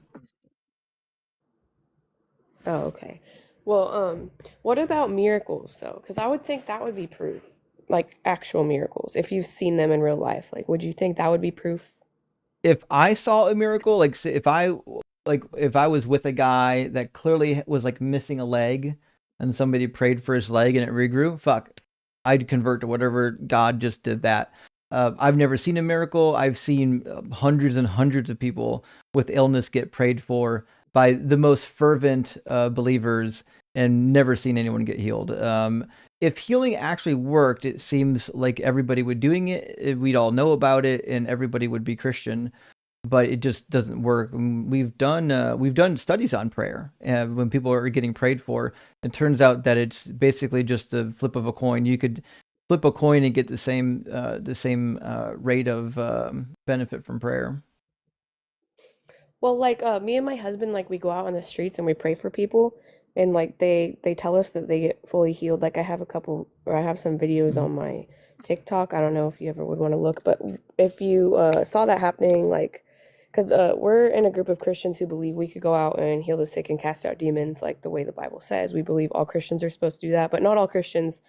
Oh, okay. Well, what about miracles though? Because I would think that would be proof, like actual miracles. If you've seen them in real life, like, would you think that would be proof? If I saw a miracle, like if I was with a guy that clearly was like missing a leg, and somebody prayed for his leg and it regrew, I'd convert to whatever God just did that. I've never seen a miracle. I've seen hundreds and hundreds of people with illness get prayed for by the most fervent believers and never seen anyone get healed. If healing actually worked, it seems like everybody would doing it. We'd all know about it, and everybody would be Christian. But it just doesn't work. We've done studies on prayer, and when people are getting prayed for, it turns out that it's basically just a flip of a coin. You could flip a coin and get the same rate of benefit from prayer. Well, like me and my husband, like we go out on the streets and we pray for people, and like they tell us that they get fully healed. Like I have some videos on my TikTok. I don't know if you ever would want to look, but if you saw that happening, like, because we're in a group of Christians who believe we could go out and heal the sick and cast out demons, like the way the Bible says. We believe all Christians are supposed to do that, but not all Christians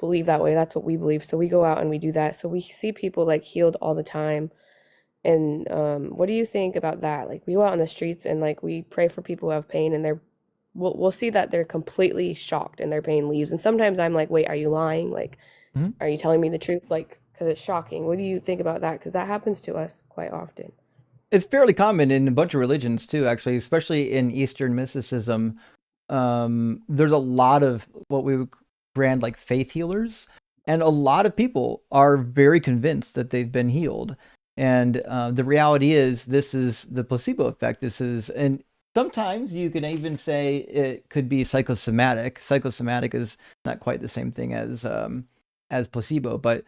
believe that way. That's what we believe. So we go out and we do that. So we see people like healed all the time. And what do you think about that? Like we go out on the streets and like we pray for people who have pain, and we'll see that they're completely shocked and their pain leaves. And sometimes I'm like, wait, are you lying? Like, are you telling me the truth? Like, because it's shocking. What do you think about that? Because that happens to us quite often. It's fairly common in a bunch of religions too, actually, especially in Eastern mysticism. There's a lot of what we would brand like faith healers, and a lot of people are very convinced that they've been healed. And the reality is, this is the placebo effect. And sometimes you can even say it could be psychosomatic. Psychosomatic is not quite the same thing as placebo, but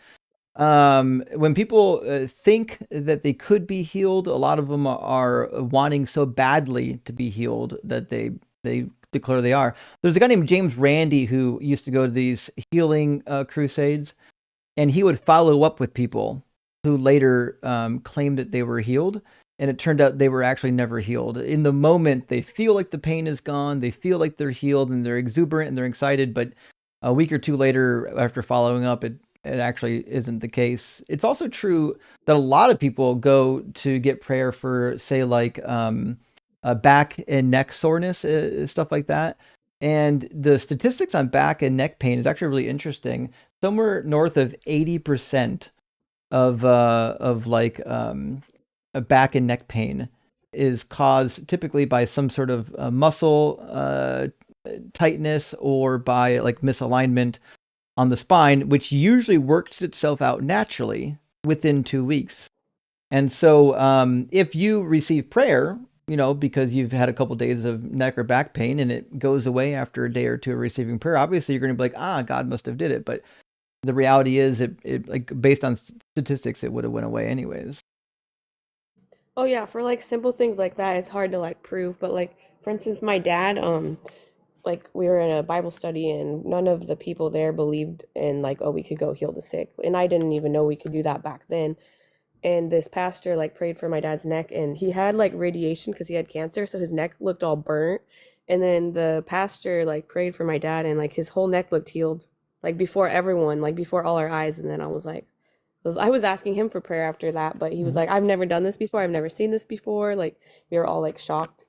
when people think that they could be healed, a lot of them are wanting so badly to be healed that they declare they are. There's a guy named James Randi who used to go to these healing crusades, and he would follow up with people who later claimed that they were healed, and it turned out they were actually never healed. In the moment, they feel like the pain is gone, they feel like they're healed, and they're exuberant and they're excited, but a week or two later, after following up, it actually isn't the case. It's also true that a lot of people go to get prayer for, say, like back and neck soreness, stuff like that. And the statistics on back and neck pain is actually really interesting. Somewhere north of 80% of like a back and neck pain is caused typically by some sort of muscle tightness or by like misalignment on the spine, which usually works itself out naturally within 2 weeks. And so if you receive prayer, because you've had a couple days of neck or back pain and it goes away after a day or two of receiving prayer, obviously you're going to be like, God must have did it. But the reality is, it like based on statistics, it would have went away anyways. Oh yeah, for like simple things like that, it's hard to like prove. But like, for instance, my dad, like we were in a Bible study and none of the people there believed in like, oh, we could go heal the sick. And I didn't even know we could do that back then. And this pastor like prayed for my dad's neck, and he had like radiation because he had cancer, so his neck looked all burnt. And then the pastor like prayed for my dad, and like his whole neck looked healed, like before everyone, like before all our eyes. And then I was asking him for prayer after that, but he was like, I've never done this before, I've never seen this before. Like we were all like shocked.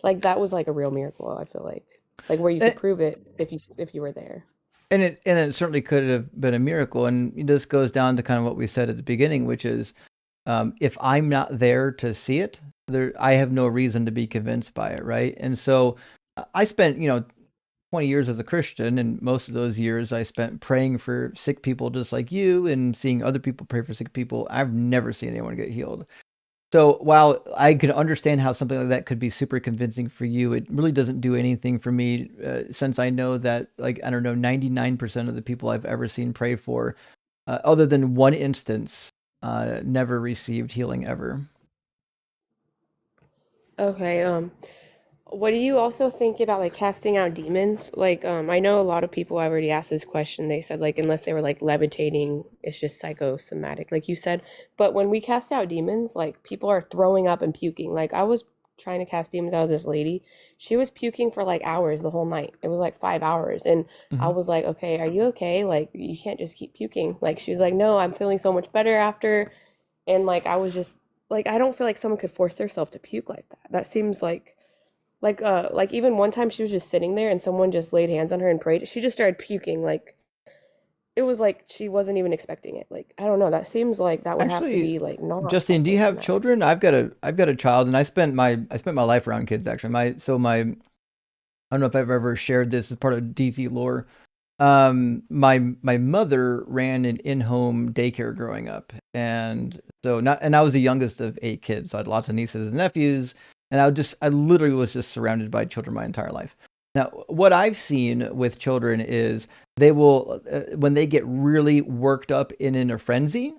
Like that was like a real miracle, I feel like where you could prove it if you were there. And it certainly could have been a miracle. And this goes down to kind of what we said at the beginning, which is if I'm not there to see it, I have no reason to be convinced by it, right? And so I spent 20 years as a Christian, and most of those years I spent praying for sick people just like you and seeing other people pray for sick people. I've never seen anyone get healed. So while I can understand how something like that could be super convincing for you, it really doesn't do anything for me, since I know that, like, I don't know, 99% of the people I've ever seen pray for, other than one instance, never received healing ever. Okay, what do you also think about like casting out demons? Like, I know a lot of people, I've already asked this question. They said like unless they were like levitating, it's just psychosomatic, like you said. But when we cast out demons, like people are throwing up and puking. Like I was trying to cast demons out of this lady. She was puking for like hours the whole night. It was like 5 hours. And I was like, okay, are you okay? Like you can't just keep puking. Like she's like, no, I'm feeling so much better after. And like I was just like, I don't feel like someone could force themselves to puke like that. That seems like even one time she was just sitting there and someone just laid hands on her and prayed. She just started puking. Like it was like she wasn't even expecting it. Like I don't know. That seems like that would have to be like not. Justine, do you have children? I've got a child, and I spent my life around kids actually. I don't know if I've ever shared this as part of DZ lore. My mother ran an in-home daycare growing up, and I was the youngest of 8 kids. So I had lots of nieces and nephews. And I literally was just surrounded by children my entire life. Now, what I've seen with children is they will, when they get really worked up in a frenzy,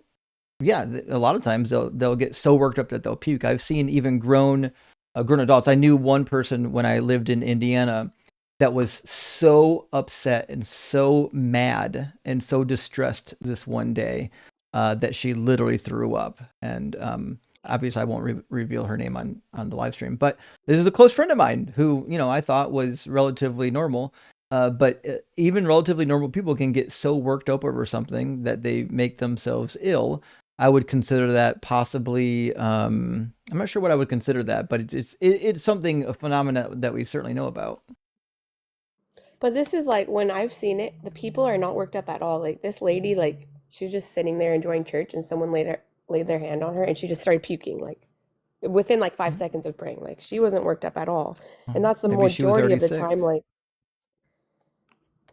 yeah, a lot of times they'll get so worked up that they'll puke. I've seen even grown adults. I knew one person when I lived in Indiana that was so upset and so mad and so distressed this one day that she literally threw up. And obviously, I won't reveal her name on the live stream, but this is a close friend of mine who, I thought was relatively normal. But even relatively normal people can get so worked up over something that they make themselves ill. I would consider that possibly, I'm not sure what I would consider that, but it's something, a phenomena that we certainly know about. But this is like, when I've seen it, the people are not worked up at all. Like this lady, like she's just sitting there enjoying church and someone laid their hand on her and she just started puking. Like within like 5 seconds of praying. Like she wasn't worked up at all. And that's the Maybe she was majority already of the sick. time. Like,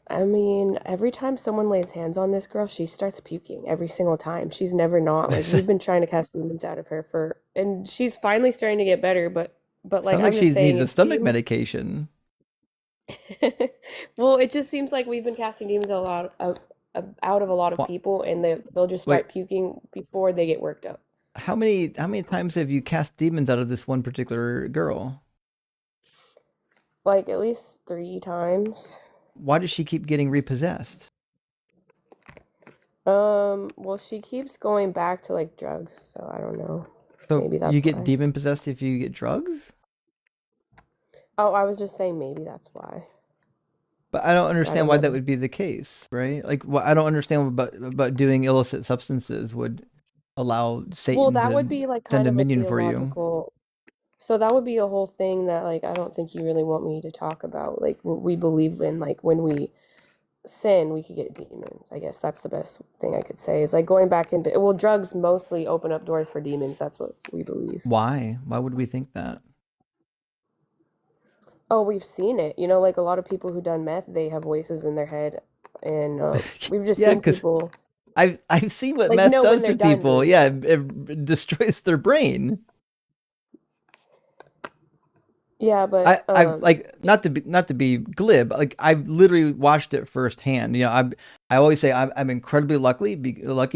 I mean, every time someone lays hands on this girl, she starts puking every single time. She's never not. Like, we've been trying to cast demons out of her and she's finally starting to get better, but like, Sounds I'm like just she saying, needs a stomach medication. Well, it just seems like we've been casting demons out of a lot of people, and they'll just start puking before they get worked up. How many times have you cast demons out of this one particular girl? Like at least 3 times. Why does she keep getting repossessed? Well, she keeps going back to like drugs, so I don't know. So maybe that's you get why. demon possessed if you get drugs? Oh, I was just saying maybe that's why. But I don't understand why that would be the case, right? Like, I don't understand about doing illicit substances would allow Satan Well, that to would be like send kind a of a minion for you. theological. So that would be a whole thing that like I don't think you really want me to talk about. Like what we believe in, like when we sin, we could get demons. I guess that's the best thing I could say is like going back into, well, drugs mostly open up doors for demons. That's what we believe. Why? Why would we think that? Oh, we've seen it. You know, like a lot of people who done meth, they have voices in their head, and we've just seen people. I've seen what like, meth does when to they're people. done, Yeah, it destroys their brain. Yeah, but I like not to be glib. Like I've literally watched it firsthand. You know, I always say I'm incredibly lucky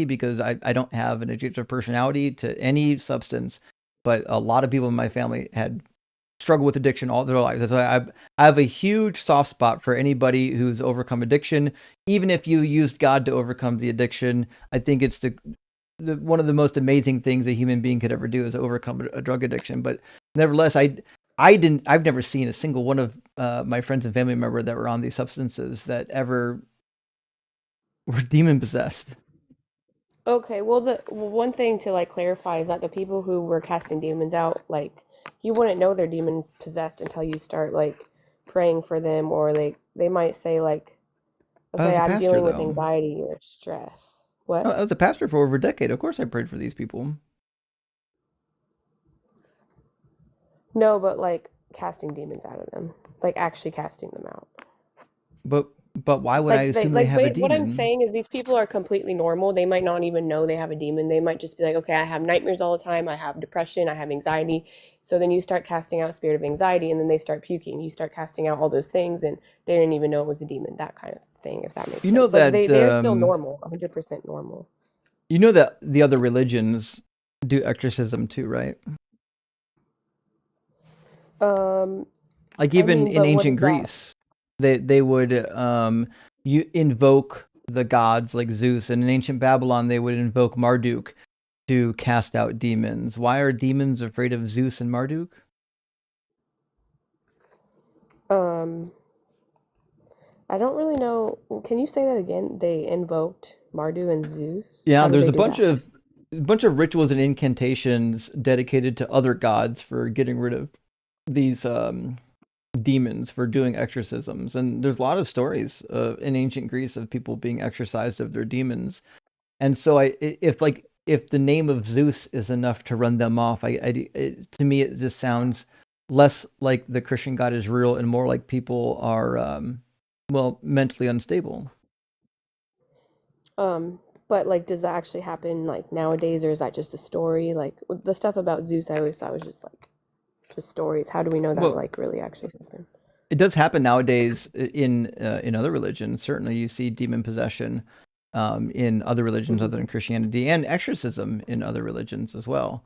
because I don't have an addictive personality to any substance, but a lot of people in my family had struggled with addiction all their lives. That's why I have a huge soft spot for anybody who's overcome addiction. Even if you used God to overcome the addiction, I think it's the one of the most amazing things a human being could ever do is overcome a drug addiction. But nevertheless, I've never seen a single one of my friends and family member that were on these substances that ever were demon possessed. Okay, well, the one thing to like clarify is that the people who were casting demons out, like you wouldn't know they're demon possessed until you start like praying for them, or they might say like, okay, I'm dealing with anxiety or stress. What? I was a pastor for over a decade. Of course I prayed for these people. No, but like casting demons out of them, like actually casting them out. But why would I assume they have a demon? What I'm saying is these people are completely normal. They might not even know they have a demon. They might just be like, okay, I have nightmares all the time. I have depression. I have anxiety. So then you start casting out spirit of anxiety, and then they start puking. You start casting out all those things, and they didn't even know it was a demon. That kind of thing, if that makes sense. You know that they're still normal, 100% normal. You know that the other religions do exorcism too, right? Like even in ancient Greece, they would you invoke the gods like Zeus, and in ancient Babylon they would invoke Marduk to cast out demons. Why are demons afraid of Zeus and Marduk? I don't really know. Can you say that again? They invoked Marduk and Zeus? Yeah, there's a bunch of rituals and incantations dedicated to other gods for getting rid of these demons, for doing exorcisms. And there's a lot of stories in ancient Greece of people being exorcised of their demons. And so if the name of Zeus is enough to run them off, to me it just sounds less like the Christian God is real and more like people are mentally unstable. But like, does that actually happen like nowadays, or is that just a story? Like the stuff about Zeus, I always thought was just stories. How do we know that like really actually happened? It does happen nowadays in other religions. Certainly, you see demon possession in other religions other than Christianity, and exorcism in other religions as well.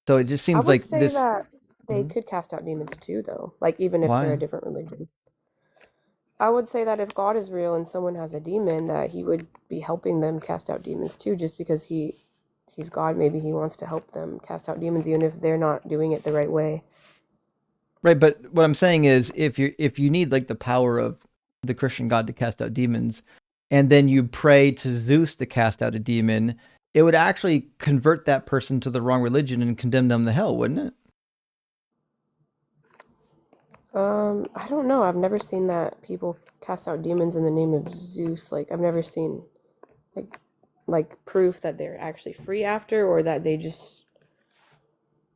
So it just seems like this. That they could cast out demons too, though. Like even if they're a different religion. I would say that if God is real and someone has a demon, that he would be helping them cast out demons too, just because he's God. Maybe he wants to help them cast out demons, even if they're not doing it the right way. Right, but what I'm saying is, if you need like the power of the Christian God to cast out demons, and then you pray to Zeus to cast out a demon, it would actually convert that person to the wrong religion and condemn them to hell, wouldn't it? I don't know. I've never seen that people cast out demons in the name of Zeus. Like I've never seen like proof that they're actually free after, or that they just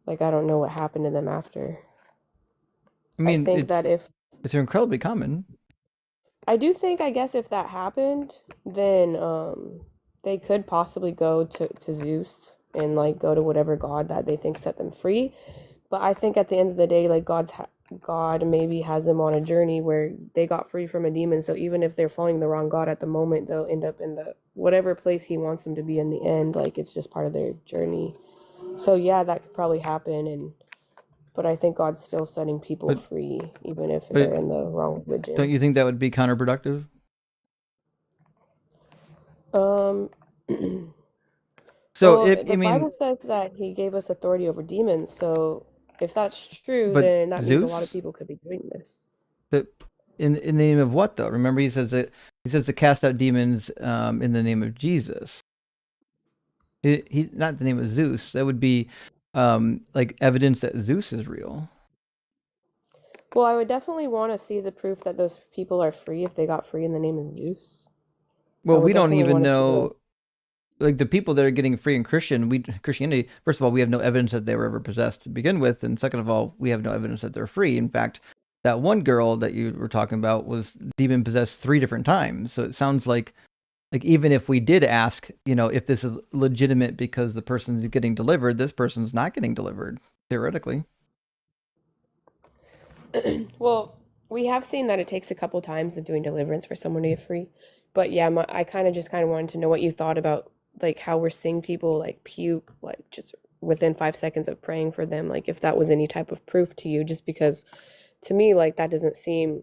Like, I don't know what happened to them after. I mean, I think that if it's incredibly common. I do think, I guess, if that happened, then they could possibly go to Zeus and like go to whatever god that they think set them free. But I think at the end of the day, like God maybe has them on a journey where they got free from a demon. So even if they're following the wrong god at the moment, they'll end up in the whatever place he wants them to be in the end. Like it's just part of their journey. So yeah, that could probably happen. But I think God's still setting people free, even if they're in the wrong religion. Don't you think that would be counterproductive? So well, the Bible says that he gave us authority over demons. So if that's true, then that means a lot of people could be doing this. But in the name of what, though? Remember, he says to cast out demons in the name of Jesus. He not the name of Zeus. That would be like evidence that Zeus is real. Well, I would definitely want to see the proof that those people are free if they got free in the name of Zeus. Well, we don't even know, like the people that are getting free in Christianity, first of all, we have no evidence that they were ever possessed to begin with. And second of all, we have no evidence that they're free. In fact, that one girl that you were talking about was demon possessed 3 different times. So it sounds like even if we did ask, if this is legitimate because the person's getting delivered, this person's not getting delivered, theoretically. Well, we have seen that it takes a couple times of doing deliverance for someone to get free. But yeah, I kind of wanted to know what you thought about like how we're seeing people like puke like just within 5 seconds of praying for them, like if that was any type of proof to you, just because to me like that doesn't seem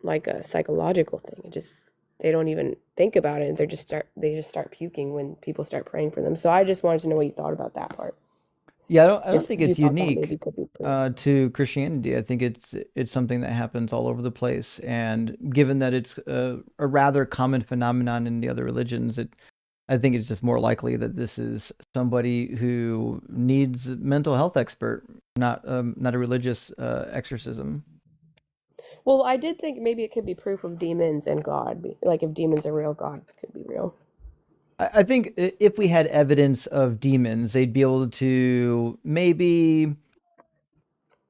like a psychological thing. They don't even think about it. They just start puking when people start praying for them. So I just wanted to know what you thought about that part. Yeah, I don't think it's unique to Christianity. I think it's something that happens all over the place. And given that it's a rather common phenomenon in the other religions, I think it's just more likely that this is somebody who needs a mental health expert, not a religious exorcism. Well, I did think maybe it could be proof of demons and God. Like if demons are real, God could be real. I think if we had evidence of demons, they'd be able to maybe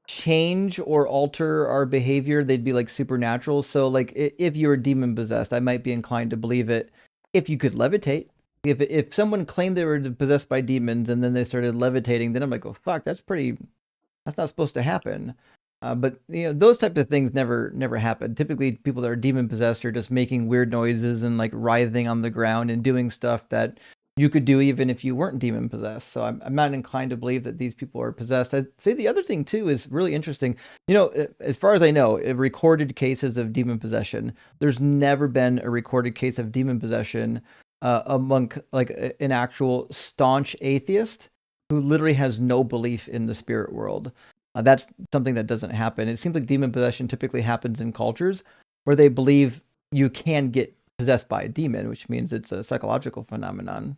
change or alter our behavior. They'd be like supernatural. So like if you were demon possessed, I might be inclined to believe it if you could levitate. If someone claimed they were possessed by demons and then they started levitating, then I'm like, oh fuck, that's not supposed to happen. But those types of things never happen. Typically, people that are demon possessed are just making weird noises and like writhing on the ground and doing stuff that you could do even if you weren't demon possessed. So I'm not inclined to believe that these people are possessed. I'd say the other thing too is really interesting. As far as I know, recorded cases of demon possession, there's never been a recorded case of demon possession among like an actual staunch atheist who literally has no belief in the spirit world. That's something that doesn't happen. It seems like demon possession typically happens in cultures where they believe you can get possessed by a demon, which means it's a psychological phenomenon.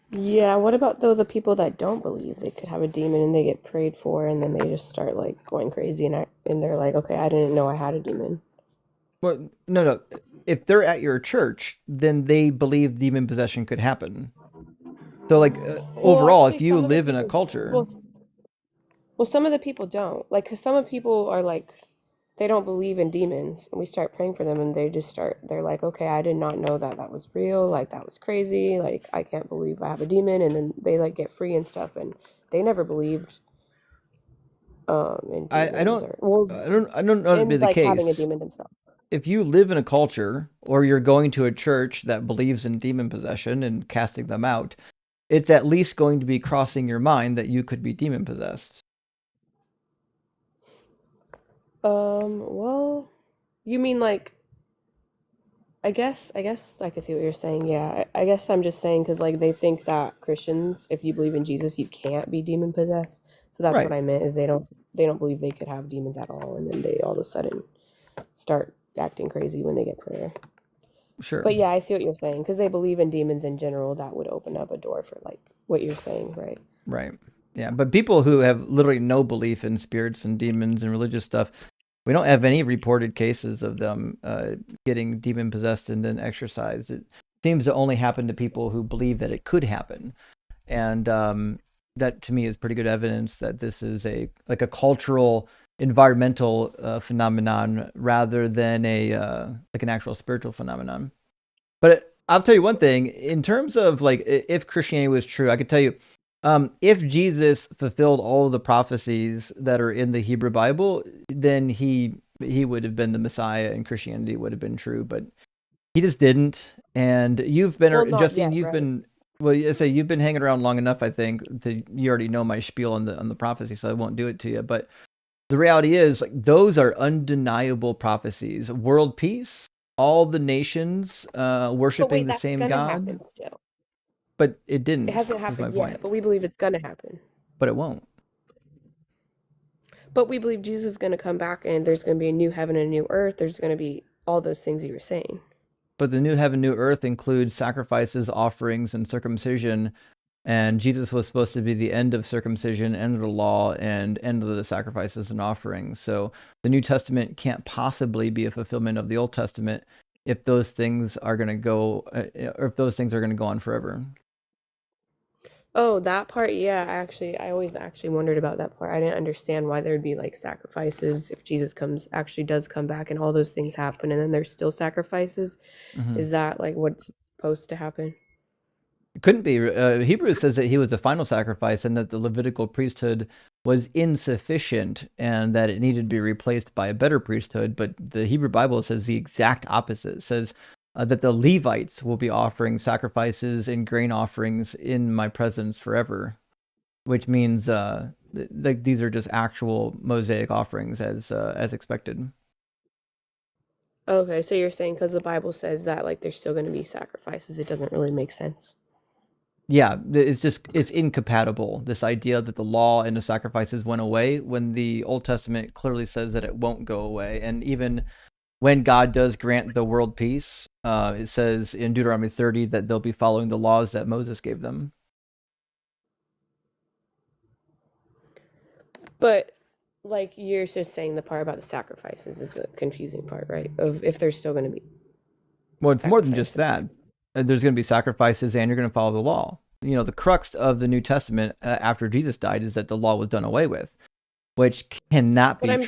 Yeah, what about though the people that don't believe they could have a demon and they get prayed for and then they just start like going crazy and they're like, okay, I didn't know I had a demon. Well, no. If they're at your church, then they believe demon possession could happen. So like overall, actually, if you live in a culture... Well, some of the people don't. Like, because some of the people are like, they don't believe in demons. And we start praying for them and they're like, okay, I did not know that was real. Like, that was crazy. Like, I can't believe I have a demon. And then they like get free and stuff. And they never believed in demons. I don't know to be the like case. Having a demon themselves. If you live in a culture or you're going to a church that believes in demon possession and casting them out, it's at least going to be crossing your mind that you could be demon possessed. Well, you mean like, I guess I could see what you're saying. Yeah, I guess I'm just saying because like they think that Christians, if you believe in Jesus, you can't be demon possessed. So that's what I meant is they don't believe they could have demons at all, and then they all of a sudden start acting crazy when they get prayer. Sure. But yeah, I see what you're saying because they believe in demons in general. That would open up a door for like what you're saying, right? Right. Yeah, but people who have literally no belief in spirits and demons and religious stuff, we don't have any reported cases of them getting demon possessed and then exorcised. It seems to only happen to people who believe that it could happen. And that to me is pretty good evidence that this is a cultural, environmental phenomenon rather than an actual spiritual phenomenon. But I'll tell you one thing, in terms of like if Christianity was true, I could tell you, if Jesus fulfilled all of the prophecies that are in the Hebrew Bible, then he would have been the Messiah and Christianity would have been true, but he just didn't. And you've been, Justine, you've been, well, you say you've been hanging around long enough, I think, that you already know my spiel on the prophecy, so I won't do it to you. But the reality is, like, those are undeniable prophecies. World peace, all the nations worshiping the same God. But it didn't. It hasn't happened yet, but we believe it's going to happen. But it won't. But we believe Jesus is going to come back and there's going to be a new heaven and a new earth. There's going to be all those things you were saying. But the new heaven, new earth includes sacrifices, offerings, and circumcision. And Jesus was supposed to be the end of circumcision, end of the law, and end of the sacrifices and offerings. So the New Testament can't possibly be a fulfillment of the Old Testament if those things are going to go, or if those things are going to go on forever. Oh, that part, yeah. I always actually wondered about that part. I didn't understand why there would be like sacrifices if Jesus does come back and all those things happen and then there's still sacrifices. Mm-hmm. Is that like what's supposed to happen? It couldn't be. Hebrews says that he was the final sacrifice and that the Levitical priesthood was insufficient and that it needed to be replaced by a better priesthood. But the Hebrew Bible says the exact opposite. It says that the Levites will be offering sacrifices and grain offerings in my presence forever, which means like these are just actual Mosaic offerings as expected. Okay, so you're saying because the Bible says that like there's still going to be sacrifices, it doesn't really make sense. Yeah, it's incompatible. This idea that the law and the sacrifices went away when the Old Testament clearly says that it won't go away, and even when God does grant the world peace, it says in Deuteronomy 30 that they'll be following the laws that Moses gave them. But, like, you're just saying the part about the sacrifices is the confusing part, right? Of if there's still going to be. Well, it's more than just that. There's going to be sacrifices and you're going to follow the law. You know, the crux of the New Testament after Jesus died is that the law was done away with, which cannot be true. I'm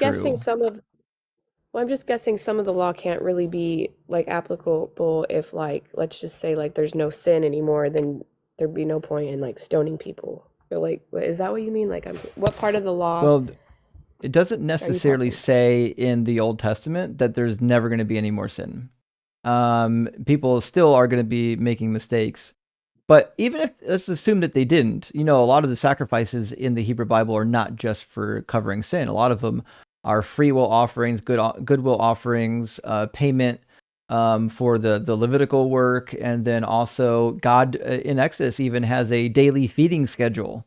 just guessing some of the law can't really be like applicable if like, let's just say like there's no sin anymore, then there'd be no point in like stoning people. Or like, is that what you mean? Like, what part of the law? Well, it doesn't necessarily say in the Old Testament that there's never going to be any more sin. People still are going to be making mistakes. But even if, let's assume that they didn't, you know, a lot of the sacrifices in the Hebrew Bible are not just for covering sin. A lot of them are free will offerings, goodwill offerings, payment for the Levitical work. And then also God in Exodus even has a daily feeding schedule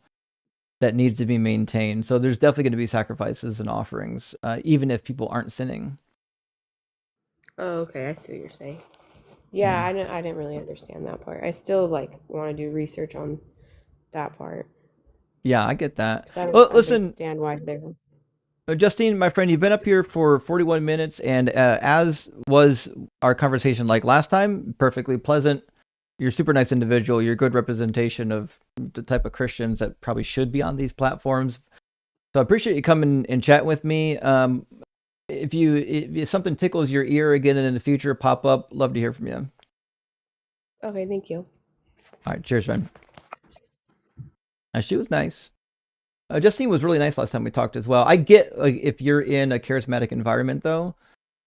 that needs to be maintained. So there's definitely going to be sacrifices and offerings, even if people aren't sinning. Oh, okay. I see what you're saying. Yeah, I didn't really understand that part. I still like want to do research on that part. Yeah, I get that. Well, listen, understand why they're... Justine, my friend, you've been up here for 41 minutes, and as was our conversation like last time, perfectly pleasant. You're a super nice individual. You're a good representation of the type of Christians that probably should be on these platforms. So I appreciate you coming and chatting with me. If something tickles your ear again and in the future pop up, love to hear from you. Okay, thank you. All right, cheers, man. She was nice. Justine was really nice last time we talked as well. I get like if you're in a charismatic environment though,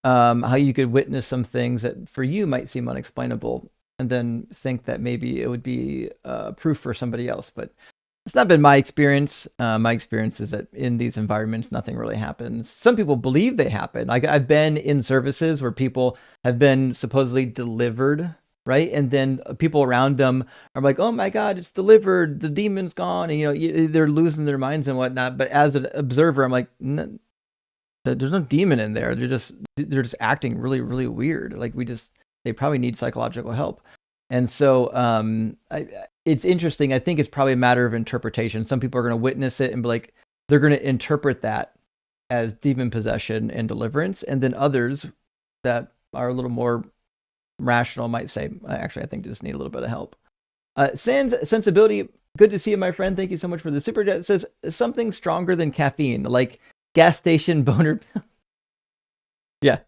how you could witness some things that for you might seem unexplainable and then think that maybe it would be proof for somebody else. But it's not been my experience. My experience is that in these environments, nothing really happens. Some people believe they happen. Like I've been in services where people have been supposedly delivered, right? And then people around them are like, oh my God, it's delivered. The demon's gone. And, you know, they're losing their minds and whatnot. But as an observer, I'm like, there's no demon in there. They're just acting really, really weird. Like they probably need psychological help. And so it's interesting. I think it's probably a matter of interpretation. Some people are going to witness it and be like, they're going to interpret that as demon possession and deliverance. And then others that are a little more rational might say, actually, I think they just need a little bit of help. Sensibility, good to see you, my friend. Thank you so much for the super chat. It says something stronger than caffeine, like gas station boner. Yeah.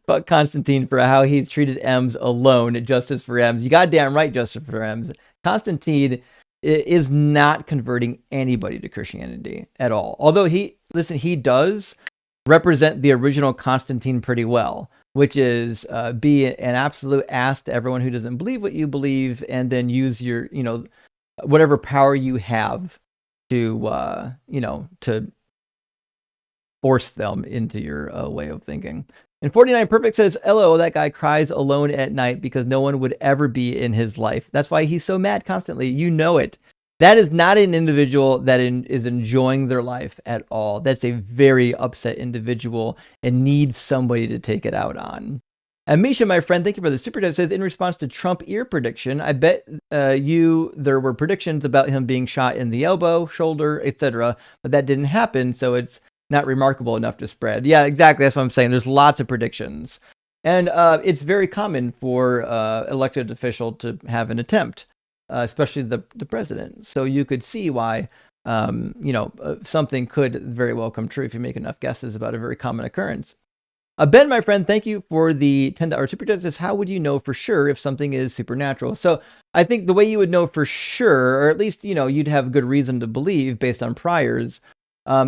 Fuck Constantine for how he treated M's alone. Justice for M's. You goddamn right, justice for M's. Constantine is not converting anybody to Christianity at all. Although he does represent the original Constantine pretty well, which is be an absolute ass to everyone who doesn't believe what you believe, and then use your, whatever power you have to, to force them into your way of thinking. And 49 Perfect says, LO, that guy cries alone at night because no one would ever be in his life. That's why he's so mad constantly. You know it. That is not an individual that is enjoying their life at all. That's a very upset individual and needs somebody to take it out on. And Misha, my friend, thank you for the super chat. Says, in response to Trump ear prediction, I bet there were predictions about him being shot in the elbow, shoulder, etc., but that didn't happen, so it's not remarkable enough to spread. Yeah, exactly. That's what I'm saying. There's lots of predictions. And it's very common for elected official to have an attempt, especially the president. So you could see why, something could very well come true if you make enough guesses about a very common occurrence. Ben, my friend, thank you for the $10 super chat. Says, how would you know for sure if something is supernatural? So I think the way you would know for sure, or at least, you'd have good reason to believe based on priors,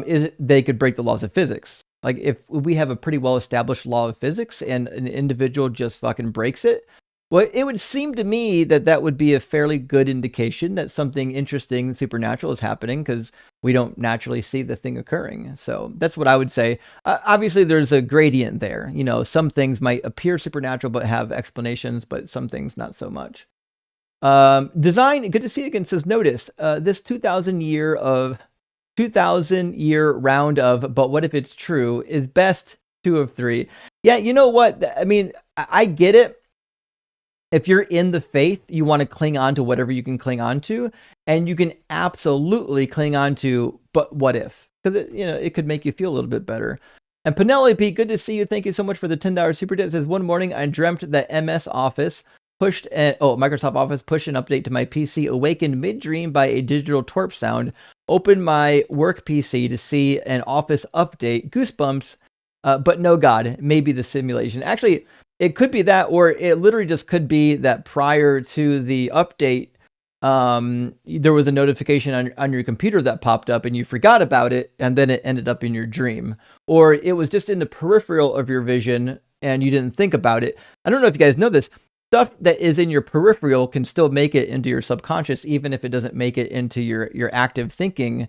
is they could break the laws of physics. Like if we have a pretty well-established law of physics and an individual just fucking breaks it, well, it would seem to me that would be a fairly good indication that something interesting, supernatural is happening, because we don't naturally see the thing occurring. So that's what I would say. Obviously, there's a gradient there. Some things might appear supernatural but have explanations, but some things not so much. Design, good to see you again, says, notice this 2,000 year round of, but what if it's true, is best 2 of 3. Yeah, you know what? I mean, I get it. If you're in the faith, you want to cling on to whatever you can cling on to, and you can absolutely cling on to, but what if? Because it could make you feel a little bit better. And Penelope, good to see you. Thank you so much for the $10 super chat. Says, one morning I dreamt that Microsoft Office pushed an update to my PC, awakened mid-dream by a digital twerp sound, opened my work PC to see an Office update, goosebumps, but no God, maybe the simulation. Actually, it could be that, or it literally just could be that prior to the update, there was a notification on your computer that popped up and you forgot about it, and then it ended up in your dream. Or it was just in the peripheral of your vision and you didn't think about it. I don't know if you guys know this. Stuff that is in your peripheral can still make it into your subconscious, even if it doesn't make it into your active thinking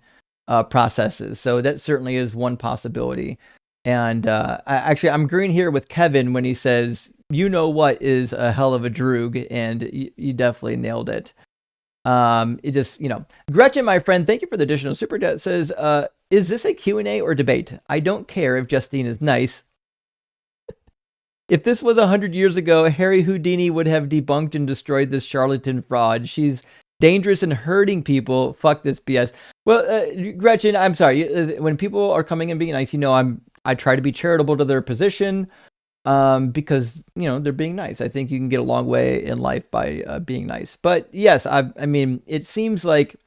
processes. So that certainly is one possibility. And I'm agreeing here with Kevin when he says, what is a hell of a droog, and you definitely nailed it. It just, Gretchen, my friend, thank you for the additional super chat. Says, is this a Q&A or debate? I don't care if Justine is nice. If this was 100 years ago, Harry Houdini would have debunked and destroyed this charlatan fraud. She's dangerous and hurting people. Fuck this BS. Well, Gretchen, I'm sorry. When people are coming and being nice, I try to be charitable to their position, because they're being nice. I think you can get a long way in life by being nice. But yes, I mean, it seems like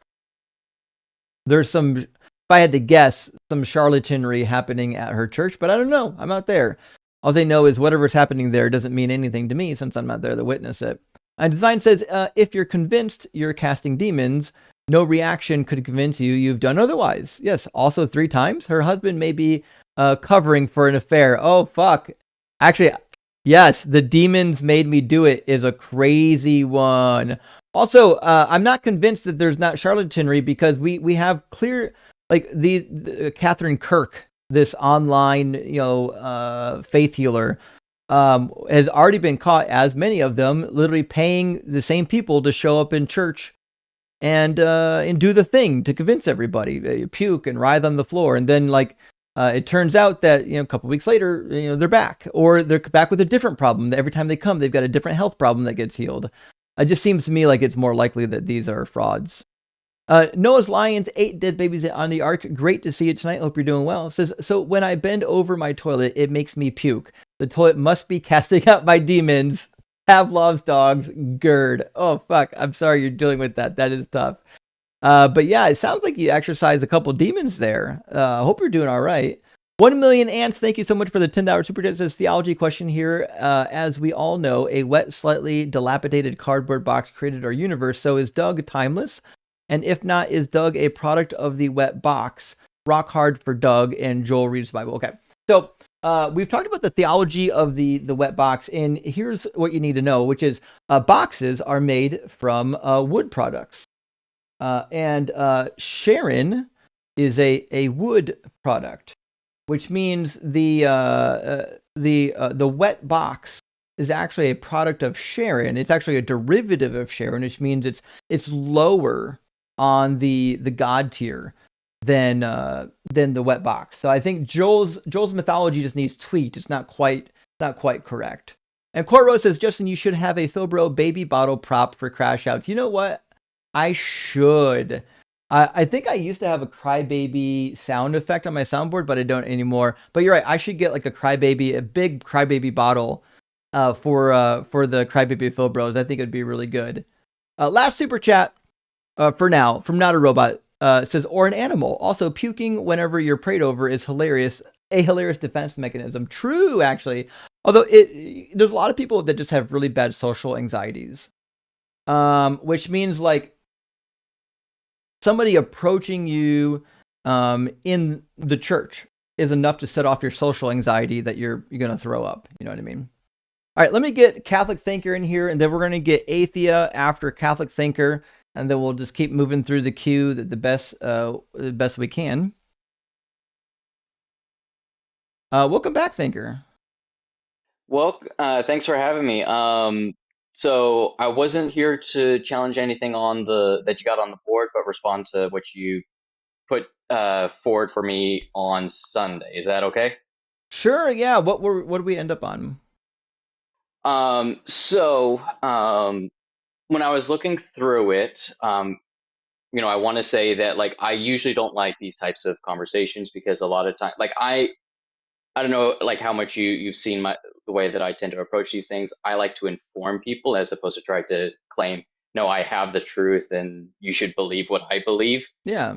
there's some, if I had to guess, some charlatanry happening at her church. But I don't know. I'm not there. All they know is whatever's happening there doesn't mean anything to me, since I'm not there to witness it. And Design says, if you're convinced you're casting demons, no reaction could convince you you've done otherwise. Yes, also 3 times. Her husband may be covering for an affair. Oh, fuck. Actually, yes, the demons made me do it is a crazy one. Also, I'm not convinced that there's not charlatanry, because we have clear, like the Catherine Kirk, this online, faith healer, has already been caught, as many of them, literally paying the same people to show up in church and do the thing to convince everybody, puke and writhe on the floor. And then it turns out that, a couple weeks later, they're back, or they're back with a different problem. Every time they come, they've got a different health problem that gets healed. It just seems to me like it's more likely that these are frauds. Noah's Lions, 8 dead babies on the ark. Great to see you tonight. Hope you're doing well. It says, so when I bend over my toilet, it makes me puke. The toilet must be casting out my demons. Pavlov's dogs, GERD. Oh, fuck. I'm sorry you're dealing with that. That is tough. But yeah, it sounds like you exercised a couple demons there. I hope you're doing all right. 1 million ants, thank you so much for the $10 super chat. It says theology question here. As we all know, a wet, slightly dilapidated cardboard box created our universe. So is Doug timeless? And if not, is Doug a product of the wet box? Rock hard for Doug, and Joel reads the Bible. Okay, so we've talked about the theology of the wet box, and here's what you need to know, which is boxes are made from wood products. And Sharon is a wood product, which means the wet box is actually a product of Sharon. It's actually a derivative of Sharon, which means it's lower on the God tier than the wet box. So I think Joel's mythology just needs tweaked. It's not quite correct. And Corro says, Justin, you should have a Philbro baby bottle prop for crash outs. You know what? I should. I think I used to have a crybaby sound effect on my soundboard, but I don't anymore. But you're right. I should get like a big crybaby bottle for the crybaby Philbros. I think it'd be really good. Last super chat for now from Not a Robot says, or an animal. Also, puking whenever you're prayed over is hilarious. A hilarious defense mechanism. True, actually. Although there's a lot of people that just have really bad social anxieties, which means like somebody approaching you in the church is enough to set off your social anxiety that you're going to throw up. You know what I mean? All right, let me get Catholic Thinker in here, and then we're going to get Athea after Catholic Thinker, and then we'll just keep moving through the queue the best we can. Welcome back, Thinker. Well, thanks for having me. So I wasn't here to challenge anything on that you got on the board, but respond to what you put forward for me on Sunday. Is that okay? Sure. Yeah. What did we end up on? So when I was looking through it, I want to say that like I usually don't like these types of conversations because a lot of time, like I don't know like how much you've seen the way that I tend to approach these things. I like to inform people as opposed to try to claim, no, I have the truth and you should believe what I believe. Yeah.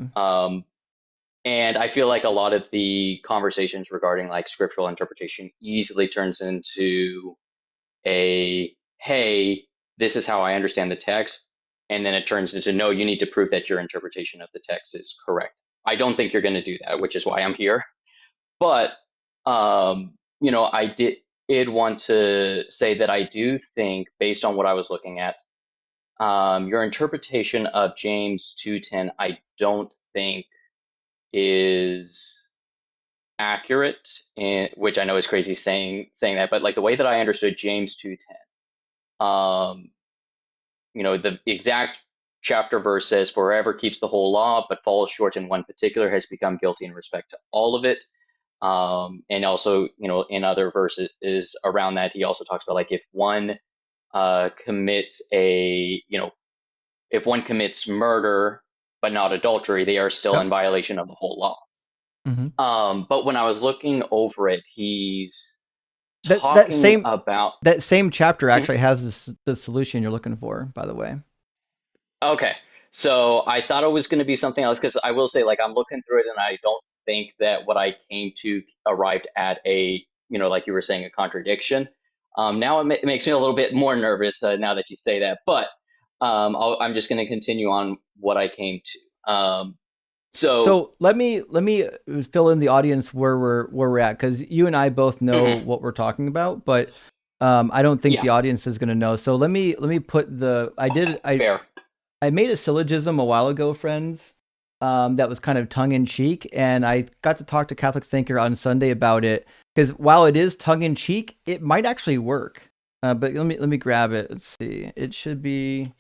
And I feel like a lot of the conversations regarding like scriptural interpretation easily turns into hey, this is how I understand the text. And then it turns into, no, you need to prove that your interpretation of the text is correct. I don't think you're going to do that, which is why I'm here. But, I did want to say that I do think, based on what I was looking at, your interpretation of James 2:10, I don't think is accurate, which I know is crazy saying that, but like the way that I understood James 2:10, the exact chapter verse says, "For whoever keeps the whole law but falls short in one particular has become guilty in respect to all of it." And also, in other verses around that, he also talks about like if one commits if one commits murder but not adultery, they are still in violation of the whole law. Mm-hmm. But when I was looking over it, he's talking about that same chapter actually has the solution you're looking for, by the way. Okay. So I thought it was going to be something else because I will say, like, I'm looking through it and I don't think that what I came to arrived at a, like you were saying, a contradiction. Now it makes me a little bit more nervous now that you say that, but I'm just going to continue on what I came to. So let me fill in the audience where we're at, because you and I both know what we're talking about, but I don't think the audience is going to know. So let me put I made a syllogism a while ago, friends, that was kind of tongue in cheek, and I got to talk to Catholic Thinker on Sunday about it, because while it is tongue in cheek, it might actually work. But let me grab it. Let's see. It should be.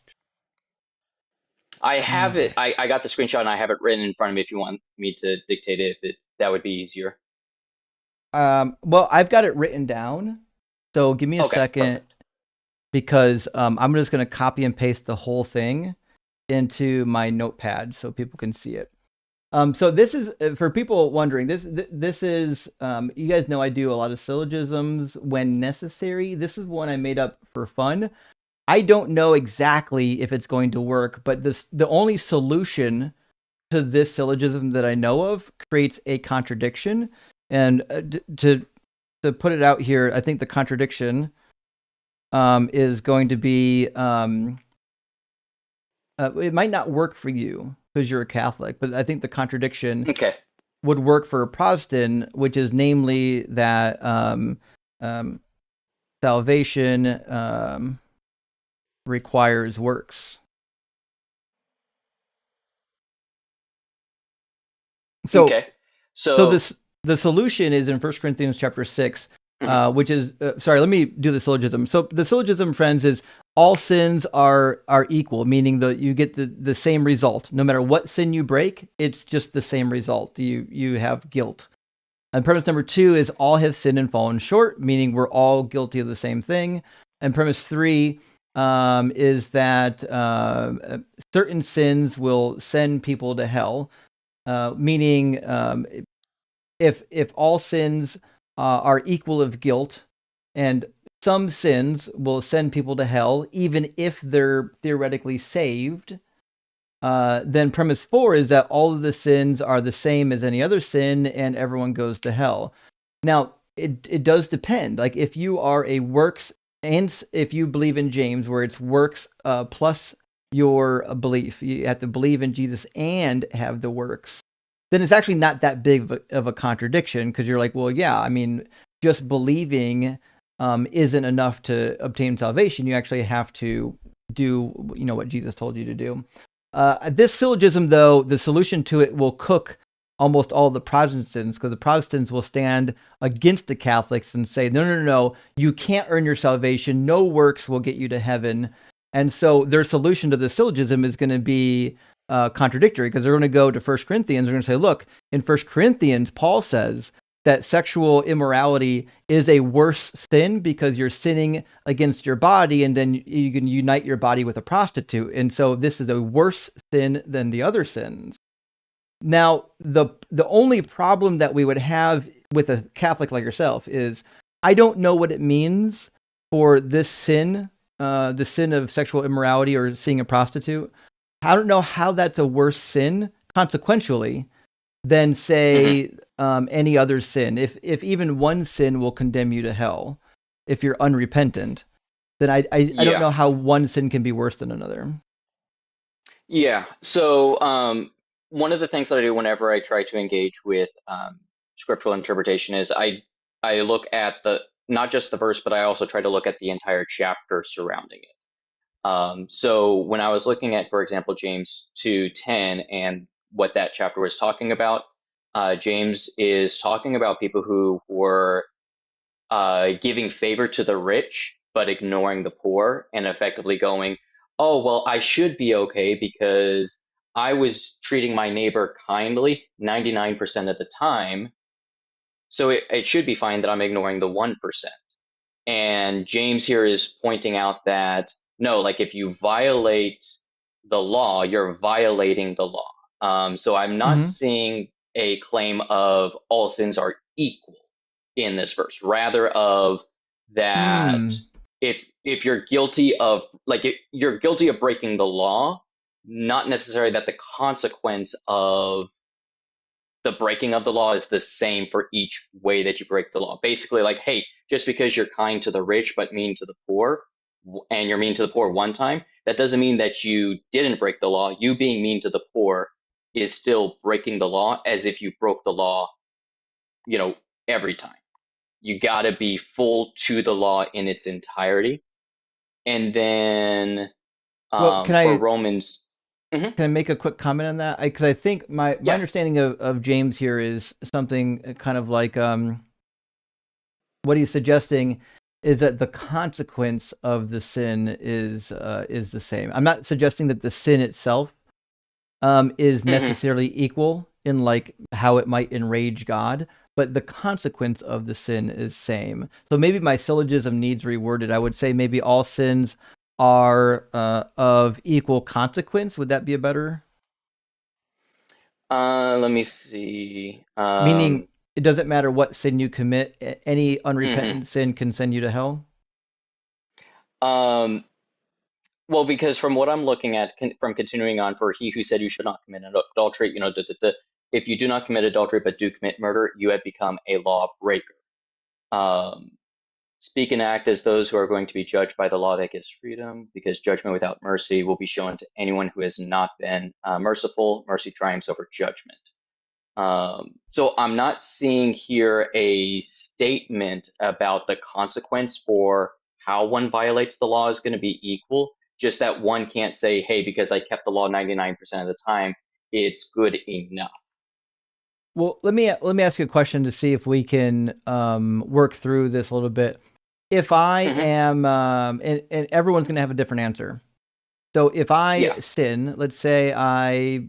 I have it. I got the screenshot and I have it written in front of me. If you want me to dictate it, that would be easier. Well, I've got it written down, so give me a second, perfect. Because I'm just going to copy and paste the whole thing into my notepad so people can see it. So this is, for people wondering, this is, you guys know I do a lot of syllogisms when necessary. This is one I made up for fun. I don't know exactly if it's going to work, but the only solution to this syllogism that I know of creates a contradiction. And to put it out here, I think the contradiction is going to be it might not work for you because you're a Catholic, but I think the contradiction would work for a Protestant, which is namely that salvation requires works. So the solution is in 1 Corinthians chapter 6, which is sorry, let me do the syllogism. So the syllogism, friends, is all sins are equal, meaning that you get the same result. No matter what sin you break, it's just the same result. You have guilt. And premise number 2 is all have sinned and fallen short, meaning we're all guilty of the same thing. And premise 3 is that certain sins will send people to hell, meaning if all sins are equal of guilt, and some sins will send people to hell, even if they're theoretically saved, then premise 4 is that all of the sins are the same as any other sin and everyone goes to hell. Now, it does depend. Like if you are a works, and if you believe in James, where it's works plus your belief, you have to believe in Jesus and have the works, then it's actually not that big of a contradiction, because you're like, well, yeah, I mean, just believing isn't enough to obtain salvation. You actually have to do, what Jesus told you to do. This syllogism, though, the solution to it will cook almost all the Protestants, because the Protestants will stand against the Catholics and say, no, you can't earn your salvation. No works will get you to heaven. And so their solution to the syllogism is going to be contradictory, because they're going to go to 1 Corinthians. They're going to say, look, in 1 Corinthians, Paul says that sexual immorality is a worse sin because you're sinning against your body, and then you can unite your body with a prostitute. And so this is a worse sin than the other sins. Now, the only problem that we would have with a Catholic like yourself is I don't know what it means for this sin, the sin of sexual immorality or seeing a prostitute. I don't know how that's a worse sin consequentially than, say, any other sin. If even one sin will condemn you to hell, if you're unrepentant, then I don't know how one sin can be worse than another. Yeah. So one of the things that I do whenever I try to engage with scriptural interpretation is I look at not just the verse, but I also try to look at the entire chapter surrounding it. So when I was looking at, for example, James 2:10 and what that chapter was talking about, James is talking about people who were giving favor to the rich but ignoring the poor, and effectively going, oh, well, I should be okay because I was treating my neighbor kindly 99% of the time, so it should be fine that I'm ignoring the 1%. And James here is pointing out that no, like if you violate the law, you're violating the law. So I'm not seeing a claim of all sins are equal in this verse, rather of that if you're guilty of you're guilty of breaking the law, not necessarily that the consequence of the breaking of the law is the same for each way that you break the law. Basically, like, hey, just because you're kind to the rich but mean to the poor, and you're mean to the poor one time, that doesn't mean that you didn't break the law. You being mean to the poor is still breaking the law, as if you broke the law, every time. You got to be full to the law in its entirety. And then for Romans... Can I make a quick comment on that? Because I think my understanding of James here is something kind of like what he's suggesting is that the consequence of the sin is the same. I'm not suggesting that the sin itself is necessarily equal in like how it might enrage God, but the consequence of the sin is same. So maybe my syllogism needs reworded. I would say maybe all sins are of equal consequence. Would that be a better? Let me see. Meaning, it doesn't matter what sin you commit. Any unrepentant sin can send you to hell. Well, because from what I'm looking at, from continuing on, for he who said you should not commit adultery, if you do not commit adultery but do commit murder, you have become a lawbreaker. Speak and act as those who are going to be judged by the law that gives freedom, because judgment without mercy will be shown to anyone who has not been merciful. Mercy triumphs over judgment. So I'm not seeing here a statement about the consequence for how one violates the law is going to be equal. Just that one can't say, hey, because I kept the law 99% of the time, it's good enough. Well, let me ask you a question to see if we can work through this a little bit. If I am, and everyone's going to have a different answer. So if I sin, let's say I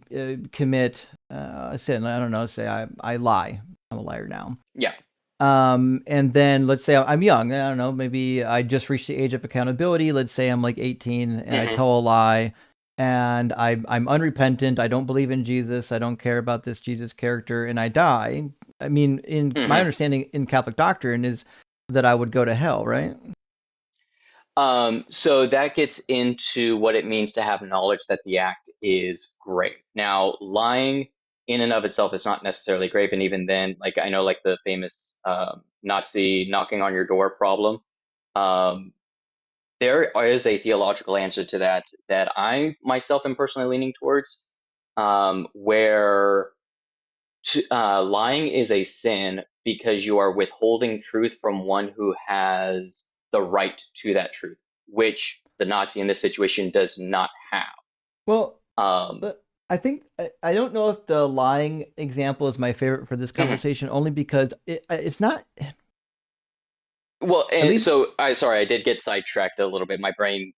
commit a sin, I don't know, say I lie. I'm a liar now. Yeah. And then let's say I'm young. I don't know, maybe I just reached the age of accountability. Let's say I'm like 18 and I tell a lie and I'm unrepentant. I don't believe in Jesus. I don't care about this Jesus character and I die. I mean, in my understanding in Catholic doctrine is that I would go to hell, right? So that gets into what it means to have knowledge that the act is grave. Now, lying in and of itself is not necessarily grave, and even then, like I know, like the famous Nazi knocking on your door problem. There is a theological answer to that that I myself am personally leaning towards, where lying is a sin because you are withholding truth from one who has the right to that truth, which the Nazi in this situation does not have. Well, I think I don't know if the lying example is my favorite for this conversation, only because it's not. Well, and so sorry, I did get sidetracked a little bit, my brain.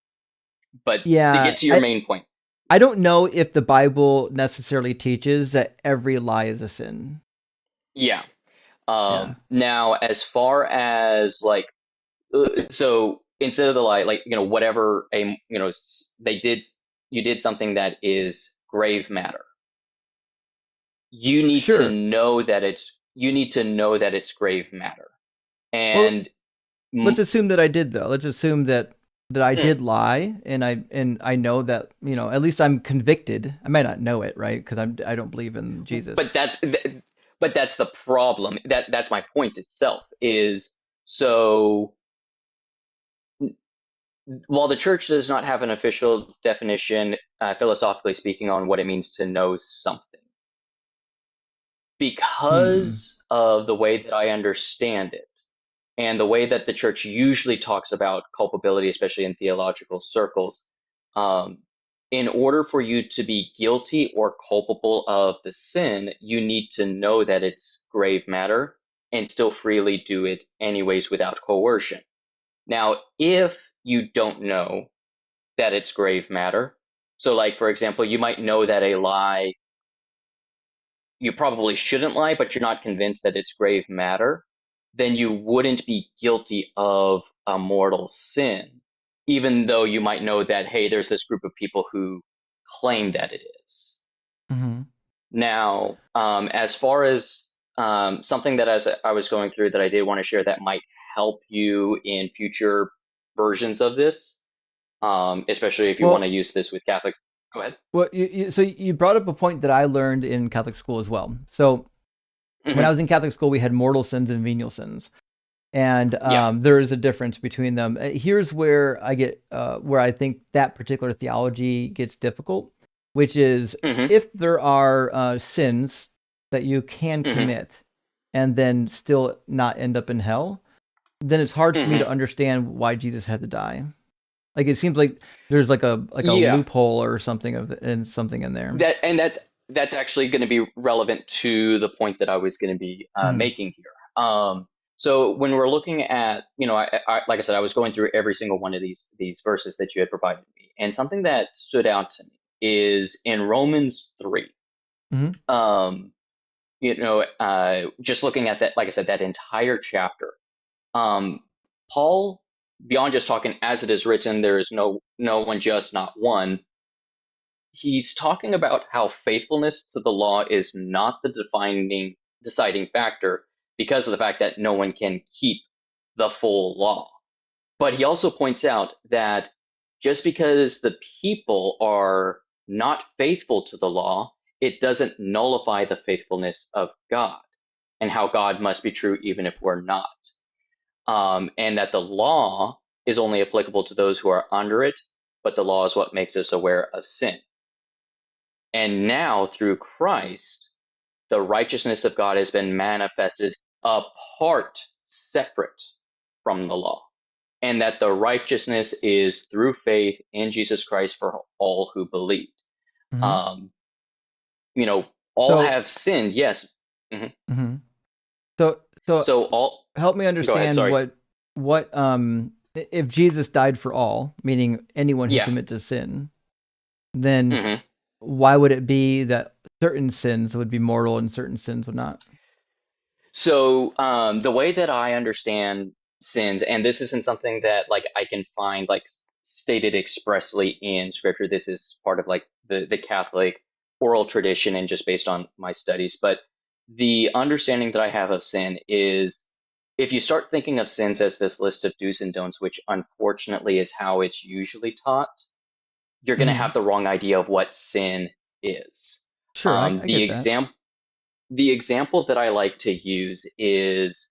But to get to your main point, I don't know if the Bible necessarily teaches that every lie is a sin. Yeah. Now, as far as like, so instead of the lie, like, whatever you did something that is grave matter. You need to know that it's grave matter. And let's assume that I did, though. Let's assume that I did lie, and I know that, at least I'm convicted. I might not know it, right? Because I don't believe in Jesus. But that's the problem. That's my point itself. Is so while the church does not have an official definition, philosophically speaking, on what it means to know something, because of the way that I understand it, and the way that the church usually talks about culpability, especially in theological circles, in order for you to be guilty or culpable of the sin, you need to know that it's grave matter and still freely do it anyways without coercion. Now, if you don't know that it's grave matter, so like, for example, you might know that a lie, you probably shouldn't lie, but you're not convinced that it's grave matter, then you wouldn't be guilty of a mortal sin, even though you might know that, hey, there's this group of people who claim that it is. Now, as far as something that as I was going through that I did want to share that might help you in future versions of this, especially if you want to use this with Catholics. Go ahead. Well, so you brought up a point that I learned in Catholic school as well. So when I was in Catholic school, we had mortal sins and venial sins. And there is a difference between them. Here's where I get, where I think that particular theology gets difficult, which is if there are sins that you can commit and then still not end up in hell, then it's hard for me to understand why Jesus had to die. Like, it seems like there's like a loophole or something in there. That's actually going to be relevant to the point that I was going to be making here. So when we're looking at, I like I said, I was going through every single one of these verses that you had provided me, and something that stood out to me is in Romans 3. Just looking at that, like I said, that entire chapter, Paul, beyond just talking as it is written, there is no one just, not one. He's talking about how faithfulness to the law is not the deciding factor, because of the fact that no one can keep the full law. But he also points out that just because the people are not faithful to the law, it doesn't nullify the faithfulness of God and how God must be true even if we're not. And that the law is only applicable to those who are under it, but the law is what makes us aware of sin. And now through Christ, the righteousness of God has been manifested apart, separate from the law. And that the righteousness is through faith in Jesus Christ for all who believe. Mm-hmm. All have sinned, yes. Mm-hmm. Mm-hmm. So all help me understand what if Jesus died for all, meaning anyone who commits a sin, then why would it be that certain sins would be mortal and certain sins would not? So the way that I understand sins, and this isn't something that I can find stated expressly in scripture. This is part of the Catholic oral tradition and just based on my studies. But the understanding that I have of sin is if you start thinking of sins as this list of do's and don'ts, which unfortunately is how it's usually taught, you're going to have the wrong idea of what sin is. Sure, I get that. The example that I like to use is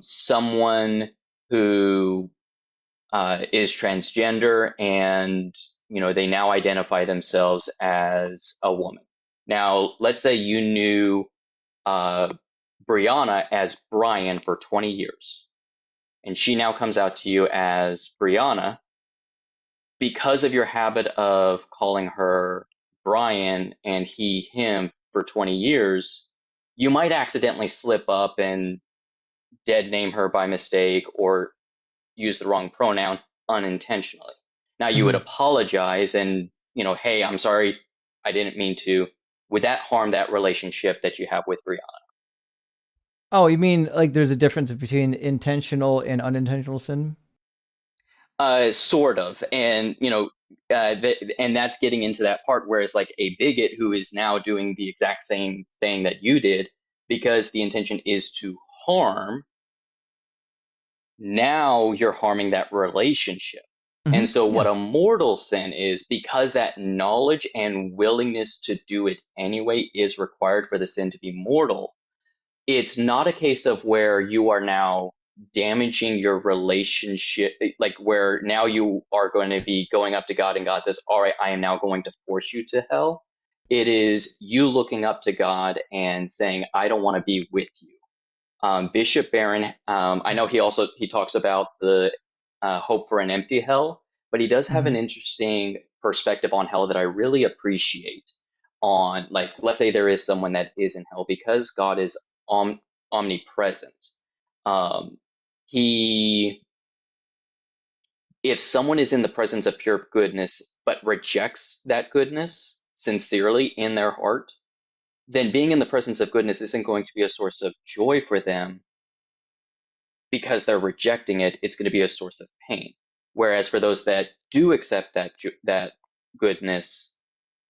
someone who is transgender and they now identify themselves as a woman. Now, let's say you knew Brianna as Brian for 20 years, and she now comes out to you as Brianna. Because of your habit of calling her Brian and he, him for 20 years, you might accidentally slip up and dead name her by mistake or use the wrong pronoun unintentionally. Now you would apologize and, hey, I'm sorry, I didn't mean to. Would that harm that relationship that you have with Brianna? Oh, you mean there's a difference between intentional and unintentional sin? Sort of. And, and that's getting into that part where it's like a bigot who is now doing the exact same thing that you did because the intention is to harm. Now you're harming that relationship. And so what a mortal sin is, because that knowledge and willingness to do it anyway is required for the sin to be mortal, it's not a case of where you are now damaging your relationship, where now you are going to be going up to God and God says, all right, I am now going to force you to hell. It is you looking up to God and saying, I don't want to be with you. Bishop Barron, I know he talks about the hope for an empty hell, but he does have an interesting perspective on hell that I really appreciate. On let's say there is someone that is in hell because God is omnipresent. If someone is in the presence of pure goodness but rejects that goodness sincerely in their heart, then being in the presence of goodness isn't going to be a source of joy for them because they're rejecting it. It's going to be a source of pain. Whereas for those that do accept that goodness,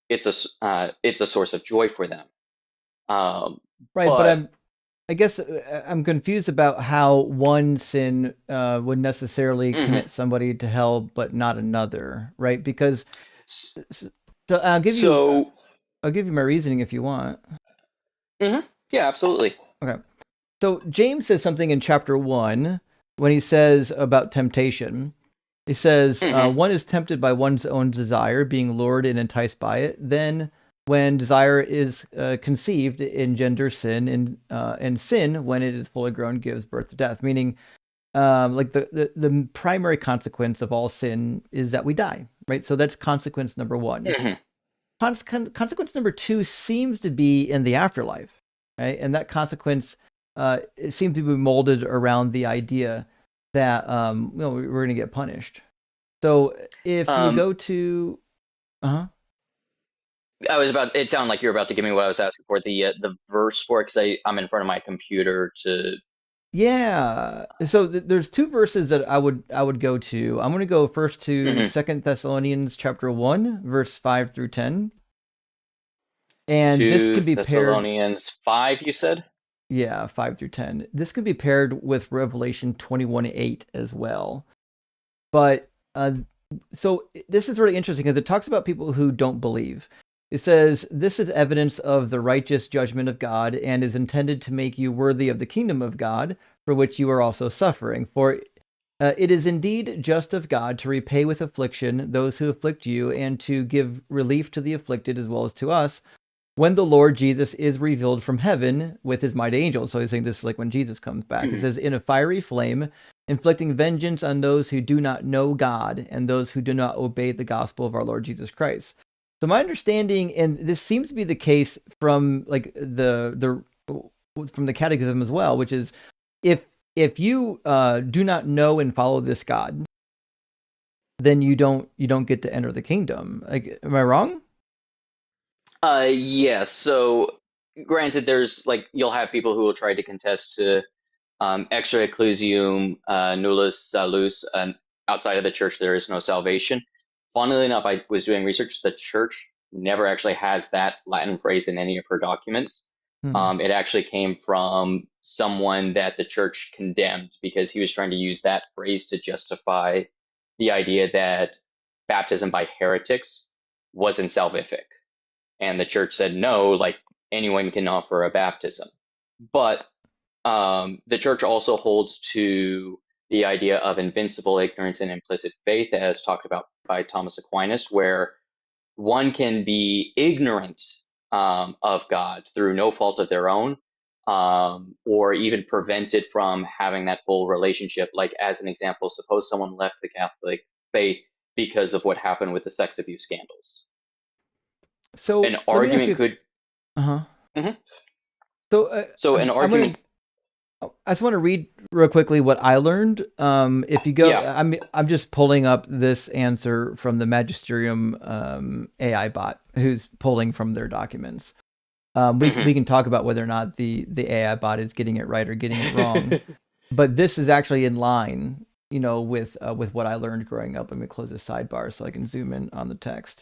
it's a source of joy for them. Right, but I guess I'm confused about how one sin would necessarily commit somebody to hell, but not another, right? Because so I'll give you my reasoning if you want. Yeah, absolutely. Okay. So James says something in chapter 1 when he says about temptation. He says, one is tempted by one's own desire, being lured and enticed by it. Then when desire is conceived, it engenders sin, and sin, when it is fully grown, gives birth to death. Meaning, the primary consequence of all sin is that we die, right? So that's consequence number 1. Consequence number 2 seems to be in the afterlife, right? And that consequence it seems to be molded around the idea that we're going to get punished. So if you go to, it sounded like you were about to give me what I was asking for, the verse for it, because I'm in front of my computer to. Yeah. So there's 2 verses that I would go to. I'm going to go first to 2 Thessalonians chapter 1, verse 5 through 10. And this could be Thessalonians 5, you said? Yeah, 5 through 10. This could be paired with Revelation 21:8 as well. But so this is really interesting because it talks about people who don't believe. It says, this is evidence of the righteous judgment of God and is intended to make you worthy of the kingdom of God, for which you are also suffering. For it is indeed just of God to repay with affliction those who afflict you and to give relief to the afflicted as well as to us when the Lord Jesus is revealed from heaven with his mighty angels. So he's saying this is like when Jesus comes back. It says, in a fiery flame, inflicting vengeance on those who do not know God and those who do not obey the gospel of our Lord Jesus Christ. So my understanding, and this seems to be the case from like from the Catechism as well, which is if you do not know and follow this God, then you don't get to enter the kingdom. Like, am I wrong? Yes. So granted, there's like you'll have people who will try to contest to extra ecclesiam nullus salus, and outside of the church there is no salvation. Funnily enough, I was doing research. The church never actually has that Latin phrase in any of her documents. It actually came from someone that the church condemned because he was trying to use that phrase to justify the idea that baptism by heretics wasn't salvific. And the church said, no, like anyone can offer a baptism. But the church also holds to the idea of invincible ignorance and implicit faith, as talked about by Thomas Aquinas, where one can be ignorant of God through no fault of their own, or even prevented from having that full relationship. Like, as an example, suppose someone left the Catholic faith because of what happened with the sex abuse scandals. So an argument could. So an argument. I just want to read real quickly what I learned. If you go, I'm just pulling up this answer from the Magisterium AI bot, who's pulling from their documents. We can talk about whether or not the AI bot is getting it right or getting it wrong, but this is actually in line, with what I learned growing up. Let me close this sidebar so I can zoom in on the text.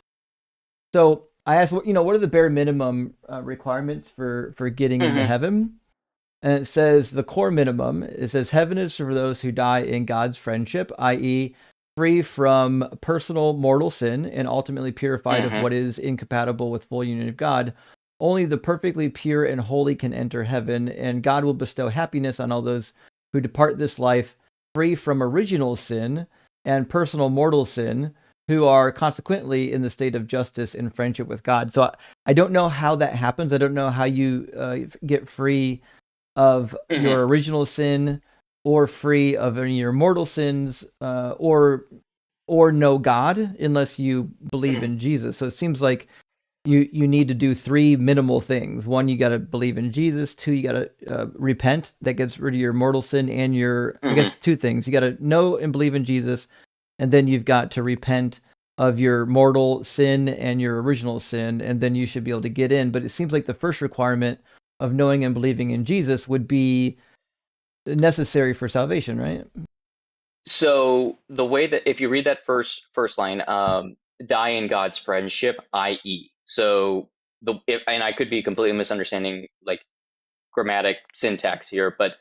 So I asked, what are the bare minimum requirements for getting into heaven? And it says the core minimum, it says heaven is for those who die in God's friendship, i.e. free from personal mortal sin and ultimately purified of what is incompatible with full union of God. Only the perfectly pure and holy can enter heaven, and God will bestow happiness on all those who depart this life free from original sin and personal mortal sin, who are consequently in the state of justice and friendship with God. So I don't know how that happens. I don't know how you get free of your original sin, or free of any of your mortal sins, or know God unless you believe in Jesus. So it seems like you need to do three minimal things. One, you got to believe in Jesus. Two, you got to repent. That gets rid of your mortal sin and your, I guess, two things. You got to know and believe in Jesus, and then you've got to repent of your mortal sin and your original sin, and then you should be able to get in. But it seems like the first requirement of knowing and believing in Jesus would be necessary for salvation, right? So the way that, if you read that first line, die in God's friendship, i.e. So and I could be completely misunderstanding like grammatic syntax here, but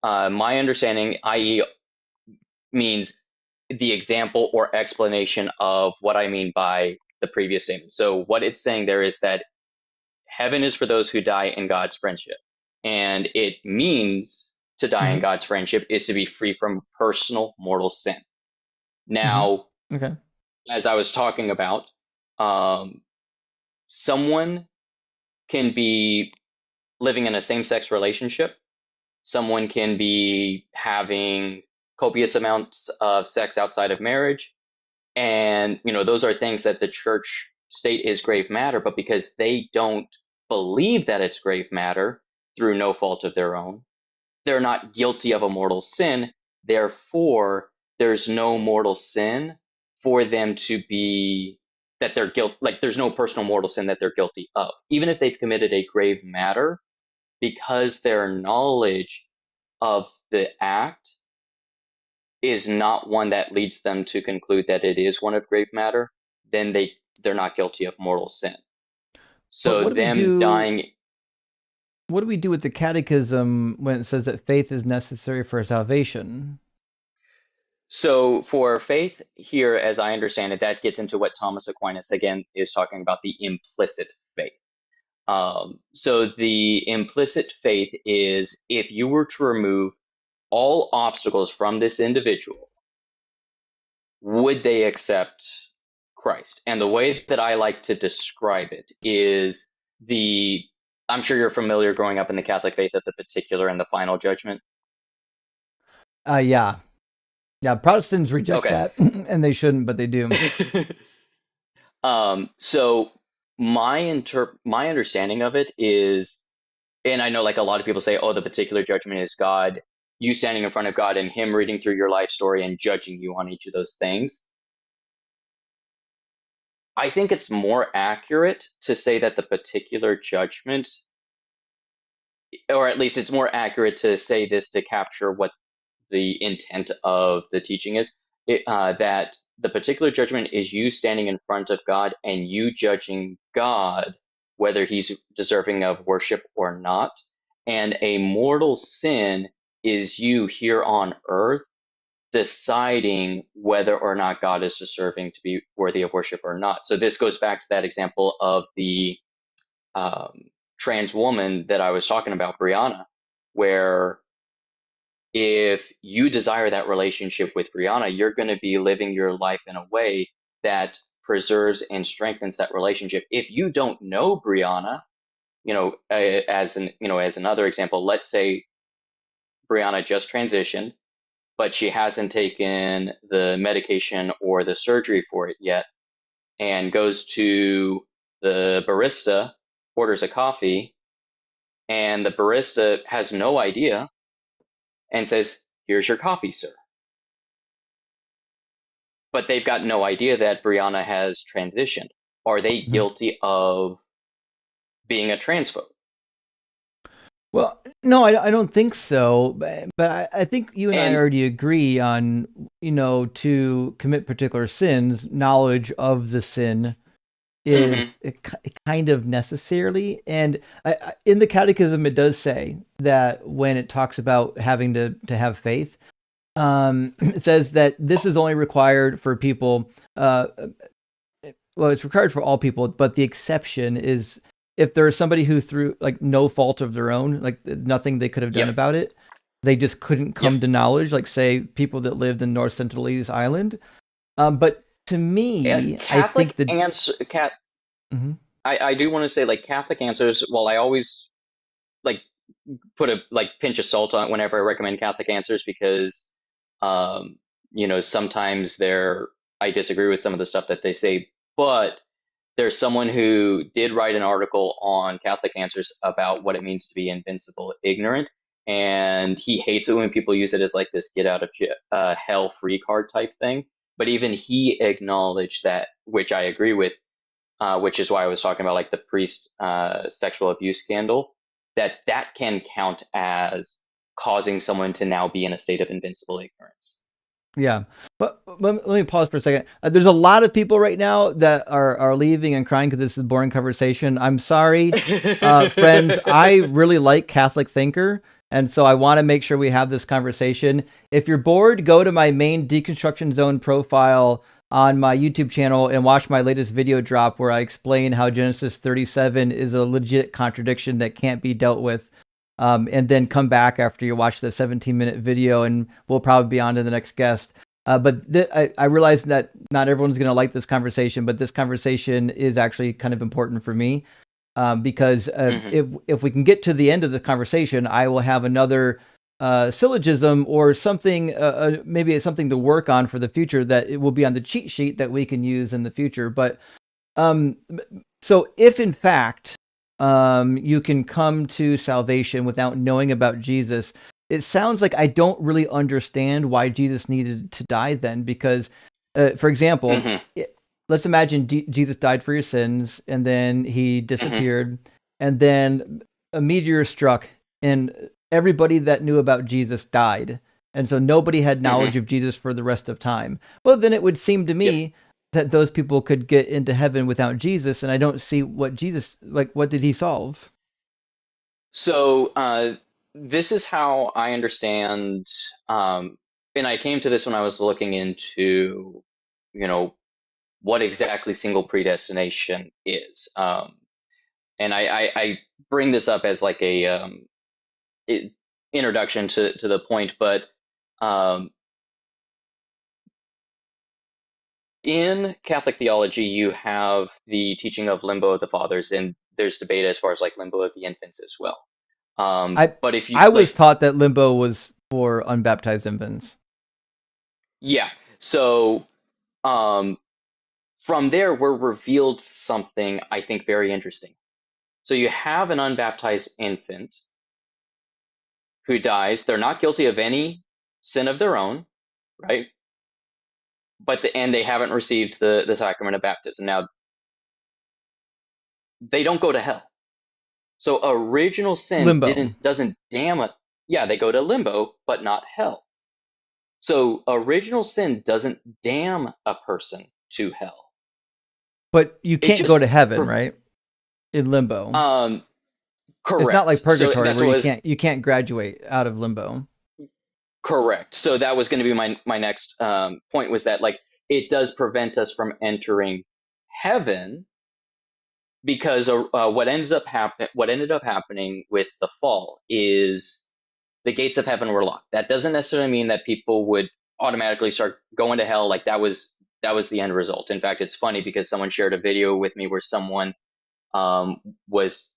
my understanding, i.e. means the example or explanation of what I mean by the previous statement. So what it's saying there is that heaven is for those who die in God's friendship. And it means to die in God's friendship is to be free from personal mortal sin. Now, as I was talking about, someone can be living in a same-sex relationship. Someone can be having copious amounts of sex outside of marriage. And, those are things that the church state is grave matter, but because they don't believe that it's grave matter through no fault of their own, they're not guilty of a mortal sin. Therefore, there's no mortal sin for them to be that they're like there's no personal mortal sin that they're guilty of, even if they've committed a grave matter, because their knowledge of the act is not one that leads them to conclude that it is one of grave matter, then they're not guilty of mortal sin. So them dying. What do we do with the Catechism when it says that faith is necessary for salvation? So for faith here, as I understand it, that gets into what Thomas Aquinas again is talking about, the implicit faith. So the implicit faith is if you were to remove all obstacles from this individual, would they accept Christ? And the way that I like to describe it is I'm sure you're familiar growing up in the Catholic faith of the particular and the final judgment. Yeah. Protestants reject that, and they shouldn't, but they do. So my understanding of it is, and I know like a lot of people say, oh, the particular judgment is God, you standing in front of God and him reading through your life story and judging you on each of those things. I think it's more accurate to say that the particular judgment, or at least it's more accurate to say this to capture what the intent of the teaching is, that the particular judgment is you standing in front of God and you judging God whether he's deserving of worship or not. And a mortal sin is you here on earth deciding whether or not God is deserving to be worthy of worship or not. So this goes back to that example of the trans woman that I was talking about, Brianna, where if you desire that relationship with Brianna, you're going to be living your life in a way that preserves and strengthens that relationship. If you don't know Brianna, as another example, let's say Brianna just transitioned, but she hasn't taken the medication or the surgery for it yet, and goes to the barista, orders a coffee, and the barista has no idea and says, "Here's your coffee, sir." But they've got no idea that Brianna has transitioned. Are they guilty of being a transphobe? Well, no, I don't think so. But I think you and I already agree on, to commit particular sins, knowledge of the sin is kind of necessarily. And in the Catechism, it does say that when it talks about having to have faith, it says that this is only required for people. Well, it's required for all people, but the exception is if there's somebody who through like no fault of their own, like nothing they could have done about it, they just couldn't come to knowledge, like say people that lived in North Central East Island. But to me, Catholic I think I do want to say like Catholic answers, while I always like put a pinch of salt on it whenever I recommend Catholic answers, because sometimes I disagree with some of the stuff that they say, but there's someone who did write an article on Catholic answers about what it means to be invincible ignorant, and he hates it when people use it as like this get out of hell free card type thing. But even he acknowledged that, which I agree with, which is why I was talking about like the priest sexual abuse scandal, that can count as causing someone to now be in a state of invincible ignorance. Yeah, but let me pause for a second. There's a lot of people right now that are leaving and crying because this is a boring conversation. I'm sorry, friends. I really like Catholic Thinker, and so I want to make sure we have this conversation. If you're bored, go to my main Deconstruction Zone profile on my YouTube channel and watch my latest video drop where I explain how Genesis 37 is a legit contradiction that can't be dealt with. And then come back after you watch the 17-minute video, and we'll probably be on to the next guest. But I realize that not everyone's going to like this conversation, but this conversation is actually kind of important for me because if we can get to the end of the conversation, I will have another syllogism or something, maybe it's something to work on for the future that it will be on the cheat sheet that we can use in the future. But so if in fact you can come to salvation without knowing about Jesus, it sounds like I don't really understand why Jesus needed to die then, because for example, let's imagine Jesus died for your sins and then he disappeared and then a meteor struck and everybody that knew about Jesus died, and so nobody had knowledge of Jesus for the rest of time. Well, then it would seem to me that those people could get into heaven without Jesus, and I don't see what Jesus, like, what did he solve? So this is how I understand and I came to this when I was looking into, what exactly single predestination is. And I bring this up as like a introduction to the point, but in Catholic theology, you have the teaching of limbo of the fathers, and there's debate as far as like limbo of the infants as well. But if you, I was taught that limbo was for unbaptized infants. Yeah. So from there, we're revealed something I think very interesting. So you have an unbaptized infant who dies. They're not guilty of any sin of their own, right? And they haven't received the sacrament of baptism. Now, they don't go to hell. So original sin doesn't damn it. Yeah, they go to limbo, but not hell. So original sin doesn't damn a person to hell. But you can't go to heaven, right? In limbo. Correct. It's not like purgatory where you can't graduate out of limbo. Correct. So that was going to be my next point, was that like it does prevent us from entering heaven, because what ended up happening with the fall is the gates of heaven were locked. That doesn't necessarily mean that people would automatically start going to hell. Like that was the end result. In fact, it's funny because someone shared a video with me where someone was,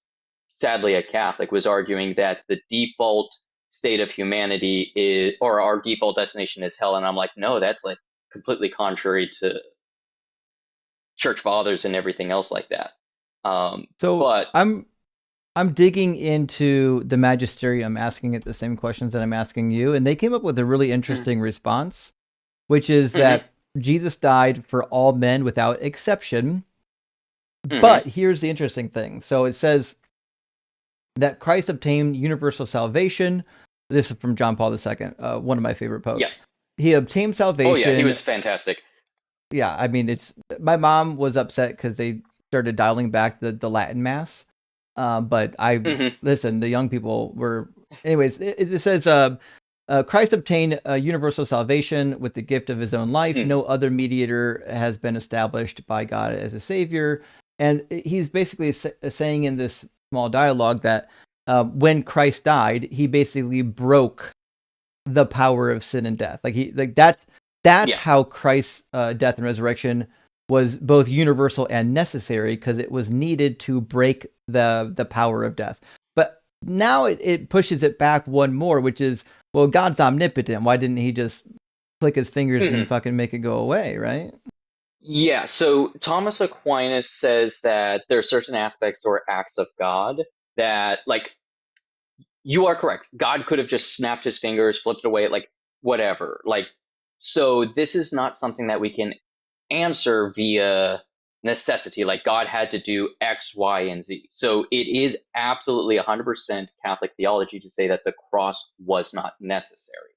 sadly a Catholic, was arguing that the default state of humanity is, or our default destination is hell. And I'm like, no, that's like completely contrary to church fathers and everything else like that. But I'm digging into the magisterium, asking it the same questions that I'm asking you, and they came up with a really interesting response, which is that Jesus died for all men without exception. But here's the interesting thing. So it says that Christ obtained universal salvation. This is from John Paul II, one of my favorite popes. Yeah. He obtained salvation. Oh yeah, he was fantastic. Yeah, I mean, my mom was upset because they started dialing back the Latin Mass. But listen, the young people were, anyways, it says, Christ obtained universal salvation with the gift of his own life. No other mediator has been established by God as a savior. And he's basically saying in this small dialogue that when Christ died, he basically broke the power of sin and death. That's how Christ's death and resurrection was both universal and necessary, because it was needed to break the power of death. But now it pushes it back one more, which is, well, God's omnipotent. Why didn't he just click his fingers and fucking make it go away, right? Yeah, so Thomas Aquinas says that there are certain aspects or acts of God that, like, you are correct. God could have just snapped his fingers, flipped away, like, whatever. Like, so this is not something that we can answer via necessity, like God had to do X, Y, and Z. So it is absolutely 100% Catholic theology to say that the cross was not necessary.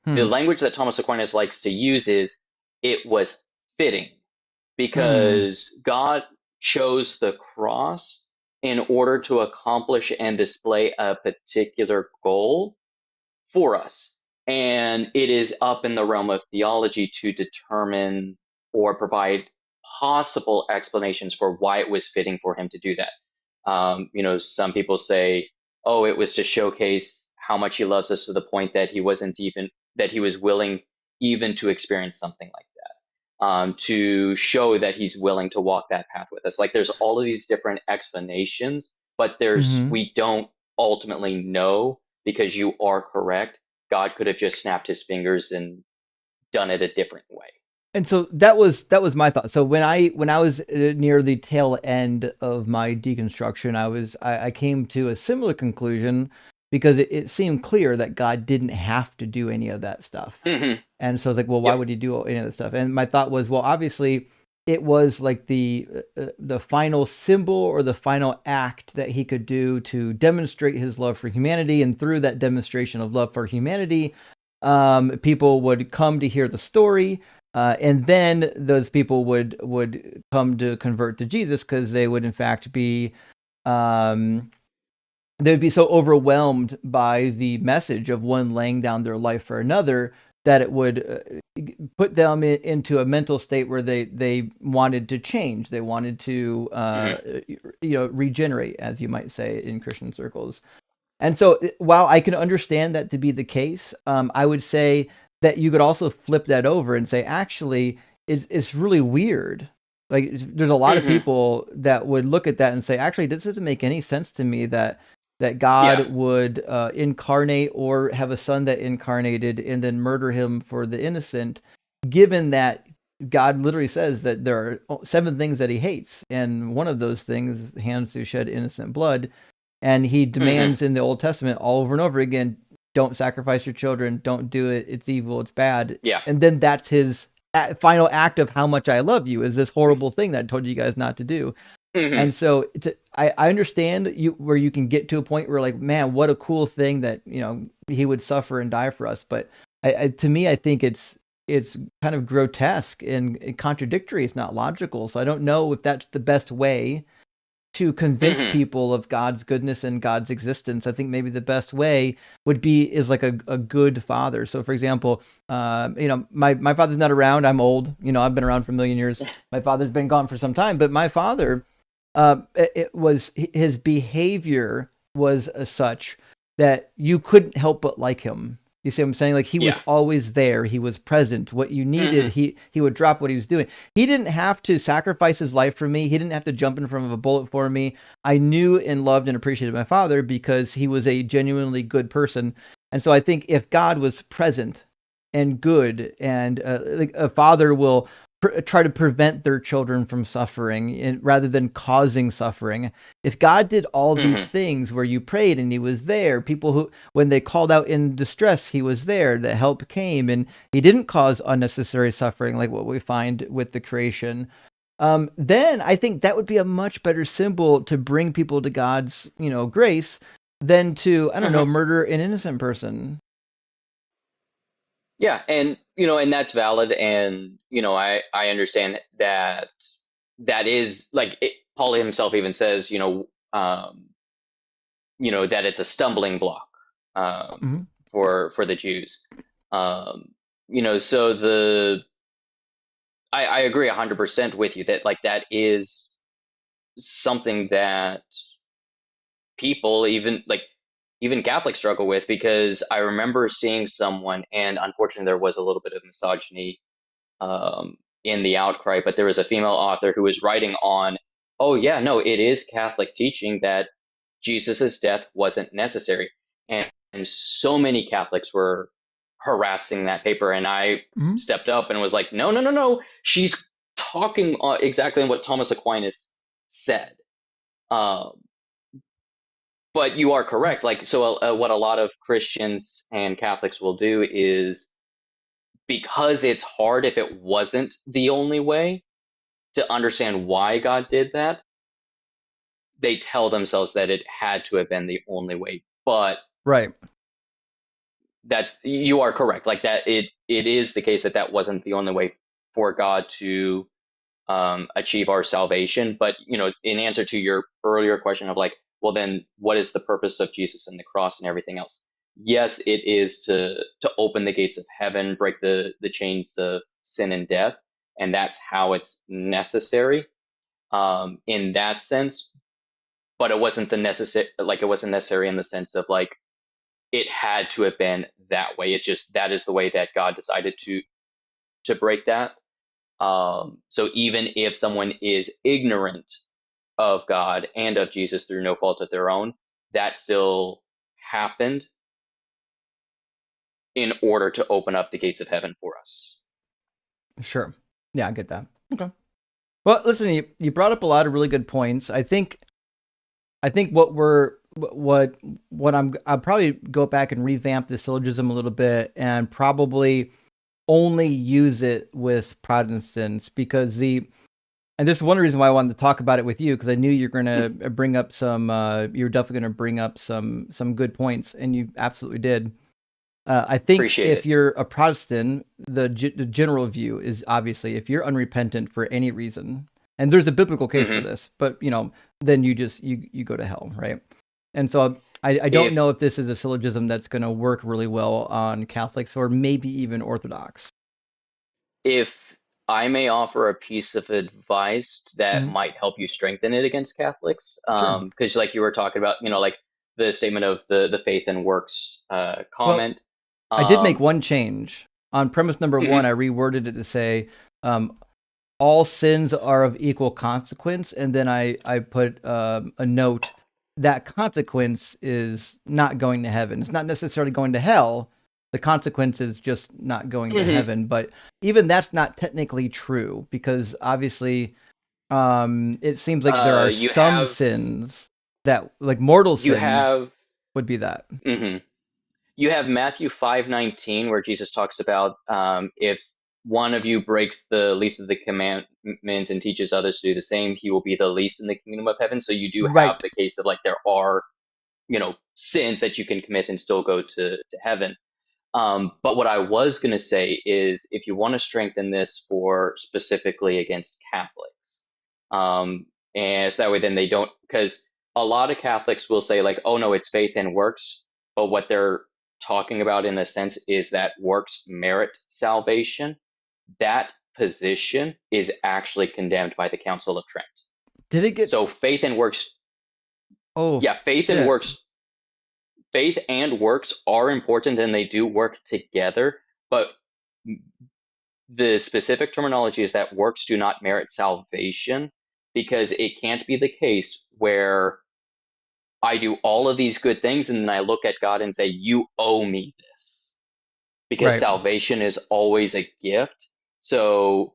The language that Thomas Aquinas likes to use is, it was fitting, because God chose the cross in order to accomplish and display a particular goal for us. And it is up in the realm of theology to determine or provide possible explanations for why it was fitting for him to do that. Some people say, oh, it was to showcase how much he loves us to the point that he was willing even to experience something like that, to show that he's willing to walk that path with us. Like, there's all of these different explanations, but we don't ultimately know, because you are correct. God could have just snapped his fingers and done it a different way. And so that was my thought. So when I was near the tail end of my deconstruction, I came to a similar conclusion, because it seemed clear that God didn't have to do any of that stuff. And so I was like, well, why would he do any of that stuff? And my thought was, well, obviously it was like the final symbol or the final act that he could do to demonstrate his love for humanity. And through that demonstration of love for humanity, people would come to hear the story. And then those people would come to convert to Jesus, because they would in fact be they would be so overwhelmed by the message of one laying down their life for another that it would put them into a mental state where they wanted to change. They wanted to, regenerate, as you might say in Christian circles. And so while I can understand that to be the case, I would say that you could also flip that over and say, actually, it's really weird. Like, there's a lot of people that would look at that and say, actually, this doesn't make any sense to me that God would incarnate or have a son that incarnated and then murder him for the innocent, given that God literally says that there are 7 things that he hates. And one of those things, hands who shed innocent blood. And he demands in the Old Testament all over and over again, don't sacrifice your children, don't do it, it's evil, it's bad. Yeah. And then that's his final act of how much I love you, is this horrible thing that I told you guys not to do. And so I understand where you can get to a point where, like, man, what a cool thing that, he would suffer and die for us. But to me, I think it's kind of grotesque and contradictory. It's not logical. So I don't know if that's the best way to convince people of God's goodness and God's existence. I think maybe the best way is like a good father. So, for example, my father's not around. I'm old. I've been around for a million years. My father's been gone for some time, but my father, his behavior was such that you couldn't help but like him. You see what I'm saying? Like, he was always there. He was present. What you needed, he would drop what he was doing. He didn't have to sacrifice his life for me. He didn't have to jump in front of a bullet for me. I knew and loved and appreciated my father because he was a genuinely good person. And so I think if God was present and good, and like a father will try to prevent their children from suffering rather than causing suffering. If God did all these things where you prayed and he was there, people who, when they called out in distress, he was there, the help came, and he didn't cause unnecessary suffering like what we find with the creation, then I think that would be a much better symbol to bring people to God's, grace than to, I don't know, murder an innocent person. Yeah, and and that's valid, and I understand that is like Paul himself even says, that it's a stumbling block for the Jews. So I agree 100% with you that, like, that is something that people, even Catholics, struggle with, because I remember seeing someone, and unfortunately there was a little bit of misogyny in the outcry, but there was a female author who was writing on, oh yeah, no, it is Catholic teaching that Jesus's death wasn't necessary, and so many Catholics were harassing that paper, and I stepped up and was like, no, she's talking exactly on what Thomas Aquinas said. But you are correct. Like, so what a lot of Christians and Catholics will do is, because it's hard if it wasn't the only way to understand why God did that, they tell themselves that it had to have been the only way. But right, you are correct. Like, that it is the case that wasn't the only way for God to achieve our salvation. But in answer to your earlier question of, like, well, then what is the purpose of Jesus and the cross and everything else? Yes, it is to open the gates of heaven, break the chains of sin and death, and that's how it's necessary in that sense. But it wasn't it wasn't necessary in the sense of, like, it had to have been that way. It's just that is the way that God decided to break that. So even if someone is ignorant of God and of Jesus through no fault of their own, that still happened in order to open up the gates of heaven for us. Sure. Yeah, I get that. Okay. Well, listen, you brought up a lot of really good points. I think I'll probably go back and revamp the syllogism a little bit and probably only use it with Protestants, because and this is one reason why I wanted to talk about it with you, because I knew you're going to bring up you're definitely going to bring up some good points, and you absolutely did. I think if you're a Protestant, the general view is, obviously, if you're unrepentant for any reason, and there's a biblical case for this, but then you go to hell, right? And so I don't know if this is a syllogism that's going to work really well on Catholics or maybe even Orthodox. If I may offer a piece of advice that might help you strengthen it against Catholics, because like you were talking about, like the statement of the faith and works comment. Well, I did make one change. On premise number 1, I reworded it to say, all sins are of equal consequence, and then I put a note that consequence is not going to heaven. It's not necessarily going to hell. The consequence is just not going to heaven. But even that's not technically true, because obviously it seems like there are some sins that, like mortal sins, would be that. You have Matthew 5:19, where Jesus talks about if one of you breaks the least of the commandments and teaches others to do the same, he will be the least in the kingdom of heaven. So you do have the case of like there are, sins that you can commit and still go to heaven. But what I was going to say is, if you want to strengthen this for specifically against Catholics, and so that way then they don't, because a lot of Catholics will say like, oh no, it's faith and works, but what they're talking about in a sense is that works merit salvation. That position is actually condemned by the Council of Trent. Did it get so faith and works? Oh yeah, faith and works. Faith and works are important and they do work together, but the specific terminology is that works do not merit salvation, because it can't be the case where I do all of these good things and then I look at God and say, you owe me this, because salvation is always a gift. So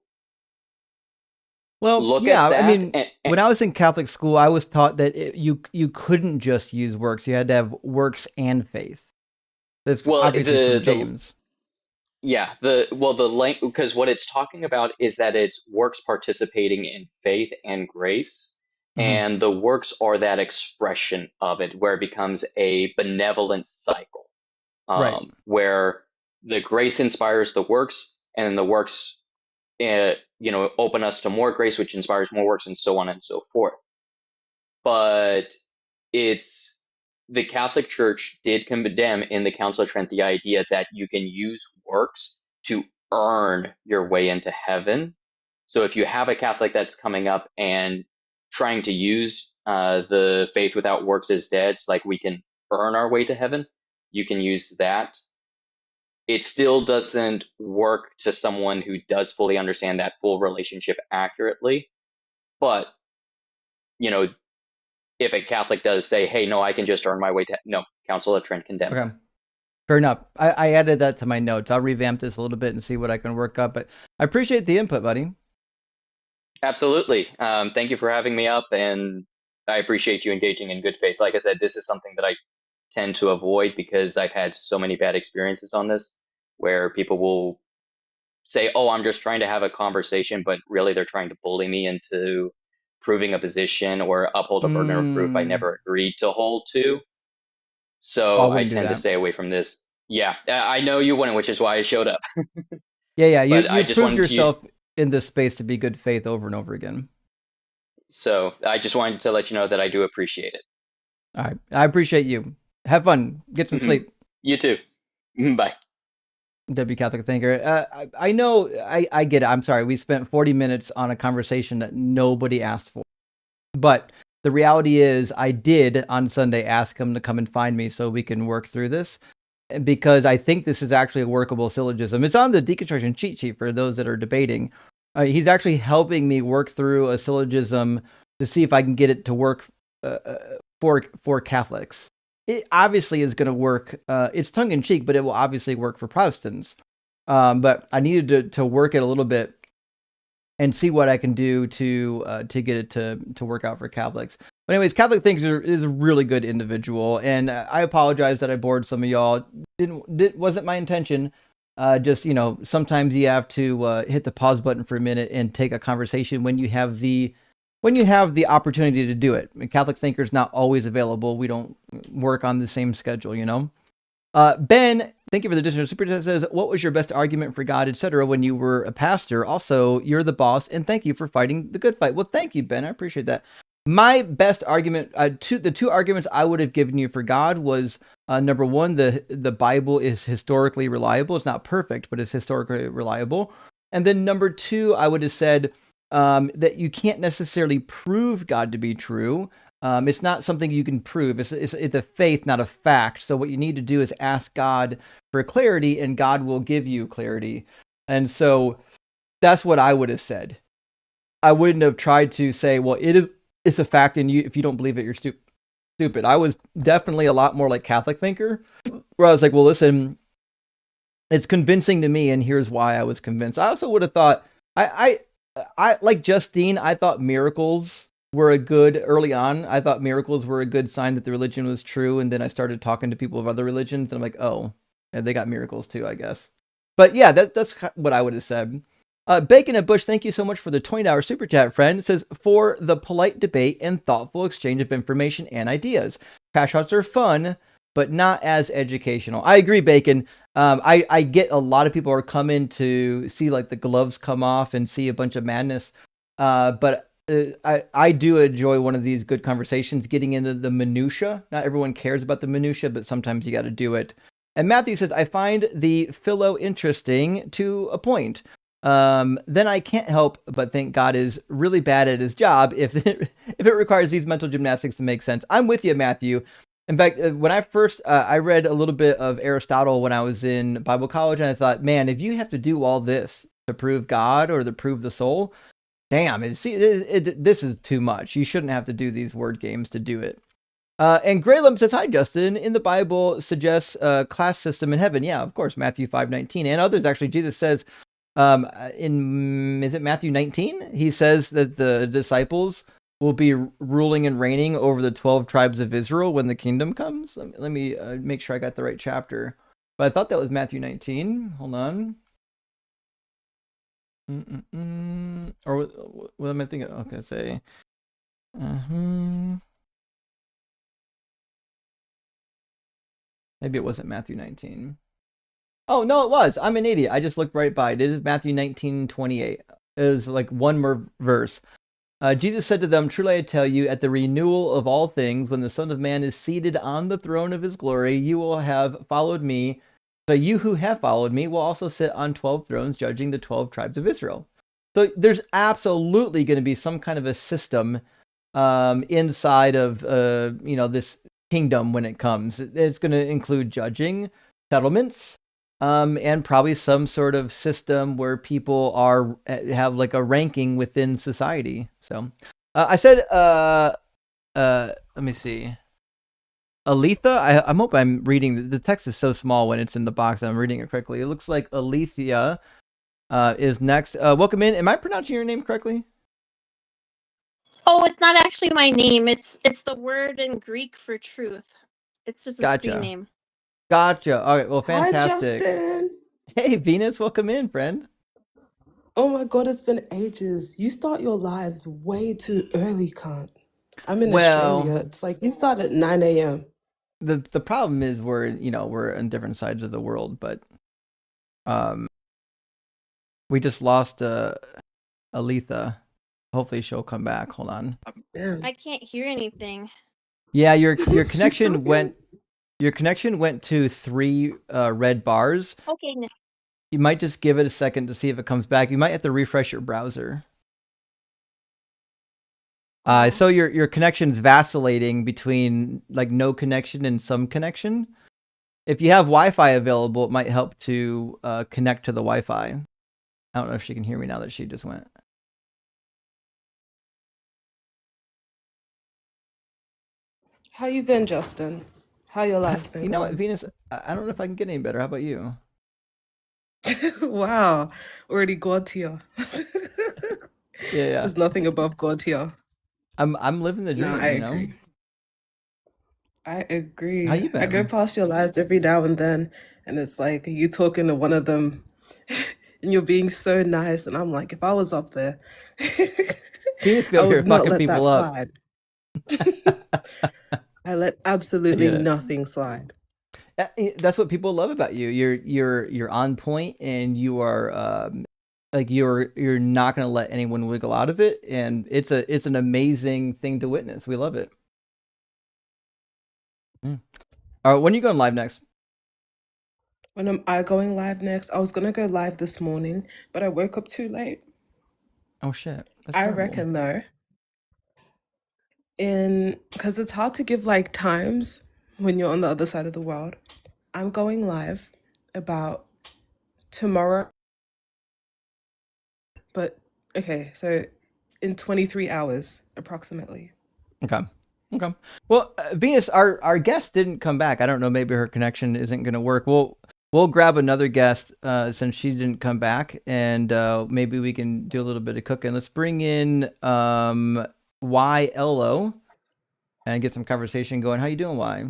well, yeah, I mean, when I was in Catholic school, I was taught that you couldn't just use works; you had to have works and faith. That's obviously from James. Because what it's talking about is that it's works participating in faith and grace, and the works are that expression of it, where it becomes a benevolent cycle, where the grace inspires the works, and the works open us to more grace, which inspires more works, and so on and so forth. But the Catholic Church did condemn in the Council of Trent the idea that you can use works to earn your way into heaven. So if you have a Catholic that's coming up and trying to use the faith without works is dead, like we can earn our way to heaven, you can use that. It still doesn't work to someone who does fully understand that full relationship accurately. But, if a Catholic does say, hey, no, I can just earn my way to, no, Council of Trent condemned. Okay. Fair enough. I added that to my notes. I'll revamp this a little bit and see what I can work up, but I appreciate the input, buddy. Absolutely. Thank you for having me up, and I appreciate you engaging in good faith. Like I said, this is something that I tend to avoid because I've had so many bad experiences on this, where people will say, oh, I'm just trying to have a conversation, but really they're trying to bully me into proving a position or uphold a burden of proof I never agreed to hold to. So I tend to stay away from this. Yeah, I know you wouldn't, which is why I showed up. Yeah, you proved yourself in this space to be good faith over and over again. So I just wanted to let you know that I do appreciate it. All right, I appreciate you. Have fun. Get some sleep. You too. Bye. W Catholic thinker. I know, I get it. I'm sorry. We spent 40 minutes on a conversation that nobody asked for. But the reality is I did on Sunday ask him to come and find me so we can work through this, because I think this is actually a workable syllogism. It's on the deconstruction cheat sheet for those that are debating. He's actually helping me work through a syllogism to see if I can get it to work for Catholics. It obviously is going to work. It's tongue in cheek, but it will obviously work for Protestants. But I needed to work it a little bit and see what I can do to get it to work out for Catholics. But anyways, Catholic Thinker is a really good individual, and I apologize that I bored some of y'all. Wasn't my intention. Just sometimes you have to hit the pause button for a minute and take a conversation when you have the opportunity to do it. Catholic Thinker is not always available. We don't work on the same schedule, Ben, thank you for the additional super chat. Says, what was your best argument for God, etc., when you were a pastor? Also, you're the boss, and thank you for fighting the good fight. Well, thank you, Ben. I appreciate that. My best argument, the two arguments I would have given you for God was, number one, the Bible is historically reliable. It's not perfect, but it's historically reliable. And then number two, I would have said that you can't necessarily prove God to be true. It's not something you can prove. It's a faith, not a fact. So what you need to do is ask God for clarity, and God will give you clarity. And so that's what I would have said. I wouldn't have tried to say, well, it's a fact, and if you don't believe it, you're stupid. I was definitely a lot more like Catholic thinker, where I was like, well, listen, it's convincing to me, and here's why I was convinced. I also would have thought, I like Justine, I thought miracles were early on. I thought miracles were a good sign that the religion was true, and then I started talking to people of other religions, and I'm like, oh, yeah, they got miracles too, I guess. But yeah, that's what I would have said. Bacon and Bush, thank you so much for the $20 super chat, friend. It says, for the polite debate and thoughtful exchange of information and ideas. Crash outs are fun, but not as educational. I agree, Bacon. I get a lot of people are coming to see like the gloves come off and see a bunch of madness. But I do enjoy one of these good conversations, getting into the minutia. Not everyone cares about the minutia, but sometimes you got to do it. And Matthew says, I find the philo interesting to a point. Then I can't help but think God is really bad at his job if it requires these mental gymnastics to make sense. I'm with you, Matthew. In fact, when I first, I read a little bit of Aristotle when I was in Bible college, and I thought, man, if you have to do all this to prove God or to prove the soul, damn, this is too much. You shouldn't have to do these word games to do it. And Graylum says, hi, Justin. In the Bible suggests a class system in heaven. Yeah, of course, Matthew 5:19. And others, actually, Jesus says, is it Matthew 19? He says that the disciples will be ruling and reigning over the 12 tribes of Israel when the kingdom comes. Let me make sure I got the right chapter. But I thought that was Matthew 19. Hold on. Or what am I thinking? Okay, say. Maybe it wasn't Matthew 19. Oh, no, it was. I'm an idiot. I just looked right by it. It is Matthew 19:28. It was like one more verse. Jesus said to them, truly I tell you, at the renewal of all things, when the Son of Man is seated on the throne of his glory, you will have followed me. So you who have followed me will also sit on 12 thrones, judging the 12 tribes of Israel. So there's absolutely going to be some kind of a system inside of this kingdom when it comes. It's going to include judging, settlements, and probably some sort of system where people have like a ranking within society. So I said, let me see. Aletha, I hope I'm reading, the text is so small when it's in the box, I'm reading it correctly. It looks like Alethea is next. Welcome in. Am I pronouncing your name correctly? Oh, it's not actually my name. It's the word in Greek for truth. It's just a screen name. Gotcha. All right. Well, fantastic. Hi, Justin. Hey, Venus. Welcome in, friend. Oh my God, it's been ages. You start your lives way too early, Kant. I'm in Australia. It's like you start at 9 a.m. The problem is we're on different sides of the world, but we just lost Aletha. Hopefully she'll come back. Hold on. I can't hear anything. Yeah, your connection went. Your connection went to 3 red bars. Okay. Now. You might just give it a second to see if it comes back. You might have to refresh your browser. So your connection's vacillating between like no connection and some connection. If you have Wi-Fi available, it might help to connect to the Wi-Fi. I don't know if she can hear me now that she just went. How you been, Justin? How your life been? You know what, Venus? I don't know if I can get any better. How about you? Wow, already God tier. Yeah. There's nothing above God tier. I'm living the dream. No, I agree. I agree. How you been? I go past your lives every now and then, and it's like you talking to one of them, and you're being so nice, and I'm like, if I was up there, Venus be over here fucking people up. Slide. I let absolutely nothing slide. That's what people love about you. You're on point, and you are like you're not going to let anyone wiggle out of it, and it's an amazing thing to witness. We love it. All right, when are you going live next? When am I going live next? I was gonna go live this morning, but I woke up too late. Oh shit! That's I terrible. reckon though, because it's hard to give like times when you're on the other side of the world. I'm going live about tomorrow, but okay, so in 23 hours approximately. Okay. Well, Venus, our guest didn't come back. I don't know. Maybe her connection isn't going to work. We'll grab another guest since she didn't come back, and maybe we can do a little bit of cooking. Let's bring in YLO and get some conversation going. How you doing, Y?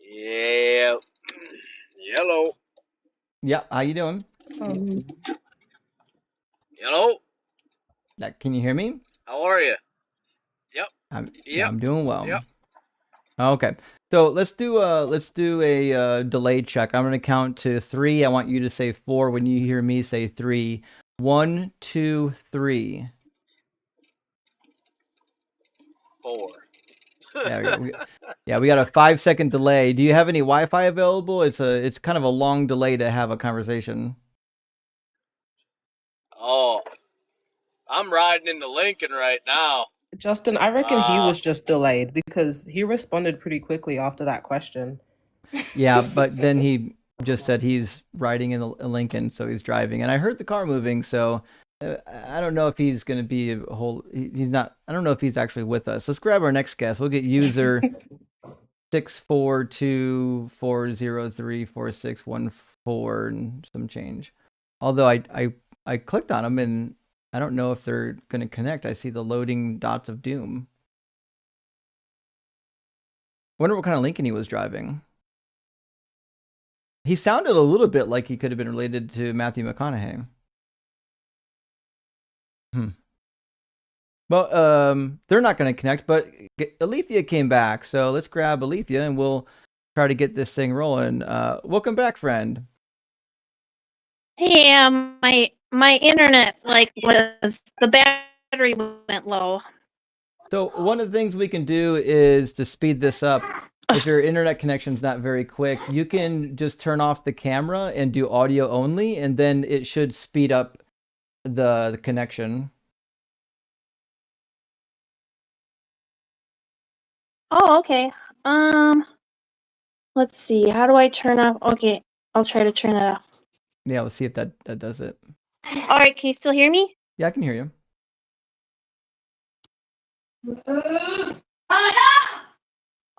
Yeah. Hello. Yeah. How you doing? Hello. Can you hear me? How are you? Yep. I'm doing well. Yep. Okay. So let's do a delay check. I'm going to count to 3. I want you to say 4. When you hear me say 3. 1, 2, 3. 4. There we go. We got a 5-second delay. Do you have any Wi-Fi available? It's kind of a long delay to have a conversation. Oh, I'm riding into Lincoln right now. Justin, I reckon he was just delayed because he responded pretty quickly after that question. Yeah, but then he just said he's riding in Lincoln, so he's driving, and I heard the car moving. So I don't know if he's going to be he's not. I don't know if he's actually with us. Let's grab our next guest. We'll get user 642403461 and some change. Although I clicked on them and I don't know if they're going to connect. I see the loading dots of doom. Wonder what kind of Lincoln he was driving. He sounded a little bit like he could have been related to Matthew McConaughey. Well, they're not going to connect, but Alethea came back, so let's grab Alethea and we'll try to get this thing rolling. Welcome back, friend. Hey, my internet the battery went low. So one of the things we can do is to speed this up. If your internet connection's not very quick, you can just turn off the camera and do audio only, and then it should speed up the connection. Oh, okay. Let's see. How do I turn off? Okay, I'll try to turn it off. Yeah, we'll see if that does it. All right, can you still hear me? Yeah, I can hear you.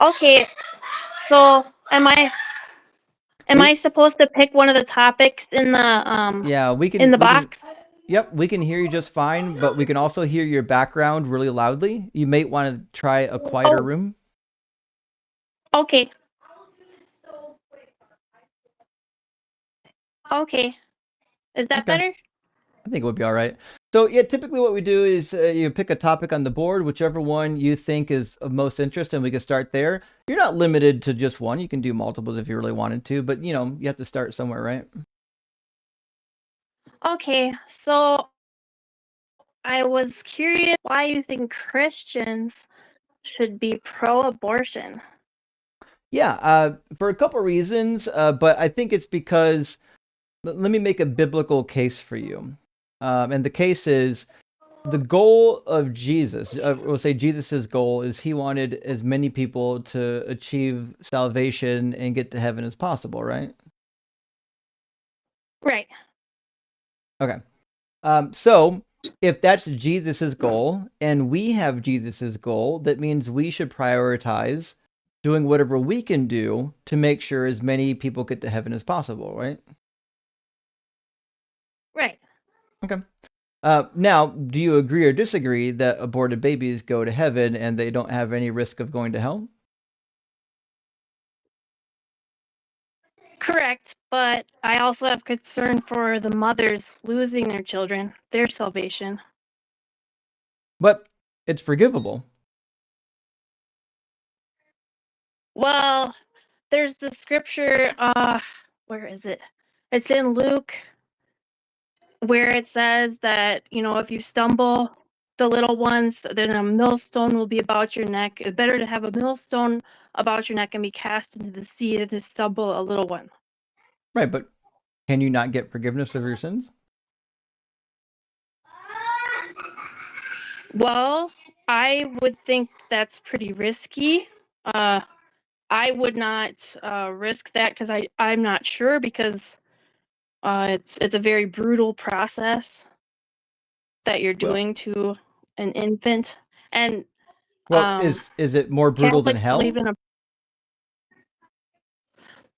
Okay, so am I supposed to pick one of the topics in the yeah, we can in the box? Yep, we can hear you just fine, but we can also hear your background really loudly. You may want to try a quieter room. Okay. Okay. Is that better? I think it would be all right. So yeah, typically what we do is you pick a topic on the board, whichever one you think is of most interest, and we can start there. You're not limited to just one. You can do multiples if you really wanted to, but you have to start somewhere, right? Okay, so I was curious why you think Christians should be pro-abortion. Yeah, for a couple reasons, but I think it's because, let me make a biblical case for you. And the case is, the goal of Jesus, we'll say Jesus's goal is he wanted as many people to achieve salvation and get to heaven as possible, right? Right. Okay. So if that's Jesus's goal and we have Jesus's goal, that means we should prioritize doing whatever we can do to make sure as many people get to heaven as possible, right? Right. Okay. Now, do you agree or disagree that aborted babies go to heaven and they don't have any risk of going to hell? Correct, but I also have concern for the mothers losing their children, their salvation. But it's forgivable. Well, there's the scripture, where is it? It's in Luke, where it says that, if you stumble the little ones, then a millstone will be about your neck. It's better to have a millstone about your neck and be cast into the sea than to stumble a little one. Right, but can you not get forgiveness of your sins? Well, I would think that's pretty risky. I would not risk that because I'm not sure, because it's a very brutal process that you're doing to an infant. And is it more brutal than hell?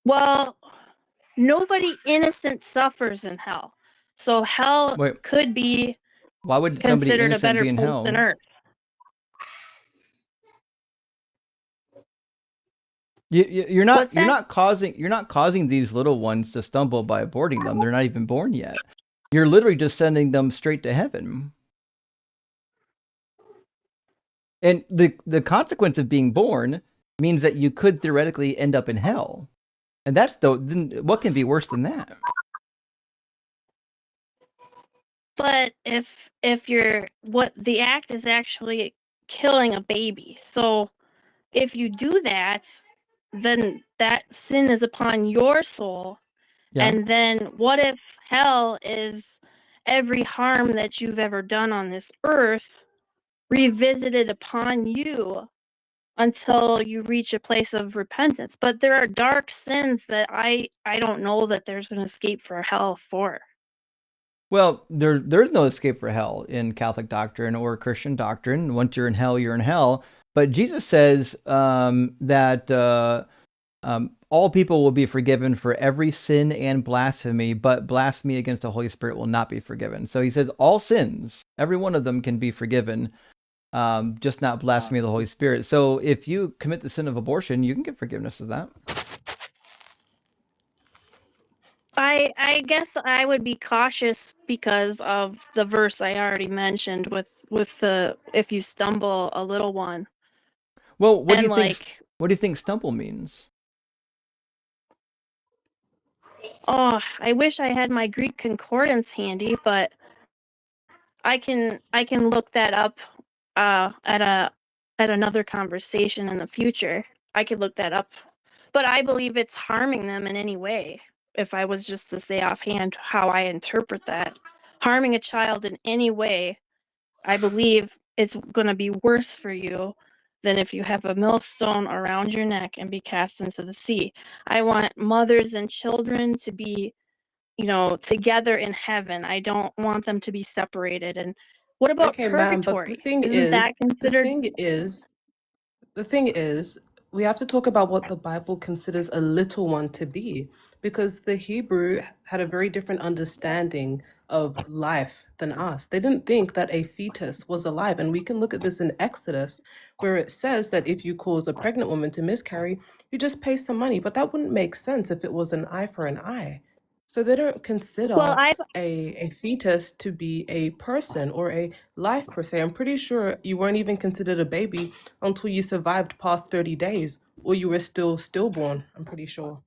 Well, nobody innocent suffers in hell, so hell could be why would somebody considered a innocent better be in place hell? than earth. You're not causing these little ones to stumble by aborting them. They're not even born yet. You're literally just sending them straight to heaven. And the consequence of being born means that you could theoretically end up in hell. And then what can be worse than that? But if the act is actually killing a baby, so if you do that, then that sin is upon your soul. Yeah. And then what if hell is every harm that you've ever done on this earth revisited upon you until you reach a place of repentance? But there are dark sins that I don't know that there's an escape for hell for. Well, there's no escape for hell in Catholic doctrine or Christian doctrine. Once you're in hell, you're in hell. But Jesus says that all people will be forgiven for every sin and blasphemy, but blasphemy against the Holy Spirit will not be forgiven. So he says all sins, every one of them can be forgiven, just not blasphemy of the Holy Spirit. So if you commit the sin of abortion, you can get forgiveness of that. I guess I would be cautious because of the verse I already mentioned with the if you stumble a little one. Well, what do you think stumble means? Oh, I wish I had my Greek concordance handy, but I can look that up at another conversation in the future. I could look that up. But I believe it's harming them in any way. If I was just to say offhand how I interpret that, harming a child in any way, I believe it's going to be worse for you than if you have a millstone around your neck and be cast into the sea. I want mothers and children to be, together in heaven. I don't want them to be separated. And what about purgatory? But the thing is, we have to talk about what the Bible considers a little one to be, because the Hebrew had a very different understanding of life than us. They didn't think that a fetus was alive. And we can look at this in Exodus, where it says that if you cause a pregnant woman to miscarry, you just pay some money. But that wouldn't make sense if it was an eye for an eye. So they don't consider a fetus to be a person or a life per se. I'm pretty sure you weren't even considered a baby until you survived past 30 days, or you were still stillborn, I'm pretty sure.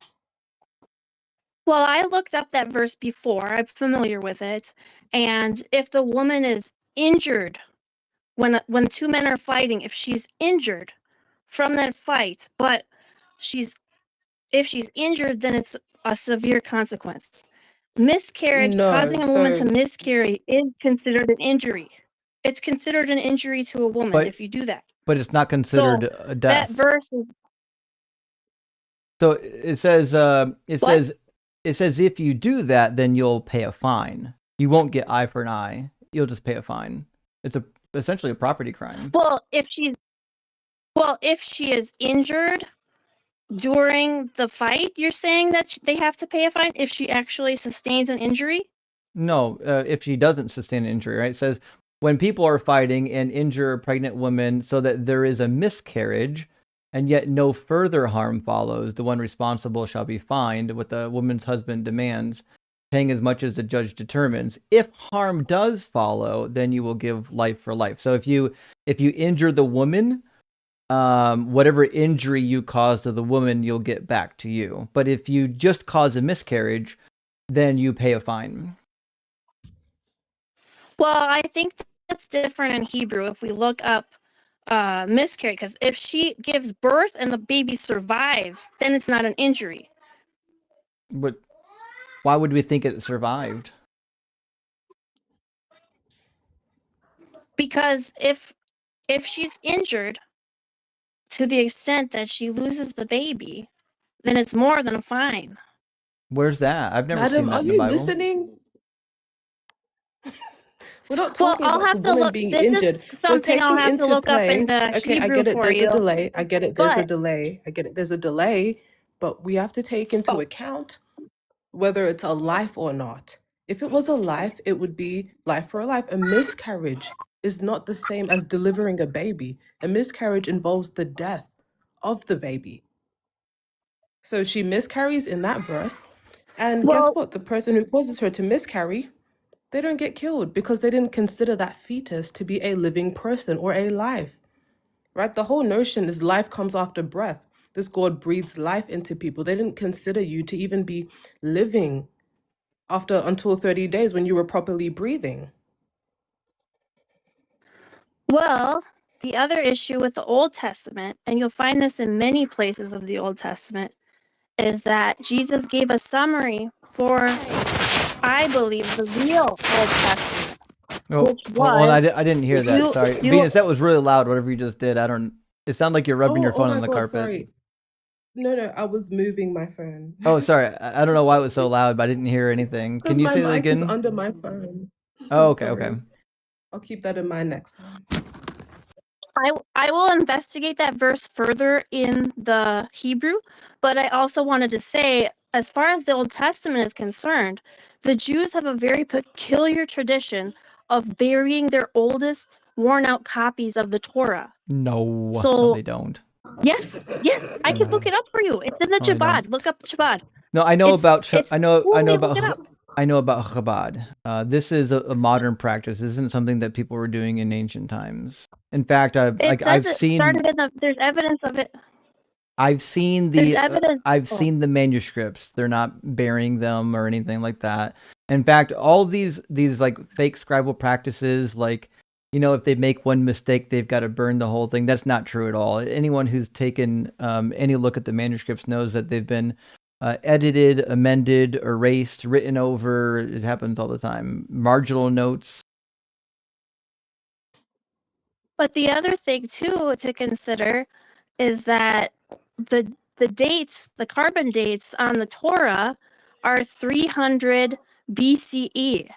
Well, I looked up that verse before. I'm familiar with it. And if the woman is injured, when two men are fighting, if she's injured from that fight, but if she's injured, then it's a severe consequence. Miscarriage, causing a woman to miscarry, is considered an injury. It's considered an injury to a woman if you do that. But it's not considered a death. That verse is... So it says if you do that, then you'll pay a fine. You won't get eye for an eye. You'll just pay a fine. It's essentially a property crime. Well, if she is injured during the fight, you're saying that they have to pay a fine if she actually sustains an injury? No, if she doesn't sustain an injury, right? It says when people are fighting and injure a pregnant woman so that there is a miscarriage and yet no further harm follows, the one responsible shall be fined what the woman's husband demands, paying as much as the judge determines. If harm does follow, then you will give life for life. So if you injure the woman, whatever injury you caused to the woman, you'll get back to you. But if you just cause a miscarriage, then you pay a fine. Well, I think that's different in Hebrew if we look up miscarriage, because if she gives birth and the baby survives, then it's not an injury. But why would we think it survived? Because if she's injured to the extent that she loses the baby, then it's more than a fine. Where's that? I've never Madam, seen that are in the you Bible. listening? We're not talking I'll about have the to woman look. being This is injured. We're something I'll taking have to into look up in play. the Okay, I Hebrew get it. for There's a you. delay. I get it. There's a But delay. I get it. There's a delay. But we have to take into account whether it's a life or not. If it was a life, it would be life for a life. A miscarriage is not the same as delivering a baby. A miscarriage involves the death of the baby. So she miscarries in that verse. And guess well, what? The person who causes her to miscarry, they don't get killed because they didn't consider that fetus to be a living person or a life, right? The whole notion is life comes after breath. This God breathes life into people. They didn't consider you to even be living until 30 days when you were properly breathing. well, the other issue with the Old Testament, and you'll find this in many places of the Old Testament, is that Jesus gave a summary for, I believe, the real Old Testament. Oh, which hold on. was, I didn't hear that. Sorry. Venus, that was really loud, whatever you just did. It sounded like you're rubbing your Oh phone on my the God, carpet. sorry. No, I was moving my phone. Oh, sorry. I don't know why it was so loud, but I didn't hear anything. Can Because you my say that mic is again? under my phone. Oh, I'm okay, okay. sorry. I'll keep that in mind next time. I will investigate that verse further in the Hebrew, but I also wanted to say, as far as the Old Testament is concerned, the Jews have a very peculiar tradition of burying their oldest, worn-out copies of the Torah. No, So they don't. yes, I can look it up for you. It's in the No, they don't. Chabad. Look up Chabad. No, I know about it's I know totally about look it up. I know about Chabad. This is a modern practice. This isn't something that people were doing in ancient times. In fact, I've seen There's evidence of it. I've seen There's the evidence. I've seen the manuscripts. They're not burying them or anything like that. In fact, all these like fake scribal practices, like, if they make one mistake, they've got to burn the whole thing. That's not true at all. Anyone who's taken any look at the manuscripts knows that they've been edited, amended, erased, written over. It happens all the time. Marginal notes. But the other thing too to consider is that the dates, the carbon dates on the Torah are 300 BCE,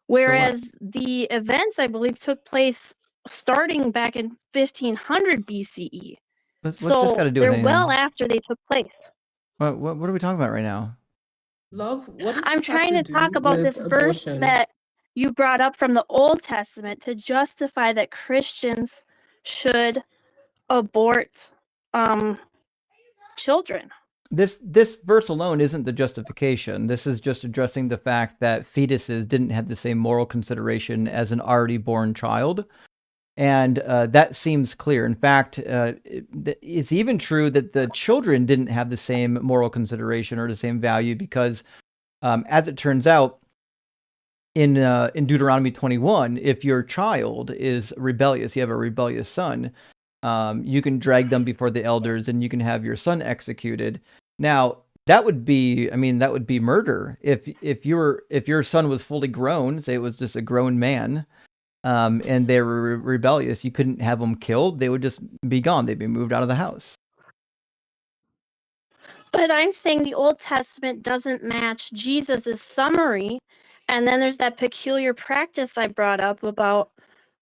whereas the events, I believe, took place starting back in 1500 BCE. What's this got to do with they're anything? well after they took place. What are we talking about right now? Love, what does I'm this have trying to do talk about with this verse abortion? that you brought up from the Old Testament to justify that Christians should abort children. This verse alone isn't the justification. This is just addressing the fact that fetuses didn't have the same moral consideration as an already born child. And that seems clear. In fact, it's even true that the children didn't have the same moral consideration or the same value because, as it turns out, in Deuteronomy 21, if your child is rebellious, you have a rebellious son, you can drag them before the elders and you can have your son executed. Now, that would be murder. If your son was fully grown, say it was just a grown man, and they were rebellious, you couldn't have them killed. They would just be gone. They'd be moved out of the house. But I'm saying the Old Testament doesn't match Jesus's summary. And then there's that peculiar practice I brought up about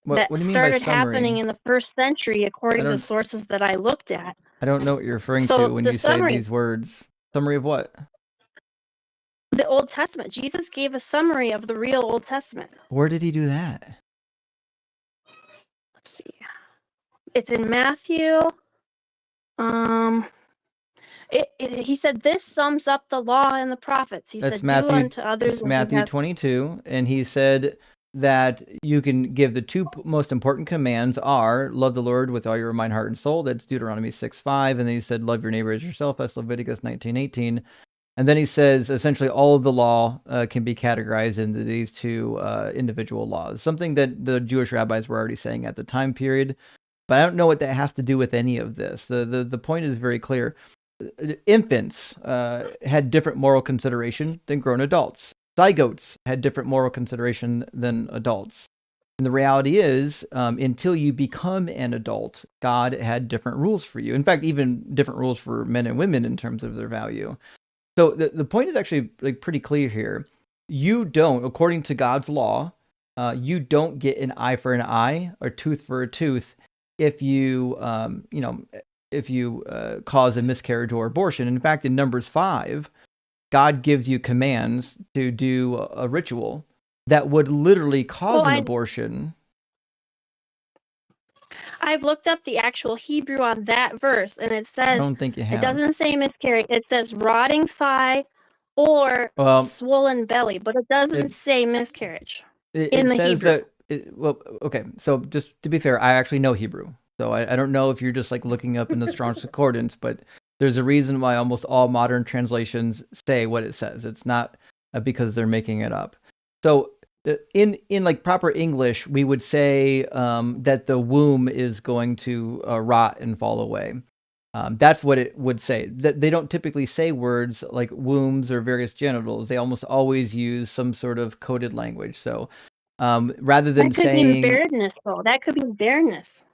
what do you mean started by summary? happening in the first century, according to the sources that I looked at. I don't know what you're referring to when you say these words. Summary of what? The Old Testament. Jesus gave a summary of the real Old Testament. Where did he do that? Let's see. It's in Matthew. He said, this sums up the law and the prophets. He said, do unto others It's Matthew 22, and he said, that you can give the two most important commands are love the Lord with all your mind, heart, and soul. That's Deuteronomy 6:5. And then he said, love your neighbor as yourself. That's Leviticus 19:18. And then he says, essentially, all of the law can be categorized into these two individual laws, something that the Jewish rabbis were already saying at the time period. But I don't know what that has to do with any of this. The point is very clear. Infants had different moral consideration than grown adults. Zygotes had different moral consideration than adults. And the reality is, until you become an adult, God had different rules for you. In fact, even different rules for men and women in terms of their value. So the point is actually like pretty clear here. You don't, according to God's law, you don't get an eye for an eye or tooth for a tooth if you, if you cause a miscarriage or abortion. In fact, in Numbers 5, God gives you commands to do a ritual that would literally cause an abortion. I've looked up the actual Hebrew on that verse, and it says, I don't think you have. It doesn't say miscarriage. It says rotting thigh or swollen belly, but it doesn't say miscarriage in the says Hebrew. Okay, so just to be fair, I actually know Hebrew. So I don't know if you're just like looking up in the Strong's Concordance, but there's a reason why almost all modern translations say what it says. It's not because they're making it up. So in like proper English, we would say that the womb is going to rot and fall away. That's what it would say. That they don't typically say words like wombs or various genitals. They almost always use some sort of coded language. So rather than that could saying be bareness, though. That could be bareness.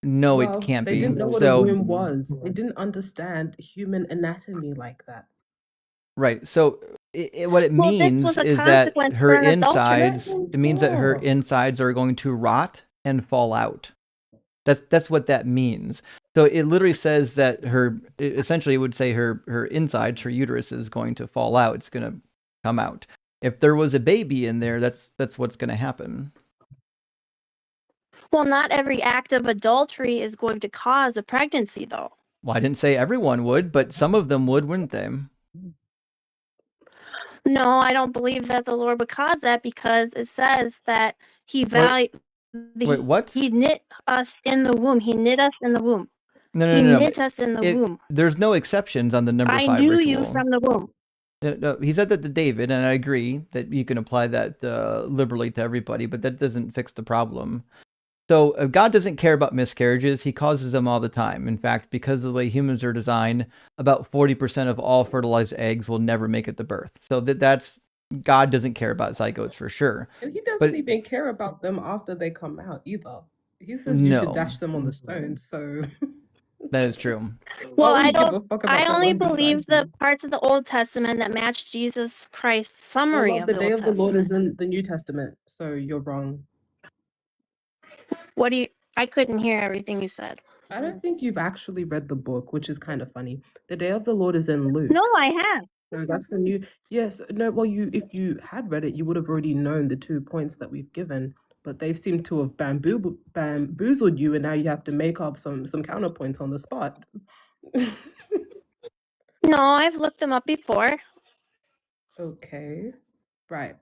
no, Well, it can't they be. didn't know what a womb was. They didn't understand human anatomy like that. Right. So what it means is that her insides. It means that her insides are going to rot and fall out. That's what that means. So it literally says that essentially it would say her insides, her uterus is going to fall out. It's going to come out. If there was a baby in there, that's what's going to happen. Well, not every act of adultery is going to cause a pregnancy, though. Well, I didn't say everyone would, but some of them would, wouldn't they? No, I don't believe that the Lord would cause that because it says that he Wait, what? He knit us in the womb. He knit us in the womb. No. He knit us in the womb. There's no exceptions on the number 5 ritual. I knew you from the womb. No, he said that to David, and I agree that you can apply that liberally to everybody, but that doesn't fix the problem. So God doesn't care about miscarriages. He causes them all the time. In fact, because of the way humans are designed, about 40% of all fertilized eggs will never make it to birth. So that's God doesn't care about zygotes for sure. And he doesn't even care about them after they come out either. He says you should dash them on the stones. So that is true. Well, I only believe the parts of the Old Testament that match Jesus Christ's summary of the day Old of the Lord is Testament. in the New Testament, so you're wrong. I couldn't hear everything you said. I don't think you've actually read the book, which is kind of funny. The day of the Lord is in Luke. No, I have. No, that's the new. Yes, no. Well, if you had read it, you would have already known the 2 points that we've given. But they seem to have bamboozled you, and now you have to make up some counterpoints on the spot. No, I've looked them up before. Okay, right.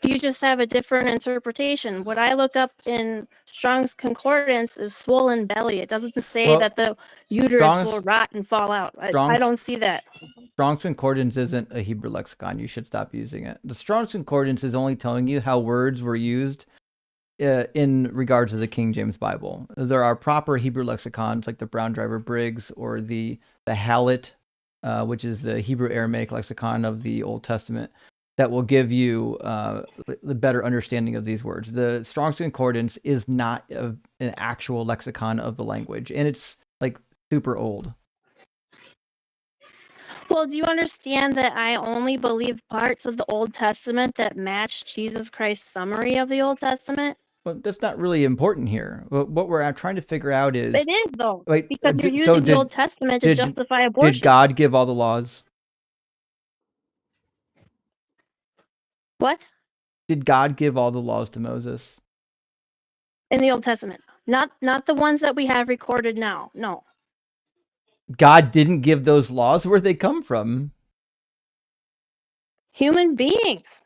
You just have a different interpretation. What I look up in Strong's Concordance is swollen belly. It doesn't say that the uterus will rot and fall out. I don't see that. Strong's Concordance isn't a Hebrew lexicon. You should stop using it. The Strong's Concordance is only telling you how words were used in regards to the King James Bible. There are proper Hebrew lexicons like the Brown Driver Briggs or the Hallett, which is the Hebrew Aramaic lexicon of the Old Testament, that will give you the better understanding of these words. The Strong's Concordance is not an actual lexicon of the language, and it's like super old. Well, do you understand that I only believe parts of the Old Testament that match Jesus Christ's summary of the Old Testament? Well, that's not really important here. What we're trying to figure out is... It is, though, because you're using the Old Testament to justify abortion. Did God give all the laws? What? Did God give all the laws to Moses? In the Old Testament. Not the ones that we have recorded now. No. God didn't give those laws? Where'd they come from? human beings.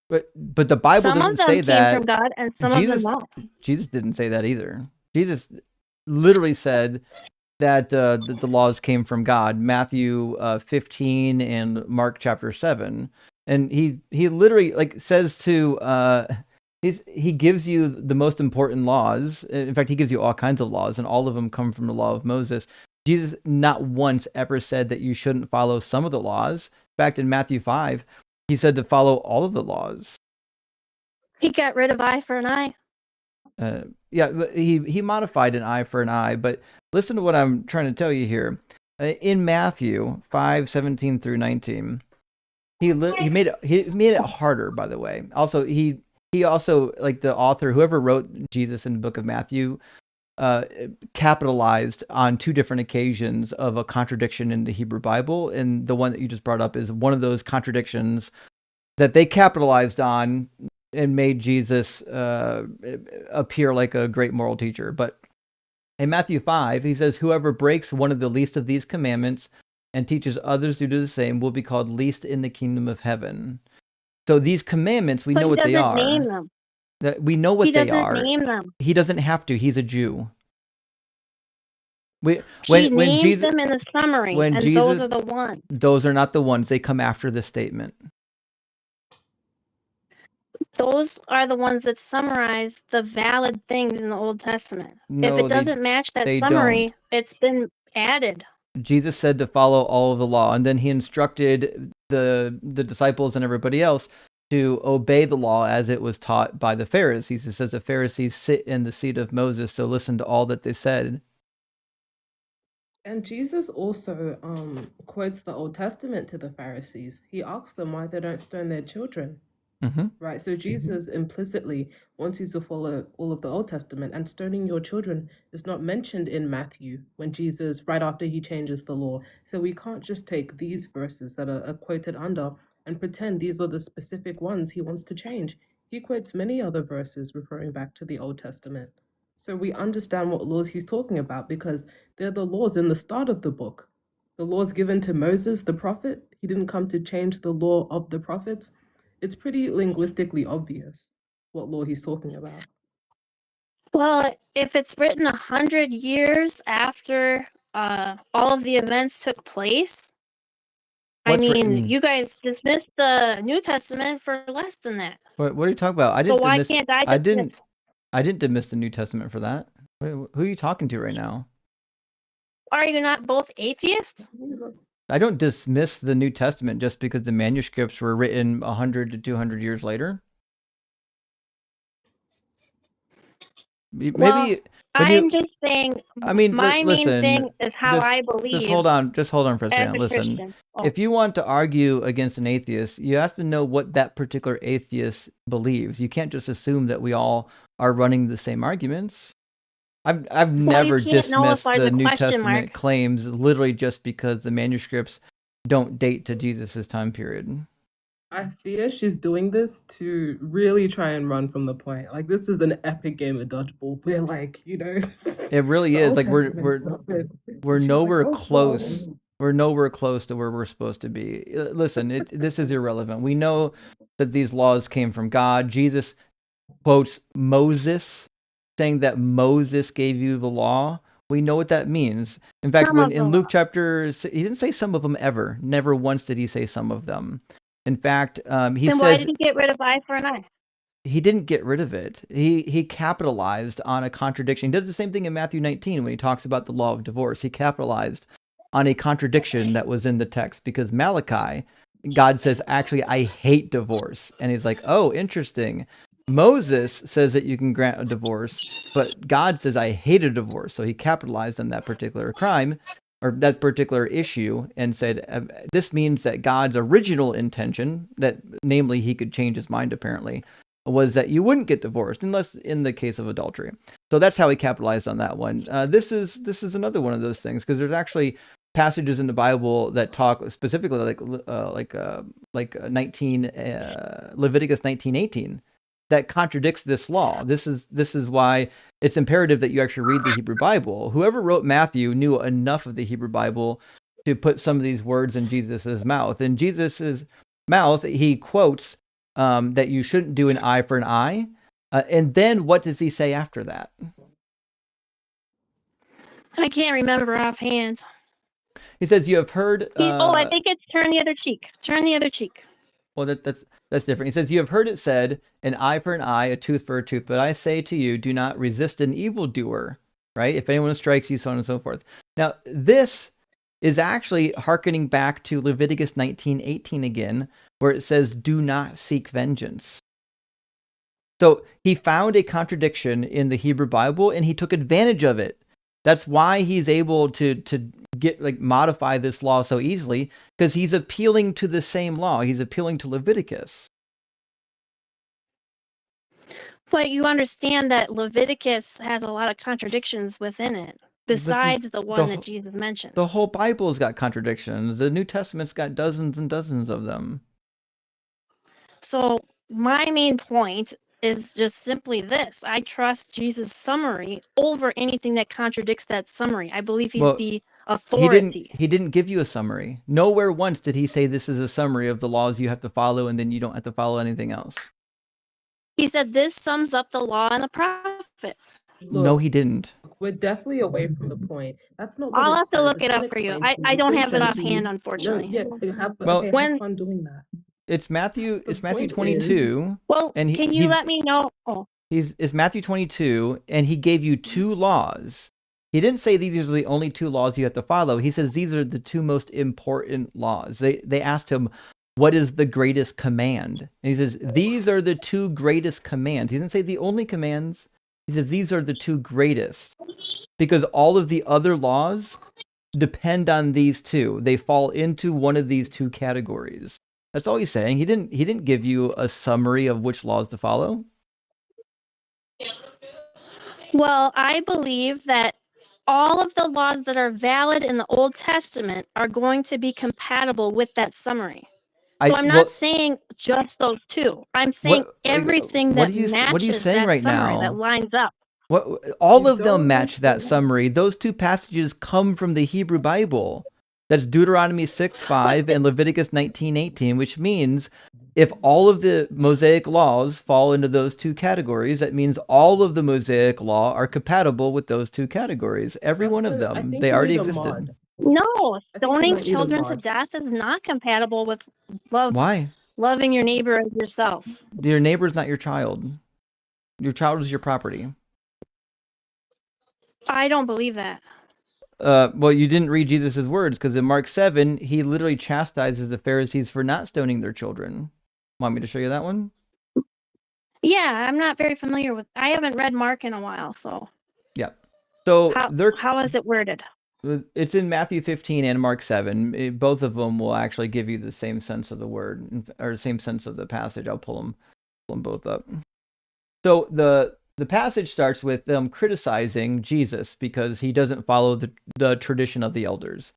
But the Bible Some doesn't of them say came that. from God and some of them not. Jesus didn't say that either. Jesus literally said that the laws came from God. Matthew 15 and Mark chapter 7. And he literally like says to he gives you the most important laws. In fact, he gives you all kinds of laws, and all of them come from the law of Moses. Jesus not once ever said that you shouldn't follow some of the laws. In fact, in Matthew 5, he said to follow all of the laws. He got rid of eye for an eye. Yeah, but he modified an eye for an eye. But listen to what I'm trying to tell you here. In Matthew 5:17 through 19, he made it harder. By the way, also he also, like the author, whoever wrote Jesus in the book of Matthew, capitalized on two different occasions of a contradiction in the Hebrew Bible, and the one that you just brought up is one of those contradictions that they capitalized on and made Jesus appear like a great moral teacher. But in Matthew 5, he says, whoever breaks one of the least of these commandments and teaches others to do the same will be called least in the kingdom of heaven. So these commandments, we know what they are. Name them. We know what they are. He doesn't name them. He doesn't have to. He's a Jew. He names them in the summary, and those are the ones. Those are not the ones. They come after the statement. Those are the ones that summarize the valid things in the Old Testament. No, if it doesn't match that summary, it's been added. Jesus said to follow all of the law, and then he instructed the disciples and everybody else to obey the law as it was taught by the Pharisees. He says the Pharisees sit in the seat of Moses, so listen to all that they said. And Jesus also quotes the Old Testament to the Pharisees. He asks them why they don't stone their children. Mm-hmm. Right, so Jesus implicitly wants you to follow all of the Old Testament, and stoning your children is not mentioned in Matthew when Jesus, right after he changes the law. So we can't just take these verses that are quoted under and pretend these are the specific ones he wants to change. He quotes many other verses referring back to the Old Testament. So we understand what laws he's talking about because they're the laws in the start of the book. The laws given to Moses, the prophet. He didn't come to change the law of the prophets. It's pretty linguistically obvious what law he's talking about. Well, if it's written 100 years after all of the events took place, you guys dismissed the New Testament for less than that. What are you talking about? I didn't dismiss the New Testament for that. Who are you talking to right now? Are you not both atheists? I don't dismiss the New Testament just because the manuscripts were written 100 to 200 years later. Maybe I'm just saying. My main thing is how I believe. Just hold on for a second. Listen, if you want to argue against an atheist, you have to know what that particular atheist believes. You can't just assume that we all are running the same arguments. I've never dismissed the New Testament claims literally just because the manuscripts don't date to Jesus's time period. I fear she's doing this to really try and run from the point. Like, this is an epic game of dodgeball. We're like, it really is. Like we're nowhere close. We're nowhere close to where we're supposed to be. Listen, this is irrelevant. We know that these laws came from God. Jesus quotes Moses, saying that Moses gave you the law. We know what that means. In fact, when in Luke chapter, he didn't say some of them ever. Never once did he say some of them. In fact, he says. Why did he get rid of eye for an eye? He didn't get rid of it. He capitalized on a contradiction. He does the same thing in Matthew 19 when he talks about the law of divorce. He capitalized on a contradiction that was in the text because Malachi, God says, actually, I hate divorce. And he's like, oh, interesting. Moses says that you can grant a divorce, but God says, I hate a divorce. So he capitalized on that particular crime or that particular issue and said, this means that God's original intention, that namely he could change his mind apparently, was that you wouldn't get divorced unless in the case of adultery. So that's how he capitalized on that one. This is another one of those things because there's actually passages in the Bible that talk specifically like 19 Leviticus 19:18 that contradicts this law. This is why it's imperative that you actually read the Hebrew Bible. Whoever wrote Matthew knew enough of the Hebrew Bible to put some of these words in Jesus's mouth. And Jesus is mouth, he quotes that you shouldn't do an eye for an eye. And then what does he say after that? I can't remember offhand. He says, you have heard... I think it's turn the other cheek. Turn the other cheek. Well, that's different. He says, you have heard it said, an eye for an eye, a tooth for a tooth. But I say to you, do not resist an evildoer, right? If anyone strikes you, so on and so forth. Now, this is actually hearkening back to Leviticus 19:18 again, where it says, do not seek vengeance. So he found a contradiction in the Hebrew Bible, and he took advantage of it. That's why he's able to get modify this law so easily, because he's appealing to the same law. He's appealing to Leviticus. But you understand that Leviticus has a lot of contradictions within it, besides the one that Jesus mentioned. The whole Bible's got contradictions. The New Testament's got dozens and dozens of them. So my main point is just simply this. I trust Jesus' summary over anything that contradicts that summary. I believe he's the authority. He didn't give you a summary. Nowhere once did he say this is a summary of the laws you have to follow, and then you don't have to follow anything else. He said this sums up the law and the prophets. Look, no, he didn't. We're definitely away from the point. That's not what I'll it have to says. look It's it been up for you. explained to I don't have it Essentially, offhand, unfortunately. have When fun doing that. It's Matthew. It's Matthew point 22. Well, and can you let me know? Oh. It's Matthew 22, and he gave you two laws. He didn't say these are the only two laws you have to follow. He says these are the two most important laws. They asked him, what is the greatest command? And he says, these are the two greatest commands. He didn't say the only commands. He says these are the two greatest, because all of the other laws depend on these two. They fall into one of these two categories. That's all he's saying. He didn't give you a summary of which laws to follow. Well, I believe that all of the laws that are valid in the Old Testament are going to be compatible with that summary. So I'm not saying just those two. I'm saying everything that matches that summary, that lines up. All of them match that summary. Those two passages come from the Hebrew Bible. That's Deuteronomy 6:5 and Leviticus 19:18, which means if all of the Mosaic laws fall into those two categories, that means all of the Mosaic law are compatible with those two categories. Every one of them. They already existed. No, stoning children to death is not compatible with love. Why? Loving your neighbor as yourself. Your neighbor's not your child. Your child is your property. I don't believe that. Well, you didn't read Jesus' words, because in Mark 7, he literally chastises the Pharisees for not stoning their children. Want me to show you that one? Yeah, I'm not very familiar with. I haven't read Mark in a while, so. Yeah. So how is it worded? It's in Matthew 15 and Mark 7. Both of them will actually give you the same sense of the word, or the same sense of the passage. I'll pull them both up. So the passage starts with them criticizing Jesus because he doesn't follow the tradition of the elders.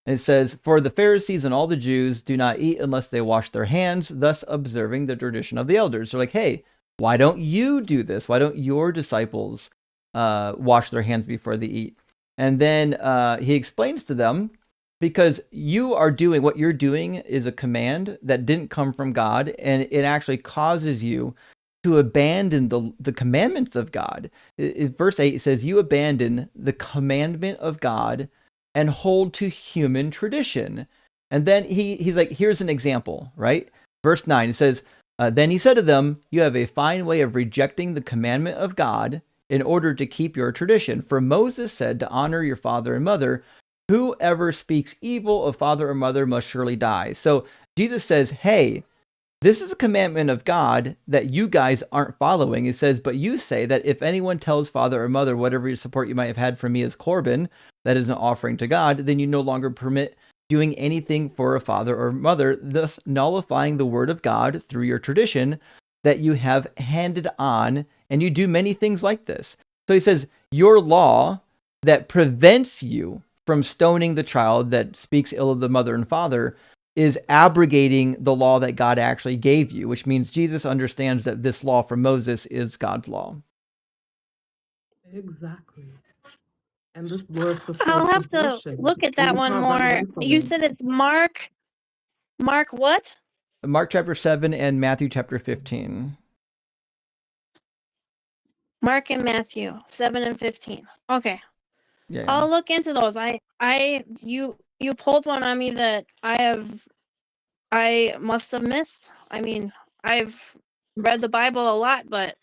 And it says, for the Pharisees and all the Jews do not eat unless they wash their hands, thus observing the tradition of the elders. They're like, hey, why don't you do this? Why don't your disciples wash their hands before they eat? And then he explains to them, because you are doing, what you're doing is a command that didn't come from God, and it actually causes you to abandon the commandments of God. In verse 8, it says, you abandon the commandment of God and hold to human tradition. And then he's like, here's an example, right? Verse 9, it says, then he said to them, you have a fine way of rejecting the commandment of God in order to keep your tradition. For Moses said to honor your father and mother. Whoever speaks evil of father or mother must surely die. So Jesus says, hey, this is a commandment of God that you guys aren't following. He says, but you say that if anyone tells father or mother whatever support you might have had from me as Corban, that is an offering to God, then you no longer permit doing anything for a father or mother, thus nullifying the word of God through your tradition that you have handed on, and you do many things like this. So he says, your law that prevents you from stoning the child that speaks ill of the mother and father is abrogating the law that God actually gave you, which means Jesus understands that this law from Moses is God's law. Exactly. And this verse supports I'll have abortion. to look at that one more. You said it's Mark what? Mark chapter 7 and Matthew chapter 15. Mark and Matthew 7 and 15. Okay. Yeah. I'll look into those. You pulled one on me that I must have missed. I mean, I've read the Bible a lot, but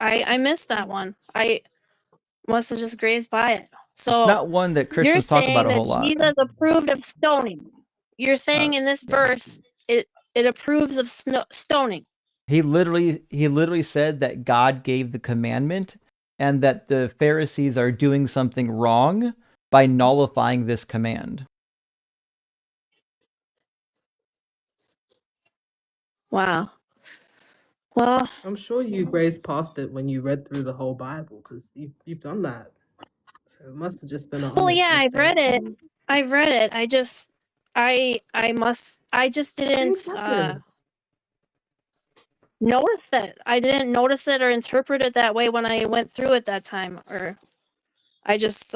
I missed that one. I must have just grazed by it. So it's not one that Christians talk about a whole lot. You're saying that Jesus approved of stoning. You're saying in this verse it approves of stoning. He literally said that God gave the commandment and that the Pharisees are doing something wrong by nullifying this command. Wow. Well, I'm sure you grazed past it when you read through the whole Bible, because you've done that. So it must have just been an well, honest yeah, mistake. I read it. I just didn't notice it. I didn't notice it or interpret it that way when I went through it that time. Or I just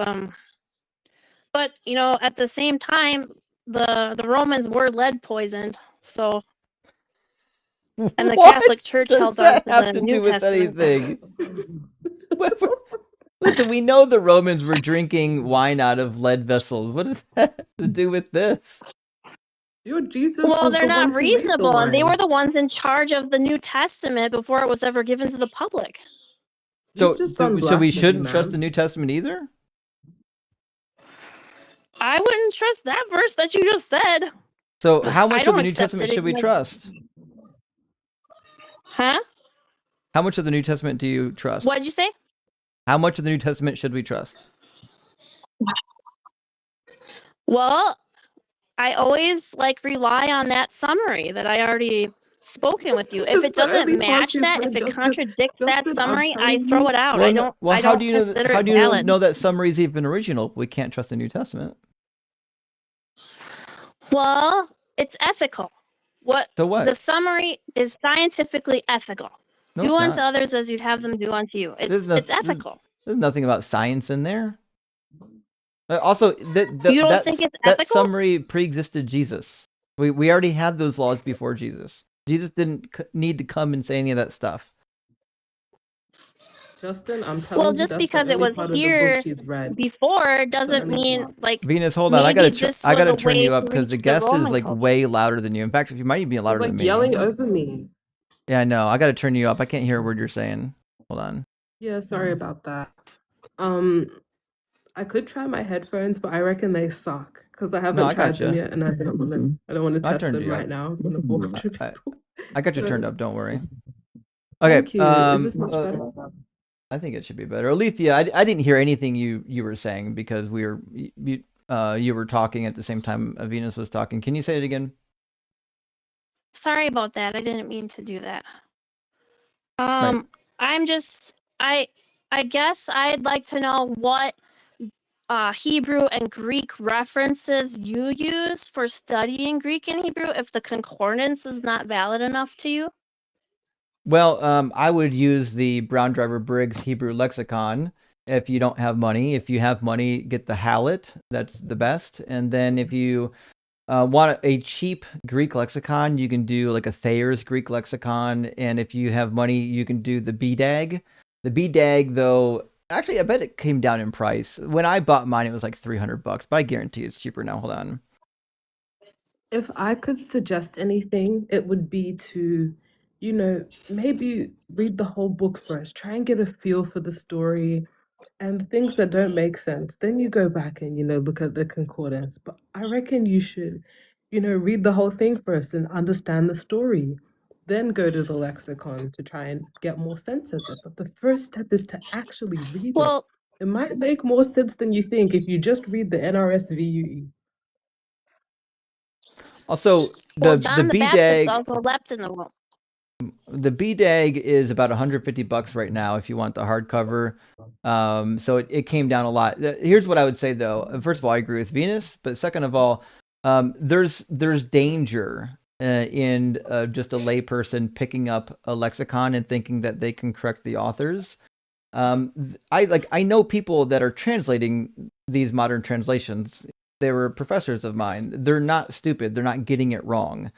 but at the same time, the Romans were lead poisoned, so. And the Catholic Church held on to the New Testament. Anything? Listen, we know the Romans were drinking wine out of lead vessels. What does that have to do with this? Your Jesus. Well, they're not reasonable, and they were the ones in charge of the New Testament before it was ever given to the public. So we shouldn't trust the New Testament either? I wouldn't trust that verse that you just said. So how much of the New Testament should we trust? Huh? How much of the New Testament do you trust? What'd you say? How much of the New Testament should we trust? Well, I always rely on that summary that I already spoken with you. If it doesn't match that, if it contradicts that summary, I throw it out. How do you know that summary is even original? We can't trust the New Testament. Well, it's ethical. So what? The summary is scientifically ethical. Do unto others as you'd have them do unto you. It's ethical. There's nothing about science in there. Also, you don't think it's ethical? That summary pre-existed Jesus. We already had those laws before Jesus. Jesus didn't need to come and say any of that stuff. Justin, I'm telling you. Well, just because it was here before doesn't mean Venus, hold on. I gotta turn you up because the guest is way louder than you. In fact, you might be louder than me. Yelling over me. Yeah, I know. I gotta turn you up. I can't hear a word you're saying. Hold on. Yeah, sorry about that. I could try my headphones, but I reckon they suck because I haven't tried them yet, and I don't want to test them right now. I got you turned up. Don't worry. Okay. Thank you. Is this much better? I think it should be better. Alethea, I didn't hear anything you were saying because you were talking at the same time Venus was talking. Can you say it again? Sorry about that. I didn't mean to do that. Right. I guess I'd like to know what Hebrew and Greek references you use for studying Greek and Hebrew if the concordance is not valid enough to you. Well, I would use the Brown Driver Briggs Hebrew Lexicon if you don't have money. If you have money, get the Hallett. That's the best. And then if you want a cheap Greek lexicon, you can do like a Thayer's Greek lexicon. And if you have money, you can do the BDAG. The BDAG, though, actually, I bet it came down in price. When I bought mine, it was like $300, but I guarantee it's cheaper now. Hold on. If I could suggest anything, it would be to maybe read the whole book first. Try and get a feel for the story and the things that don't make sense. Then you go back and, look at the concordance. But I reckon you should, read the whole thing first and understand the story. Then go to the lexicon to try and get more sense of it. But the first step is to actually read it. It might make more sense than you think if you just read the NRSVUE. Also, John the Baptist also leapt in the womb. The BDAG is about $150 right now if you want the hardcover. So it came down a lot. Here's what I would say though. First of all, I agree with Venus, but second of all, there's danger in just a layperson picking up a lexicon and thinking that they can correct the authors. I know people that are translating these modern translations. They were professors of mine. They're not stupid. They're not getting it wrong.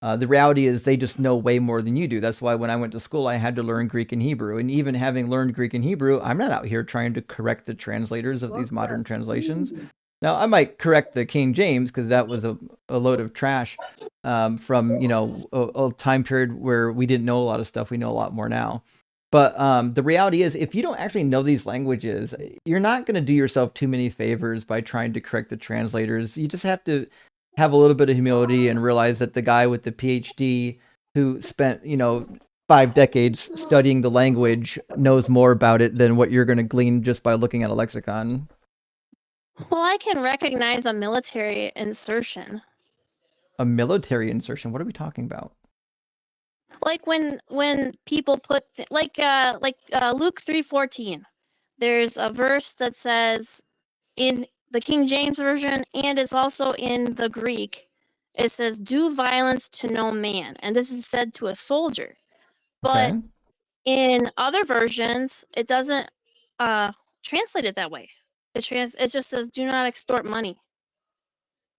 The reality is they just know way more than you do. That's why when I went to school, I had to learn Greek and Hebrew. And even having learned Greek and Hebrew, I'm not out here trying to correct the translators of these modern translations. Now, I might correct the King James because that was a load of trash from, a time period where we didn't know a lot of stuff. We know a lot more now. But the reality is, if you don't actually know these languages, you're not going to do yourself too many favors by trying to correct the translators. You just have to have a little bit of humility and realize that the guy with the PhD who spent, 5 decades studying the language knows more about it than what you're going to glean just by looking at a lexicon. Well, I can recognize a military insertion. A military insertion? What are we talking about? Like when people put Luke 3:14. There's a verse that says in the King James version, and it's also in the Greek. It says, "Do violence to no man," and this is said to a soldier. But in other versions, it doesn't translate it that way. It just says, "Do not extort money."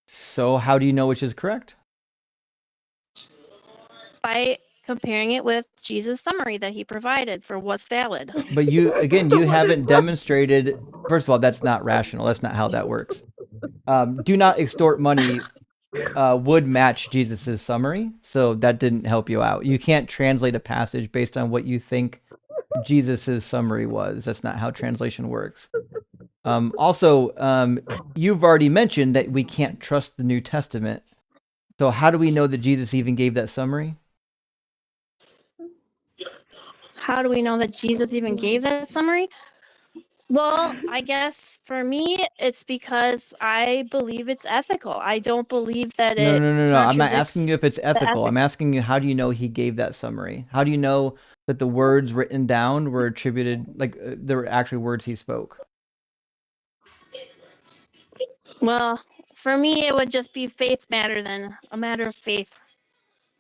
So how do you know which is correct? By comparing it with Jesus' summary that he provided for what's valid. But you haven't demonstrated. First of all, that's not rational. That's not how that works. Do not extort money would match Jesus's summary, so that didn't help you out. You can't translate a passage based on what you think Jesus's summary was. That's not how translation works. Also, you've already mentioned that we can't trust the New Testament. So how do we know that Jesus even gave that summary? How do we know that Jesus even gave that summary? Well, I guess for me, it's because I believe it's ethical. I don't believe that No. I'm not contradicts asking you if it's ethical. the I'm asking you, how do you know he gave that summary? How do you know that the words written down were attributed, like they were actually words he spoke? Well, for me, it would just be faith matter than a matter of faith.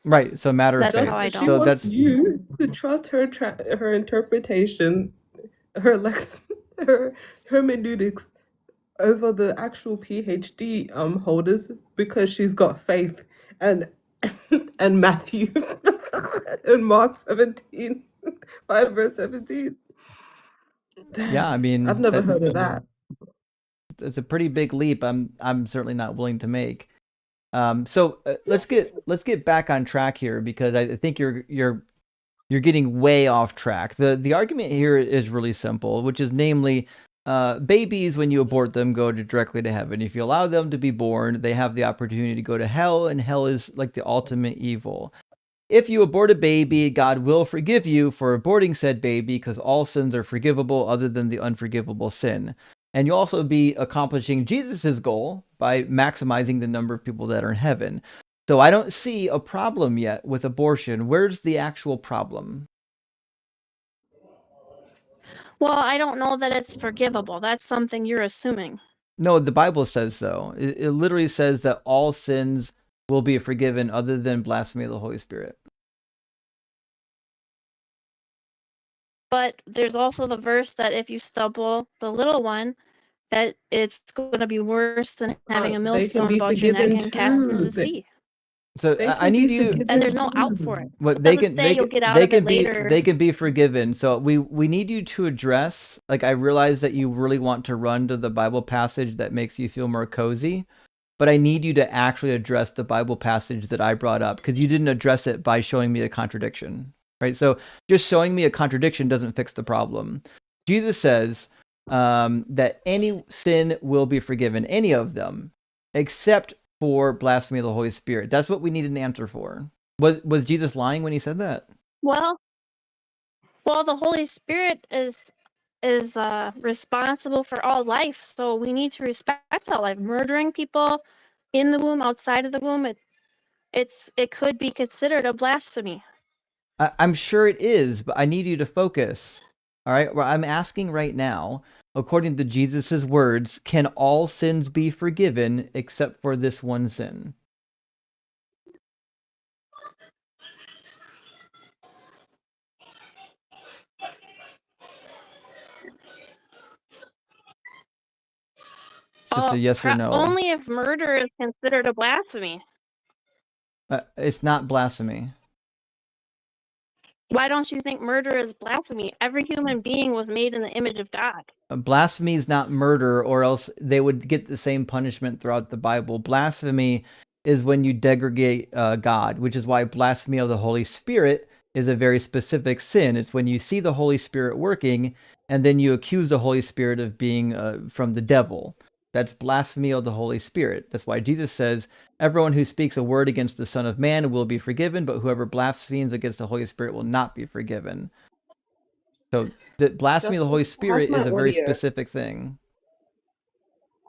Right, so matter of That's faith. how I She don't. wants you to trust her her interpretation, her her hermeneutics over the actual PhD holders because she's got faith and Matthew and Mark 17, 5 verse 17. Yeah, I mean, I've never heard of that. It's a pretty big leap. I'm certainly not willing to make. So let's get back on track here, because I think you're getting way off track. The argument here is really simple, which is namely, babies, when you abort them, go directly to heaven. If you allow them to be born, they have the opportunity to go to hell, and hell is like the ultimate evil. If you abort a baby, God will forgive you for aborting said baby, because all sins are forgivable other than the unforgivable sin. And you'll also be accomplishing Jesus's goal by maximizing the number of people that are in heaven. So I don't see a problem yet with abortion. Where's the actual problem? Well, I don't know that it's forgivable. That's something you're assuming. No, the Bible says so. It literally says that all sins will be forgiven other than blasphemy of the Holy Spirit. But there's also the verse that if you stubble the little one, that it's going to be worse than having a millstone about your neck and cast into the sea. So I need you, and there's no out for it. What They can be forgiven. So we need you to address, like, I realize that you really want to run to the Bible passage that makes you feel more cozy, but I need you to actually address the Bible passage that I brought up, because you didn't address it by showing me a contradiction, right? So just showing me a contradiction doesn't fix the problem. Jesus says that any sin will be forgiven, any of them, except for blasphemy of the Holy Spirit. That's what we need an answer for. Was Jesus lying when he said that? Well, the Holy Spirit is responsible for all life, so we need to respect all life. Murdering people in the womb, outside of the womb, it could be considered a blasphemy. I'm sure it is, but I need you to focus. All right, well, I'm asking right now, according to Jesus's words, can all sins be forgiven except for this one sin? It's just a yes or no. Only if murder is considered a blasphemy. It's not blasphemy. Why don't you think murder is blasphemy? Every human being was made in the image of God. Blasphemy is not murder, or else they would get the same punishment throughout the Bible. Blasphemy is when you degrade God, which is why blasphemy of the Holy Spirit is a very specific sin. It's when you see the Holy Spirit working, and then you accuse the Holy Spirit of being from the devil. That's blasphemy of the Holy Spirit. That's why Jesus says, everyone who speaks a word against the Son of Man will be forgiven, but whoever blasphemes against the Holy Spirit will not be forgiven. So the blasphemy of the Holy Spirit is a very specific thing.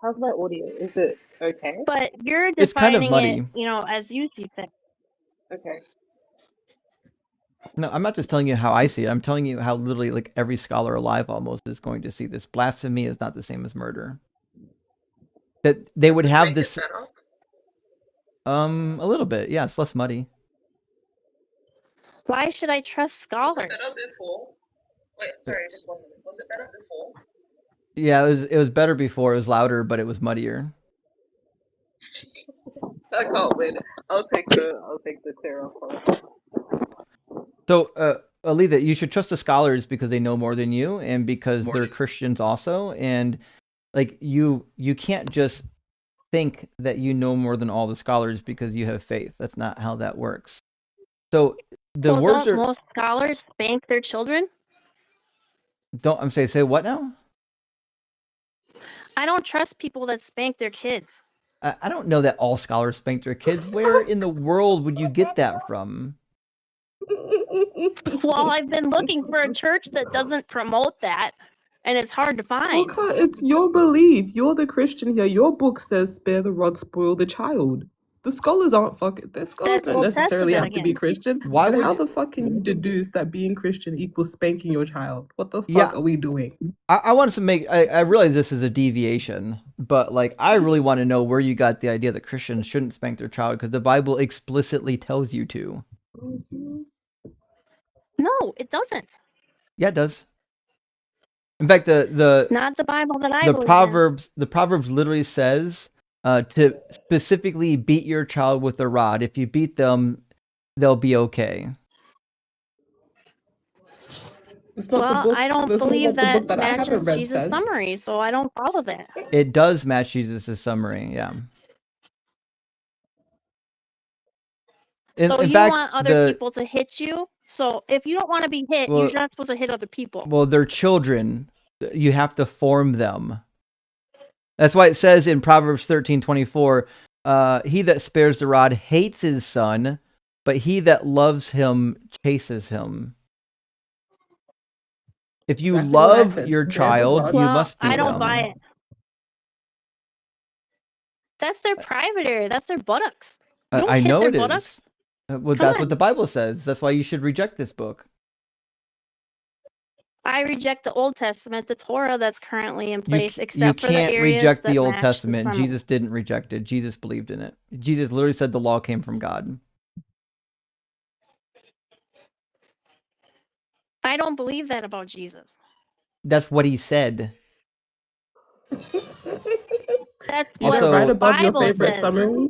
How's my audio? Is it okay? But you're It's kind of defining muddy. it, as you see fit. Okay. No, I'm not just telling you how I see it. I'm telling you how literally like every scholar alive almost is going to see this. Blasphemy is not the same as murder. That they would have this a little bit. Yeah, it's less muddy. Why should I trust scholars? Was it better before? Wait, sorry, just 1 minute. Was it better before? Yeah, it was better before. It was louder, but it was muddier. I can't win. I'll take the clear off. So, Alita, you should trust the scholars because they know more than you, and because they're Christians also. And like you can't just think that you know more than all the scholars because you have faith. That's not how that works. So the words don't are. Most scholars spank their children? I'm saying, say what now? I don't trust people that spank their kids. I don't know that all scholars spank their kids. Where in the world would you get that from? Well, I've been looking for a church that doesn't promote that, and it's hard to find. Okay, it's your belief. You're the Christian here. Your book says, "Spare the rod, spoil the child." The scholars aren't fucking. The scholars don't necessarily have to be Christian. Why and would how the fuck can you deduce that being Christian equals spanking your child? What the fuck are we doing? I wanted to make. I realize this is a deviation, but like I really want to know where you got the idea that Christians shouldn't spank their child because the Bible explicitly tells you to. No, it doesn't. Yeah, it does. In fact, the not the Bible that I the believe Proverbs in. The Proverbs literally says to specifically beat your child with a rod. If you beat them, they'll be okay. Well, I don't believe that matches Jesus' summary, so I don't follow that. It does match Jesus' summary, yeah. So you want other people to hit you? So if you don't want to be hit, you're not supposed to hit other people. Well, they're children. You have to form them. That's why it says in Proverbs 13:24, he that spares the rod hates his son, but he that loves him chases him. If you love your child, you must beat them. I don't buy it. That's their private area. That's their buttocks. You don't hit their buttocks. Well, that's what the Bible says. That's why you should reject this book. I reject the Old Testament, the Torah that's currently in place, except for the areas that You can't reject the Old Testament. Jesus didn't reject it. Jesus believed in it. Jesus literally said the law came from God. I don't believe that about Jesus. That's what he said. That's what right above your favorite summary.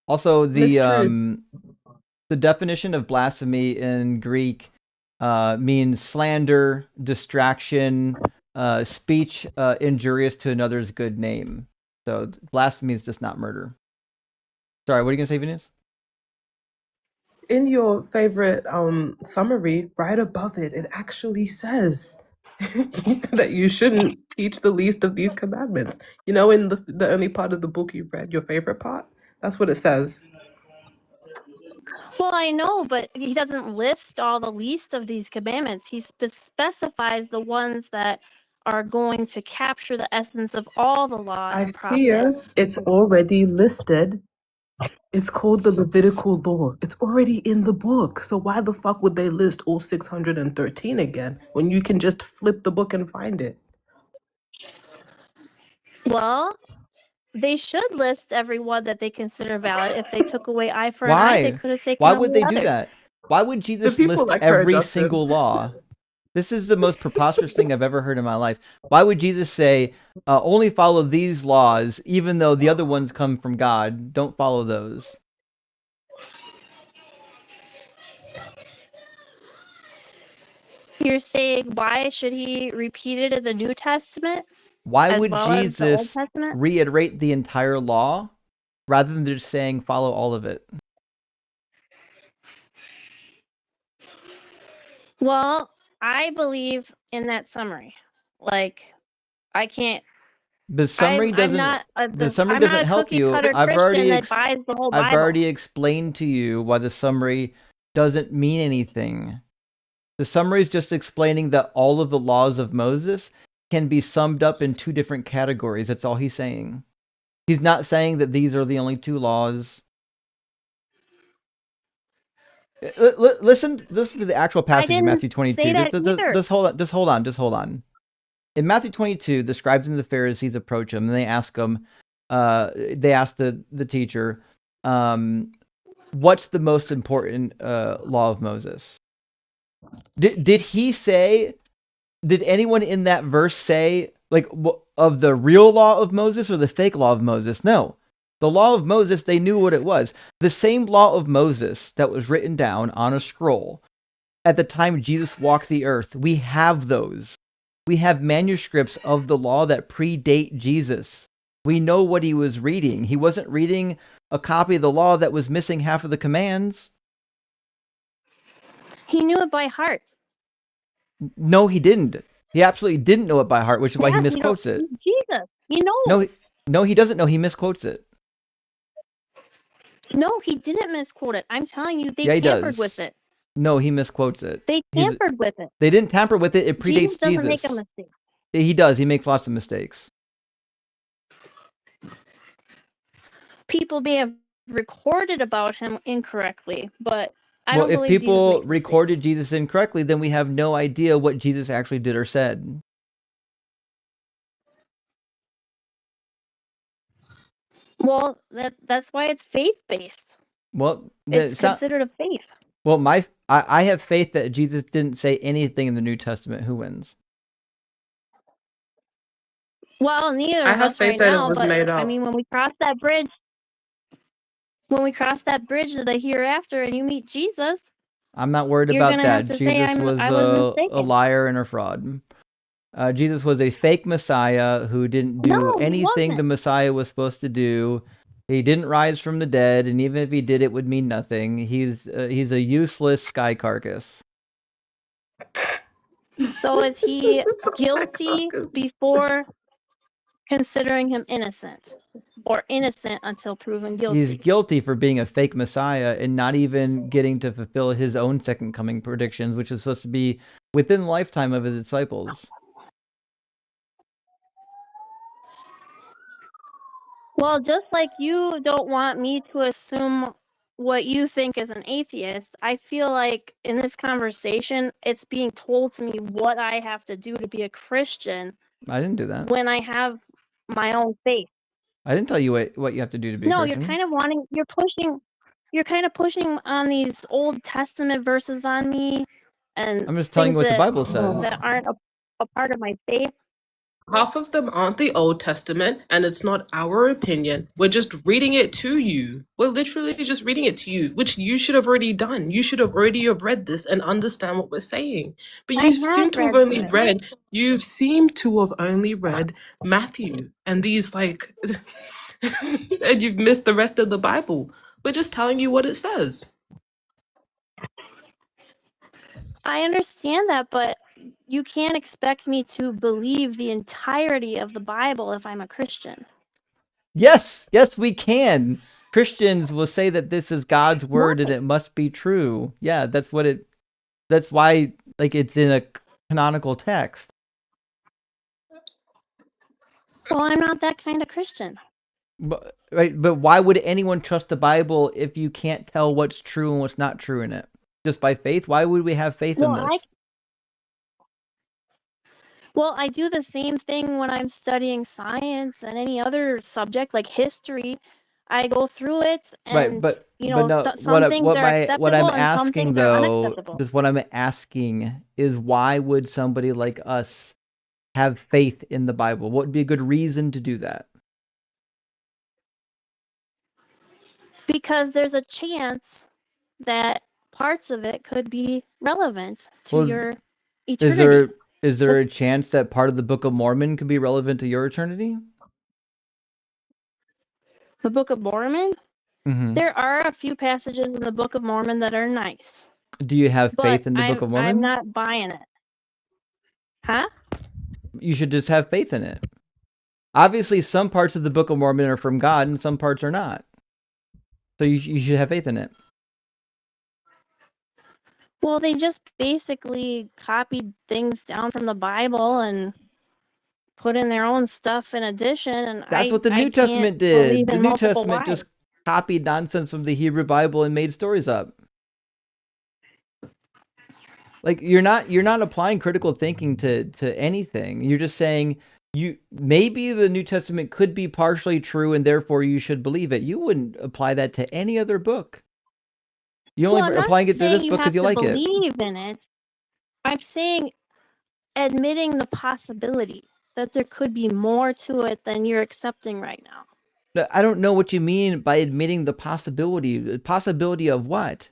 Also, the definition of blasphemy in Greek means slander, distraction, speech injurious to another's good name. So blasphemy is just not murder. Sorry, what are you gonna say, Venus? In your favorite summary, right above it, it actually says that you shouldn't teach the least of these commandments. You know, in the only part of the book you read, your favorite part, that's what it says. Well, I know, but he doesn't list all the least of these commandments. He specifies the ones that are going to capture the essence of all the law and prophets. It's already listed. It's called the Levitical law. It's already in the book. So why the fuck would they list all 613 again when you can just flip the book and find it? Well, they should list every one that they consider valid. If they took away eye for an eye, they could have taken Why away would they others. do that? Why would Jesus list every single law? This is the most preposterous thing I've ever heard in my life. Why would Jesus say, only follow these laws, even though the other ones come from God? Don't follow those. You're saying why should he repeat it in the New Testament? Why as would well as the Old Jesus Testament? reiterate the entire law rather than just saying follow all of it? Well, I believe in that summary. Like, I can't. The summary I'm doesn't. not a The summary I'm not doesn't a help cookie you. cutter Christian that buys the whole I've Bible. already explained to you why the summary doesn't mean anything. The summary is just explaining that all of the laws of Moses can be summed up in two different categories. That's all he's saying. He's not saying that these are the only two laws. Listen to the actual passage in Matthew 22. Just hold on. In Matthew 22, the scribes and the Pharisees approach him and they ask him, they ask the teacher, what's the most important law of Moses? Did he say, did anyone in that verse say, like, of the real law of Moses or the fake law of Moses? No. The law of Moses, they knew what it was. The same law of Moses that was written down on a scroll at the time Jesus walked the earth. We have those. We have manuscripts of the law that predate Jesus. We know what he was reading. He wasn't reading a copy of the law that was missing half of the commands. He knew it by heart. No, he didn't. He absolutely didn't know it by heart, which is why he misquotes it. Jesus, he knows. No, he doesn't know. He misquotes it. No, he didn't misquote it. I'm telling you, they Yeah, he tampered does. with it. No, he misquotes it. They tampered with it. They didn't tamper with it. It predates Jesus doesn't Jesus. make a mistake. He does. He makes lots of mistakes. People may have recorded about him incorrectly, but I don't If believe people Jesus makes recorded mistakes. Jesus incorrectly, then we have no idea what Jesus actually did or said. Well, that's why it's faith-based. Well, it's considered a faith. Well, I have faith that Jesus didn't say anything in the New Testament. Who wins? Well, neither I of have us faith right that it now, was but made I up. mean, when we cross that bridge to the hereafter and you meet Jesus, I'm not worried you're about gonna that. have to say Jesus was I was a mistaken. liar and a fraud. Jesus was a fake Messiah who didn't do anything the Messiah was supposed to do. He didn't rise from the dead, and even if he did, it would mean nothing. He's a useless sky carcass. So is he guilty before considering him innocent, or innocent until proven guilty? He's guilty for being a fake Messiah and not even getting to fulfill his own second coming predictions, which is supposed to be within the lifetime of his disciples. Well, just like you don't want me to assume what you think as an atheist, I feel like in this conversation, it's being told to me what I have to do to be a Christian. I didn't do that. When I have my own faith. I didn't tell you what you have to do to be a Christian. You're kind of pushing on these Old Testament verses on me, and I'm just telling you what the Bible that says. aren't a part of my faith. Half of them aren't the Old Testament, and it's not our opinion. We're just reading it to you. We're literally just reading it to you, which you should have already done. You should have already read this and understand what we're saying. But you seem to have only read. You seem to have only read Matthew and these and you've missed the rest of the Bible. We're just telling you what it says. I understand that, but you can't expect me to believe the entirety of the Bible if I'm a Christian. Yes, we can. Christians will say that this is God's word and it must be true. Yeah, that's why it's in a canonical text. Well, I'm not that kind of Christian. But why would anyone trust the Bible if you can't tell what's true and what's not true in it? Just by faith? Why would we have faith in this? Well, I do the same thing when I'm studying science and any other subject like history. I go through it, and some things are acceptable and some things are unacceptable. What I'm asking is, why would somebody like us have faith in the Bible? What would be a good reason to do that? Because there's a chance that parts of it could be relevant to your eternity. Is there a chance that part of the Book of Mormon could be relevant to your eternity? The Book of Mormon? Mm-hmm. There are a few passages in the Book of Mormon that are nice. Do you have faith But in the Book of Mormon? I'm not buying it. Huh? You should just have faith in it. Obviously, some parts of the Book of Mormon are from God and some parts are not. So you should have faith in it. Well, they just basically copied things down from the Bible and put in their own stuff in addition. And That's what the New Testament did. The New Testament just copied nonsense from the Hebrew Bible and made stories up. Like you're not applying critical thinking to anything. You're just saying maybe the New Testament could be partially true and therefore you should believe it. You wouldn't apply that to any other book. You only applying it to this book because you like it. Believe in it. I'm saying admitting the possibility that there could be more to it than you're accepting right now. I don't know what you mean by admitting the possibility. The possibility of what?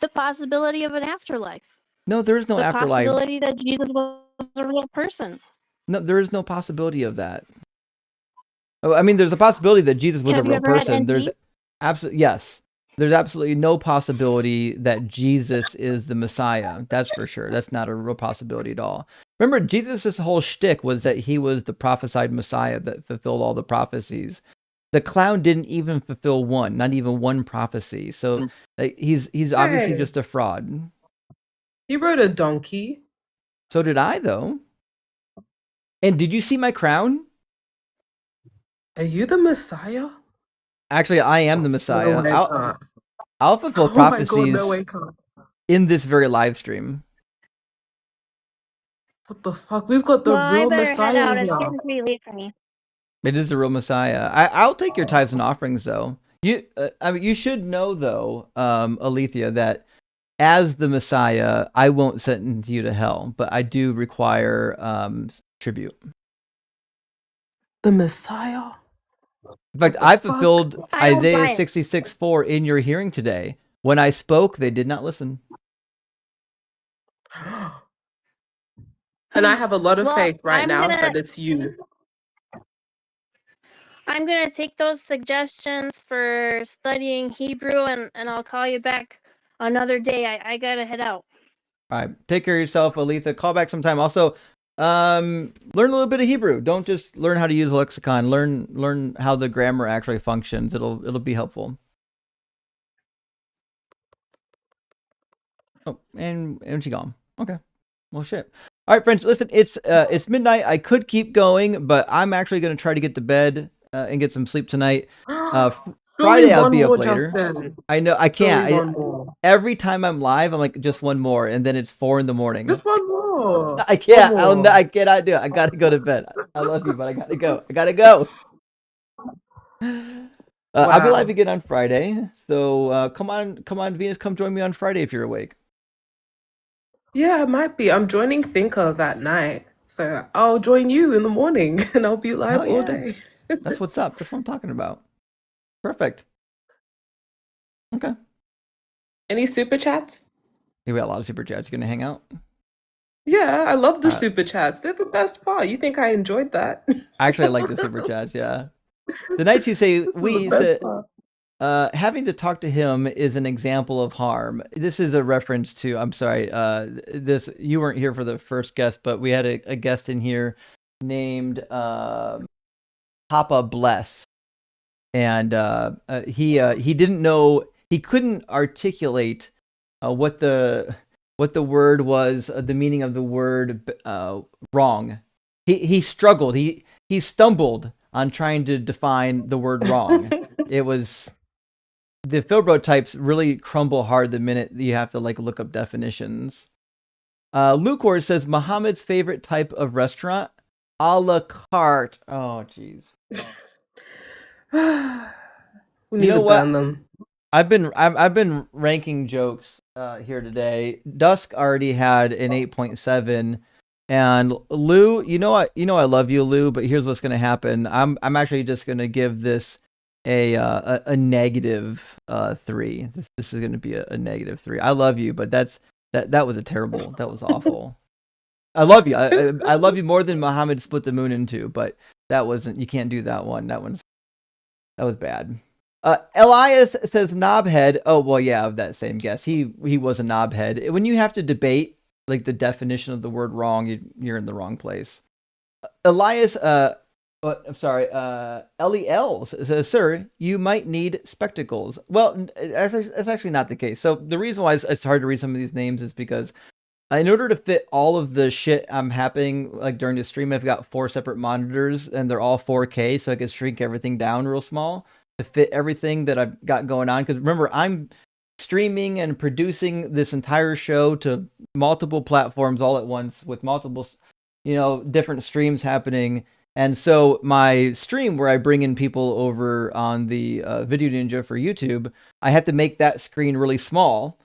The possibility of an afterlife. No, there is no afterlife. The possibility that Jesus was a real person. No, there is no possibility of that. Oh, I mean, there's a possibility that Jesus was a real person. There's yes. There's absolutely no possibility that Jesus is the Messiah. That's for sure. That's not a real possibility at all. Remember, Jesus' whole shtick was that he was the prophesied Messiah that fulfilled all the prophecies. The clown didn't even fulfill one, not even one prophecy. So he's obviously just a fraud. He rode a donkey. So did I, though. And did you see my crown? Are you the Messiah? Actually, I am the Messiah. No, I'll fulfill prophecies in this very live stream. What the fuck? We've got the real Messiah here. It's getting pretty late for me. It is the real Messiah. I'll take your tithes and offerings, though. You should know, though, Alethea, that as the Messiah, I won't sentence you to hell, but I do require tribute. The Messiah? In fact, I fulfilled Isaiah 66:4 in your hearing today. When I spoke, they did not listen. And I have a lot of faith right now that it's you. I'm going to take those suggestions for studying Hebrew and I'll call you back another day. I got to head out. All right. Take care of yourself, Aletha. Call back sometime. Also, learn a little bit of Hebrew. Don't just learn how to use a lexicon. Learn how the grammar actually functions. It'll be helpful. Oh, and she gone. Okay. Well, shit. All right, friends. Listen, it's midnight. I could keep going, but I'm actually going to try to get to bed and get some sleep tonight. Friday I'll be up later. Justin. I know I can't. Every time I'm live, I'm like just one more, and then it's 4 a.m. Just one more. I can't. I cannot do it. I gotta go to bed. I love you, but I gotta go. I gotta go. I'll be live again on Friday. So come on, Venus, come join me on Friday if you're awake. Yeah, it might be. I'm joining Thinker that night. So I'll join you in the morning and I'll be live all day. That's what's up. That's what I'm talking about. Perfect. Okay. Any super chats? Yeah, we got a lot of super chats. You gonna hang out? Yeah, I love the super chats. They're the best part. You think I enjoyed that? Actually, I like the super chats, yeah. The nights you say having to talk to him is an example of harm. This is a reference to, I'm sorry, you weren't here for the first guest, but we had a guest in here named Papa Bless. And he didn't know, he couldn't articulate what the word was, the meaning of the word wrong. He struggled. He stumbled on trying to define the word wrong. It was, the Filbro types really crumble hard the minute you have to look up definitions. Lucor says Muhammad's favorite type of restaurant, a la carte. Oh, jeez. We need to ban them. I've been ranking jokes here today. Dusk already had an 8.7, and Lou, you know I love you, Lou, but here's what's gonna happen. I'm actually just gonna give this a negative 3. This is gonna be a negative 3. I love you, but that's That was a terrible. That was awful. I love you. I love you more than Muhammad split the moon in two, but that wasn't. You can't do that one. That was bad. Elias says knobhead. Oh well, yeah, that same guess. He was a knobhead. When you have to debate like the definition of the word wrong, you're in the wrong place. Elias. I'm sorry. Ellie L says, "Sir, you might need spectacles." Well, that's actually not the case. So the reason why it's hard to read some of these names is because in order to fit all of the shit I'm happening like during the stream, I've got 4 separate monitors and they're all 4K, so I can shrink everything down real small to fit everything that I've got going on. Because remember, I'm streaming and producing this entire show to multiple platforms all at once with multiple, different streams happening. And so my stream where I bring in people over on the Video Ninja for YouTube, I have to make that screen really small.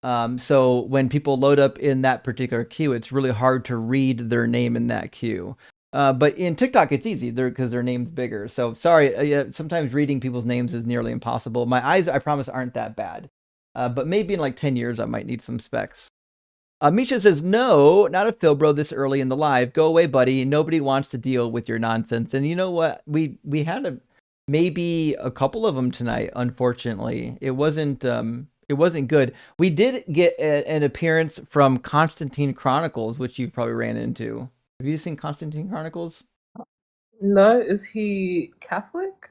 So when people load up in that particular queue, it's really hard to read their name in that queue. But in TikTok, it's easy because their name's bigger. So sorry, sometimes reading people's names is nearly impossible. My eyes, I promise, aren't that bad. But maybe in like 10 years, I might need some specs. Misha says, no, not a Phil bro this early in the live. Go away, buddy. Nobody wants to deal with your nonsense. And you know what? We had maybe a couple of them tonight, unfortunately. It wasn't good. We did get an appearance from Constantine Chronicles, which you probably ran into. Have you seen Constantine Chronicles? No, is he Catholic?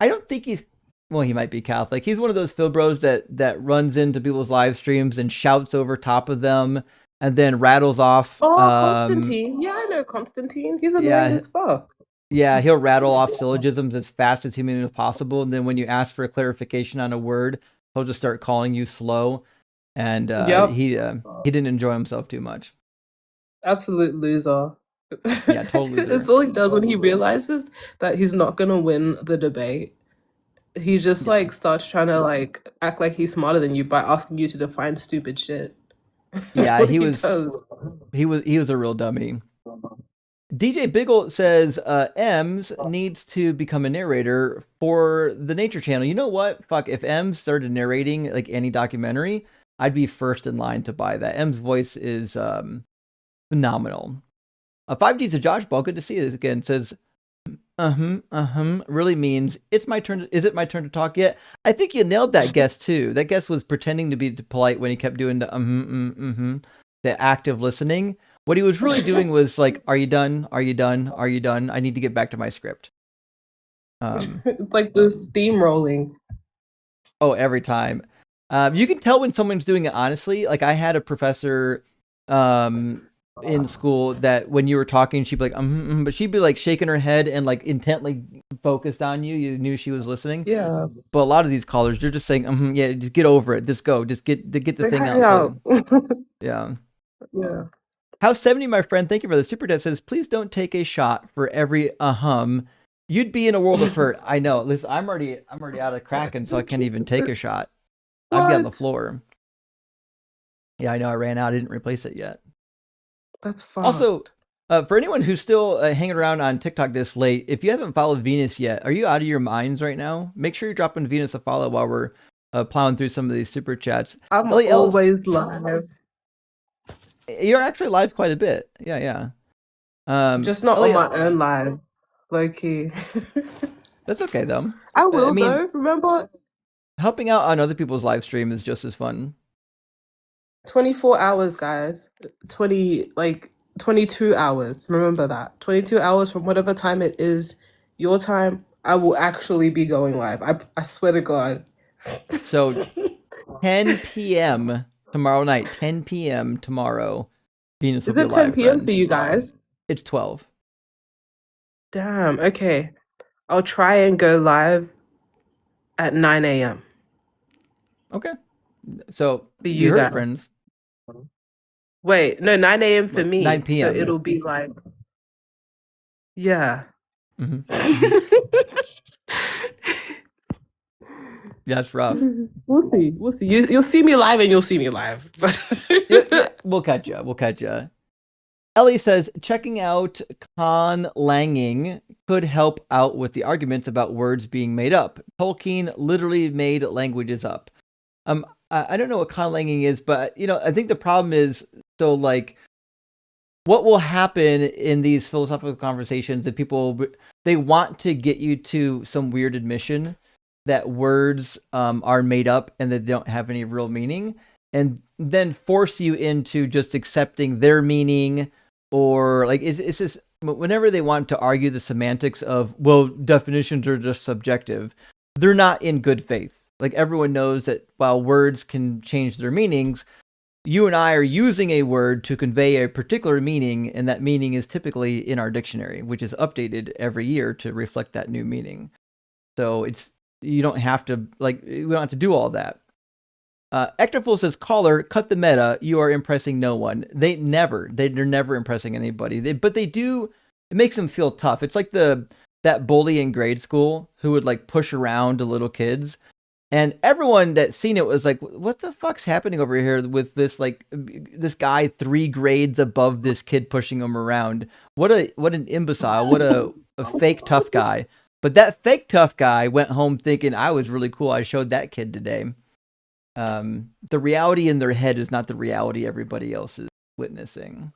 I don't think he's. Well, he might be Catholic. He's one of those Phil bros that runs into people's live streams and shouts over top of them, and then rattles off. Oh, Constantine. Yeah, I know Constantine. He's annoying as fuck. Yeah, he'll rattle off syllogisms as fast as humanly possible, and then when you ask for a clarification on a word, he'll just start calling you slow, and he didn't enjoy himself too much. Absolute loser. Yeah, total loser. That's all he does when he realizes that he's not gonna win the debate. He just starts trying to act like he's smarter than you by asking you to define stupid shit. Yeah, he was a real dummy. DJ Biggle says Ems needs to become a narrator for the Nature Channel. You know what? Fuck, if Ems started narrating like any documentary, I'd be first in line to buy that. Ems' voice is phenomenal. 5G's a Josh Ball. Good to see you again. Says really means it's my turn. Is it my turn to talk yet? I think you nailed that guess too. That guess was pretending to be polite when he kept doing the the active listening. What he was really doing was like, "Are you done? Are you done? Are you done? I need to get back to my script." It's like the steamrolling. Oh, every time. You can tell when someone's doing it honestly. Like I had a professor in school that when you were talking, she'd be like, but she'd be like shaking her head and like intently focused on you. You knew she was listening. Yeah. But a lot of these callers, they're just saying, yeah, just get over it. Just go. Just get the thing out. Yeah. Yeah. House 70, my friend, thank you for the super chat. Says, please don't take a shot for every You'd be in a world of hurt. I know. Listen, I'm already out of Kraken, so I can't even take a shot. I'd be on the floor. Yeah, I know. I ran out. I didn't replace it yet. That's fine. Also, for anyone who's still hanging around on TikTok this late, if you haven't followed Venus yet, are you out of your minds right now? Make sure you're dropping Venus a follow while we're plowing through some of these super chats. I'm always live. You're actually live quite a bit. Yeah. Just not on my own live. Low-key. That's okay, though. I will, though. Remember? Helping out on other people's live stream is just as fun. 24 hours, guys. 22 hours. Remember that. 22 hours from whatever time it is your time, I will actually be going live. I swear to God. So 10 p.m. tomorrow night, 10 p.m. tomorrow, Venus will be live. Is it 10 p.m. for you guys? It's 12. Damn, okay. I'll try and go live at 9 a.m. Okay. So for you heard guys. It, friends. Wait, no, 9 a.m. for me. 9 p.m. So it'll be like, yeah. Mm-hmm. Yeah, it's rough. We'll see. You'll see me live and you'll see me live. yeah, we'll catch you. Ellie says, checking out conlanging could help out with the arguments about words being made up. Tolkien literally made languages up. I don't know what conlanging is, but I think the problem is, so like, what will happen in these philosophical conversations that people, they want to get you to some weird admission that words are made up and that they don't have any real meaning, and then force you into just accepting their meaning, or like it's just whenever they want to argue the semantics of, well, definitions are just subjective, they're not in good faith. Like, everyone knows that while words can change their meanings, you and I are using a word to convey a particular meaning, and that meaning is typically in our dictionary, which is updated every year to reflect that new meaning. So you don't have to, like, we don't have to do all that. Ectoful says, caller, cut the meta. You are impressing no one. They're never impressing anybody. But they do, it makes them feel tough. It's like that bully in grade school who would like push around to little kids. And everyone that's seen it was like, what the fuck's happening over here with this, like, this guy 3 grades above this kid pushing him around? What an imbecile. What a fake tough guy. But that fake tough guy went home thinking, I was really cool. I showed that kid today. The reality in their head is not the reality everybody else is witnessing.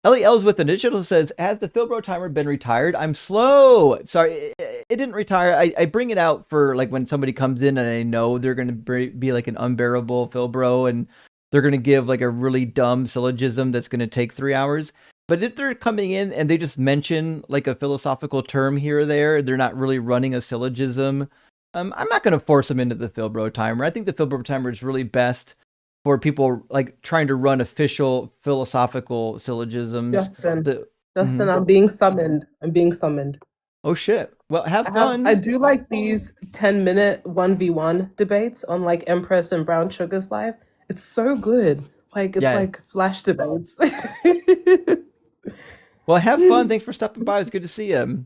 Ellie Ellsworth Initial says, has the Philbro timer been retired? I'm slow. Sorry, it didn't retire. I bring it out for like when somebody comes in and I know they're going to be like an unbearable Philbro and they're going to give like a really dumb syllogism that's going to take 3 hours. But if they're coming in and they just mention like a philosophical term here or there, they're not really running a syllogism, I'm not going to force them into the Philbro timer. I think the Philbro timer is really best for people like trying to run official philosophical syllogisms. Justin, I'm being summoned. Oh shit. Well, have fun. I do like these 10-minute 1v1 debates on like Empress and Brown Sugar's life. It's so good. Like, it's like flash debates. Well, have fun. Thanks for stopping by. It's good to see you.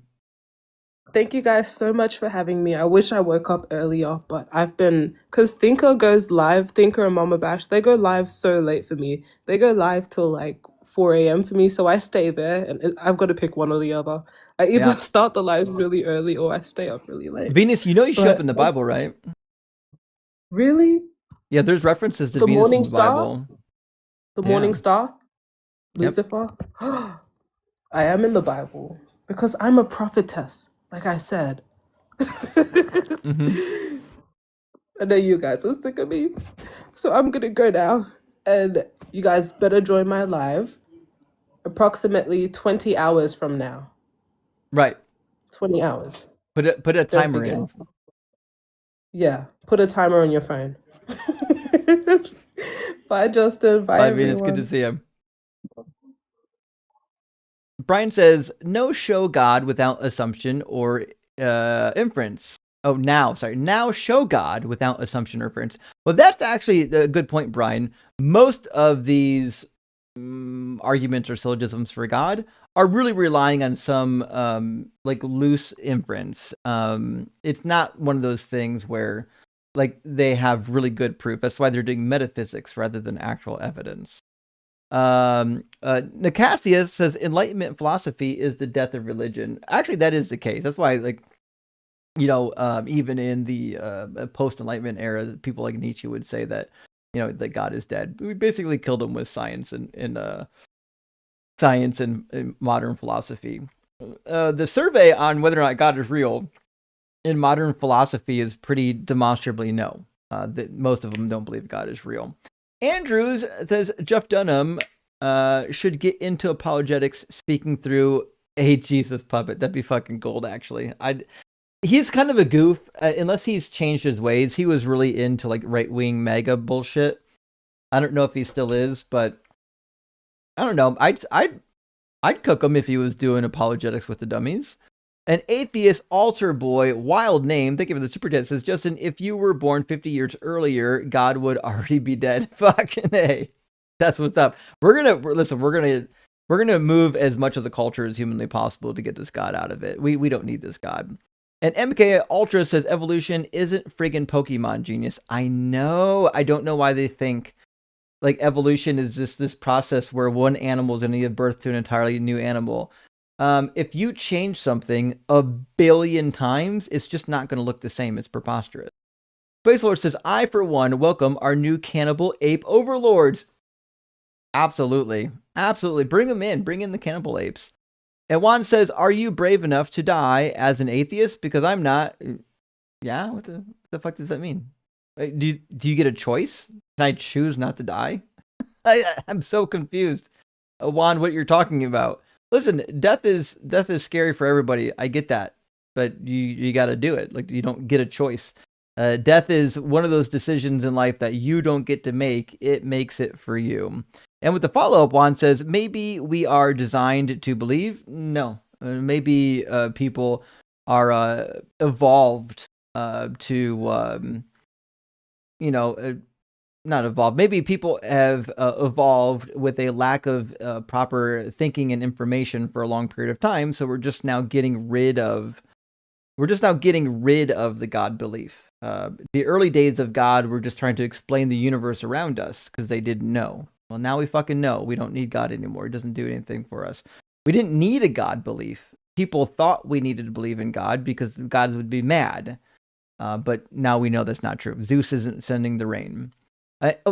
Thank you guys so much for having me. I wish I woke up earlier, but I've been, because Thinker goes live, Thinker and Mama Bash, they go live so late for me. They go live till like 4 a.m. for me, so I stay there, and I've got to pick one or the other. I either start the live really early or I stay up really late. Venus, you show up in the Bible, right? Really? Yeah, there's references to Venus in the Bible. The Morning Star? Lucifer? I am in the Bible because I'm a prophetess. Like I said. I know you guys are sick of me. So I'm going to go now. And you guys better join my live approximately 20 hours from now. Right. 20 hours. Put a timer in. Yeah. Put a timer on your phone. Bye, Justin. Bye, everyone. Venus. Good to see you. Brian says, no show God without assumption or inference. Oh, now show God without assumption or inference. Well, that's actually a good point, Brian. Most of these arguments or syllogisms for God are really relying on some like loose inference. It's not one of those things where like they have really good proof. That's why they're doing metaphysics rather than actual evidence. Nicasius says Enlightenment philosophy is the death of religion. Actually, that is the case. That's why, like, even in the post-Enlightenment era, people like Nietzsche would say that, that God is dead. We basically killed him with science and modern philosophy. The survey on whether or not God is real in modern philosophy is pretty demonstrably no. That most of them don't believe God is real. Andrews says Jeff Dunham should get into apologetics speaking through a Jesus puppet. That'd be fucking gold, actually. He's kind of a goof, unless he's changed his ways. He was really into like right-wing MAGA bullshit. I don't know if he still is, but I don't know. I'd cook him if he was doing apologetics with the dummies. An atheist altar boy, wild name. Thank you for the super chat. Says Justin, if you were born 50 years earlier, God would already be dead. Fucking A. That's what's up. We're gonna move as much of the culture as humanly possible to get this God out of it. We don't need this God. And MK Ultra says evolution isn't friggin' Pokemon, genius. I know. I don't know why they think like evolution is just this process where one animal is going to give birth to an entirely new animal. If you change something 1 billion times, it's just not going to look the same. It's preposterous. Space Lord says, I, for one, welcome our new cannibal ape overlords. Absolutely. Absolutely. Bring them in. Bring in the cannibal apes. And Juan says, are you brave enough to die as an atheist? Because I'm not. Yeah? What the fuck does that mean? Do you get a choice? Can I choose not to die? I'm so confused. Juan, what you're talking about. Listen, death is scary for everybody. I get that. But you got to do it. Like, you don't get a choice. Death is one of those decisions in life that you don't get to make. It makes it for you. And with the follow-up, Juan says, maybe we are designed to believe. No, maybe people are evolved to, not evolved. Maybe people have evolved with a lack of proper thinking and information for a long period of time. So we're just now getting rid of the God belief. The early days of God were just trying to explain the universe around us because they didn't know. Well, now we fucking know. We don't need God anymore. It doesn't do anything for us. We didn't need a God belief. People thought we needed to believe in God because the gods would be mad. But now we know that's not true. Zeus isn't sending the rain.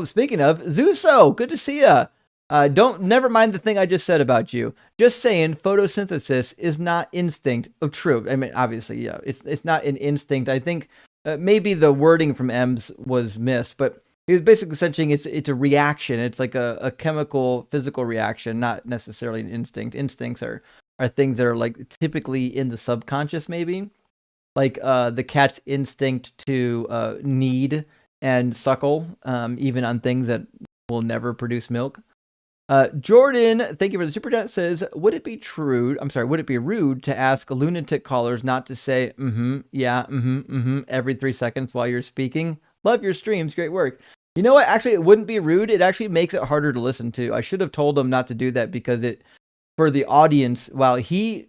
Speaking of, Zeuso, good to see ya. Never mind the thing I just said about you. Just saying, photosynthesis is not instinct. Oh, true. I mean, obviously, yeah, it's not an instinct. I think maybe the wording from Ems was missed, but he was basically saying it's a reaction. It's like a chemical, physical reaction, not necessarily an instinct. Instincts are things that are like typically in the subconscious, maybe like the cat's instinct to need and suckle, even on things that will never produce milk. Jordan, thank you for the super chat, says, would it be rude to ask lunatic callers not to say, yeah, every 3 seconds while you're speaking? Love your streams, great work. You know what? Actually, it wouldn't be rude. It actually makes it harder to listen to. I should have told him not to do that because for the audience, while he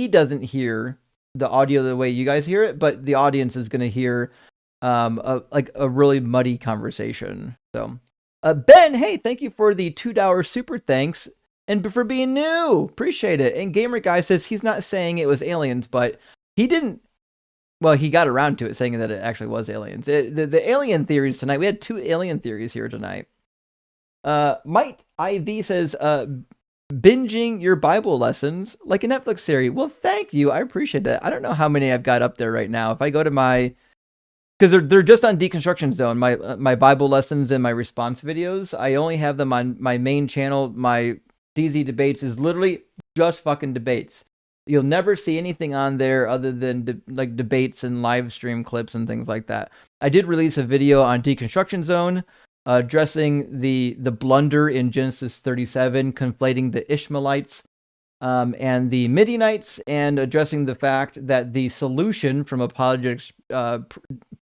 doesn't hear the audio the way you guys hear it, but the audience is going to hear like a really muddy conversation. So, Ben, hey, thank you for the $2 super thanks and for being new. Appreciate it. And Gamer Guy says he's not saying it was aliens, but he didn't. Well, he got around to it, saying that it actually was aliens. The alien theories tonight. We had 2 alien theories here tonight. Mike IV says, binging your Bible lessons like a Netflix series. Well, thank you. I appreciate that. I don't know how many I've got up there right now. If I go to because they're just on Deconstruction Zone, my Bible lessons and my response videos. I only have them on my main channel. My DZ Debates is literally just fucking debates. You'll never see anything on there other than like debates and live stream clips and things like that. I did release a video on Deconstruction Zone addressing the blunder in Genesis 37, conflating the Ishmaelites and the Midianites, and addressing the fact that the solution from Apologetics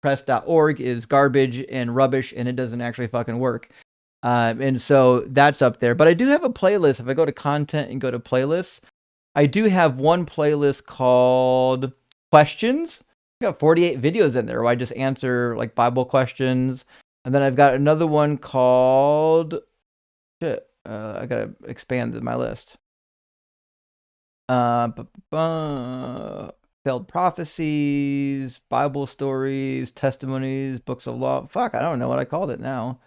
press.org is garbage and rubbish, and it doesn't actually fucking work. And so that's up there. But I do have a playlist. If I go to content and go to playlists, I do have one playlist called Questions. I got 48 videos in there where I just answer like Bible questions. And then I've got another one called I gotta expand my list. Failed prophecies, Bible stories, testimonies, books of law. Fuck, I don't know what I called it now.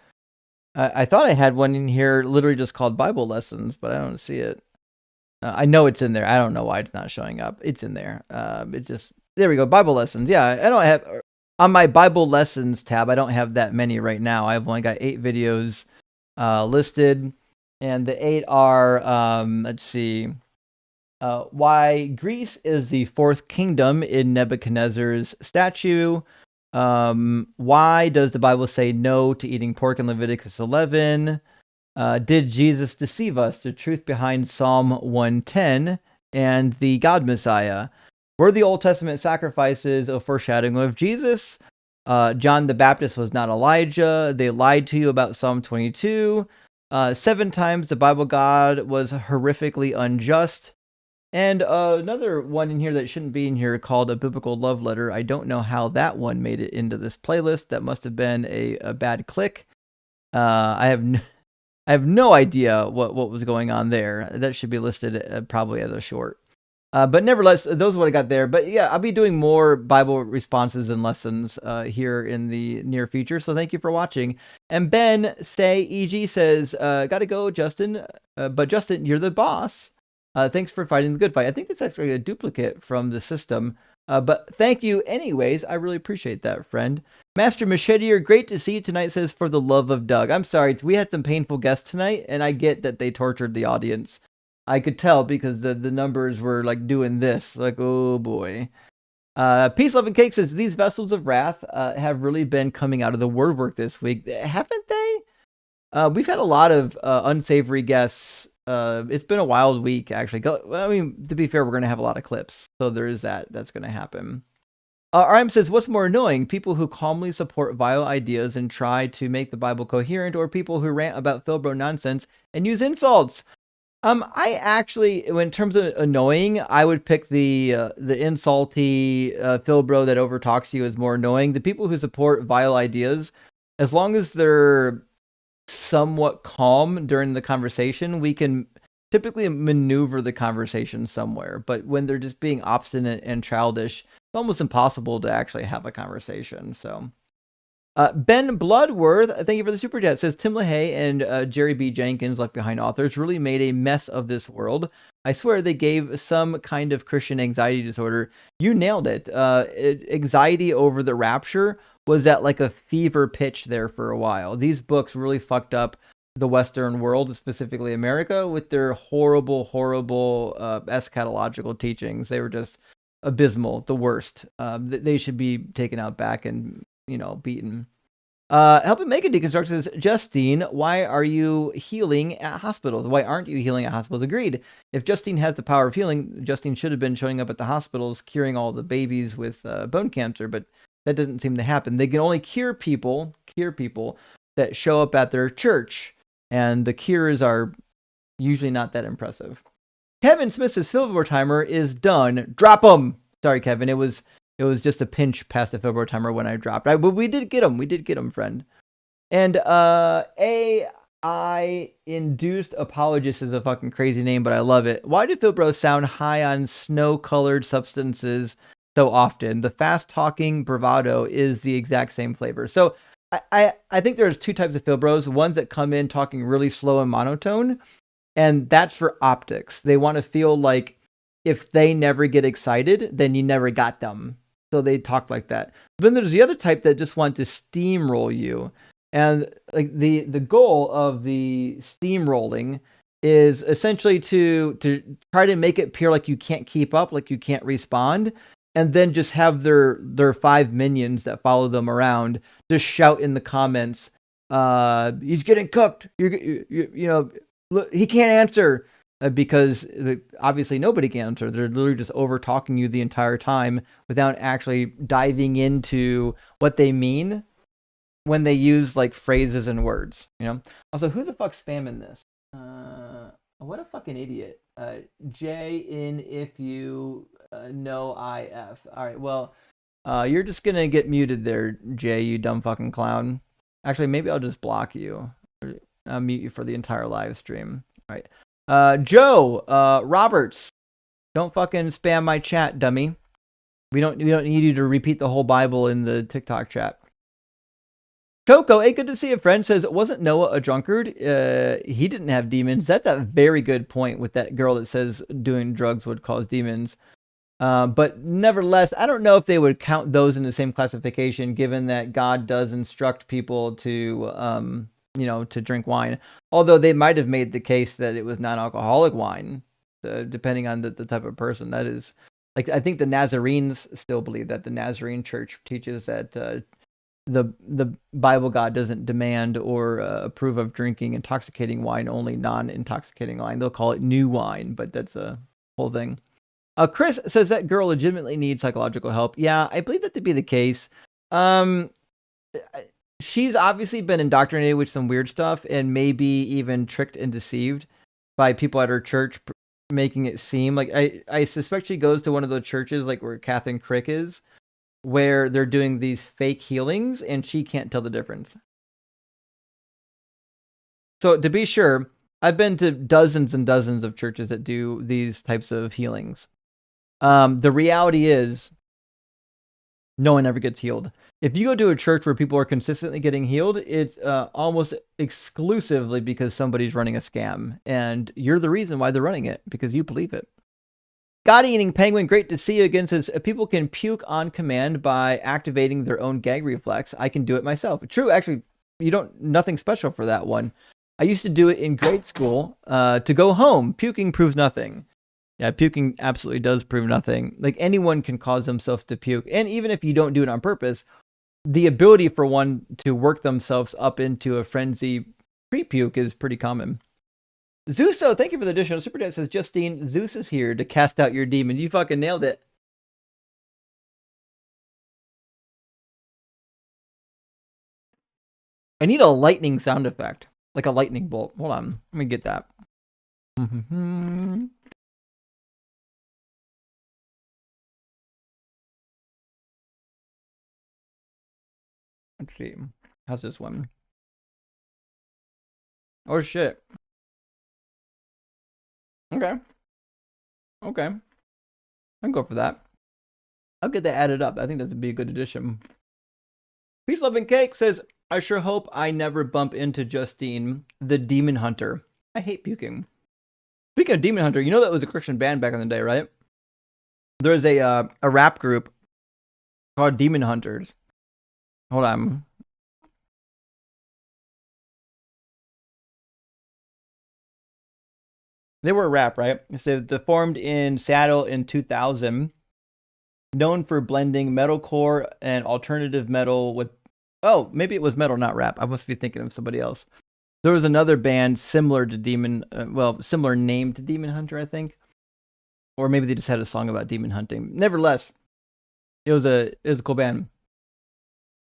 I thought I had one in here literally just called Bible lessons, but I don't see it. I know it's in there. I don't know why it's not showing up. It's in there. There we go. Bible lessons. Yeah, I don't have on my Bible lessons tab. I don't have that many right now. I've only got 8 videos listed, and the 8 are let's see. Why Greece is the 4th kingdom in Nebuchadnezzar's statue. Why does the Bible say no to eating pork in Leviticus 11? Did Jesus deceive us? The truth behind Psalm 110 and the God Messiah. Were the Old Testament sacrifices a foreshadowing of Jesus? John the Baptist was not Elijah. They lied to you about Psalm 22. 7 times the Bible God was horrifically unjust. And another one in here that shouldn't be in here called A Biblical Love Letter. I don't know how that one made it into this playlist. That must have been a bad click. I have no idea what was going on there. That should be listed probably as a short. But nevertheless, those are what I got there. But yeah, I'll be doing more Bible responses and lessons here in the near future. So thank you for watching. And Ben EG says, gotta go, Justin. But Justin, you're the boss. Thanks for fighting the good fight. I think that's actually a duplicate from the system. But thank you anyways. I really appreciate that, friend. Master Macheteer, great to see you tonight, says, for the love of Doug. I'm sorry, we had some painful guests tonight, and I get that they tortured the audience. I could tell because the numbers were like doing this, like, oh boy. Peace, Love, and Cake says, these vessels of wrath have really been coming out of the word work this week. Haven't they? We've had a lot of unsavory guests. It's been a wild week, actually. I mean, to be fair, we're going to have a lot of clips. So there is that. That's going to happen. RM says, what's more annoying? People who calmly support vile ideas and try to make the Bible coherent, or people who rant about Philbro nonsense and use insults? I actually, in terms of annoying, I would pick the insulty Philbro that overtalks you as more annoying. The people who support vile ideas, as long as they're somewhat calm during the conversation, we can typically maneuver the conversation somewhere. But when they're just being obstinate and childish, it's almost impossible to actually have a conversation. So. Ben Bloodworth, thank you for the super chat, says Tim LaHaye and Jerry B. Jenkins, Left Behind authors, really made a mess of this world. I swear they gave some kind of Christian anxiety disorder. You nailed it. Anxiety over the rapture was at like a fever pitch there for a while. These books really fucked up the Western world, specifically America, with their horrible eschatological teachings. They were just abysmal, the worst. They should be taken out back and beaten. Helping make a deconstruction says, Justine, why are you healing at hospitals? Why aren't you healing at hospitals? Agreed. If Justine has the power of healing, Justine should have been showing up at the hospitals, curing all the babies with bone cancer, but that doesn't seem to happen. They can only cure people that show up at their church, and the cures are usually not that impressive. Kevin Smith's silver timer is done. Drop them. Sorry, Kevin. It was just a pinch past a February timer when I dropped. But we did get them. We did get them, friend. And AI-induced apologist is a fucking crazy name, but I love it. Why do Philbros sound high on snow-colored substances so often? The fast-talking bravado is the exact same flavor. So I think there's two types of Philbros. Ones that come in talking really slow and monotone, and that's for optics. They want to feel like if they never get excited, then you never got them. So they talk like that. But then there's the other type that just want to steamroll you. And like the goal of the steamrolling is essentially to try to make it appear like you can't keep up, like you can't respond, and then just have their 5 minions that follow them around just shout in the comments, he's getting cooked. Look, he can't answer. Because obviously nobody can answer. They're literally just over talking you the entire time without actually diving into what they mean when they use like phrases and words. Also, who the fuck's spamming this? What a fucking idiot. J in if you know IF. All right, well, you're just gonna get muted there, Jay, you dumb fucking clown. Actually, maybe I'll just block you. I'll mute you for the entire live stream. All right. Joe Roberts, don't fucking spam my chat, dummy. We don't need you to repeat the whole Bible in the TikTok chat. Choco, hey, good to see you, friend, says, wasn't Noah a drunkard? He didn't have demons. That's a very good point with that girl that says doing drugs would cause demons. But nevertheless, I don't know if they would count those in the same classification, given that God does instruct people to to drink wine. Although they might have made the case that it was non-alcoholic wine, depending on the type of person. That is, like, I think the Nazarenes still believe that. The Nazarene Church teaches that the Bible God doesn't demand or approve of drinking intoxicating wine, only non-intoxicating wine. They'll call it new wine, but that's a whole thing. Chris says that girl legitimately needs psychological help. Yeah, I believe that to be the case. She's obviously been indoctrinated with some weird stuff and maybe even tricked and deceived by people at her church, making it seem like I suspect she goes to one of those churches like where Catherine Crick is, where they're doing these fake healings and she can't tell the difference. So to be sure, I've been to dozens and dozens of churches that do these types of healings. The reality is, no one ever gets healed. If you go to a church where people are consistently getting healed, it's almost exclusively because somebody's running a scam, and you're the reason why they're running it, because you believe it. God-eating penguin, great to see you again. Says people can puke on command by activating their own gag reflex. I can do it myself. True, actually, nothing special for that one. I used to do it in grade school to go home. Puking proves nothing. Yeah, puking absolutely does prove nothing. Like, anyone can cause themselves to puke. And even if you don't do it on purpose, the ability for one to work themselves up into a frenzy pre-puke is pretty common. Zeuso, thank you for the additional super chat. Says Justine, Zeus is here to cast out your demons. You fucking nailed it. I need a lightning sound effect, like a lightning bolt. Hold on, let me get that. Let's see. How's this one? Oh shit. Okay. Okay. I can go for that. I'll get that added up. I think that'd be a good addition. Peace, Love, and Cake says, I sure hope I never bump into Justine, the Demon Hunter. I hate puking. Speaking of Demon Hunter, you know that was a Christian band back in the day, right? There was a rap group called Demon Hunters. Hold on. They were a rap, right? So they formed in Seattle in 2000. Known for blending metalcore and alternative metal with... Oh, maybe it was metal, not rap. I must be thinking of somebody else. There was another band similar to similar name to Demon Hunter, I think. Or maybe they just had a song about demon hunting. Nevertheless, it was a cool band.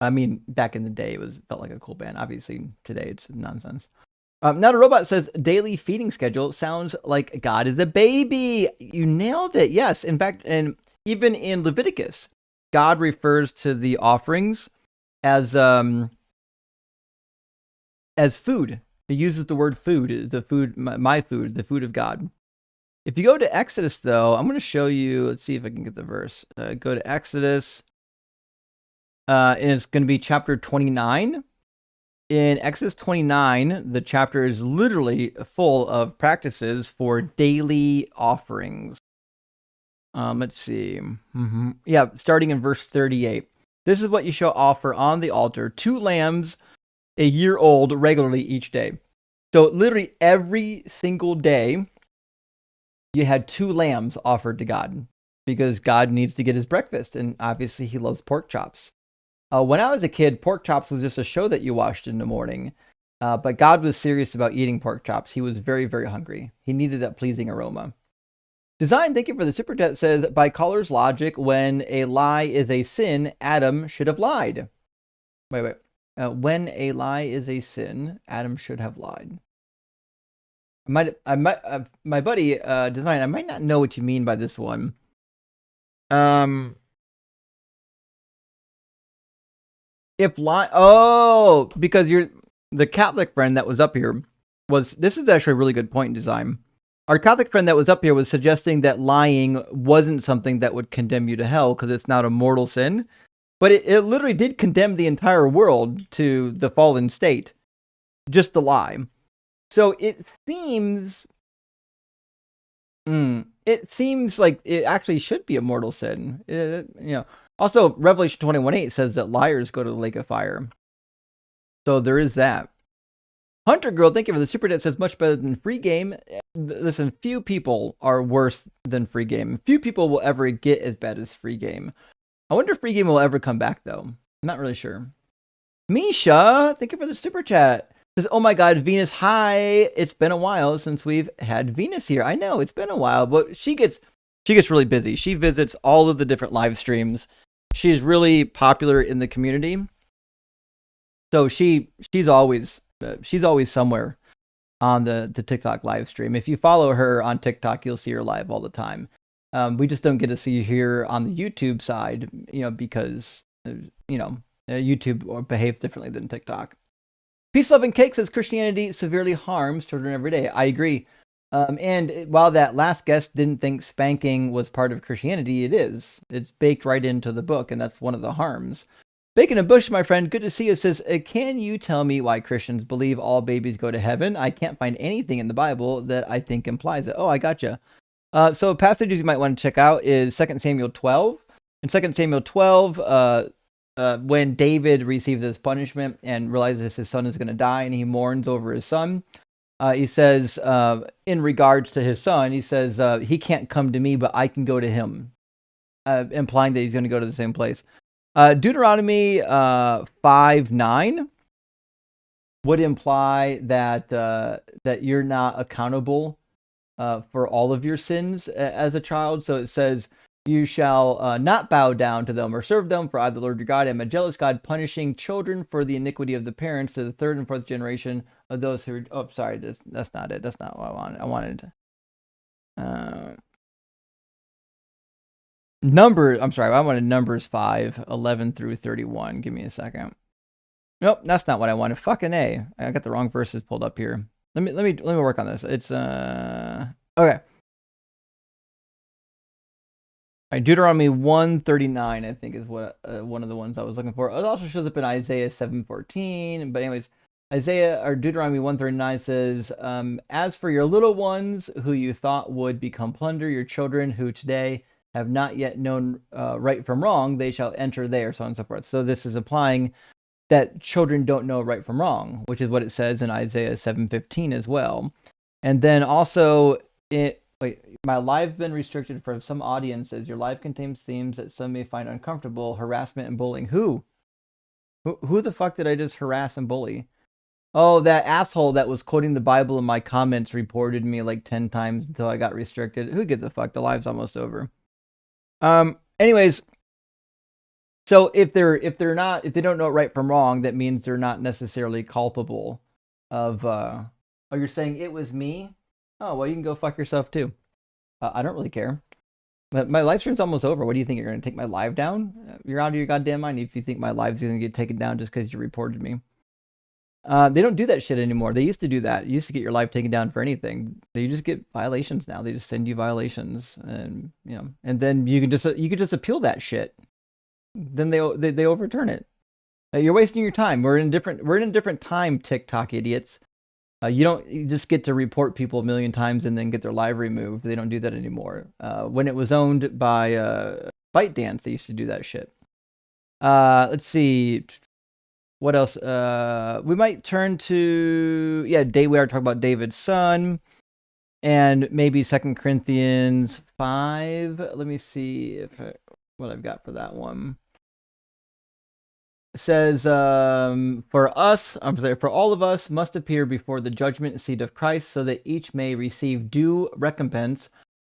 I mean, back in the day, felt like a cool band. Obviously, today it's nonsense. Not a Robot says, daily feeding schedule sounds like God is a baby. You nailed it. Yes. In fact, and even in Leviticus, God refers to the offerings as food. He uses the word food, the food, my food, the food of God. If you go to Exodus, though, I'm going to show you. Let's see if I can get the verse. Go to Exodus. And it's going to be chapter 29. In Exodus 29, the chapter is literally full of practices for daily offerings. Let's see. Yeah, starting in verse 38. This is what you shall offer on the altar: 2 lambs, a year old, regularly each day. So literally every single day, you had 2 lambs offered to God, because God needs to get his breakfast, and obviously he loves pork chops. When I was a kid, pork chops was just a show that you watched in the morning. But God was serious about eating pork chops. He was very, very hungry. He needed that pleasing aroma. Design, thank you for the super chat, says, by Caller's logic, when a lie is a sin, Adam should have lied. Wait. When a lie is a sin, Adam should have lied. My buddy, Design, I might not know what you mean by this one. Because you're the Catholic friend that was up here this is actually a really good point in Design. Our Catholic friend that was up here was suggesting that lying wasn't something that would condemn you to hell because it's not a mortal sin, but it literally did condemn the entire world to the fallen state, just the lie. So it seems like it actually should be a mortal sin. Also, Revelation 21:8 says that liars go to the lake of fire. So there is that. Hunter Girl, thank you for the super chat, says, much better than free game. Listen, few people are worse than free game. Few people will ever get as bad as free game. I wonder if free game will ever come back, though. I'm not really sure. Misha, thank you for the super chat. Says, oh my God, Venus, hi. It's been a while since we've had Venus here. I know, it's been a while, but she gets really busy. She visits all of the different live streams. She's really popular in the community. So she's always somewhere on the TikTok live stream. If you follow her on TikTok, you'll see her live all the time. We just don't get to see her on the YouTube side, because YouTube behaves differently than TikTok. Peace, Love, and Cake says, Christianity severely harms children every day. I agree. And while that last guest didn't think spanking was part of Christianity, it is. It's baked right into the book, and that's one of the harms. Bacon and Bush, my friend, good to see you, says, can you tell me why Christians believe all babies go to heaven? I can't find anything in the Bible that I think implies it. Oh, I gotcha. So passages you might want to check out is 2 Samuel 12. In 2 Samuel 12, when David receives his punishment and realizes his son is going to die and he mourns over his son, he says, in regards to his son, he says, he can't come to me, but I can go to him, implying that he's going to go to the same place. Deuteronomy 5:9 would imply that that you're not accountable for all of your sins as a child. So it says, you shall not bow down to them or serve them, for I, the Lord your God, am a jealous God, punishing children for the iniquity of the parents to the third and fourth generation of those who are... Oh, sorry, that's not it. That's not what I wanted. I wanted... I wanted Numbers 5:11 through 31. Give me a second. Nope, that's not what I wanted. Fucking A. I got the wrong verses pulled up here. Let me work on this. It's okay. Deuteronomy 1:39, I think, is what one of the ones I was looking for. It also shows up in Isaiah 7:14. But anyways, Deuteronomy 1:39 says, as for your little ones who you thought would become plunder, your children who today have not yet known right from wrong, they shall enter there, so on and so forth. So this is implying that children don't know right from wrong, which is what it says in Isaiah 7:15 as well. And then also, my live been restricted for some audiences. Your live contains themes that some may find uncomfortable, harassment and bullying. Who the fuck did I just harass and bully? Oh, that asshole that was quoting the Bible in my comments reported me like 10 times until I got restricted. Who gives a fuck? The live's almost over. Anyways, so if they don't know right from wrong, that means they're not necessarily culpable of oh, you're saying it was me? Oh, well, you can go fuck yourself too. I don't really care. But my live stream's almost over. What do you think? You're going to take my live down? You're out of your goddamn mind if you think my live's going to get taken down just because you reported me. They don't do that shit anymore. They used to do that. You used to get your live taken down for anything. They just get violations now. They just send you violations, and and then you can just appeal that shit. Then they overturn it. You're wasting your time. We're in a different time, TikTok idiots. You just get to report people a million times and then get their live removed. They don't do that anymore. When it was owned by ByteDance, they used to do that shit. Let's see. What else? We might turn to... we are talking about David's son. And maybe 2 Corinthians 5. Let me see what I've got for that one. It says, for all of us must appear before the judgment seat of Christ, so that each may receive due recompense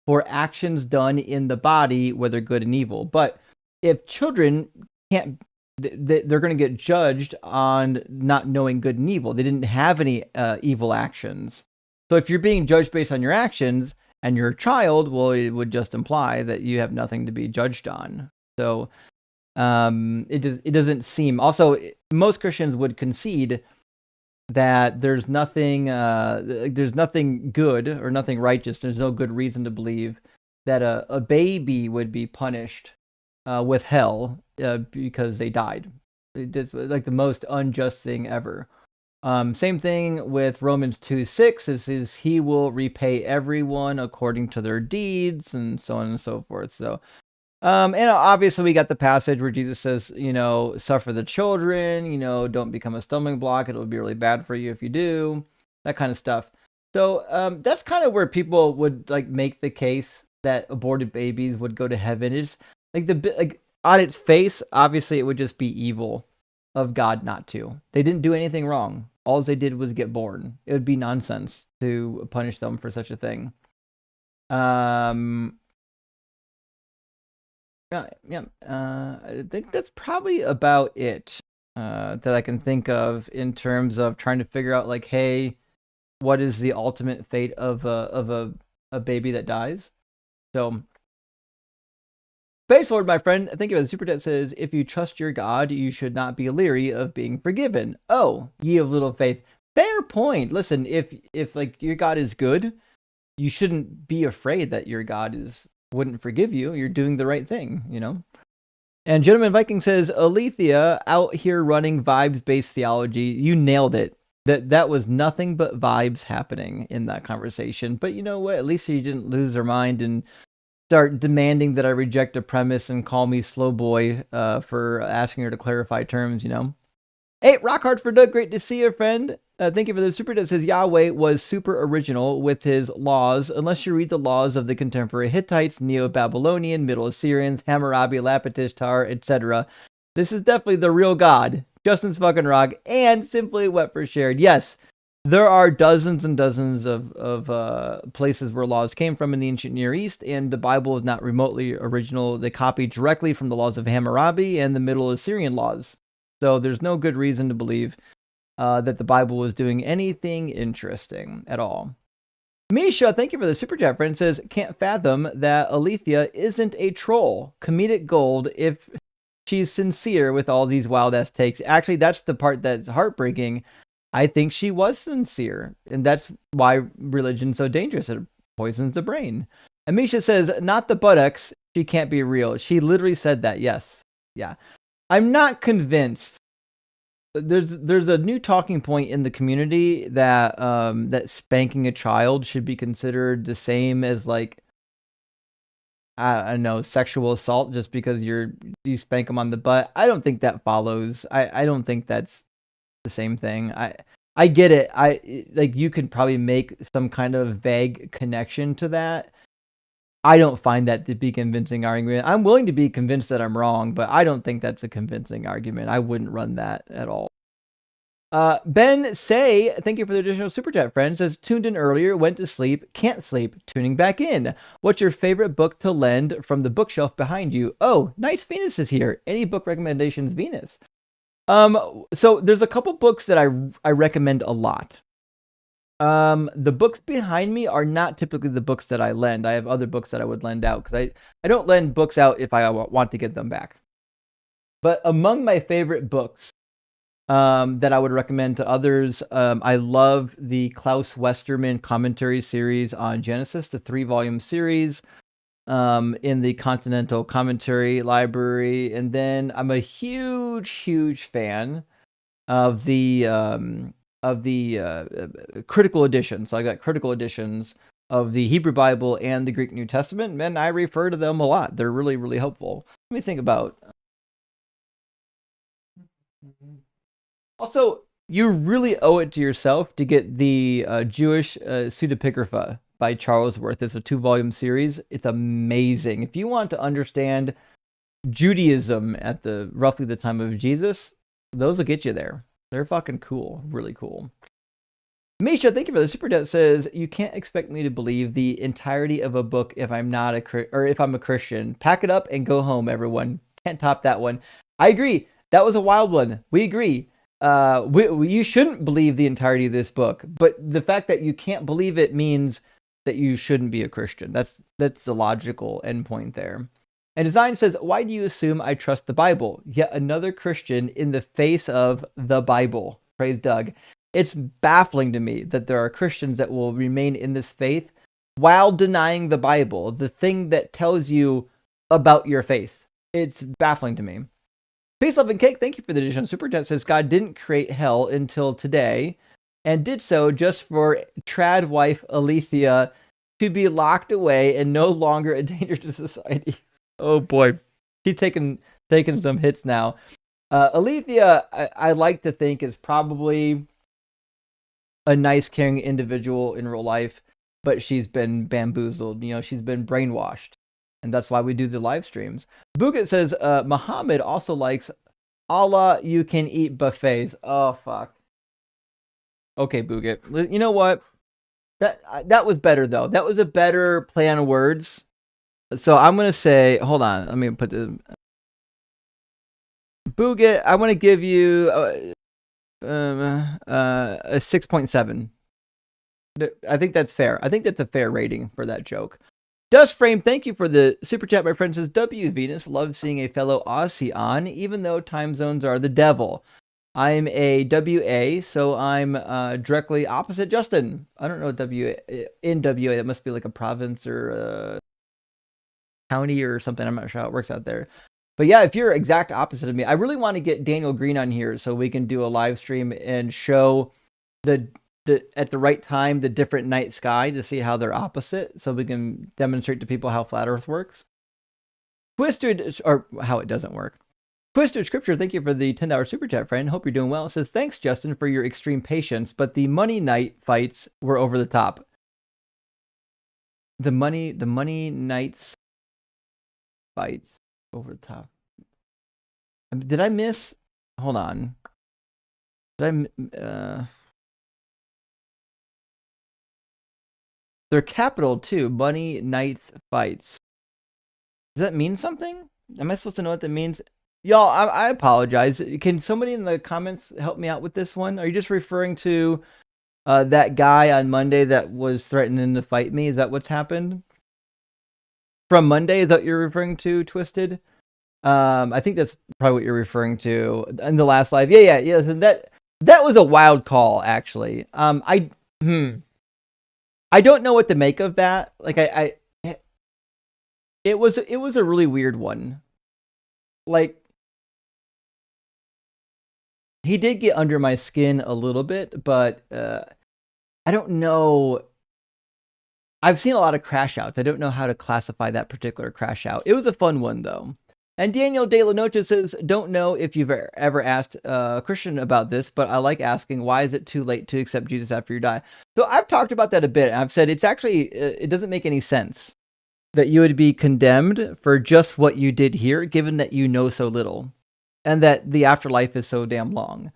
for actions done in the body, whether good and evil. But if children can't, they're going to get judged on not knowing good and evil. They didn't have any evil actions. So if you're being judged based on your actions and you're a child, well, it would just imply that you have nothing to be judged on. So it doesn't seem... Also, most Christians would concede that there's nothing good or nothing righteous. There's no good reason to believe that a baby would be punished with hell because they died. It's like the most unjust thing ever. Same thing with Romans 2:6. Is he will repay everyone according to their deeds, and so on and so forth. So and obviously we got the passage where Jesus says, suffer the children, don't become a stumbling block. It'll be really bad for you if you do, that kind of stuff. So that's kind of where people would make the case that aborted babies would go to heaven. It's on its face, obviously it would just be evil of God not to. They didn't do anything wrong. All they did was get born. It would be nonsense to punish them for such a thing. I think that's probably about it that I can think of in terms of trying to figure out, hey, what is the ultimate fate of a baby that dies? So, Space Lord, my friend, I think the super chat says, if you trust your God, you should not be leery of being forgiven. Oh, ye of little faith. Fair point. Listen, if your God is good, you shouldn't be afraid that your God wouldn't forgive you. You're doing the right thing, you know? And Gentleman Viking says, Alethea out here running vibes-based theology. You nailed it. That was nothing but vibes happening in that conversation. But you know what? At least she didn't lose her mind and start demanding that I reject a premise and call me slow boy for asking her to clarify terms, you know? Hey, Rock Hard for Doug, great to see you, friend. Thank you for the super that says Yahweh was super original with his laws, unless you read the laws of the contemporary Hittites, Neo-Babylonian, Middle Assyrians, Hammurabi, Lapitishtar, etc. This is definitely the real God. Justin's fucking rock, and Simply Wet for Shared. Yes, there are dozens and dozens of places where laws came from in the ancient Near East, and the Bible is not remotely original. They copied directly from the laws of Hammurabi and the Middle Assyrian laws. So there's no good reason to believe that the Bible was doing anything interesting at all. Misha, thank you for the super chat, friend. Says, can't fathom that Alethea isn't a troll. Comedic gold if she's sincere with all these wild-ass takes. Actually, that's the part that's heartbreaking. I think she was sincere, and that's why religion's so dangerous. It poisons the brain. And Misha says, not the buttocks. She can't be real. She literally said that, yes. Yeah. I'm not convinced. There's a new talking point in the community that that spanking a child should be considered the same as, like, I don't know, sexual assault just because you spank them on the butt. I don't think that follows. I don't think that's the same thing. I get it. Like, you could probably make some kind of vague connection to that. I don't find that to be convincing argument. I'm willing to be convinced that I'm wrong, but I don't think that's a convincing argument. I wouldn't run that at all. Ben Say, thank you for the additional super chat, friend. Says, tuned in earlier, went to sleep, can't sleep, tuning back in. What's your favorite book to lend from the bookshelf behind you? Oh, nice, Venus is here. Any book recommendations, Venus? So there's a couple books that I recommend a lot. The books behind me are not typically the books that I lend. I have other books that I would lend out because I don't lend books out if I want to get them back. But among my favorite books that I would recommend to others, I love the Klaus Westermann commentary series on Genesis, the 3-volume series in the Continental Commentary Library. And then I'm a huge fan of the critical editions. So I got critical editions of the Hebrew Bible and the Greek New Testament, and I refer to them a lot. They're really, really helpful. Let me think about. Also, you really owe it to yourself to get the Jewish Pseudepigrapha by Charles Worth. It's a 2-volume series. It's amazing. If you want to understand Judaism at roughly the time of Jesus, those will get you there. They're fucking cool. Really cool. Misha, thank you for the super chat. Says, you can't expect me to believe the entirety of a book if I'm a Christian. Pack it up and go home, everyone. Can't top that one. I agree. That was a wild one. We agree. You shouldn't believe the entirety of this book, but the fact that you can't believe it means that you shouldn't be a Christian. That's the logical endpoint there. And Design says, why do you assume I trust the Bible? Yet another Christian in the face of the Bible. Praise Doug. It's baffling to me that there are Christians that will remain in this faith while denying the Bible, the thing that tells you about your faith. It's baffling to me. Peace, Love, and Cake, thank you for the additional super chat. Says, God didn't create hell until today and did so just for trad wife Alethea to be locked away and no longer a danger to society. Oh boy, she's taking some hits now. Alethea, I like to think, is probably a nice, caring individual in real life, but she's been bamboozled. You know, she's been brainwashed, and that's why we do the live streams. Bugat says, Muhammad also likes Allah you can eat buffets. Oh fuck. Okay, Bugat. You know what? That was better though. That was a better play on words. So I'm going to say, hold on, let me put the Bugat, I want to give you a 6.7. I think that's fair. I think that's a fair rating for that joke. Dust Frame, thank you for the super chat, my friend. Says, W Venus, love seeing a fellow Aussie on, even though time zones are the devil. I'm a WA, so I'm directly opposite Justin. I don't know WA. In WA, that must be like a province or a county or something. I'm not sure how it works out there. But yeah, if you're exact opposite of me, I really want to get Daniel Green on here so we can do a live stream and show the at the right time the different night sky to see how they're opposite, so we can demonstrate to people how flat Earth works. Twisted, or how it doesn't work. Twisted Scripture, thank you for the $10 super chat, friend. Hope you're doing well. It says, thanks, Justin, for your extreme patience, but the money night fights were over the top. The money nights fights over the top. Did I miss? Hold on. Did I? They're capital too. Money nights fights. Does that mean something? Am I supposed to know what that means? Y'all, I apologize. Can somebody in the comments help me out with this one? Are you just referring to that guy on Monday that was threatening to fight me? Is that what's happened? From Monday, is that what you're referring to, Twisted? I think that's probably what you're referring to in the last live. Yeah. That was a wild call, actually. I don't know what to make of that. Like it was a really weird one. Like, he did get under my skin a little bit, but I don't know. I've seen a lot of crash outs. I don't know how to classify that particular crash out. It was a fun one, though. And Daniel De La Noche says, don't know if you've ever asked a Christian about this, but I like asking, why is it too late to accept Jesus after you die? So I've talked about that a bit. I've said it's actually, it doesn't make any sense that you would be condemned for just what you did here, given that you know so little, and that the afterlife is so damn long.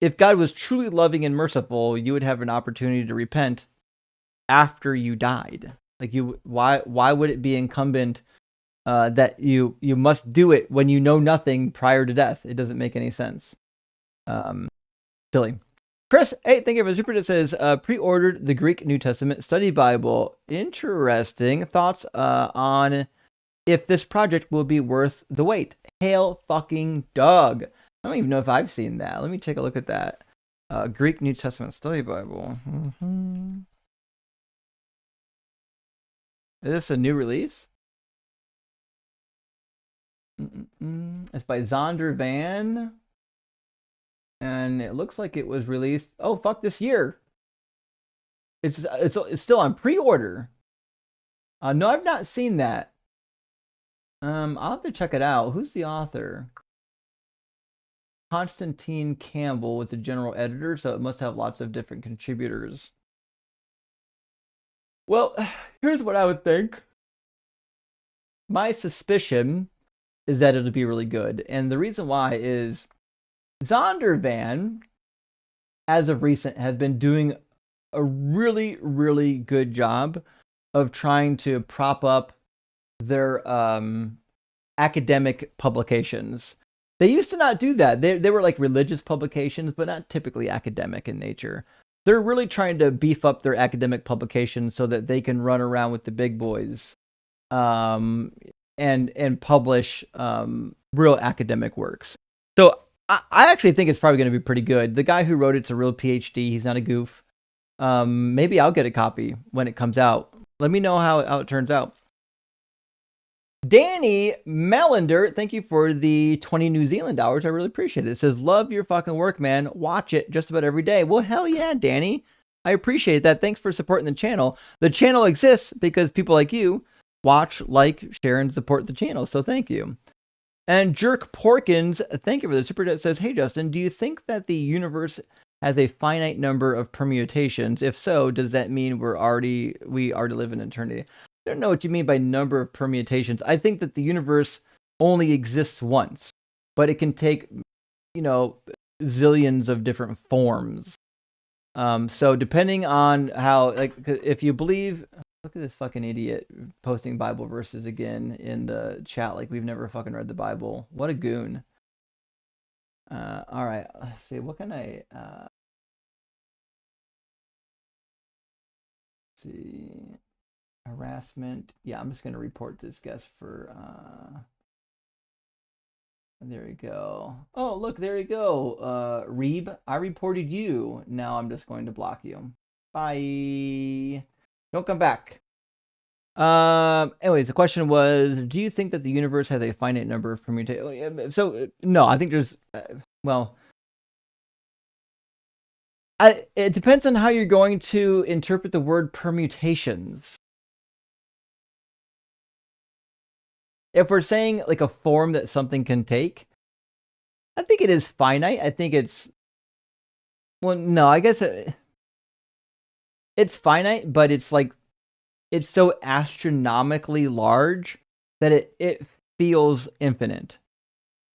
If God was truly loving and merciful, you would have an opportunity to repent after you died. Like, why would it be incumbent that you must do it when you know nothing prior to death? It doesn't make any sense. Silly. Chris, hey, thank you for the super that says, pre-ordered the Greek New Testament Study Bible. Interesting thoughts on if this project will be worth the wait. Hail fucking Doug. I don't even know if I've seen that. Let me take a look at that. Greek New Testament Study Bible. Is this a new release? It's by Zonder Van. And it looks like it was released. Oh, fuck, this year. It's still on pre-order. No, I've not seen that. I'll have to check it out. Who's the author? Constantine Campbell was the general editor, so it must have lots of different contributors. Well, here's what I would think. My suspicion is that it'll be really good. And the reason why is Zondervan, as of recent, have been doing a really, really good job of trying to prop up their academic publications. They used to not do that. They were like religious publications, but not typically academic in nature. They're really trying to beef up their academic publications so that they can run around with the big boys and publish real academic works. So I actually think it's probably going to be pretty good. The guy who wrote it's a real PhD. He's not a goof. Maybe I'll get a copy when it comes out. Let me know how it turns out. Danny Melander, thank you for the 20 New Zealand dollars. I really appreciate it. It says, love your fucking work, man. Watch it just about every day. Well, hell yeah, Danny. I appreciate that. Thanks for supporting the channel. The channel exists because people like you watch, like, share, and support the channel. So thank you. And Jerk Porkins, thank you for the super chat. Says, hey, Justin, do you think that the universe has a finite number of permutations? If so, does that mean we already live in eternity? I don't know what you mean by number of permutations. I think that the universe only exists once, but it can take, zillions of different forms. So depending on how, like, if you believe, look at this fucking idiot posting Bible verses again in the chat like we've never fucking read the Bible. What a goon. All right, let's see. What can I see? Harassment. Yeah, I'm just going to report this guest for There we go. Oh, look, there you go. Reeb, I reported you. Now I'm just going to block you. Bye. Don't come back. Anyways, the question was, do you think that the universe has a finite number of permutations? So, no, I think there's, it depends on how you're going to interpret the word permutations. If we're saying like a form that something can take, I think it is finite. I think it's, well, no, I guess it's finite, but it's like, it's so astronomically large that it feels infinite.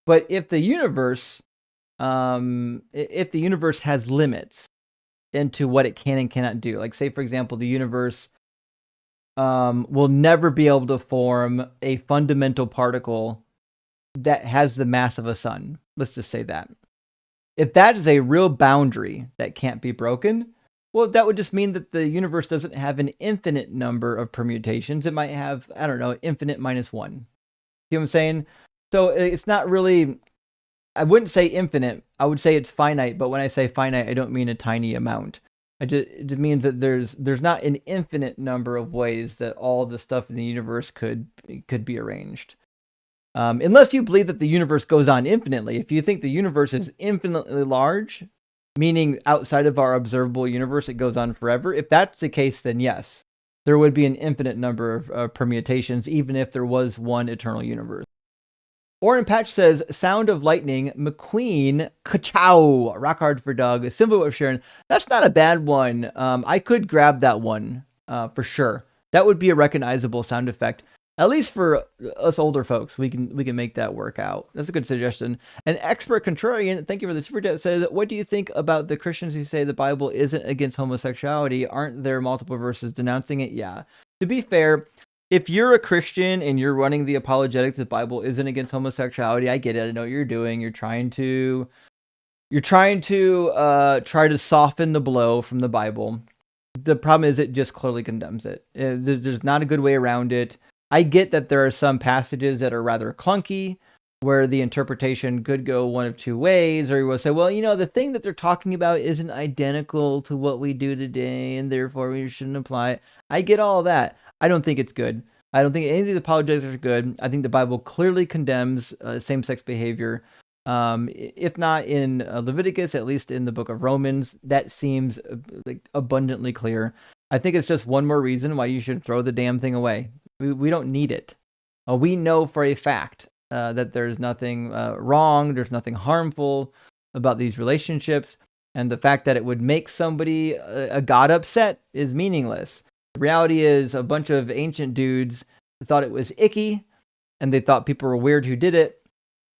But if the universe has limits into what it can and cannot do, like say for example, the universe will never be able to form a fundamental particle that has the mass of a sun. Let's just say that. If that is a real boundary that can't be broken, well, that would just mean that the universe doesn't have an infinite number of permutations. It might have, I don't know, infinite minus one. See what I'm saying? So it's not really, I wouldn't say infinite. I would say it's finite. But when I say finite, I don't mean a tiny amount. It just means that there's not an infinite number of ways that all the stuff in the universe could be arranged. Unless you believe that the universe goes on infinitely. If you think the universe is infinitely large, meaning outside of our observable universe, it goes on forever. If that's the case, then yes, there would be an infinite number of permutations, even if there was one eternal universe. Orin Patch says, Sound of Lightning, McQueen, Ka-chow, Rock Hard for Doug, Symbol of Sharon. That's not a bad one. I could grab that one for sure. That would be a recognizable sound effect. At least for us older folks, we can make that work out. That's a good suggestion. An expert contrarian, thank you for the super chat, says, what do you think about the Christians who say the Bible isn't against homosexuality? Aren't there multiple verses denouncing it? Yeah. To be fair, if you're a Christian and you're running the Apologetics, the Bible isn't against homosexuality. I get it. I know what you're doing. You're trying to soften the blow from the Bible. The problem is it just clearly condemns it. There's not a good way around it. I get that there are some passages that are rather clunky, where the interpretation could go one of two ways, or you will say, well, the thing that they're talking about isn't identical to what we do today, and therefore we shouldn't apply it. I get all that. I don't think it's good. I don't think any of these apologetics are good. I think the Bible clearly condemns same-sex behavior. If not in Leviticus, at least in the book of Romans, that seems like abundantly clear. I think it's just one more reason why you should throw the damn thing away. We don't need it. We know for a fact that there's nothing wrong, there's nothing harmful about these relationships, and the fact that it would make somebody, a god, upset is meaningless. The reality is a bunch of ancient dudes thought it was icky, and they thought people were weird who did it,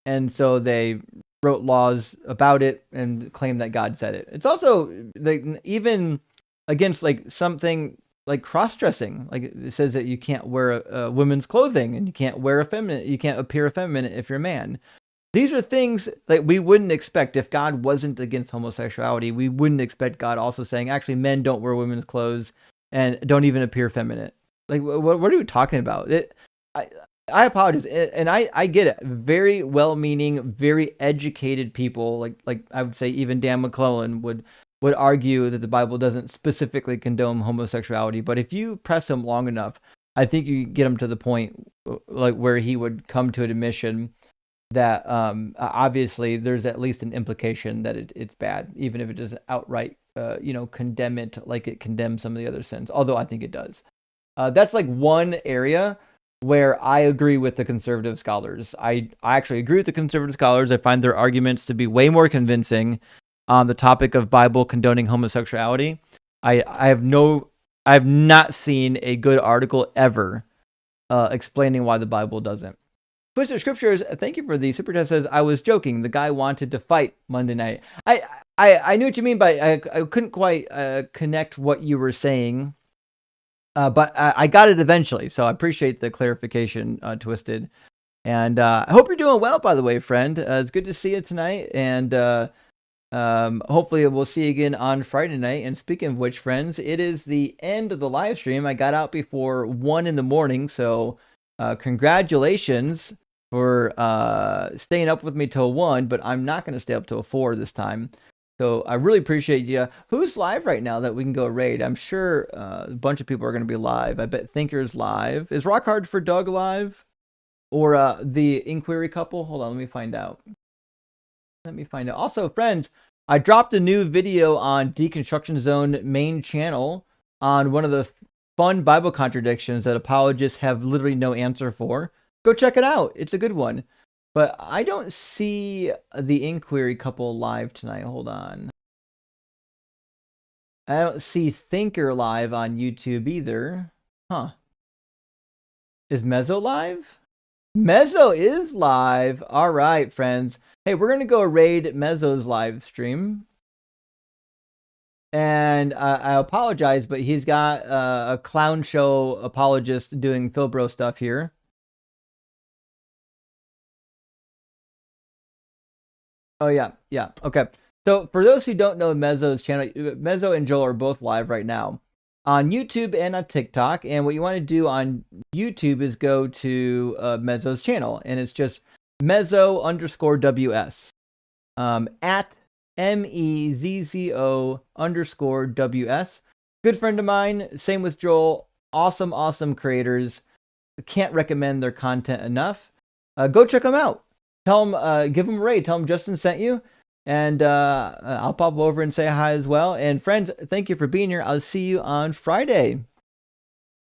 and so they wrote laws about it and claimed that God said it. It's also like even against like something like cross-dressing, like it says that you can't wear women's clothing and you can't wear you can't appear effeminate if you're a man. These are things that we wouldn't expect if God wasn't against homosexuality. We wouldn't expect God also saying, actually, men don't wear women's clothes and don't even appear feminine. Like, what are you talking about? I apologize, and I get it. Very well-meaning, very educated people, like I would say even Dan McClellan would argue that the Bible doesn't specifically condone homosexuality. But if you press him long enough, I think you get him to the point like where he would come to an admission that obviously there's at least an implication that it's bad, even if it doesn't outright condemn it like it condemns some of the other sins. Although I think it does. That's like one area where I agree with the conservative scholars. I actually agree with the conservative scholars. I find their arguments to be way more convincing on the topic of Bible condoning homosexuality. I have not seen a good article ever explaining why the Bible doesn't. Twisted Scriptures, thank you for the super chat. Says, I was joking. The guy wanted to fight Monday night. I knew what you mean, but I couldn't quite connect what you were saying. But I got it eventually, so I appreciate the clarification, Twisted. And I hope you're doing well, by the way, friend. It's good to see you tonight, and hopefully we'll see you again on Friday night. And speaking of which, friends, it is the end of the live stream. I got out before 1 a.m, so congratulations for staying up with me till 1, but I'm not going to stay up till 4 this time. So I really appreciate you. Who's live right now that we can go raid? I'm sure a bunch of people are going to be live. I bet Thinker's live. Is Rock Hard for Doug live? Or the Inquiry Couple? Hold on, let me find out. Also, friends, I dropped a new video on Deconstruction Zone main channel on one of the fun Bible contradictions that apologists have literally no answer for. Go check it out. It's a good one. But I don't see the Inquiry Couple live tonight. Hold on. I don't see Thinker live on YouTube either. Huh. Is Mezzo live? Mezzo is live. All right, friends. Hey, we're going to go raid Mezzo's live stream. And I apologize, but he's got a clown show apologist doing Phil Bro stuff here. Oh, yeah. Yeah. Okay. So for those who don't know Mezzo's channel, Mezzo and Joel are both live right now on YouTube and on TikTok. And what you want to do on YouTube is go to Mezzo's channel. And it's just Mezzo_WS. At MEZZO_WS. Good friend of mine. Same with Joel. Awesome creators. Can't recommend their content enough. Go check them out. Tell them, give them a raid. Tell them Justin sent you. And I'll pop over and say hi as well. And friends, thank you for being here. I'll see you on Friday.